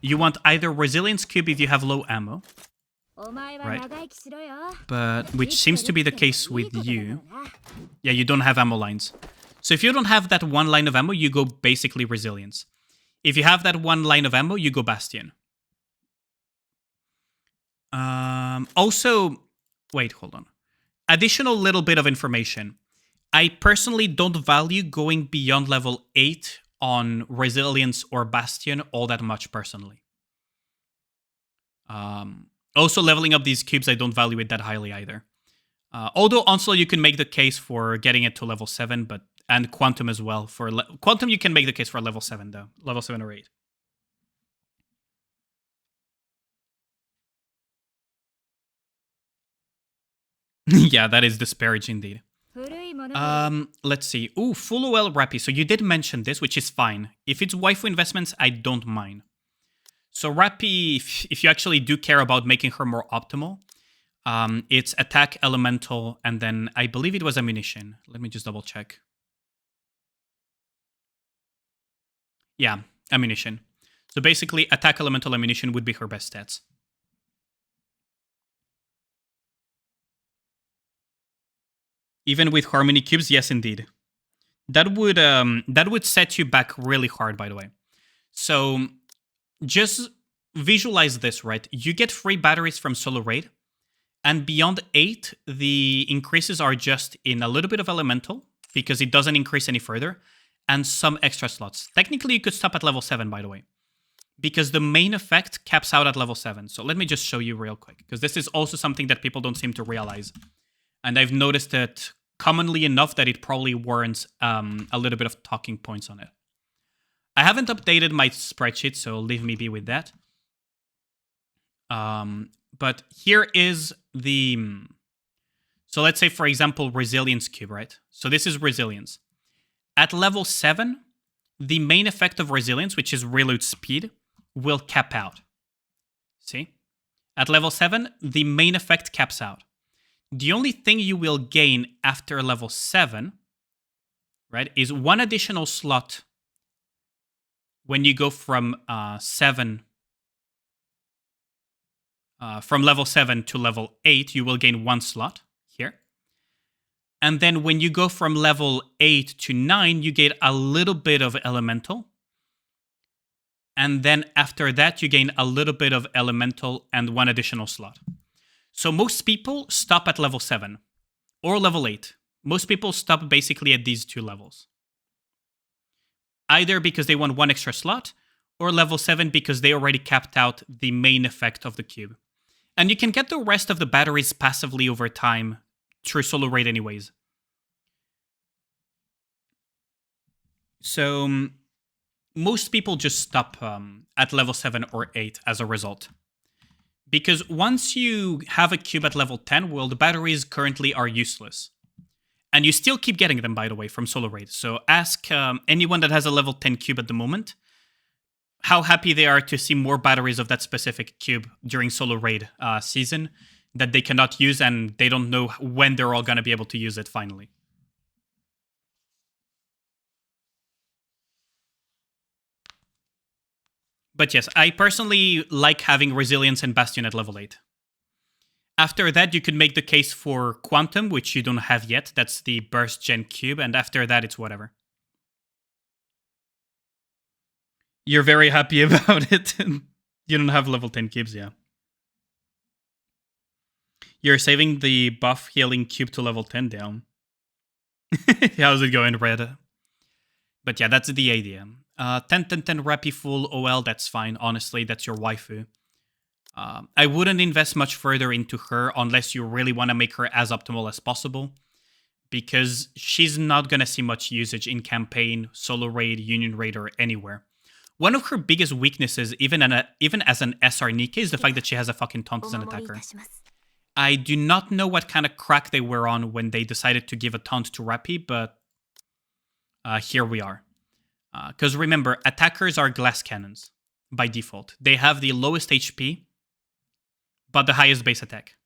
You want either resilience cube if you have low ammo. Right. But which seems to be the case with you. Yeah, you don't have ammo lines. So if you don't have that one line of ammo, you go basically resilience. If you have that one line of ammo, you go bastion. Also, wait, hold on. Additional little bit of information. I personally don't value going beyond level 8 on resilience or bastion all that much personally. Also, leveling up these cubes, I don't value it that highly either. Although Onslaught, you can make the case for getting it to level 7, and Quantum as well. For Quantum, you can make the case for level 7, though. Level 7 or 8. Yeah, that is disparaging indeed. Let's see. Ooh, full OL Rappy. So you did mention this, which is fine. If it's waifu investments, I don't mind. So Rappy, if you actually do care about making her more optimal, it's attack, elemental, and then I believe it was ammunition. Let me just double check. Yeah, ammunition. So basically, attack, elemental, ammunition would be her best stats. Even with harmony cubes, yes, indeed. that would set you back really hard, by the way. So just visualize this, right? You get free batteries from Solo Raid, and beyond 8, the increases are just in a little bit of Elemental, because it doesn't increase any further, and some extra slots. Technically, you could stop at level 7, by the way, because the main effect caps out at level 7. So let me just show you real quick, because this is also something that people don't seem to realize. And I've noticed it commonly enough that it probably warrants a little bit of talking points on it. I haven't updated my spreadsheet, so leave me be with that. But here is the... So let's say, for example, Resilience Cube, right? So this is Resilience. At level 7, the main effect of Resilience, which is reload speed, will cap out. See? At level 7, the main effect caps out. The only thing you will gain after level 7, right, is one additional slot when you go from from level 7 to level 8, you will gain 1 slot here. And then when you go from level 8 to 9, you get a little bit of Elemental. And then after that, you gain a little bit of Elemental and 1 additional slot. So most people stop at level 7 or level 8. Most people stop basically at these 2 levels. Either because they want 1 extra slot, or level 7 because they already capped out the main effect of the cube. And you can get the rest of the batteries passively over time through Solo Raid anyways. So most people just stop at level 7 or 8 as a result. Because once you have a cube at level 10, well, the batteries currently are useless. And you still keep getting them, by the way, from Solo Raid. So ask anyone that has a level 10 cube at the moment how happy they are to see more batteries of that specific cube during Solo Raid season that they cannot use, and they don't know when they're all going to be able to use it finally. But yes, I personally like having Resilience and Bastion at level 8. After that, you could make the case for Quantum, which you don't have yet. That's the Burst Gen Cube, and after that, it's whatever. You're very happy about it. You don't have level 10 cubes, yeah. You're saving the buff healing cube to level 10 down. How's it going, Red? But yeah, that's the idea. 10-10-10 Rappy full OL, that's fine. Honestly, that's your waifu. I wouldn't invest much further into her unless you really want to make her as optimal as possible, because she's not going to see much usage in campaign, Solo Raid, Union Raid, or anywhere. One of her biggest weaknesses, even as an SR Nikke, is the fact that she has a fucking taunt as an attacker. I do not know what kind of crack they were on when they decided to give a taunt to Rappy, but here we are. Because remember, attackers are glass cannons by default. They have the lowest HP, but the highest base attack.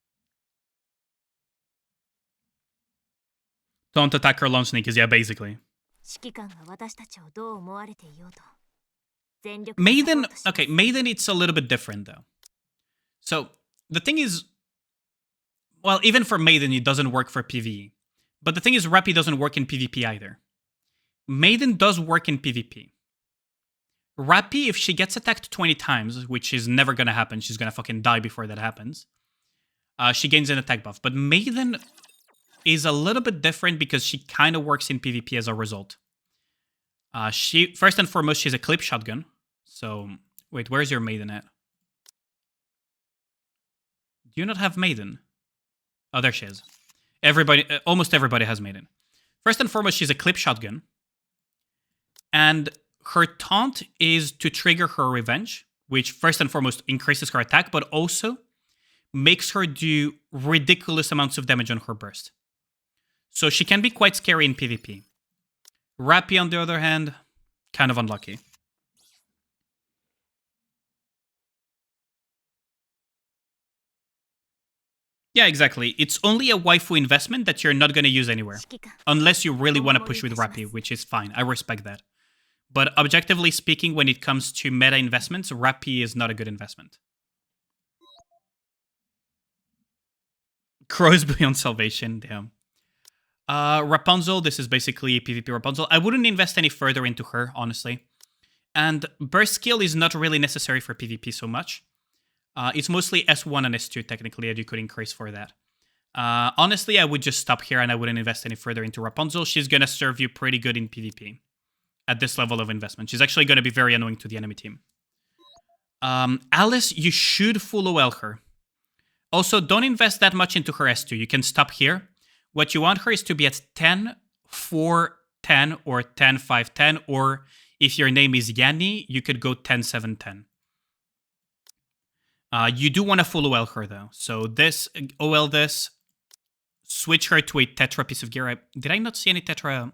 Taunt attacker launch sneak is, yeah, basically. Maiden, okay, Maiden, it's a little bit different though. So the thing is, well, even for Maiden, it doesn't work for PvE. But the thing is, Rappy doesn't work in PvP either. Maiden does work in PvP. Rappy, if she gets attacked 20 times, which is never gonna happen, she's gonna fucking die before that happens, she gains an attack buff. But Maiden is a little bit different because she kind of works in PvP as a result. She, first and foremost, she's a clip shotgun. So, wait, where's your Maiden at? Do you not have Maiden? Oh, there she is. Everybody, almost everybody has Maiden. First and foremost, she's a clip shotgun. And her taunt is to trigger her revenge, which first and foremost increases her attack, but also makes her do ridiculous amounts of damage on her burst. So she can be quite scary in PvP. Rappy, on the other hand, kind of unlucky. Yeah, exactly. It's only a waifu investment that you're not going to use anywhere. Unless you really want to push with Rappy, which is fine. I respect that. But objectively speaking, when it comes to meta investments, Rappy is not a good investment. Crows beyond salvation, damn. Rapunzel, this is basically PvP Rapunzel. I wouldn't invest any further into her, honestly. And burst skill is not really necessary for PvP so much. It's mostly S1 and S2, technically, that you could increase for that. Honestly, I would just stop here and I wouldn't invest any further into Rapunzel. She's going to serve you pretty good in PvP at this level of investment. She's actually going to be very annoying to the enemy team. Alice, you should full OL her. Also, don't invest that much into her S2. You can stop here. What you want her is to be at 10, 4, 10, or 10, 5, 10, or if your name is Yanni, you could go 10, 7, 10. You do want to full OL her, though. So this, OL this, switch her to a Tetra piece of gear. Did I not see any Tetra?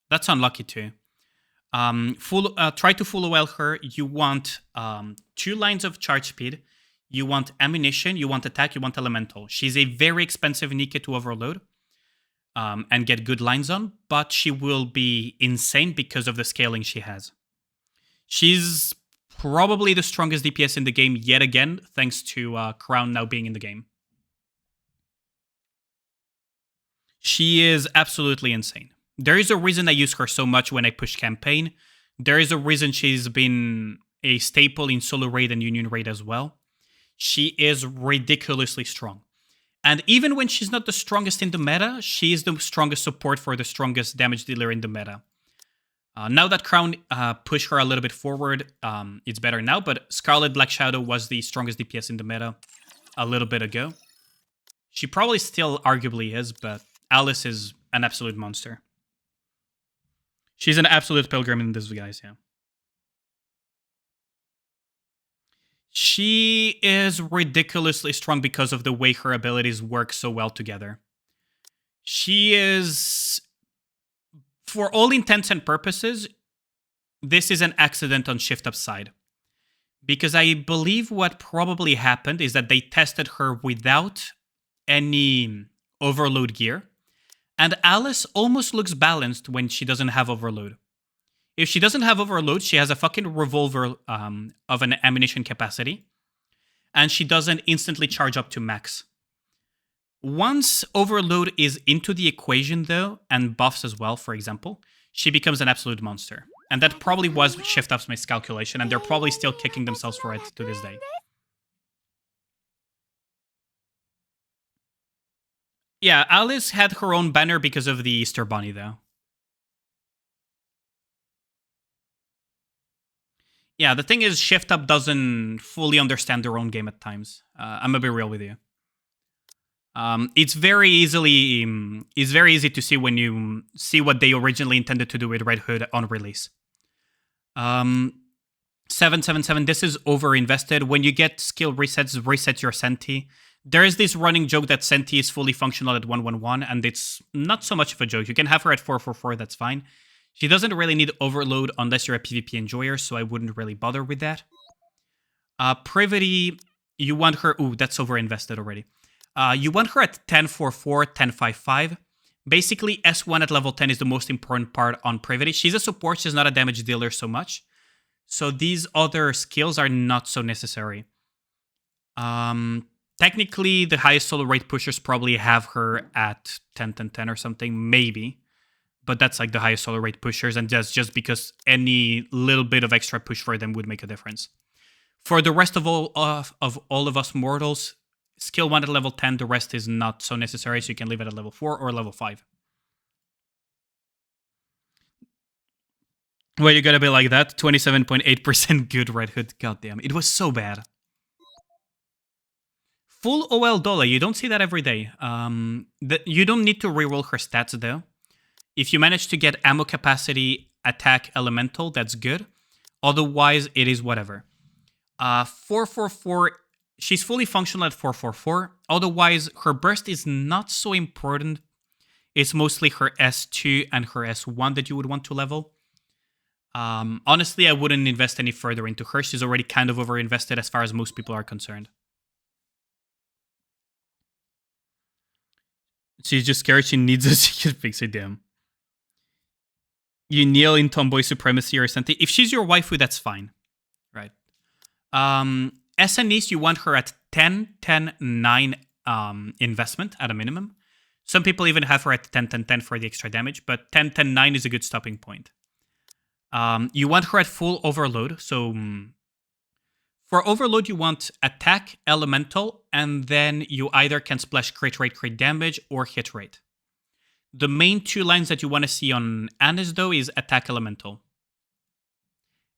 That's unlucky, too. Try to full OL her. You want 2 lines of charge speed. You want ammunition, you want attack, you want elemental. She's a very expensive Nika to overload and get good lines on, but she will be insane because of the scaling she has. She's probably the strongest DPS in the game yet again, thanks to Crown now being in the game. She is absolutely insane. There is a reason I use her so much when I push campaign. There is a reason she's been a staple in solo raid and union raid as well. She is ridiculously strong. And even when she's not the strongest in the meta, she is the strongest support for the strongest damage dealer in the meta. Now that Crown pushed her a little bit forward, it's better now, but Scarlet Black Shadow was the strongest DPS in the meta a little bit ago. She probably still arguably is, but Alice is an absolute monster. She's an absolute pilgrim in this, guys, yeah. She is ridiculously strong because of the way her abilities work so well together. She is, for all intents and purposes, this is an accident on Shift Up side. Because I believe what probably happened is that they tested her without any overload gear. And Alice almost looks balanced when she doesn't have overload. If she doesn't have overload, she has a fucking revolver of an ammunition capacity. And she doesn't instantly charge up to max. Once overload is into the equation, though, and buffs as well, for example, she becomes an absolute monster. And that probably was Shift Up's miscalculation, and they're probably still kicking themselves for it to this day. Yeah, Alice had her own banner because of the Easter Bunny, though. Yeah, the thing is, Shift Up doesn't fully understand their own game at times. I'm gonna be real with you. It's very easy to see when you see what they originally intended to do with Red Hood on release. 777, this is over-invested. When you get skill resets, reset your Senti. There is this running joke that Senti is fully functional at 111, and it's not so much of a joke. You can have her at 444, that's fine. She doesn't really need overload unless you're a PvP enjoyer, so I wouldn't really bother with that. Privity, you want her... Ooh, that's over-invested already. You want her at 1044, 1055. Basically, S1 at level 10 is the most important part on Privity. She's a support, she's not a damage dealer so much. So these other skills are not so necessary. Technically, the highest solo rate pushers probably have her at 10, 10, 10 or something, maybe. But that's like the highest solo rate pushers, and that's just because any little bit of extra push for them would make a difference. For the rest of all of us mortals, skill 1 at level 10, the rest is not so necessary, so you can leave it at level 4 or level 5. Well, you gotta be like that. 27.8% good Red Hood. Goddamn, it was so bad. Full OL Dola, you don't see that every day. You don't need to reroll her stats, though. If you manage to get ammo capacity, attack, elemental, that's good. Otherwise, it is whatever. 444, she's fully functional at 444. Otherwise, her burst is not so important. It's mostly her S2 and her S1 that you would want to level. Honestly, I wouldn't invest any further into her. She's already kind of over-invested as far as most people are concerned. She's just scared she needs a secret fix it, damn. You kneel in tomboy supremacy or something. If she's your waifu, that's fine. Right. SNEs, you want her at 10, 10, 9 investment at a minimum. Some people even have her at 10-10-10 for the extra damage, but 10-10-9 is a good stopping point. You want her at full overload, so for overload you want attack, elemental, and then you either can splash crit rate, crit damage, or hit rate. The main 2 lines that you want to see on Annis, though, is attack, elemental.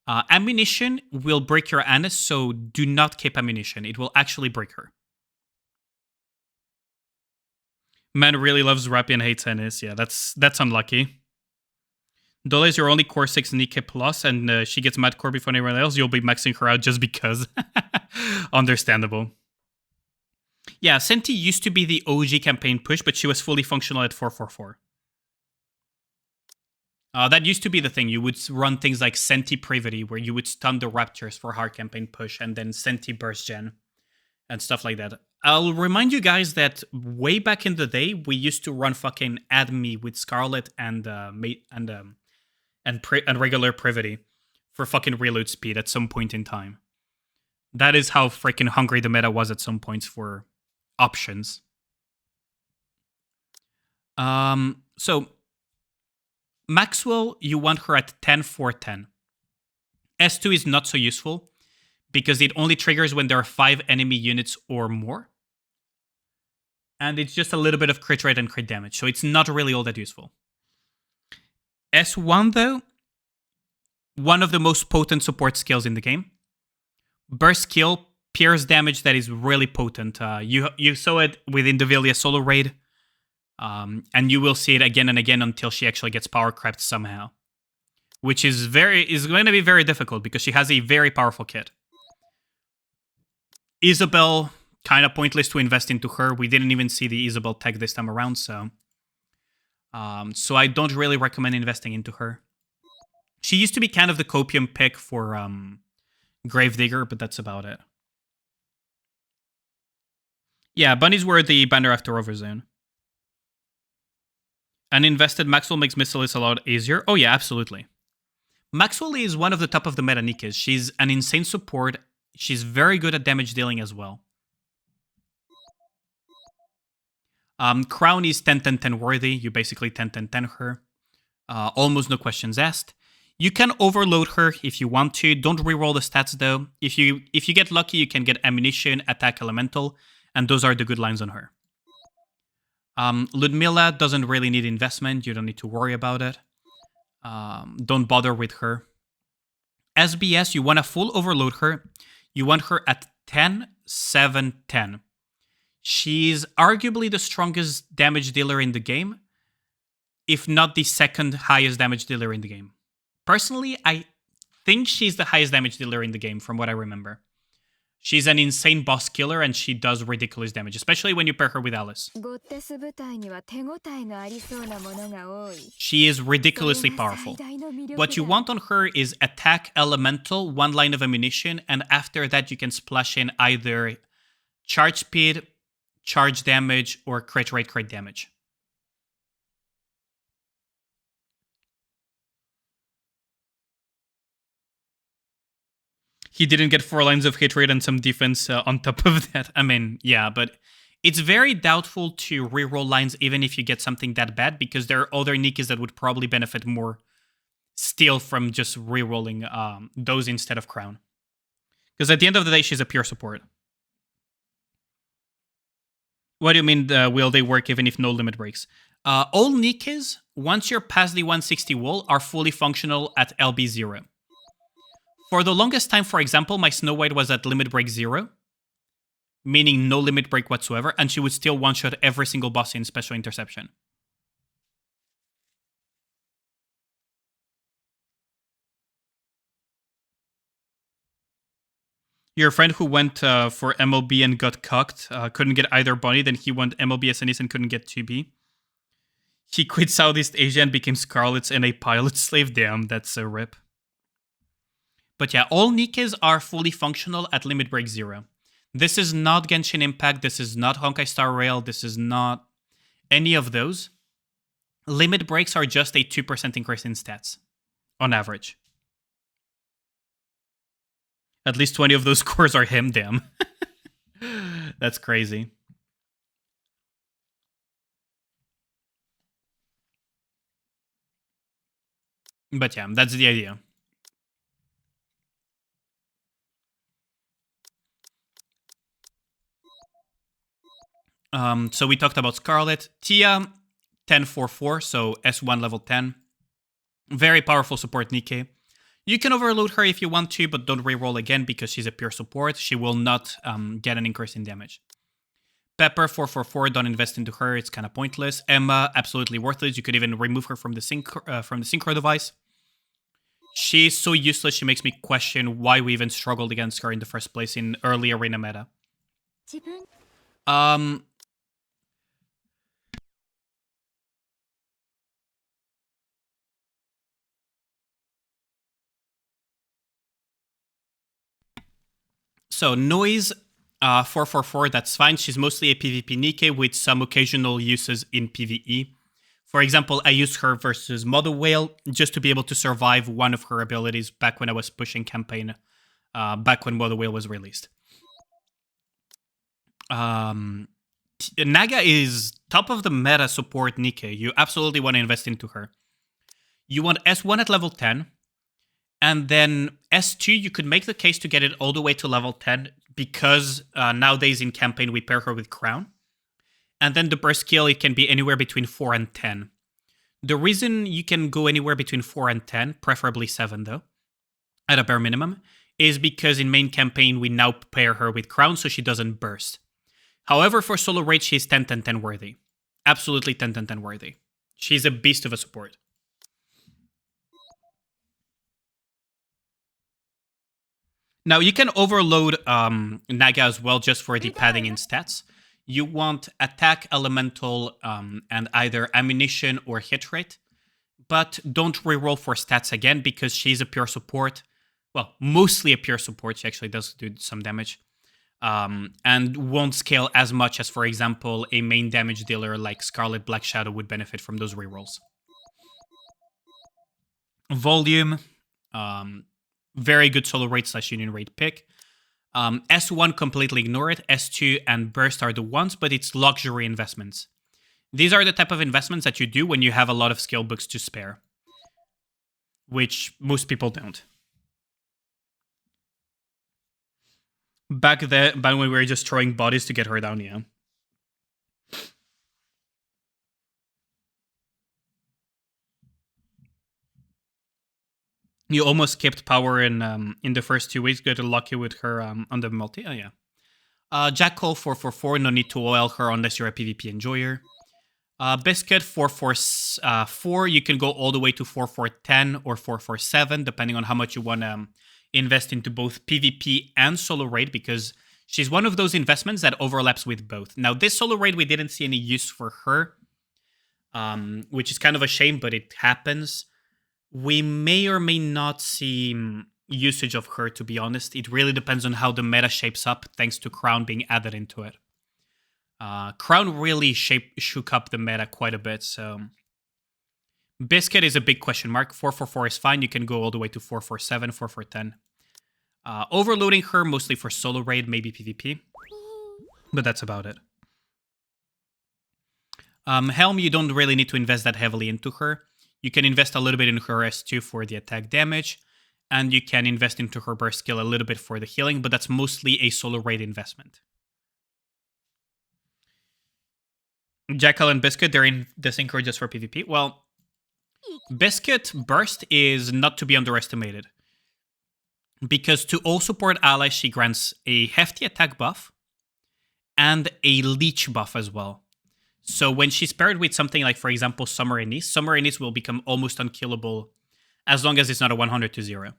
Ammunition will break your Annis, so do not keep ammunition. It will actually break her. Man really loves Rappy and hates Annis. Yeah, that's unlucky. Dole is your only core 6 Nike plus, and she gets mad core before anyone else. You'll be maxing her out just because. Understandable. Yeah, Senti used to be the OG campaign push, but she was fully functional at 444. That used to be the thing. You would run things like Senti Privity, where you would stun the Raptors for hard campaign push, and then Senti Burst Gen, and stuff like that. I'll remind you guys that way back in the day, we used to run fucking Add Me with Scarlet and regular Privity for fucking reload speed at some point in time. That is how freaking hungry the meta was at some points for options. So Maxwell, you want her at 10-4-10. S2 is not so useful because it only triggers when there are 5 enemy units or more. And it's just a little bit of crit rate and crit damage, so it's not really all that useful. S1, though, one of the most potent support skills in the game. Burst skill, pierce damage that is really potent. You saw it within the Villia solo raid, and you will see it again and again until she actually gets power crept somehow, which is going to be very difficult because she has a very powerful kit. Isabel, kind of pointless to invest into her. We didn't even see the Isabel tech this time around, so I don't really recommend investing into her. She used to be kind of the Copium pick for Gravedigger, but that's about it. Yeah, bunnies were the banner after Overzone. Uninvested Maxwell makes Missilis a lot easier. Oh yeah, absolutely. Maxwell is one of the top of the meta Nikas. She's an insane support. She's very good at damage dealing as well. Crown is 10-10-10 worthy. You basically 10-10-10 her. Almost no questions asked. You can overload her if you want to. Don't reroll the stats though. If you get lucky, you can get ammunition, attack, elemental, and those are the good lines on her. Ludmilla doesn't really need investment. You don't need to worry about it. Don't bother with her. SBS, you want to full overload her. You want her at 10-7-10. She's arguably the strongest damage dealer in the game, if not the second highest damage dealer in the game. Personally, I think she's the highest damage dealer in the game from what I remember. She's an insane boss killer and she does ridiculous damage, especially when you pair her with Alice. She is ridiculously powerful. What you want on her is attack, elemental, 1 line of ammunition, and after that you can splash in either charge speed, charge damage, or crit rate, crit damage. He didn't get 4 lines of hit rate and some defense on top of that. I mean, yeah, but it's very doubtful to reroll lines even if you get something that bad, because there are other Nikis that would probably benefit more still from just rerolling those instead of Crown. Because at the end of the day, she's a pure support. What do you mean, will they work even if no limit breaks? All Nikis, once you're past the 160 wall, are fully functional at LB0. For the longest time, for example, my Snow White was at limit break 0, meaning no limit break whatsoever, and she would still one-shot every single boss in Special Interception. Your friend who went for MLB and got cucked, couldn't get either bunny, then he went MLB SNEs and couldn't get 2B. He quit Southeast Asia and became Scarlet's and a pilot slave. Damn, that's a rip. But yeah, all Nikes are fully functional at limit break 0. This is not Genshin Impact, this is not Honkai Star Rail, this is not any of those. Limit breaks are just a 2% increase in stats, on average. At least 20 of those scores are him, damn. That's crazy. But yeah, that's the idea. So we talked about Scarlet. Tia, 10-4-4, so S1 level 10. Very powerful support Nikke. You can overload her if you want to, but don't reroll again because she's a pure support. She will not get an increase in damage. Pepper, 4-4-4, don't invest into her, it's kind of pointless. Emma, absolutely worthless. You could even remove her from the synchro device. She's so useless, she makes me question why we even struggled against her in the first place in early arena meta. So Noise, 4-4-4, that's fine. She's mostly a PvP Nikke with some occasional uses in PvE. For example, I used her versus Mother Whale just to be able to survive one of her abilities back when I was pushing campaign, back when Mother Whale was released. Naga is top of the meta support Nikke. You absolutely want to invest into her. You want S1 at level 10, and then S2, you could make the case to get it all the way to level 10 because nowadays in campaign we pair her with Crown. And then the burst skill, it can be anywhere between 4 and 10. The reason you can go anywhere between 4 and 10, preferably 7 though, at a bare minimum, is because in main campaign we now pair her with Crown so she doesn't burst. However, for solo raid, she's 10-10-10 worthy. Absolutely 10-10-10 worthy. She's a beast of a support. Now, you can overload Naga as well just for the padding in stats. You want attack, elemental, and either ammunition or hit rate. But don't reroll for stats again because she's a pure support. Well, mostly a pure support. She actually does do some damage. And won't scale as much as, for example, a main damage dealer like Scarlet Black Shadow would benefit from those rerolls. Volume, very good solo raid / union raid pick. S1, completely ignore it. S2 and Burst are the ones, but it's luxury investments. These are the type of investments that you do when you have a lot of skill books to spare, which most people don't. Back when we were just throwing bodies to get her down, yeah. You almost skipped power in the first 2 weeks. Got lucky with her on the multi. Oh, yeah. Jackal, 4-4-4. No need to oil her unless you're a PvP enjoyer. Biscuit, 4-4-4. You can go all the way to 4-4-10 or 4-4-7, depending on how much you want to invest into both PvP and solo raid, because she's one of those investments that overlaps with both. Now, this solo raid, we didn't see any use for her, which is kind of a shame, but it happens. We may or may not see usage of her, to be honest. It really depends on how the meta shapes up, thanks to Crown being added into it. Crown really shook up the meta quite a bit, so... Biscuit is a big question mark. 4-4-4 is fine. You can go all the way to 4-4-7, 4-4-10. Overloading her mostly for solo raid, maybe PvP. But that's about it. Helm, you don't really need to invest that heavily into her. You can invest a little bit in her S2 for the attack damage. And you can invest into her burst skill a little bit for the healing, but that's mostly a solo raid investment. Jackal and Biscuit, they're in the synchro just for PvP. Well, Biscuit burst is not to be underestimated, because to all support allies, she grants a hefty attack buff and a leech buff as well. So when she's paired with something like, for example, Summer Anise will become almost unkillable as long as it's not a 100-0.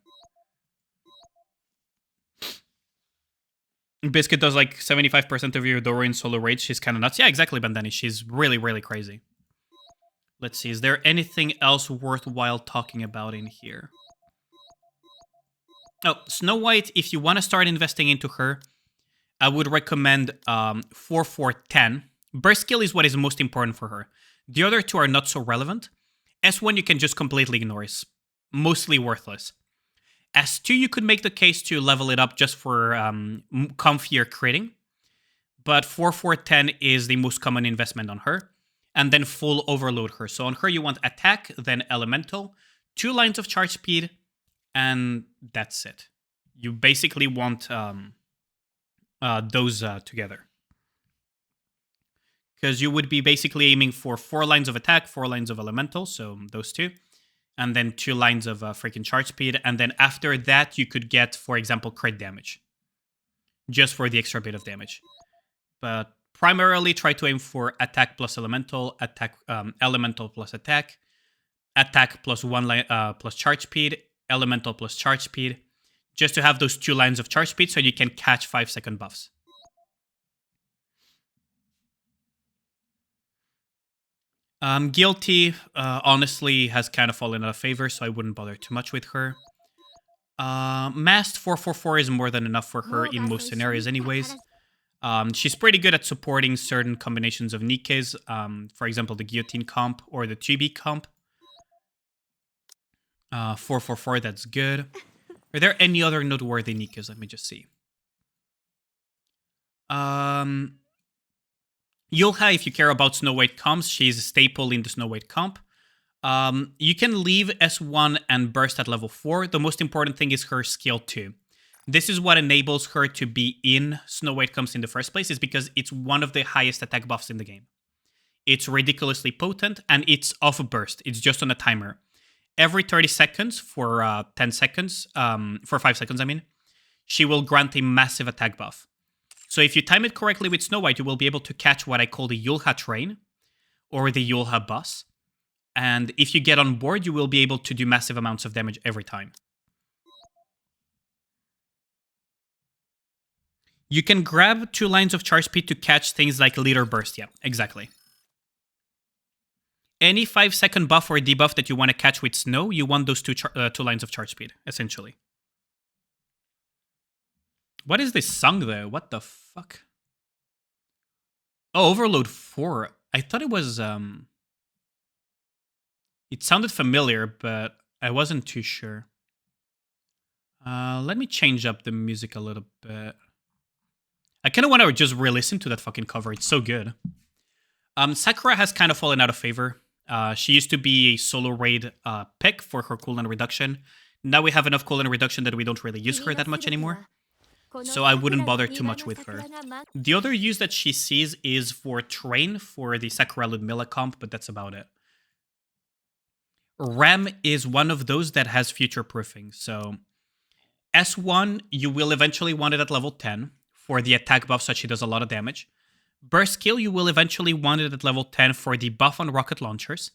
Biscuit does like 75% of your Doro in solo raid. She's kind of nuts. Yeah, exactly, Bandani. She's really, really crazy. Let's see, is there anything else worthwhile talking about in here? Oh, Snow White, if you want to start investing into her, I would recommend 4-4-10. Burst skill is what is most important for her. The other two are not so relevant. S1 you can just completely ignore. It's mostly worthless. S2 you could make the case to level it up just for comfier critting. But 4-4-10 is the most common investment on her. And then full overload her. So on her you want attack, then elemental, 2 lines of charge speed, and that's it. You basically want those together. Because you would be basically aiming for 4 lines of attack, 4 lines of elemental, so those 2. And then 2 lines of freaking charge speed. And then after that, you could get, for example, crit damage. Just for the extra bit of damage. But primarily try to aim for attack plus elemental, attack elemental plus attack plus 1 line plus charge speed, elemental plus charge speed. Just to have those 2 lines of charge speed so you can catch 5-second buffs. Guilty, honestly, has kind of fallen out of favor, so I wouldn't bother too much with her. Masked 444 is more than enough for her in most scenarios anyways. She's pretty good at supporting certain combinations of Nikes, for example, the Guillotine comp or the 2B comp. 444, that's good. Are there any other noteworthy Nikes? Let me just see. Yulha, if you care about Snow White comps, she's a staple in the Snow White comp. You can leave S1 and burst at level 4. The most important thing is her skill 2. This is what enables her to be in Snow White comps in the first place, is because it's one of the highest attack buffs in the game. It's ridiculously potent, and it's off a burst. It's just on a timer. Every 30 seconds for 10 seconds, for 5 seconds, I mean, she will grant a massive attack buff. So if you time it correctly with Snow White, you will be able to catch what I call the Yulha train, or the Yulha bus. And if you get on board, you will be able to do massive amounts of damage every time. You can grab 2 lines of charge speed to catch things like Leader Burst. Yeah, exactly. Any 5-second buff or debuff that you want to catch with Snow, you want those 2 lines of charge speed, essentially. What is this song, though? What the fuck? Oh, Overload 4. I thought it was... It sounded familiar, but I wasn't too sure. Let me change up the music a little bit. I kind of want to just re-listen to that fucking cover. It's so good. Sakura has kind of fallen out of favor. She used to be a solo raid pick for her cooldown reduction. Now we have enough cooldown reduction that we don't really use her that much anymore. So I wouldn't bother too much with her. The other use that she sees is for Train for the Sakura Ludmilla comp, but that's about it. Ram is one of those that has future proofing. So S1, you will eventually want it at level 10 for the attack buff, such she does a lot of damage. Burst skill, you will eventually want it at level 10 for the buff on rocket launchers.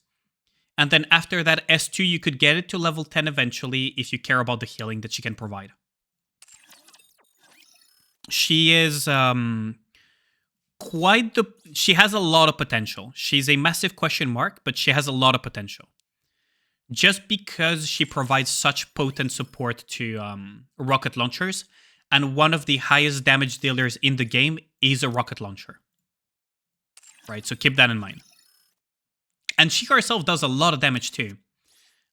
And then after that, S2, you could get it to level 10 eventually if you care about the healing that she can provide. She is she has a lot of potential. She's a massive question mark, but she has a lot of potential. Just because she provides such potent support to rocket launchers, and one of the highest damage dealers in the game is a rocket launcher. Right, so keep that in mind. And she herself does a lot of damage too.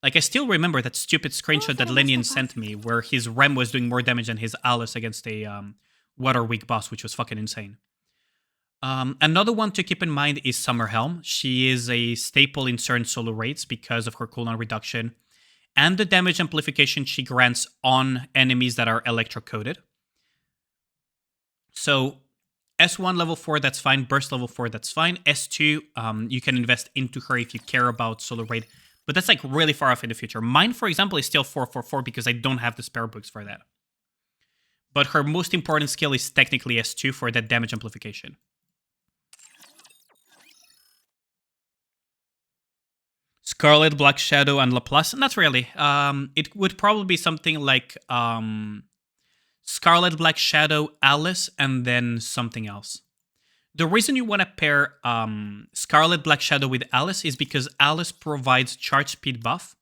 Like, I still remember that stupid screenshot that Lenian sent me, where his Rem was doing more damage than his Alice against a Water Weak boss, which was fucking insane. Another one to keep in mind is Summerhelm. She is a staple in certain solo raids because of her cooldown reduction and the damage amplification she grants on enemies that are electro-coded. So S1 level 4, that's fine. Burst level 4, that's fine. S2, you can invest into her if you care about solo raid, but that's like really far off in the future. Mine, for example, is still 444 because I don't have the spare books for that. But her most important skill is technically S2 for that damage amplification. Scarlet, Black Shadow, and Laplace? Not really. It would probably be something like Scarlet, Black Shadow, Alice, and then something else. The reason you want to pair Scarlet, Black Shadow with Alice is because Alice provides charge speed buff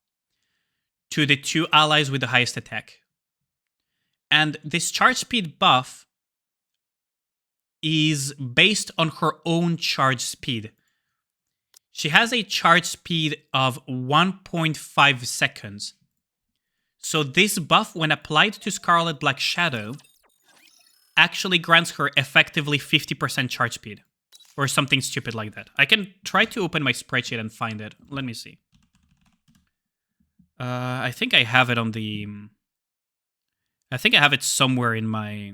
to the 2 allies with the highest attack. And this charge speed buff is based on her own charge speed. She has a charge speed of 1.5 seconds. So this buff, when applied to Scarlet Black Shadow, actually grants her effectively 50% charge speed. Or something stupid like that. I can try to open my spreadsheet and find it. Let me see. I think I have it on the... I think I have it somewhere in my...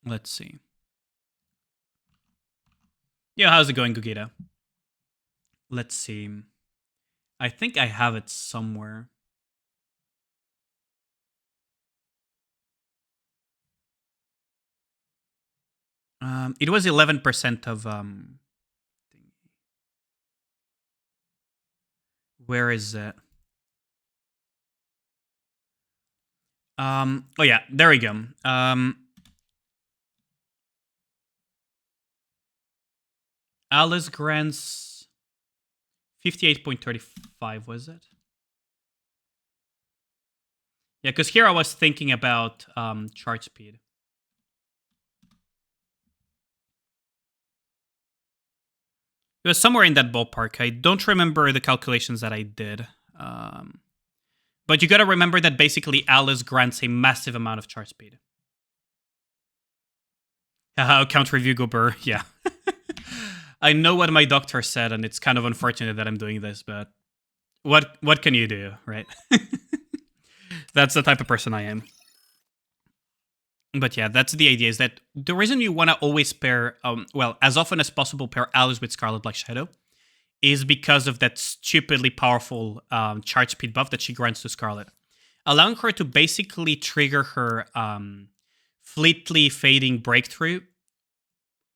Let's see. Yeah, how's it going, Gugita? Let's see. I think I have it somewhere. It was 11% of... Where is it? Oh yeah, there we go. Alice grants 58.35, was it? Yeah, because here I was thinking about charge speed. It was somewhere in that ballpark. I don't remember the calculations that I did. But you gotta remember that basically Alice grants a massive amount of charge speed. Haha, count review Gober, yeah. I know what my doctor said, and it's kind of unfortunate that I'm doing this, but what can you do, right? That's the type of person I am. But yeah, that's the idea, is that the reason you want to always pair, well, as often as possible, pair Alice with Scarlet Black Shadow is because of that stupidly powerful charge speed buff that she grants to Scarlet, allowing her to basically trigger her fleetly fading breakthrough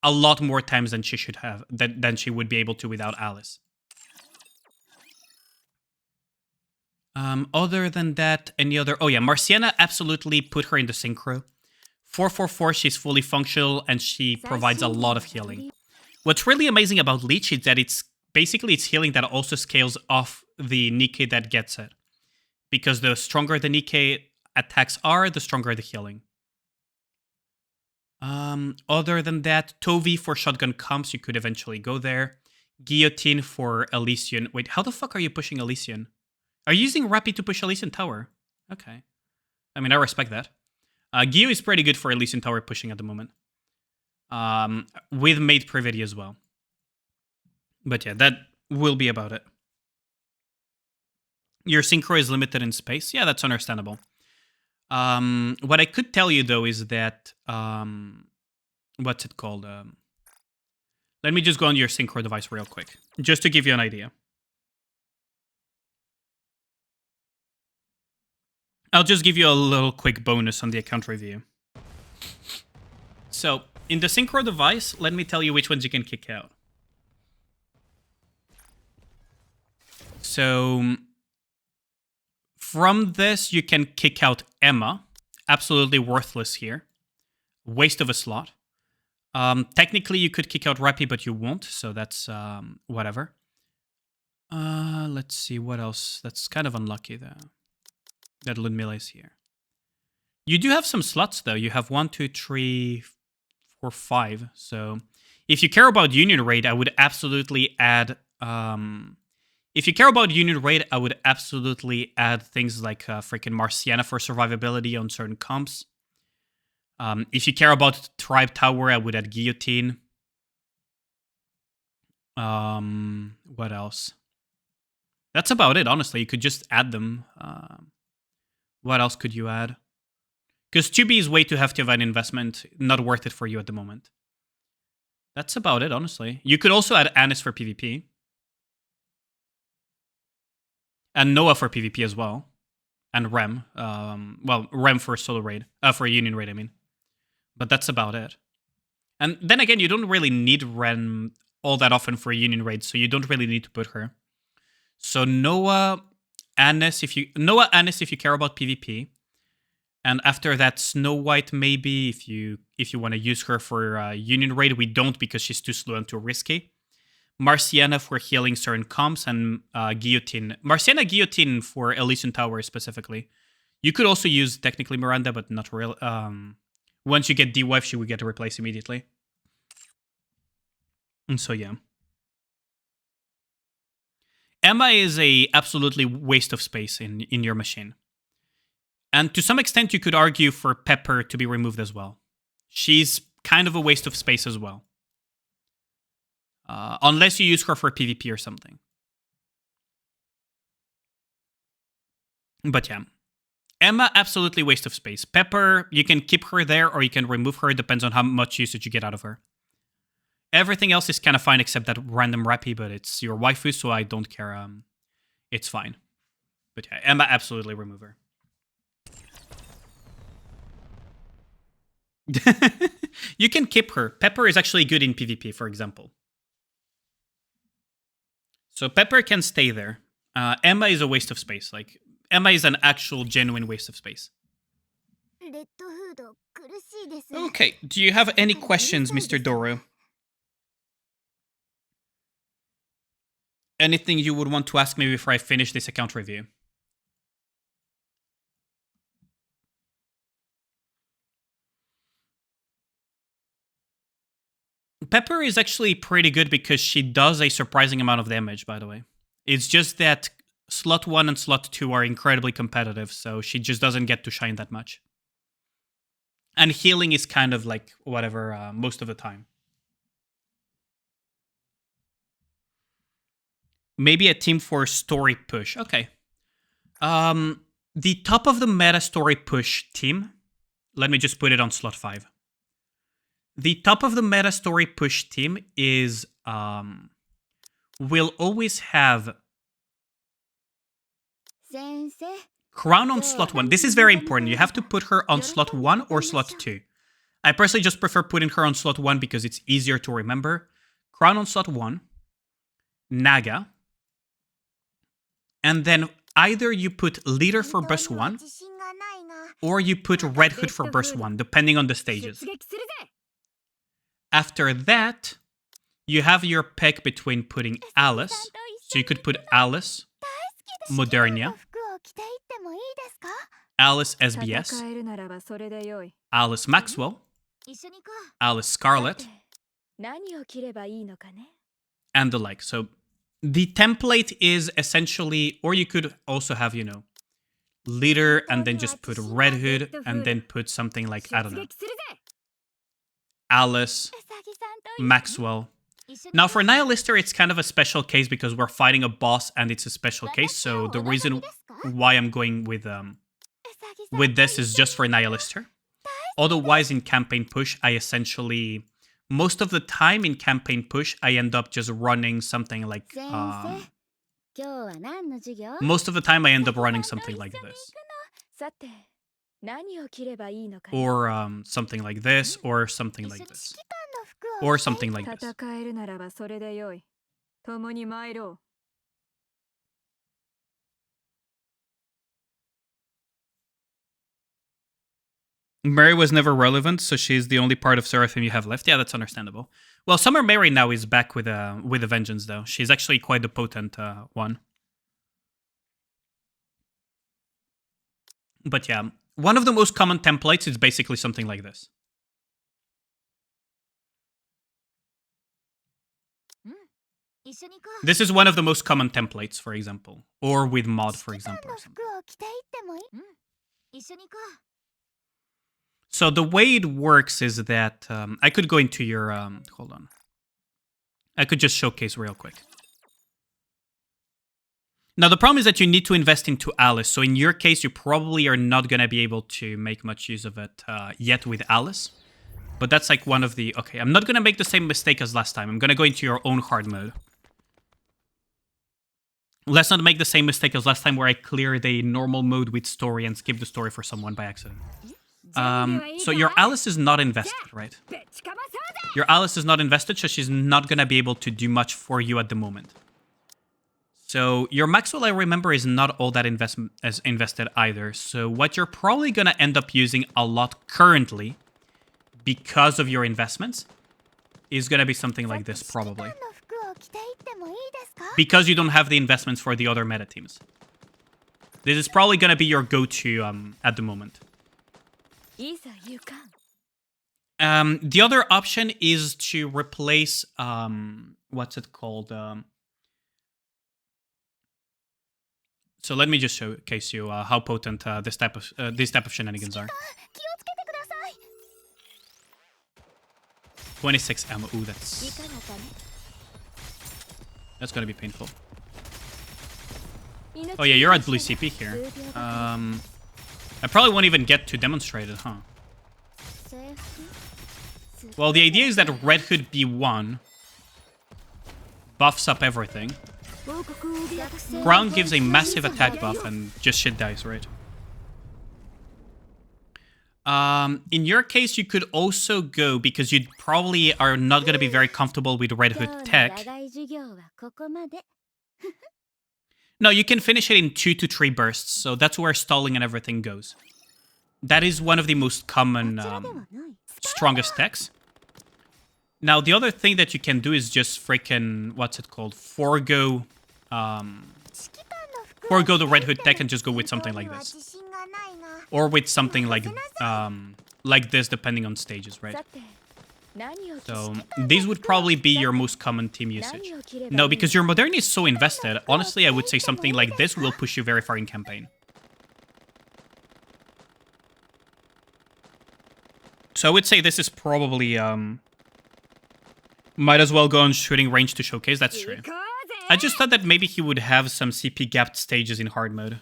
a lot more times than she should have, than she would be able to without Alice. Other than that, any other... Oh yeah, Marciana absolutely put her into synchro. 444, she's fully functional, and she provides a lot of healing. What's really amazing about Leech is that it's healing that also scales off the Nikke that gets it. Because the stronger the Nikke attacks are, the stronger the healing. Other than that, Tovi for shotgun comps, you could eventually go there. Guillotine for Elysian. Wait, how the fuck are you pushing Elysian? Are you using Rappi to push Elysian Tower? Okay. I mean, I respect that. Gio is pretty good for Elysian Tower pushing at the moment. With Maid Privity as well. But yeah, that will be about it. Your synchro is limited in space. Yeah, that's understandable. What I could tell you, though, is that... what's it called? Let me just go on your synchro device real quick, just to give you an idea. I'll just give you a little quick bonus on the account review. So, in the synchro device, let me tell you which ones you can kick out. So, from this, you can kick out Emma. Absolutely worthless here. Waste of a slot. Technically, you could kick out Rappi, but you won't, so that's whatever. Let's see, what else? That's kind of unlucky, though. That Ludmilla is here. You do have some slots, though. You have 1, 2, 3, 4, 5. So if you care about Union Raid, I would absolutely add... if you care about Union Raid, I would absolutely add things like freaking Marciana for survivability on certain comps. If you care about Tribe Tower, I would add Guillotine. What else? That's about it, honestly. You could just add them. What else could you add? Because 2B is way too hefty of an investment. Not worth it for you at the moment. That's about it, honestly. You could also add Anis for PvP. And Noah for PvP as well. And Rem. Well, Rem for solo raid. For Union raid, I mean. But that's about it. And then again, you don't really need Rem all that often for a Union raid, so you don't really need to put her. So Noah, Anis, if you care about PvP. And after that, Snow White maybe if you want to use her for Union raid. We don't because she's too slow and too risky. Marciana for healing certain comps, and Guillotine. Marciana Guillotine for Elysian Tower specifically. You could also use technically Miranda, but not real. Once you get D-Wife, she would get replaced immediately. And so yeah. Emma is a absolutely waste of space in your machine. And to some extent, you could argue for Pepper to be removed as well. She's kind of a waste of space as well. Unless you use her for PvP or something. But yeah. Emma, absolutely waste of space. Pepper, you can keep her there or you can remove her. Depends on how much usage you get out of her. Everything else is kind of fine except that random Rappy, but it's your waifu, so I don't care. It's fine. But yeah, Emma, absolutely remove her. You can keep her. Pepper is actually good in PvP, for example. So Pepper can stay there. Emma is a waste of space. Like, Emma is an actual genuine waste of space. Okay, do you have any questions, Mr. Doro? Anything you would want to ask me before I finish this account review? Pepper is actually pretty good because she does a surprising amount of damage, by the way. It's just that slot 1 and slot 2 are incredibly competitive, so she just doesn't get to shine that much. And healing is kind of like whatever most of the time. Maybe a team for story push. Okay. The top of the meta story push team, let me just put it on slot 5. The top of the meta story push team is will always have Crown on slot 1. This is very important. You have to put her on slot 1 or slot 2. I personally just prefer putting her on slot 1 because it's easier to remember. Crown on slot 1. Naga. And then either you put Leader for burst 1 or you put Red Hood for burst 1, depending on the stages. After that, you have your pick between putting Alice. So you could put Alice, Modernia, Alice SBS, Alice Maxwell, Alice Scarlet, and the like. So the template is essentially, or you could also have, you know, Leader and then just put Red Hood and then put something like, I don't know, Alice, Maxwell. Now for Nihilister, it's kind of a special case because we're fighting a boss and it's a special case. So the reason why I'm going with this is just for Nihilister. Otherwise, in campaign push, I essentially, most of the time in campaign push, I end up just running something like, most of the time I end up running something like this. Or something like this, or something like this. Or something like this. Mary was never relevant, so she's the only part of Seraphim you have left. Yeah, that's understandable. Well, Summer Mary now is back with a vengeance, though. She's actually quite the potent one. But yeah, one of the most common templates is basically something like this. This is one of the most common templates, for example. Or with mod, for example. So the way it works is that I could go into your... hold on. I could just showcase real quick. Now, the problem is that you need to invest into Alice. So in your case, you probably are not going to be able to make much use of it yet with Alice. But that's like one of the... Okay, I'm not going to make the same mistake as last time. I'm going to go into your own hard mode. Let's not make the same mistake as last time where I cleared a normal mode with story and skipped the story for someone by accident. So your Alice is not invested, right? Your Alice is not invested, so she's not going to be able to do much for you at the moment. So your Maxwell, I remember, is not all that invested either. So what you're probably going to end up using a lot currently, because of your investments, is going to be something like this, probably. Because you don't have the investments for the other meta teams. This is probably going to be your go-to at the moment. The other option is to replace, what's it called? So let me just showcase you how potent this type of shenanigans are. 26 ammo. Ooh, that's gonna be painful. Oh yeah, you're at blue CP here. I probably won't even get to demonstrate it, huh? Well, the idea is that Red Hood B1 buffs up everything. Crown gives a massive attack buff and just shit dies, right? In your case, you could also go, because you probably are not going to be very comfortable with Red Hood tech. No, you can finish it in 2 to 3 bursts, so that's where stalling and everything goes. That is one of the most common, strongest techs. Now, the other thing that you can do is just freaking, what's it called? Forgo the Red Hood tech and just go with something like this. Or with something like this, depending on stages, right? So, these would probably be your most common team usage. No, because your Modern is so invested, honestly, I would say something like this will push you very far in campaign. So I would say this is probably, might as well go on shooting range to showcase, that's true. I just thought that maybe he would have some CP gapped stages in hard mode.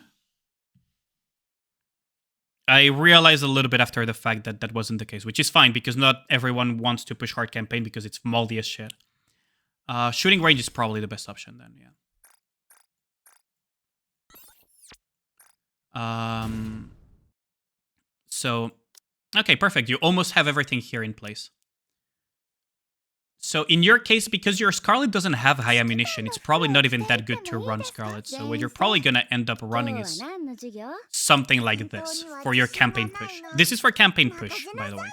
I realized a little bit after the fact that that wasn't the case, which is fine, because not everyone wants to push hard campaign because it's moldy as shit. Shooting range is probably the best option then, yeah. So, okay, perfect. You almost have everything here in place. So in your case, because your Scarlet doesn't have high ammunition, it's probably not even that good to run Scarlet. So what you're probably going to end up running is something like this for your campaign push. This is for campaign push, by the way.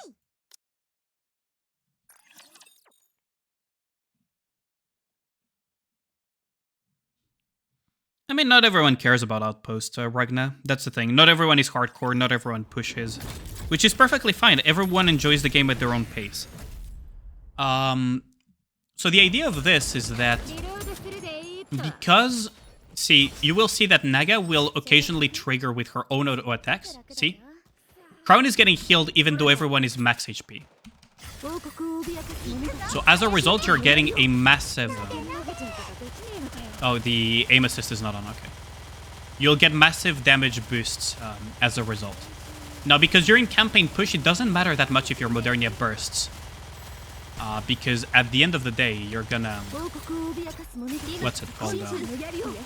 I mean, not everyone cares about Outpost, Ragna. That's the thing. Not everyone is hardcore, not everyone pushes. Which is perfectly fine. Everyone enjoys the game at their own pace. So the idea of this is that because, see, you will see that Naga will occasionally trigger with her own auto attacks. See? Crown is getting healed even though everyone is max HP. So as a result, you're getting a massive... Oh, the aim assist is not on, okay. You'll get massive damage boosts as a result. Now, because you're in campaign push, it doesn't matter that much if your Modernia bursts. Because at the end of the day, you're gonna... What's it called?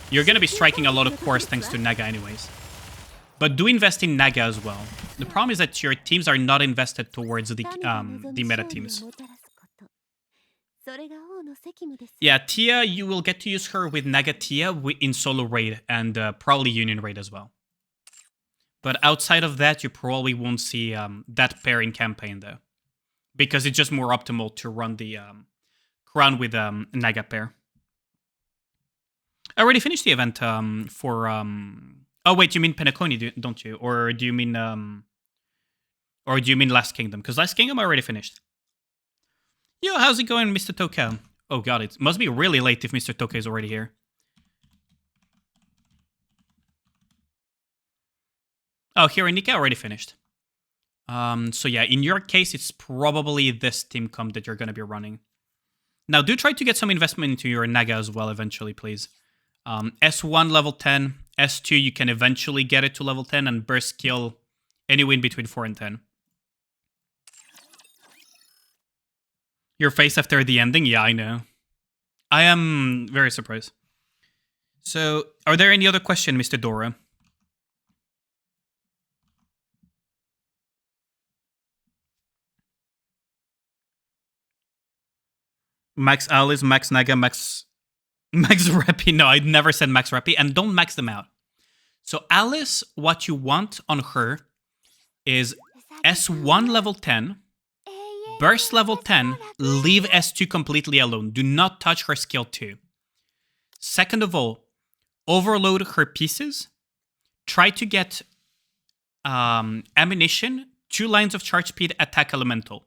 You're gonna be striking a lot of cores thanks to Naga anyways. But do invest in Naga as well. The problem is that your teams are not invested towards the meta teams. Yeah, Tia, you will get to use her with Naga Tia in solo raid and probably union raid as well. But outside of that, you probably won't see that pair in campaign though. Because it's just more optimal to run the Crown with Naga pair. I already finished the event for... Oh wait, you mean Penacony, don't you? Or do you mean Last Kingdom? Because Last Kingdom I already finished. Yo, how's it going, Mr. Toka? Oh god, it must be really late if Mr. Toka is already here. Oh, Hironika already finished. So yeah, in your case, it's probably this team comp that you're going to be running. Now, do try to get some investment into your Naga as well eventually, please. S1 level 10, S2 you can eventually get it to level 10, and burst skill anywhere in between 4 and 10. Your face after the ending? Yeah, I know. I am very surprised. So, are there any other questions, Mr. Dora? Max Alice, Max Naga, Max Reppy. No, I never said Max Reppy. And don't max them out. So Alice, what you want on her is S1 level 10, burst level 10, leave S2 completely alone. Do not touch her skill 2. Second of all, overload her pieces. Try to get ammunition, 2 lines of charge speed, attack elemental.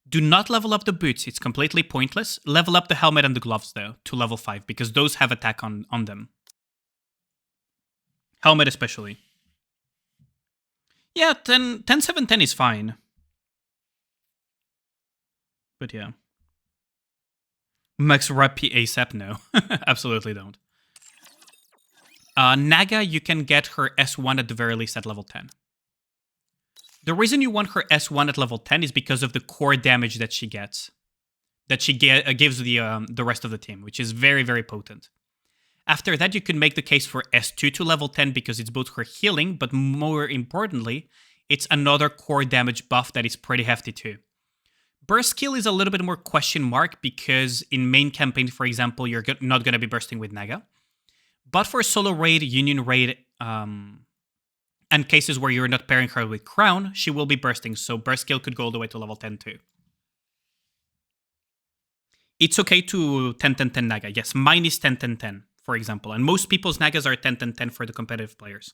Do not level up the boots, it's completely pointless. Level up the helmet and the gloves, though, to level 5, because those have attack on them. Helmet especially. Yeah, 10, 7, 10 is fine. But yeah. Max Rappi ASAP, no. Absolutely don't. Naga, you can get her S1 at the very least at level 10. The reason you want her S1 at level 10 is because of the core damage that she gets. That she gives the rest of the team, which is very, very potent. After that, you can make the case for S2 to level 10 because it's both her healing, but more importantly, it's another core damage buff that is pretty hefty too. Burst skill is a little bit more question mark because in main campaign, for example, you're not going to be bursting with Naga. But for solo raid, union raid, and cases where you're not pairing her with Crown, she will be bursting, so burst skill could go all the way to level 10 too. It's okay to 10-10-10 Naga. Yes, mine is 10-10-10, for example. And most people's Nagas are 10-10-10 for the competitive players.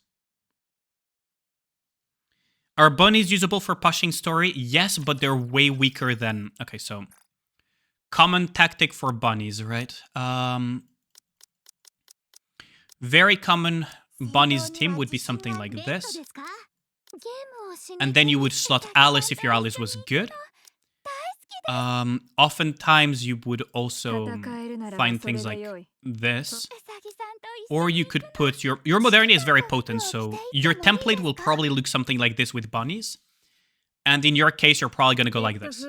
Are bunnies usable for pushing story? Yes, but they're way weaker than... Okay, so... Common tactic for bunnies, right? Very common bunnies team would be something like this. And then you would slot Alice if your Alice was good. Oftentimes you would also find things like this. Or you could put your modernity is very potent, so your template will probably look something like this with bunnies. And in your case, you're probably gonna go like this.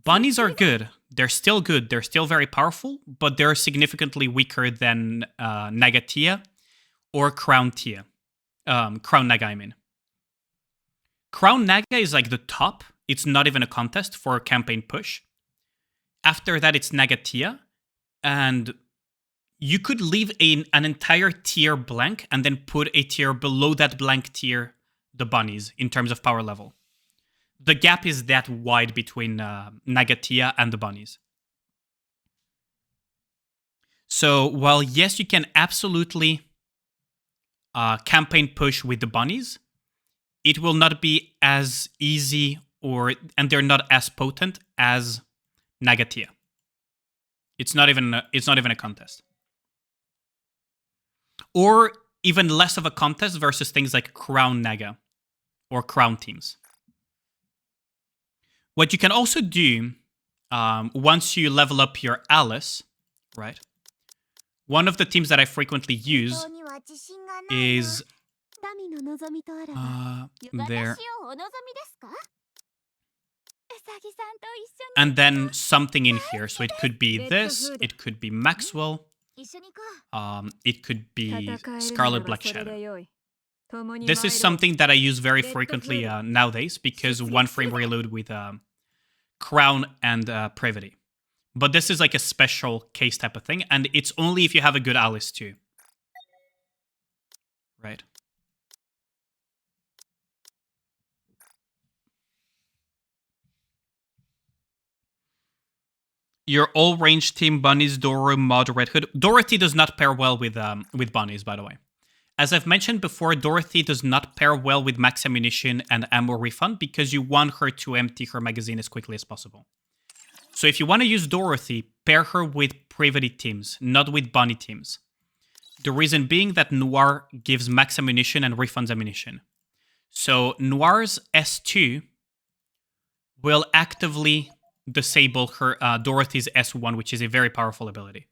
Bunnies are good. They're still good. They're still very powerful, but they're significantly weaker than Nagatia or Crown Tia. Crown Naga, I mean. Crown Naga is like the top. It's not even a contest for campaign push. After that, it's Nagatia. And you could leave an entire tier blank and then put a tier below that blank tier, the bunnies, in terms of power level. The gap is that wide between Nagatia and the bunnies. So while yes, you can absolutely campaign push with the bunnies, it will not be as easy and they're not as potent as Nagatia. It's not even a contest. Or even less of a contest versus things like Crown Naga or Crown teams. What you can also do, once you level up your Alice, right? One of the teams that I frequently use is there. And then something in here. So it could be this, it could be Maxwell, it could be Scarlet Black Shadow. This is something that I use very frequently nowadays because one frame reload with Crown and Privity. But this is like a special case type of thing, and it's only if you have a good Alice too. Right. Your all-range team, Bunnies, Doro, Mod, Red Hood. Dorothy does not pair well with Bunnies, by the way. As I've mentioned before, Dorothy does not pair well with Max Ammunition and Ammo Refund because you want her to empty her magazine as quickly as possible. So if you want to use Dorothy, pair her with Privity teams, not with Bunny teams. The reason being that Noir gives Max Ammunition and Refunds Ammunition. So Noir's S2 will actively disable her Dorothy's S1, which is a very powerful ability.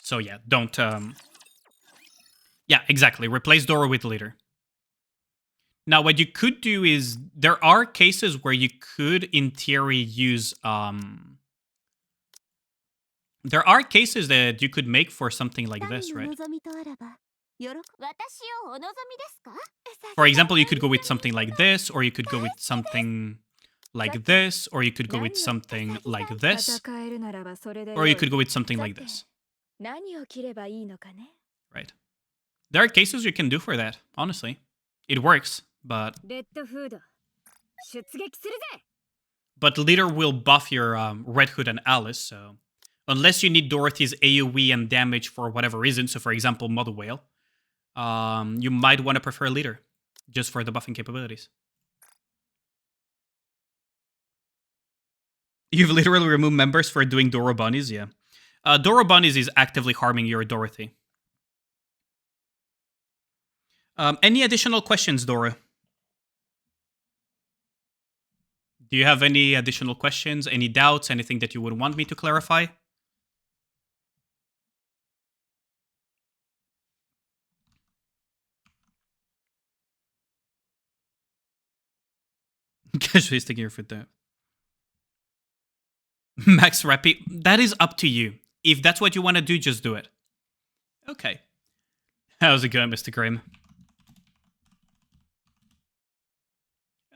So yeah, don't... Yeah, exactly. Replace Doro with Leader. Now, what you could do is... There are cases where you could, in theory, use... There are cases that you could make for something like this, right? For example, you could go with something like this, or you could go with something like this, or you could go with something like this, or you could go with something like this. Right. There are cases you can do for that, honestly. It works, but Leader will buff your Red Hood and Alice, so... Unless you need Dorothy's AoE and damage for whatever reason, so for example, Mother Whale, you might want to prefer Leader, just for the buffing capabilities. You've literally removed members for doing Doro Bunnies, yeah. Doro Bunnies is actively harming your Dorothy. Any additional questions, Dora? Do you have any additional questions, any doubts, anything that you would want me to clarify? Casually sticking your foot there. Max Rappi, that is up to you. If that's what you want to do, just do it. Okay. How's it going, Mr. Grimm?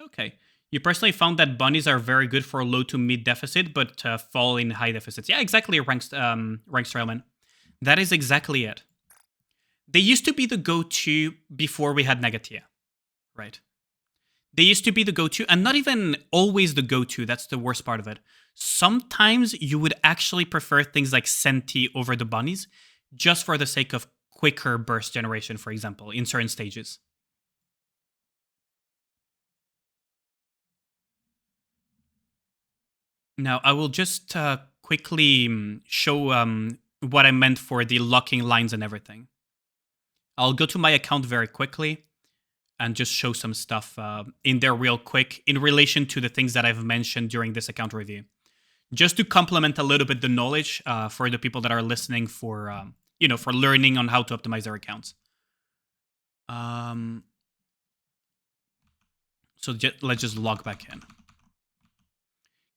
Okay. You personally found that bunnies are very good for low to mid deficit, but fall in high deficits. Yeah, exactly, Ranks Trailman. That is exactly it. They used to be the go-to before we had Negatia, right? They used to be the go-to, and not even always the go-to. That's the worst part of it. Sometimes you would actually prefer things like Senti over the bunnies, just for the sake of quicker burst generation, for example, in certain stages. Now, I will just quickly show what I meant for the locking lines and everything. I'll go to my account very quickly and just show some stuff in there real quick in relation to the things that I've mentioned during this account review. Just to complement a little bit the knowledge for the people that are listening for, for learning on how to optimize their accounts. So let's just log back in.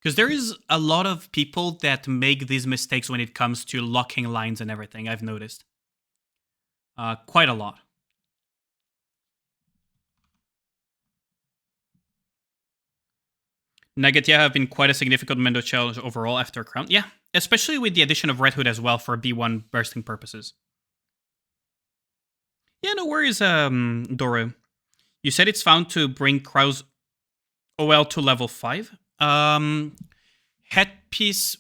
Because there is a lot of people that make these mistakes when it comes to locking lines and everything, I've noticed. Quite a lot. Negatia have been quite a significant Mendo challenge overall after Crown. Yeah, especially with the addition of Red Hood as well for B1 bursting purposes. Yeah, no worries, Doro. You said it's found to bring Krau's OL to level 5. Headpiece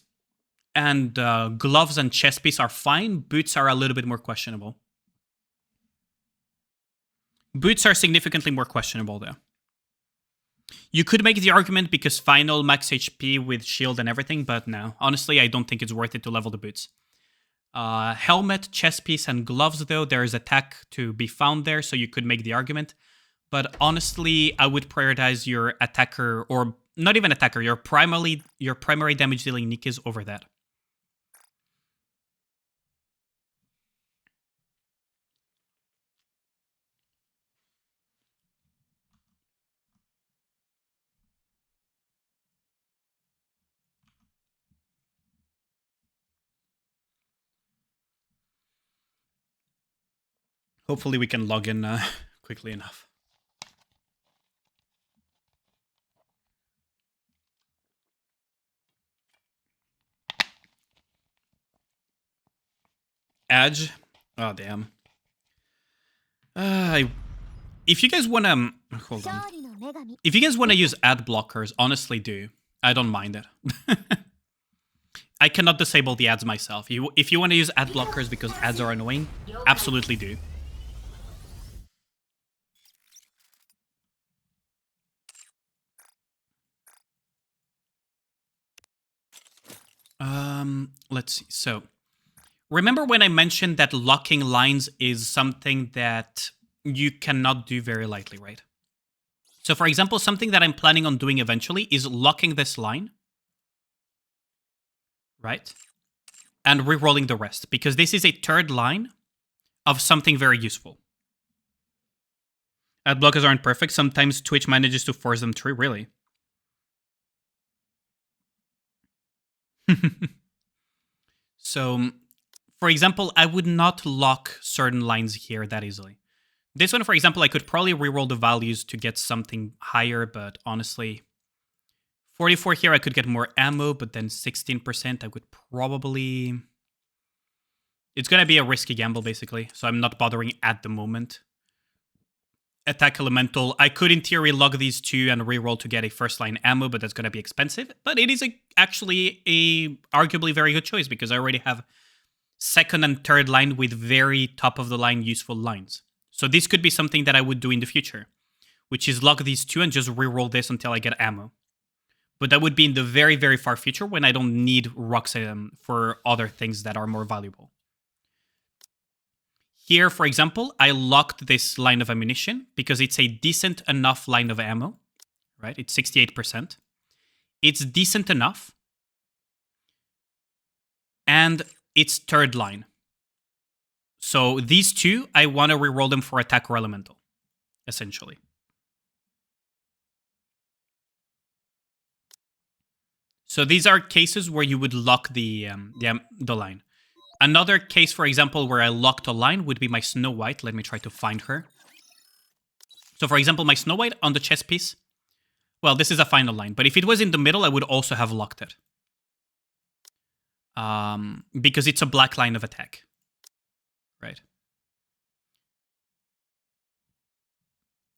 and gloves and chest piece are fine. Boots are a little bit more questionable. Boots are significantly more questionable, though. You could make the argument because final max HP with shield and everything, but no. Honestly, I don't think it's worth it to level the boots. Helmet, chest piece, and gloves, though, there is attack to be found there, so you could make the argument. But honestly, I would prioritize your attacker, or not even attacker, your primary damage dealing Nikis over that. Hopefully we can log in quickly enough. Edge. Oh, damn. If you guys want to... Hold on. If you guys want to use ad blockers, honestly do. I don't mind it. I cannot disable the ads myself. If you want to use ad blockers because ads are annoying, absolutely do. Let's see. So, remember when I mentioned that locking lines is something that you cannot do very lightly, right? So, for example, something that I'm planning on doing eventually is locking this line, right? And re-rolling the rest, because this is a third line of something very useful. Ad blockers aren't perfect. Sometimes Twitch manages to force them through, really. So, for example, I would not lock certain lines here that easily. This one, for example, I could probably reroll the values to get something higher, but honestly, 44 here, I could get more ammo, but then 16%, I would probably... It's going to be a risky gamble, basically, so I'm not bothering at the moment. Attack Elemental, I could in theory log these two and reroll to get a first line ammo, but that's going to be expensive. But it is actually a arguably very good choice because I already have second and third line with very top of the line useful lines. So this could be something that I would do in the future, which is log these two and just reroll this until I get ammo. But that would be in the very, very far future when I don't need rocks for other things that are more valuable. Here, for example, I locked this line of ammunition because it's a decent enough line of ammo, right? It's 68%. It's decent enough. And it's third line. So these two, I want to reroll them for attack or elemental, essentially. So these are cases where you would lock the line. Another case, for example, where I locked a line would be my Snow White. Let me try to find her. So, for example, my Snow White on the chess piece. Well, this is a final line, but if it was in the middle, I would also have locked it. Because it's a black line of attack. Right.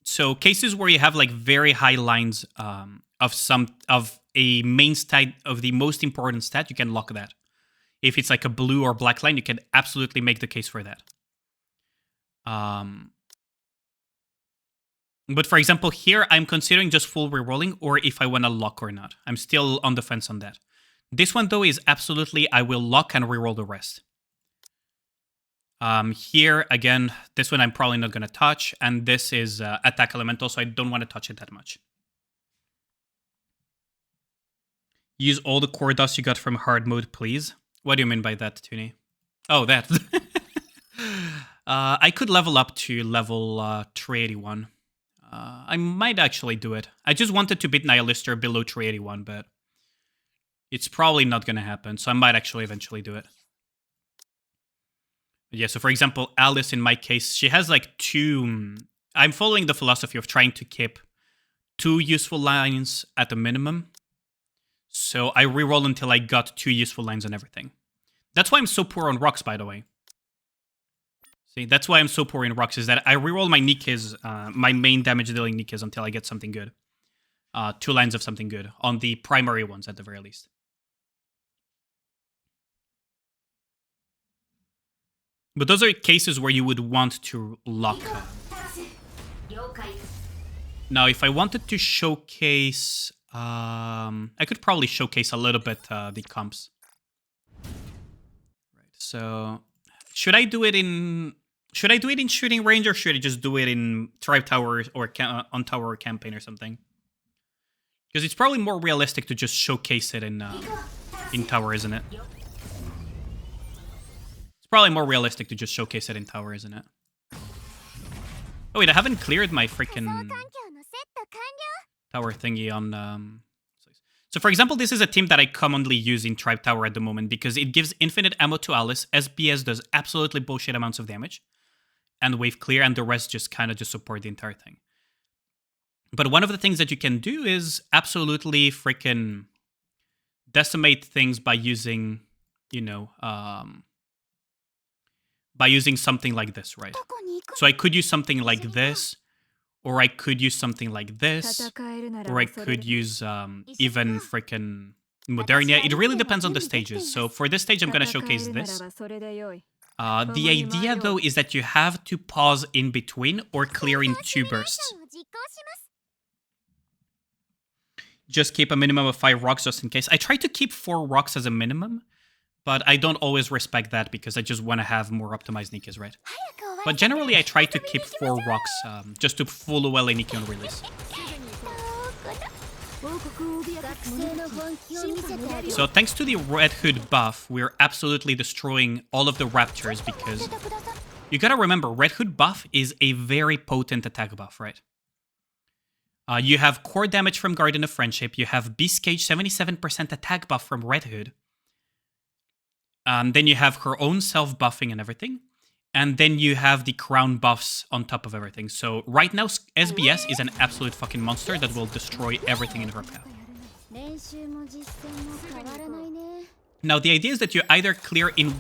So cases where you have like very high lines of a main stat of the most important stat, you can lock that. If it's like a blue or black line, you can absolutely make the case for that. But for example, here I'm considering just full rerolling or if I want to lock or not. I'm still on the fence on that. This one though is absolutely I will lock and reroll the rest. Here again, this one I'm probably not going to touch, and this is attack elemental, so I don't want to touch it that much. Use all the core dust you got from hard mode, please. What do you mean by that, Tuni? Oh, that. I could level up to level 381. I might actually do it. I just wanted to beat Nihilister below 381, but it's probably not going to happen, so I might actually eventually do it. Yeah, so for example, Alice, in my case, she has like two... I'm following the philosophy of trying to keep 2 useful lines at the minimum. So I reroll until I got 2 useful lines on everything. That's why I'm so poor on rocks, by the way. See, that's why I'm so poor in rocks, is that I reroll my Nikes, my main damage-dealing Nikes until I get something good. 2 lines of something good, on the primary ones at the very least. But those are cases where you would want to lock. Now, if I wanted to showcase... I could probably showcase a little bit the comps. Right, so... Should I do it in shooting range, or should I just do it in Tribe Tower or on Tower or Campaign or something? Because it's probably more realistic to just showcase it in Tower, isn't it? Probably more realistic to just showcase it in Tower, isn't it? Oh wait, I haven't cleared my freaking Tower thingy on... So for example, this is a team that I commonly use in Tribe Tower at the moment because it gives infinite ammo to Alice, SBS does absolutely bullshit amounts of damage, and wave clear, and the rest just kind of just support the entire thing. But one of the things that you can do is absolutely freaking decimate things by using, you know... by using something like this, right? So I could use something like this, or I could use something like this, or I could use even freaking Modernia. It really depends on the stages. So for this stage, I'm going to showcase this. The idea, though, is that you have to pause in between or clear in 2 bursts. Just keep a minimum of 5 rocks just in case. I try to keep 4 rocks as a minimum, but I don't always respect that because I just want to have more optimized Nikes, right? But generally, I try to keep 4 rocks just to full well a Nikki on release. So thanks to the Red Hood buff, we're absolutely destroying all of the Raptors because you gotta remember, Red Hood buff is a very potent attack buff, right? You have core damage from Garden of Friendship, you have Beast Cage 77% attack buff from Red Hood. Then you have her own self-buffing and everything. And then you have the crown buffs on top of everything. So right now, SBS is an absolute fucking monster that will destroy everything in her path. Now, the idea is that you either clear in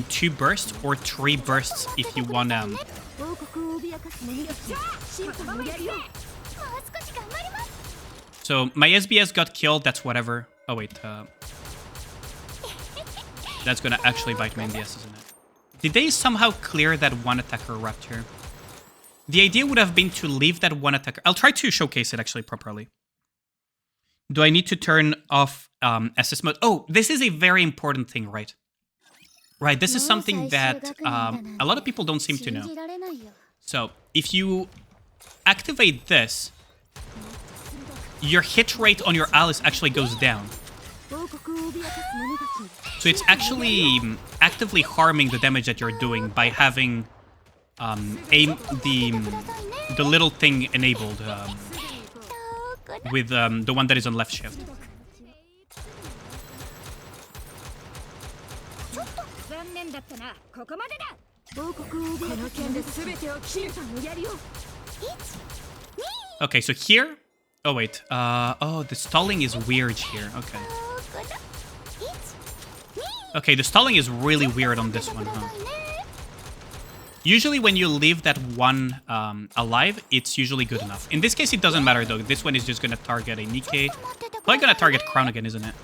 2 bursts or 3 bursts if you want So my SBS got killed, that's whatever. Oh wait, that's gonna actually bite me in the ass, isn't it? Did they somehow clear that 1 attacker Raptor? The idea would have been to leave that 1 attacker... I'll try to showcase it actually properly. Do I need to turn off SS mode? Oh, this is a very important thing, right? Right, this is something that a lot of people don't seem to know. So, if you activate this, your hit rate on your Alice actually goes down. So it's actually actively harming the damage that you're doing by having the little thing enabled with the one that is on left shift. Okay, so here... Oh, wait. Oh, the stalling is weird here. Okay. Okay, the stalling is really weird on this one, huh? Usually when you leave that one alive, it's usually good enough. In this case, it doesn't matter, though. This one is just going to target a Nikkei. Probably going to target Crown again, isn't it?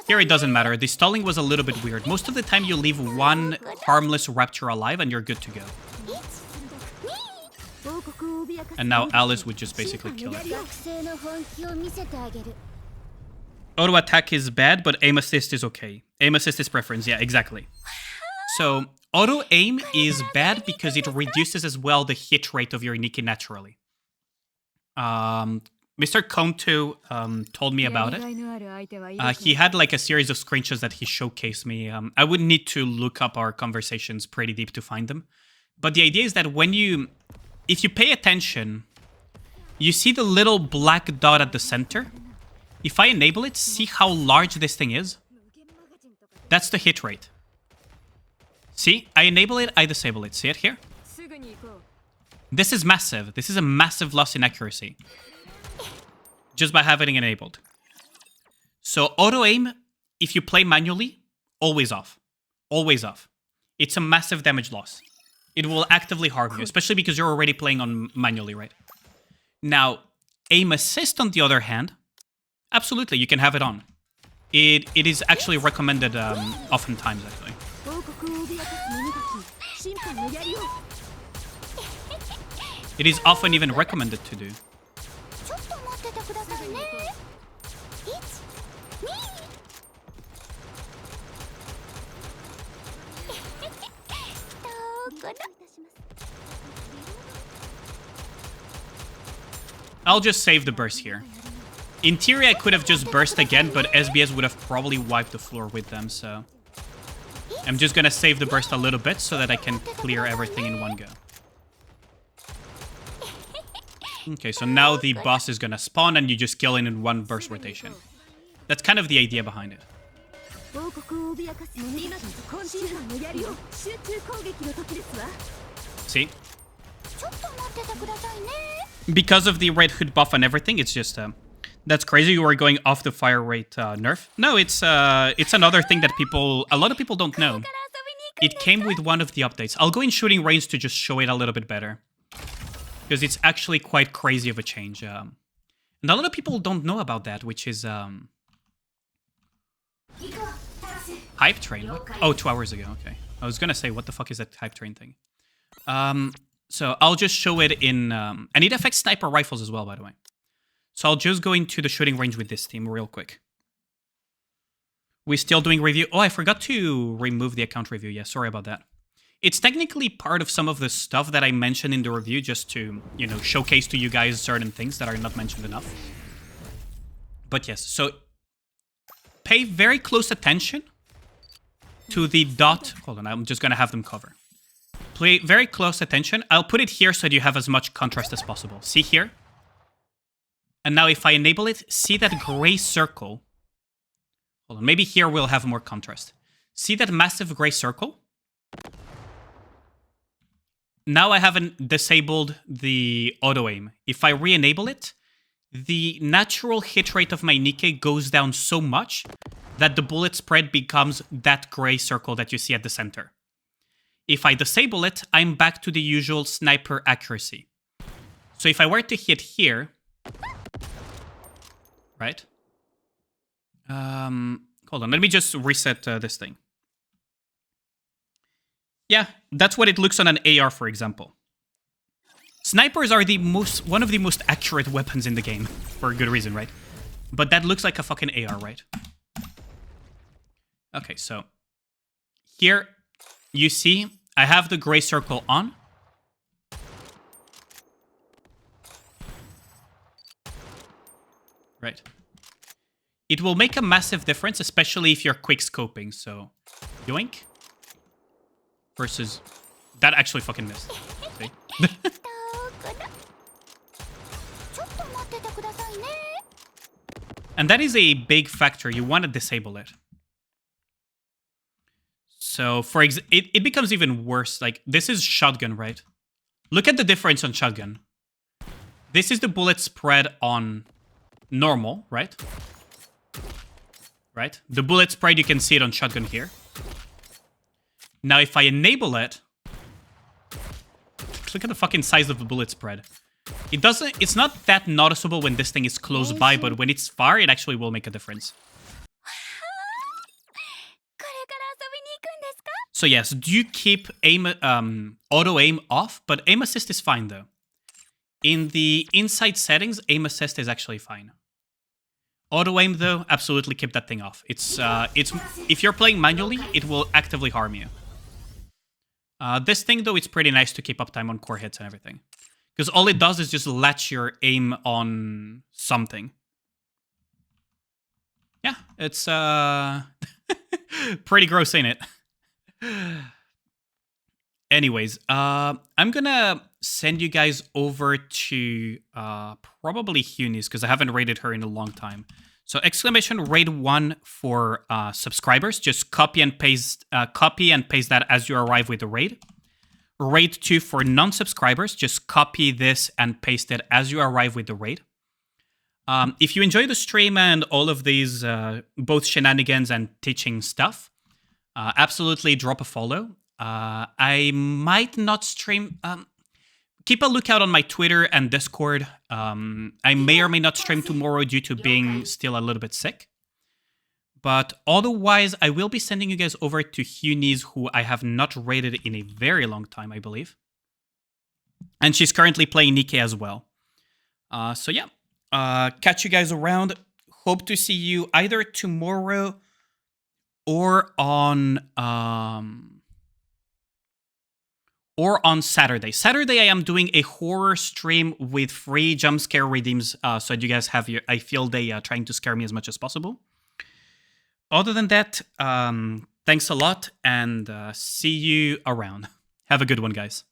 Here it doesn't matter. The stalling was a little bit weird. Most of the time you leave one harmless Rapture alive and you're good to go. And now Alice would just basically kill it. Auto attack is bad, but aim assist is okay. Aim assist is preference, yeah, exactly. So auto aim is bad because it reduces as well the hit rate of your Nikki naturally. Mr. Konto told me about it. He had like a series of screenshots that he showcased me. I would need to look up our conversations pretty deep to find them. But the idea is that if you pay attention, you see the little black dot at the center. If I enable it, see how large this thing is? That's the hit rate. See? I enable it, I disable it. See it here? This is massive. This is a massive loss in accuracy. Just by having it enabled. So auto aim, if you play manually, always off. Always off. It's a massive damage loss. It will actively harm you, especially because you're already playing on manually, right? Now, aim assist on the other hand, absolutely, you can have it on. It is actually recommended oftentimes, actually. It is often even recommended to do. I'll just save the burst here. In theory, I could have just burst again, but SBS would have probably wiped the floor with them, so... I'm just gonna save the burst a little bit so that I can clear everything in one go. Okay, so now the boss is gonna spawn and you just kill it in one burst rotation. That's kind of the idea behind it. See? Because of the red hood buff and everything, it's just... that's crazy, you are going off the fire rate nerf. No, it's another thing that a lot of people don't know. It came with one of the updates. I'll go in shooting range to just show it a little bit better. Because it's actually quite crazy of a change. And a lot of people don't know about that, which is... Hype train? What? Oh, 2 hours ago, okay. I was gonna say, what the fuck is that hype train thing? So I'll just show it in... and it affects sniper rifles as well, by the way. So I'll just go into the shooting range with this team real quick. We're still doing review. Oh, I forgot to remove the account review. Yeah, sorry about that. It's technically part of some of the stuff that I mentioned in the review just to, you know, showcase to you guys certain things that are not mentioned enough. But yes, so pay very close attention to the dot. Hold on, I'm just going to have them cover. Pay very close attention. I'll put it here so that you have as much contrast as possible. See here? And now if I enable it, see that gray circle. Hold on, maybe here we'll have more contrast. See that massive gray circle? Now I haven't disabled the auto aim. If I re-enable it, the natural hit rate of my Nikkei goes down so much that the bullet spread becomes that gray circle that you see at the center. If I disable it, I'm back to the usual sniper accuracy. So if I were to hit here... Right? Hold on, let me just reset this thing. Yeah, that's what it looks on an AR, for example. Snipers are one of the most accurate weapons in the game, for a good reason, right? But that looks like a fucking AR, right? Okay, so here you see I have the gray circle on. Right. It will make a massive difference, especially if you're quick scoping. So, yoink. Versus... That actually fucking missed. See? And that is a big factor. You want to disable it. So, it becomes even worse. Like, this is shotgun, right? Look at the difference on shotgun. This is the bullet spread on normal, right? Right? The bullet spread, you can see it on shotgun here. Now, if I enable it, look at the fucking size of the bullet spread. It's not that noticeable when this thing is close by, but when it's far, it actually will make a difference. So yes, do keep auto aim off, but aim assist is fine though. In the inside settings, aim assist is actually fine. Auto aim though, absolutely keep that thing off. It's if you're playing manually, it will actively harm you. This thing though, it's pretty nice to keep uptime on core hits and everything, because all it does is just latch your aim on something. Yeah, it's pretty gross, ain't it? Anyways, I'm gonna send you guys over to probably Hunis, because I haven't rated her in a long time. So exclamation raid 1 for subscribers. Just copy and paste that as you arrive with the raid. Raid 2 for non-subscribers. Just copy this and paste it as you arrive with the raid. If you enjoy the stream and all of these both shenanigans and teaching stuff, absolutely drop a follow. I might not stream. Keep a lookout on my Twitter and Discord. I may or may not stream tomorrow due to being still a little bit sick. But otherwise, I will be sending you guys over to Hunis, who I have not rated in a very long time, I believe. And she's currently playing Nikke as well. So yeah, catch you guys around. Hope to see you either tomorrow or on Saturday. Saturday, I am doing a horror stream with free jump scare redeems, so you guys have I feel they trying to scare me as much as possible. Other than that, thanks a lot, and see you around. Have a good one, guys.